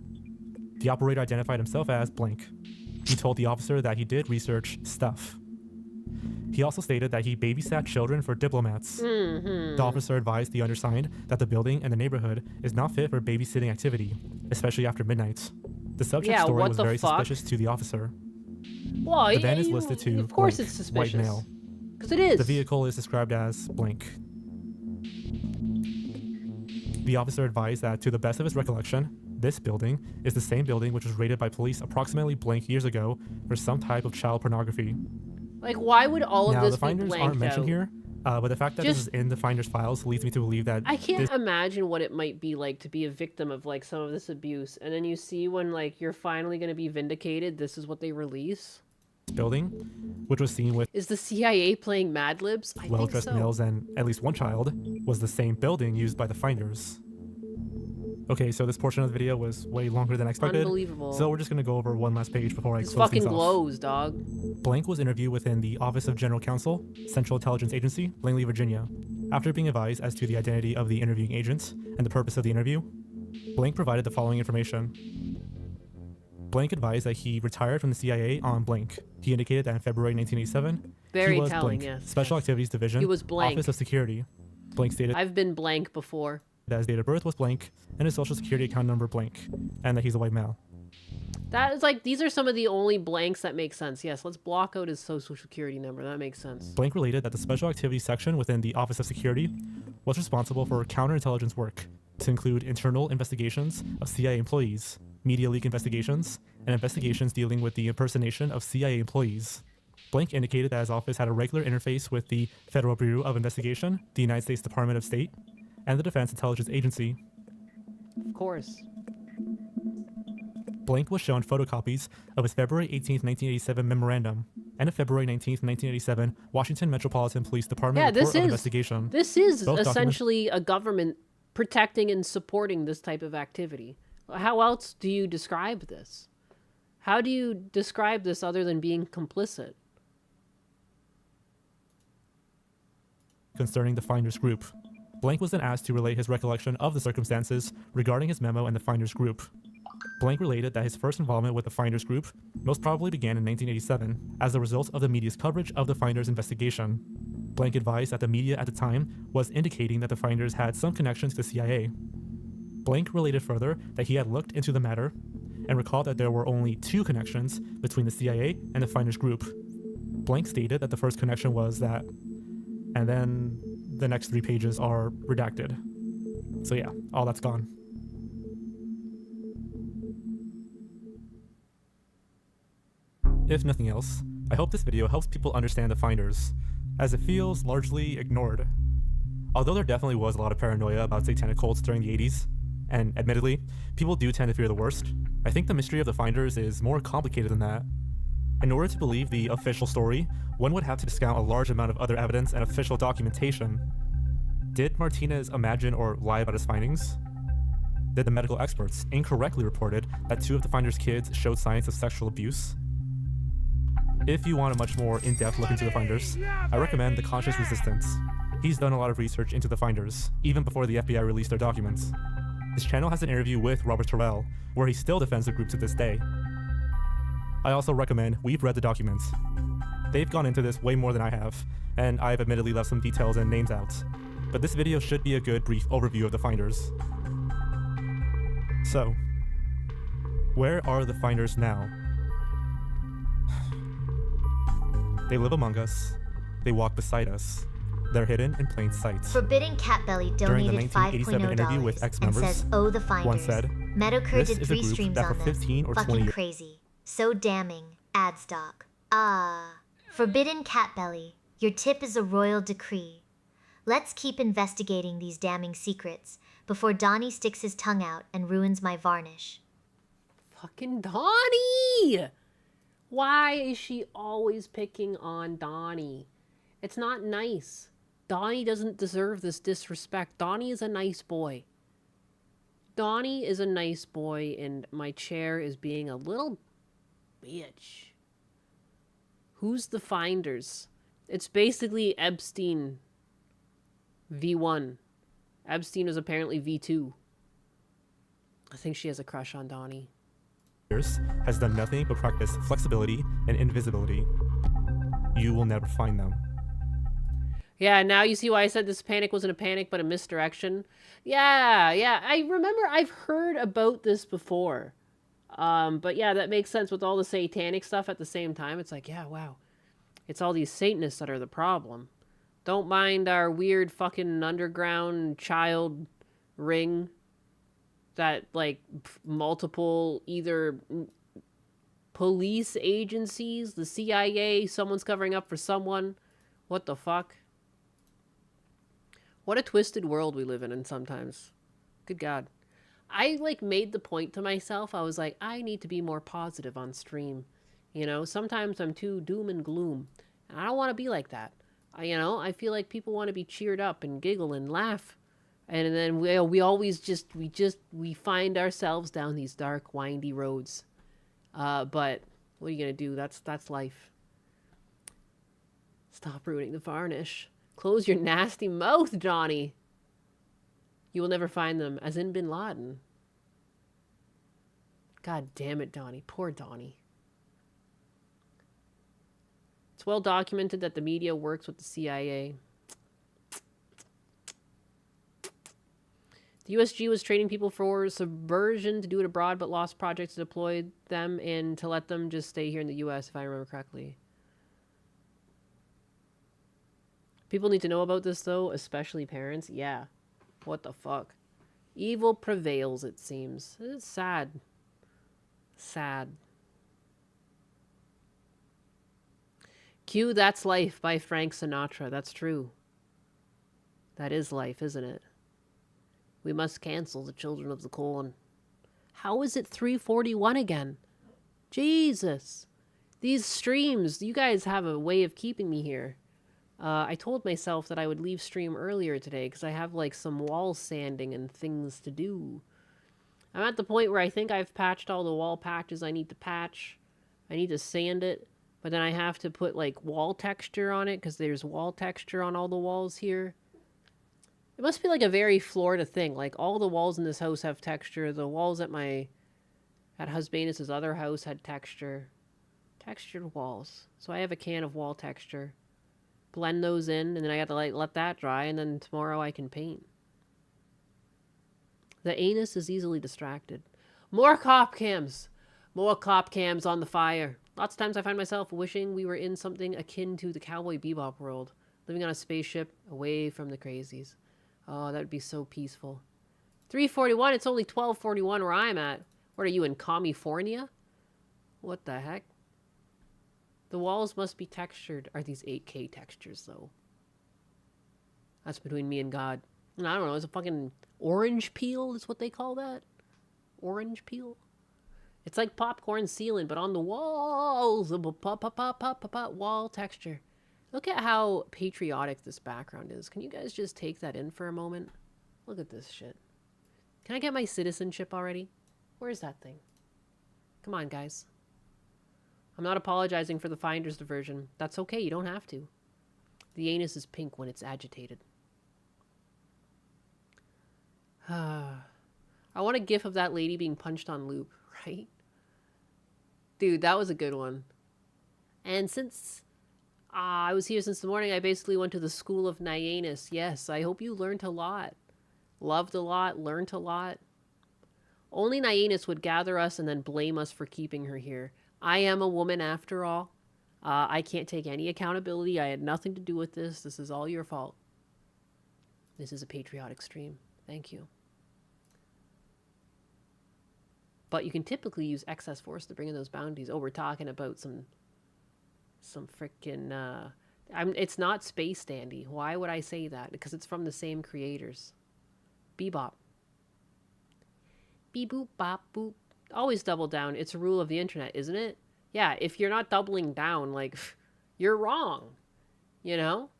The operator identified himself as Blank. He told the officer that he did research stuff. He also stated that he babysat children for diplomats. The officer advised the undersigned that the building and the neighborhood is not fit for babysitting activity, especially after midnight. The subject's story was very suspicious to the officer. Well, the van is listed to of course blank, it's suspicious. white male. Because it is. The vehicle is described as blank. The officer advised that, to the best of his recollection, this building is the same building which was raided by police approximately blank years ago for some type of child pornography. Like, why would all of now, this the finders be blanked aren't mentioned out? here, But the fact that this is in the finder's files leads me to believe that I can't imagine what it might be like to be a victim of like some of this abuse, and then you see when like you're finally going to be vindicated, this is what they release. Building, which was seen with Is the CIA playing Mad Libs? I think well-dressed so. males and at least one child, was the same building used by the finders. Okay, so this portion of the video was way longer than I expected. Unbelievable. So we're just gonna go over one last page before I This close fucking things off. glows, dog. Blank was interviewed within the Office of General Counsel, Central Intelligence Agency, Langley, Virginia. After being advised as to the identity of the interviewing agent and the purpose of the interview, Blank provided the following information. Blank advised that he retired from the CIA on blank. He indicated that in February 1987, Very he was telling, blank, yes, Special Activities Division, He was blank. Office of Security. Blank stated I've been blank before. that his date of birth was blank and his social security account number blank, and that he's a white male. That is like, these are some of the only blanks that make sense. Yes, let's block out his social security number. That makes sense. Blank related that the Special Activities section within the Office of Security was responsible for counterintelligence work to include internal investigations of CIA employees, media leak investigations, and investigations dealing with the impersonation of CIA employees. Blank indicated that his office had a regular interface with the Federal Bureau of Investigation, the United States Department of State, and the Defense Intelligence Agency. Of course. Blank was shown photocopies of his February 18, 1987 memorandum and a February 19, 1987 Washington Metropolitan Police Department report of investigation. This is Both documents essentially a government protecting and supporting this type of activity. How else do you describe this? How do you describe this other than being complicit? concerning the Finders Group. Blank was then asked to relate his recollection of the circumstances regarding his memo and the Finders Group. Blank related that his first involvement with the Finders Group most probably began in 1987 as a result of the media's coverage of the Finders investigation. Blank advised that the media at the time was indicating that the Finders had some connection to the CIA. Blank related further that he had looked into the matter and recalled that there were only 2 connections between the CIA and the Finders Group. Blank stated that the first connection was that, and then the next 3 pages are redacted. So yeah, all that's gone. If nothing else, I hope this video helps people understand the Finders, as it feels largely ignored. Although there definitely was a lot of paranoia about satanic cults during the 80s, and admittedly, people do tend to fear the worst, I think the mystery of the Finders is more complicated than that. In order to believe the official story, one would have to discount a large amount of other evidence and official documentation. Did Martinez imagine or lie about his findings? Did the medical experts incorrectly reported that 2 of the Finders' kids showed signs of sexual abuse? If you want a much more in-depth look into the Finders, I recommend The Conscious Resistance. He's done a lot of research into the Finders, even before the FBI released their documents. His channel has an interview with Robert Terrell, where he still defends the group to this day. I also recommend We've Read the Documents. They've gone into this way more than I have, and I've admittedly left some details and names out, but this video should be a good brief overview of the Finders. So, where are the Finders now? They live among us. They walk beside us. They're hidden in plain sight. Forbidden Catbelly During the donated 1987 interview with $5.0 and ex-members, says, "Oh, the one Finders." said, Medocre "This did is a 3 group streams that for on 15 them. or 20 Fucking years." crazy. So damning. Ad stock. Forbidden Catbelly. Your tip is a royal decree. Let's keep investigating these damning secrets before Donnie sticks his tongue out and ruins my varnish. Fucking Donnie! Why is she always picking on Donnie? It's not nice. Donnie doesn't deserve this disrespect. Donnie is a nice boy. Donnie is a nice boy, and my chair is being a little bitch. Who's the Finders? It's basically Epstein V1. Epstein was apparently V2. I think she has a crush on Donnie. Has done nothing but practice flexibility and invisibility. You will never find them. Yeah, now you see why I said this panic wasn't a panic, but a misdirection. Yeah, I remember I've heard about this before. But yeah, that makes sense with all the satanic stuff at the same time. It's like, yeah, wow. It's all these Satanists that are the problem. Don't mind our weird fucking underground child ring that, like, multiple either police agencies, the CIA, someone's covering up for someone. What the fuck? What a twisted world we live in sometimes. Good God. I, like, made the point to myself. I was like, I need to be more positive on stream. You know, sometimes I'm too doom and gloom. And I don't want to be like that. I feel like people want to be cheered up and giggle and laugh. And then we always we find ourselves down these dark, windy roads. But what are you going to do? That's life. Stop ruining the varnish. Close your nasty mouth, Johnny. You will never find them, as in Bin Laden. God damn it, Donnie. Poor Donnie. It's well documented that the media works with the CIA. The USG was training people for subversion to do it abroad, but lost projects to deploy them and to let them just stay here in the US, if I remember correctly. People need to know about this, though, especially parents. Yeah. What the fuck? Evil prevails, it seems. It's sad. Sad. Cue That's Life by Frank Sinatra. That's true. That is life, isn't it? We must cancel the Children of the Corn. How is it 3:41 again? Jesus. These streams, you guys have a way of keeping me here. I told myself that I would leave stream earlier today because I have like some wall sanding and things to do. I'm at the point where I think I've patched all the wall patches I need to patch. I need to sand it, but then I have to put like wall texture on it because there's wall texture on all the walls here. It must be like a very Florida thing. Like all the walls in this house have texture. The walls at Husbanus' other house had texture. Textured walls. So I have a can of wall texture. Blend those in, and then I got to like let that dry, and then tomorrow I can paint. The anus is easily distracted. More cop cams! More cop cams on the fire. Lots of times I find myself wishing we were in something akin to the Cowboy Bebop world. Living on a spaceship, away from the crazies. Oh, that would be so peaceful. 3:41, it's only 12:41 where I'm at. What are you, in California? What the heck? The walls must be textured. Are these 8K textures, though? That's between me and God. And I don't know, it's a fucking orange peel is what they call that? Orange peel? It's like popcorn ceiling, but on the walls. Wall texture. Look at how patriotic this background is. Can you guys just take that in for a moment? Look at this shit. Can I get my citizenship already? Where's that thing? Come on, guys. I'm not apologizing for the finder's diversion. That's okay, you don't have to. The anus is pink when it's agitated. I want a gif of that lady being punched on loop, right? Dude, that was a good one. And since I was here since the morning, I basically went to the School of Nyanus. Yes, I hope you learned a lot. Loved a lot, learned a lot. Only Nyanus would gather us and then blame us for keeping her here. I am a woman after all. I can't take any accountability. I had nothing to do with this. This is all your fault. This is a patriotic stream. Thank you. But you can typically use excess force to bring in those bounties. Oh, we're talking about some frickin'... it's not Space Dandy. Why would I say that? Because it's from the same creators. Bebop. Beep boop bop boop. Always double down. It's a rule of the internet, isn't it? Yeah, if you're not doubling down, like, you're wrong. You know?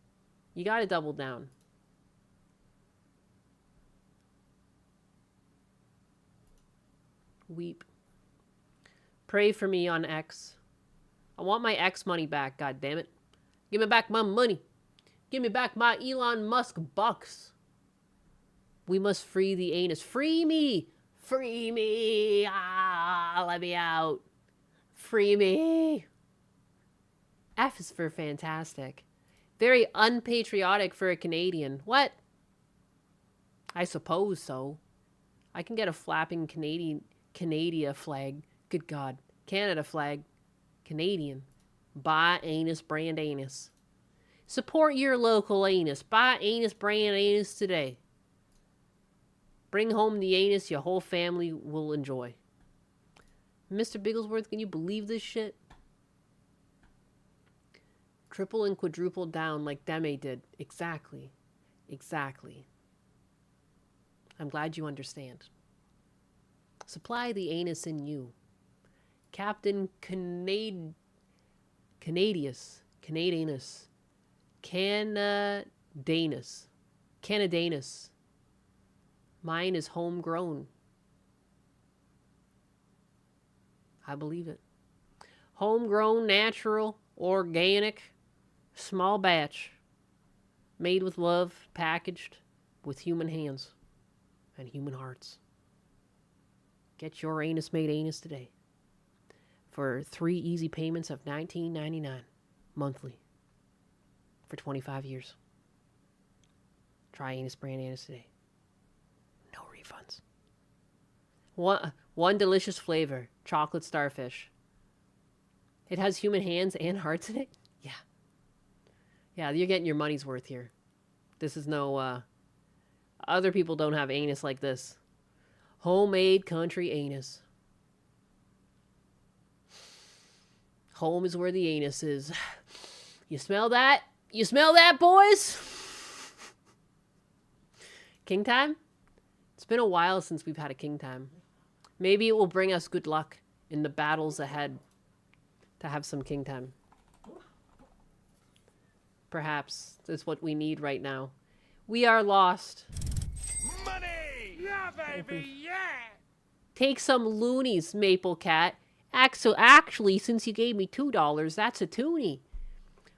You gotta double down. Weep. Pray for me on X. I want my X money back, god damn it. Give me back my money. Give me back my Elon Musk bucks. We must free the anus. Free me! Free me! Ah, let me out. Free me. F is for fantastic. Very unpatriotic for a Canadian. What? I suppose so. I can get a flapping Canada flag. Good God. Canada flag. Canadian. Buy anus brand anus. Support your local anus. Buy anus brand anus today. Bring home the anus your whole family will enjoy. Mr. Bigglesworth, can you believe this shit? Triple and quadruple down like Deme did. Exactly. Exactly. I'm glad you understand. Supply the anus in you. Captain Canadianus. Canadanus. Mine is homegrown. I believe it. Homegrown, natural, organic, small batch. Made with love, packaged with human hands and human hearts. Get your anus made anus today. For 3 easy payments of $19.99 monthly for 25 years. Try Anus Brand Anus today. No refunds. One delicious flavor, chocolate starfish. It has human hands and hearts in it? Yeah. Yeah, you're getting your money's worth here. This is no, other people don't have anus like this. Homemade country anus. Home is where the anus is. You smell that? You smell that, boys? King time? It's been a while since we've had a king time. Maybe it will bring us good luck in the battles ahead to have some king time. Perhaps that's what we need right now. We are lost. Money! Yeah, baby, yeah! Take some loonies, Maple Cat. Actually, since you gave me $2, that's a toonie.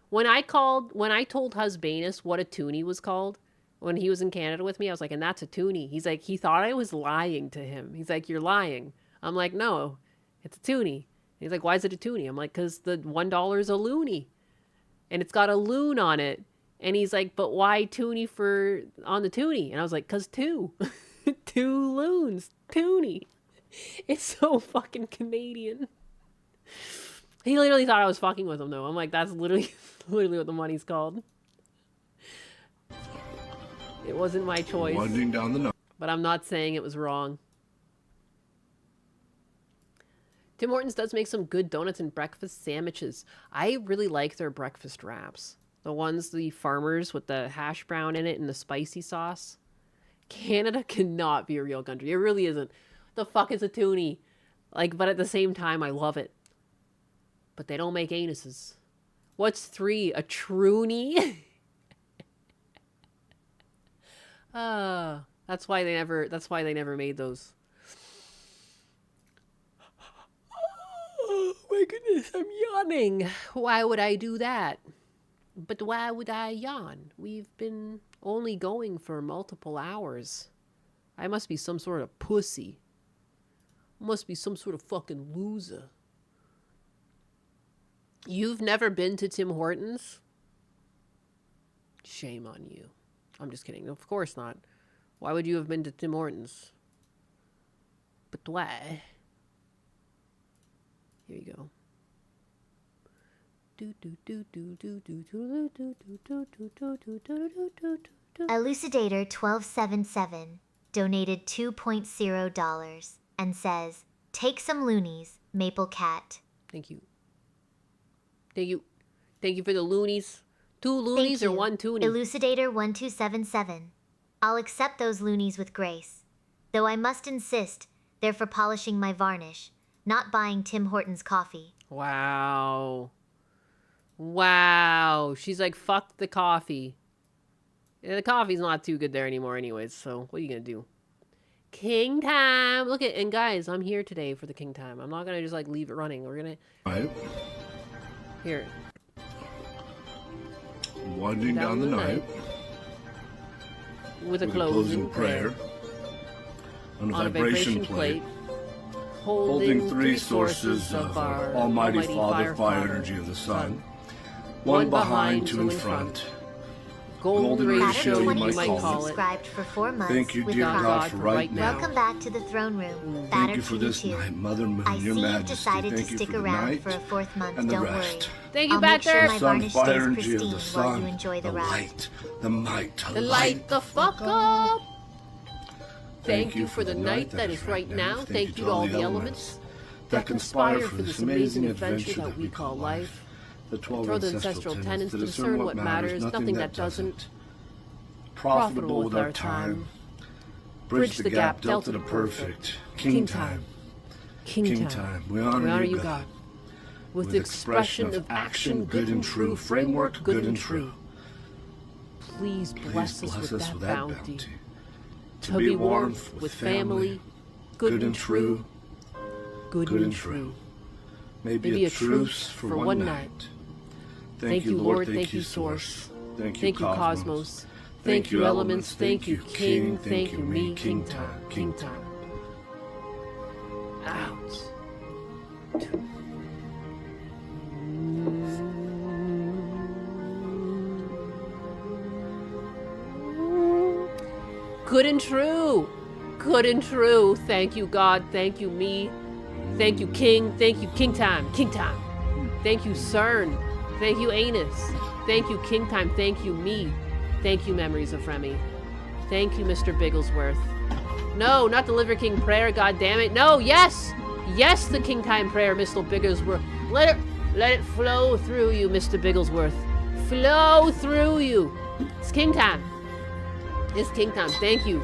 When I told Husbanus what a toonie was called, when he was in Canada with me, I was like, and that's a toonie. He's like, he thought I was lying to him. He's like, you're lying. I'm like, no, it's a toonie. He's like, why is it a toonie? I'm like, because the $1 is a loony. And it's got a loon on it. And he's like, but why toonie on the toonie? And I was like, because 2. 2 loons. Toonie. It's so fucking Canadian. He literally thought I was fucking with him, though. I'm like, that's literally what the money's called. It wasn't my choice. Winding down the but I'm not saying it was wrong. Tim Hortons does make some good donuts and breakfast sandwiches. I really like their breakfast wraps. The farmers with the hash brown in it and the spicy sauce. Canada cannot be a real country. It really isn't. The fuck is a toonie? Like, but at the same time, I love it. But they don't make anuses. What's 3? A troonie? That's why they never made those. Oh my goodness, I'm yawning. Why would I do that? But why would I yawn? We've been only going for multiple hours. I must be some sort of pussy. Must be some sort of fucking loser. You've never been to Tim Hortons? Shame on you. I'm just kidding. Of course not. Why would you have been to Tim Hortons? But why? Here you go. Elucidator 1277 donated $2.0 and says, "Take some loonies, Maple Cat." Thank you. Thank you. Thank you for the loonies. 2 loonies or 1 toonie? Elucidator 1277. I'll accept those loonies with grace. Though I must insist, they're for polishing my varnish, not buying Tim Hortons coffee. Wow. Wow. She's like, fuck the coffee. Yeah, the coffee's not too good there anymore anyways, so what are you gonna do? King time! Look at, and guys, I'm here today for the king time. I'm not gonna just like leave it running. We're gonna... Right. Here. Winding down the night. With a closing prayer. On a vibration plate. Holding 3 sources of our Almighty Father, fire energy of the sun. One behind, 2 in front. Golden ratio, you might call it. Subscribed for 4 months. Thank you, dear God, for right now. Welcome back to the throne room. Thank you for this night, Mother Moon, I Your see Majesty. you've decided Thank to you stick for the around night for a 4th month. and the Don't rest. worry. Thank you, I'll make sure Bachelor. my Sun, varnish fire stays energy of pristine the while sun, you enjoy the the ride. light, the might, The light the fuck up! Thank you for the night that is right now. Thank you to all the elements that conspire for this amazing adventure that we call life. The 12 Throw the ancestral tenets to discern what matters, nothing that doesn't. profitable with our time. Bridge the gap, delta to perfect. King time. King time. We honor you, God. With expression of action, good and true. Framework, good and true. Please bless us with that bounty. To be warmth with family, good and true. Good and true. Maybe a truce for one night. Thank you, Lord. Thank you, Source. Thank you, Cosmos. Thank you, elements. Thank you, King. Thank you, me. King time. King time. Out. Good and true. Good and true. Thank you, God. Thank you, me. Thank you, King. Thank you, King time. King time. Thank you, CERN. Thank you, Anus. Thank you, King time. Thank you, me. Thank you, Memories of Remy. Thank you, Mr. Bigglesworth. No, not the Liver King prayer, God damn it. No, yes. Yes, the King time prayer, Mr. Bigglesworth. Let it flow through you, Mr. Bigglesworth. Flow through you. It's King time. It's King time. Thank you.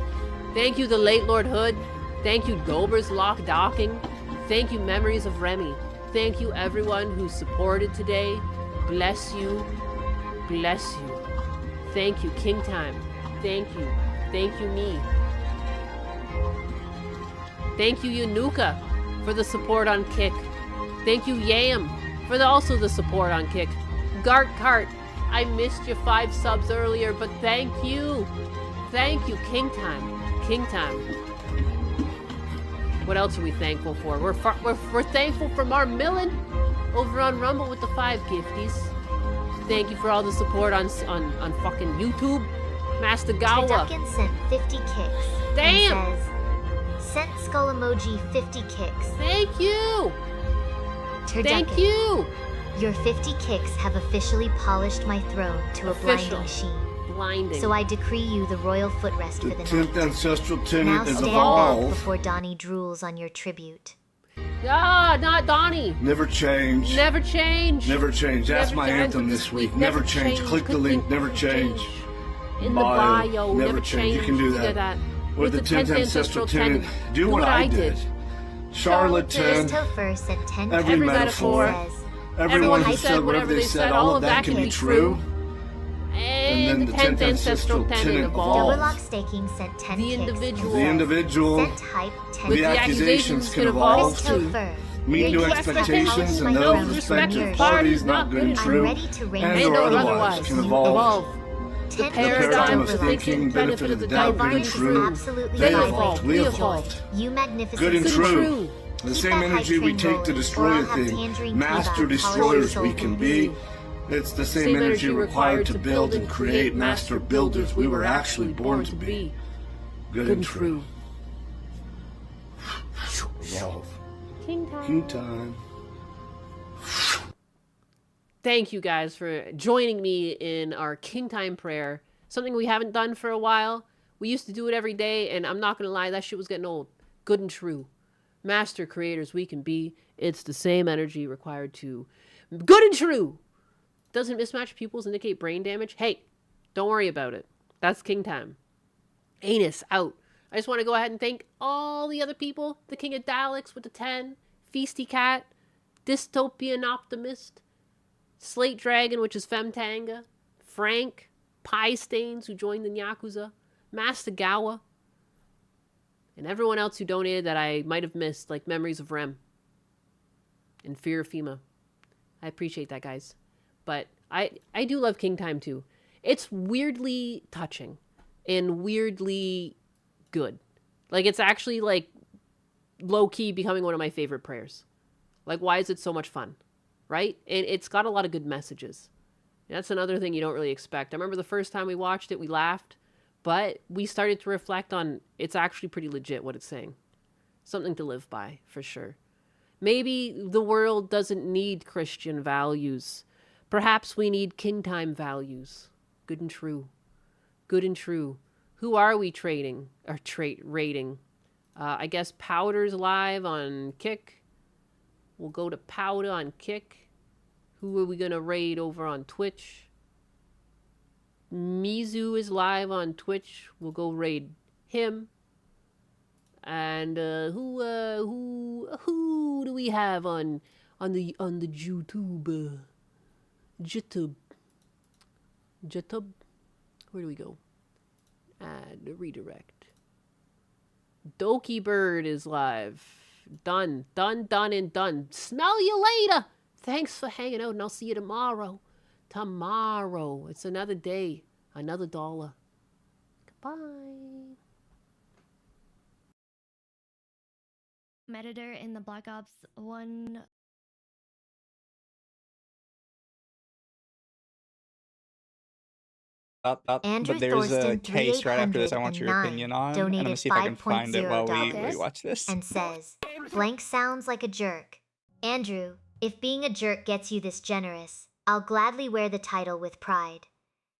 Thank you, the late Lord Hood. Thank you, Gober's Lock Docking. Thank you, Memories of Remy. Thank you, everyone who supported today. Bless you. Bless you. Thank you, King time. Thank you. Thank you, me. Thank you, Yanuka, for the support on Kick. Thank you, Yam, for also the support on Kick. Gart Cart, I missed you 5 subs earlier, but thank you. Thank you, King time. King time. What else are we thankful for? We're thankful for Mar Millen over on Rumble with the 5 gifties. Thank you for all the support on fucking YouTube. Master Gawa. Turducken sent 50 kicks. Damn! And says, sent skull emoji 50 kicks. Thank you! Turducken, Thank you! Your 50 kicks have officially polished my throne to a blinding sheen. Blinding. So I decree you the royal footrest for the night. 10th ancestral Now tenant is stand evolved. back before Donnie drools on your tribute. Ah, not Donnie. Never change. Never change. Never change. That's Never my change. anthem this week. Never change. Click the link. Never change. In the bio. Never change. You can do that. With the 10th ancestral tenant, do what I did. Charlotte 10. Topher sent 10 Every metaphor. says, Everyone who said whatever they said, all of that can be true. And the 10th ancestral tenant evolved. Double Staking sent 10 The kicks. individual. The individual. Sent hype 10 The accusations can evolve to meet new expectations, and those respective parties not good and true, and or otherwise can evolve. The paradigm of thinking, benefit of the doubt, good and true. They evolved. We evolved. You magnificent. Good and true. The same energy we take to destroy a thing, master destroyers we can be. It's the same energy required to build and create master builders we were actually born to be. Good and true. Evolve. King time. King time. Thank you guys for joining me in our King Time prayer. Something we haven't done for a while. We used to do it every day, and I'm not going to lie, that shit was getting old. Good and true. Master creators we can be. It's the same energy required to... Good and true! Doesn't mismatch pupils indicate brain damage? Hey, don't worry about it. That's King Time. Anus, out. I just want to go ahead and thank all the other people. The King of Daleks with the 10. Feisty Cat. Dystopian Optimist. Slate Dragon, which is Femtanga. Frank. Pie Stains, who joined the Yakuza. Master Gawa. And everyone else who donated that I might have missed, like Memories of Rem. And Fear of FEMA. I appreciate that, guys. But I do love King Time, too. It's weirdly touching. And weirdly good. Like, it's actually, like, low-key becoming one of my favorite prayers. Like, why is it so much fun? Right? And it's got a lot of good messages. That's another thing you don't really expect. I remember the first time we watched it, we laughed. But we started to reflect on it's actually pretty legit what it's saying. Something to live by, for sure. Maybe the world doesn't need Christian values. Perhaps we need King Time values. Good and true. Good and true. Who are we rating? I guess Powder's live on Kick. We'll go to Powder on Kick. Who are we going to raid over on Twitch? Mizu is live on Twitch. We'll go raid him. And who do we have on the YouTube? YouTube. Where do we go? Add redirect. Doki Bird is live. Done, and done. Smell you later. Thanks for hanging out, and I'll see you tomorrow. Tomorrow. It's another day. Another $1. Goodbye. Editor in the Black Ops 1. Andrew but there's a Thorsten case right after this I want your 3809 opinion on. And I'm donated gonna see if I can find it while $5.0 we watch this. and says, blank sounds like a jerk. Andrew, if being a jerk gets you this generous, I'll gladly wear the title with pride.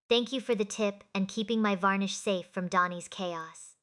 Thank you for the tip and keeping my varnish safe from Donnie's chaos.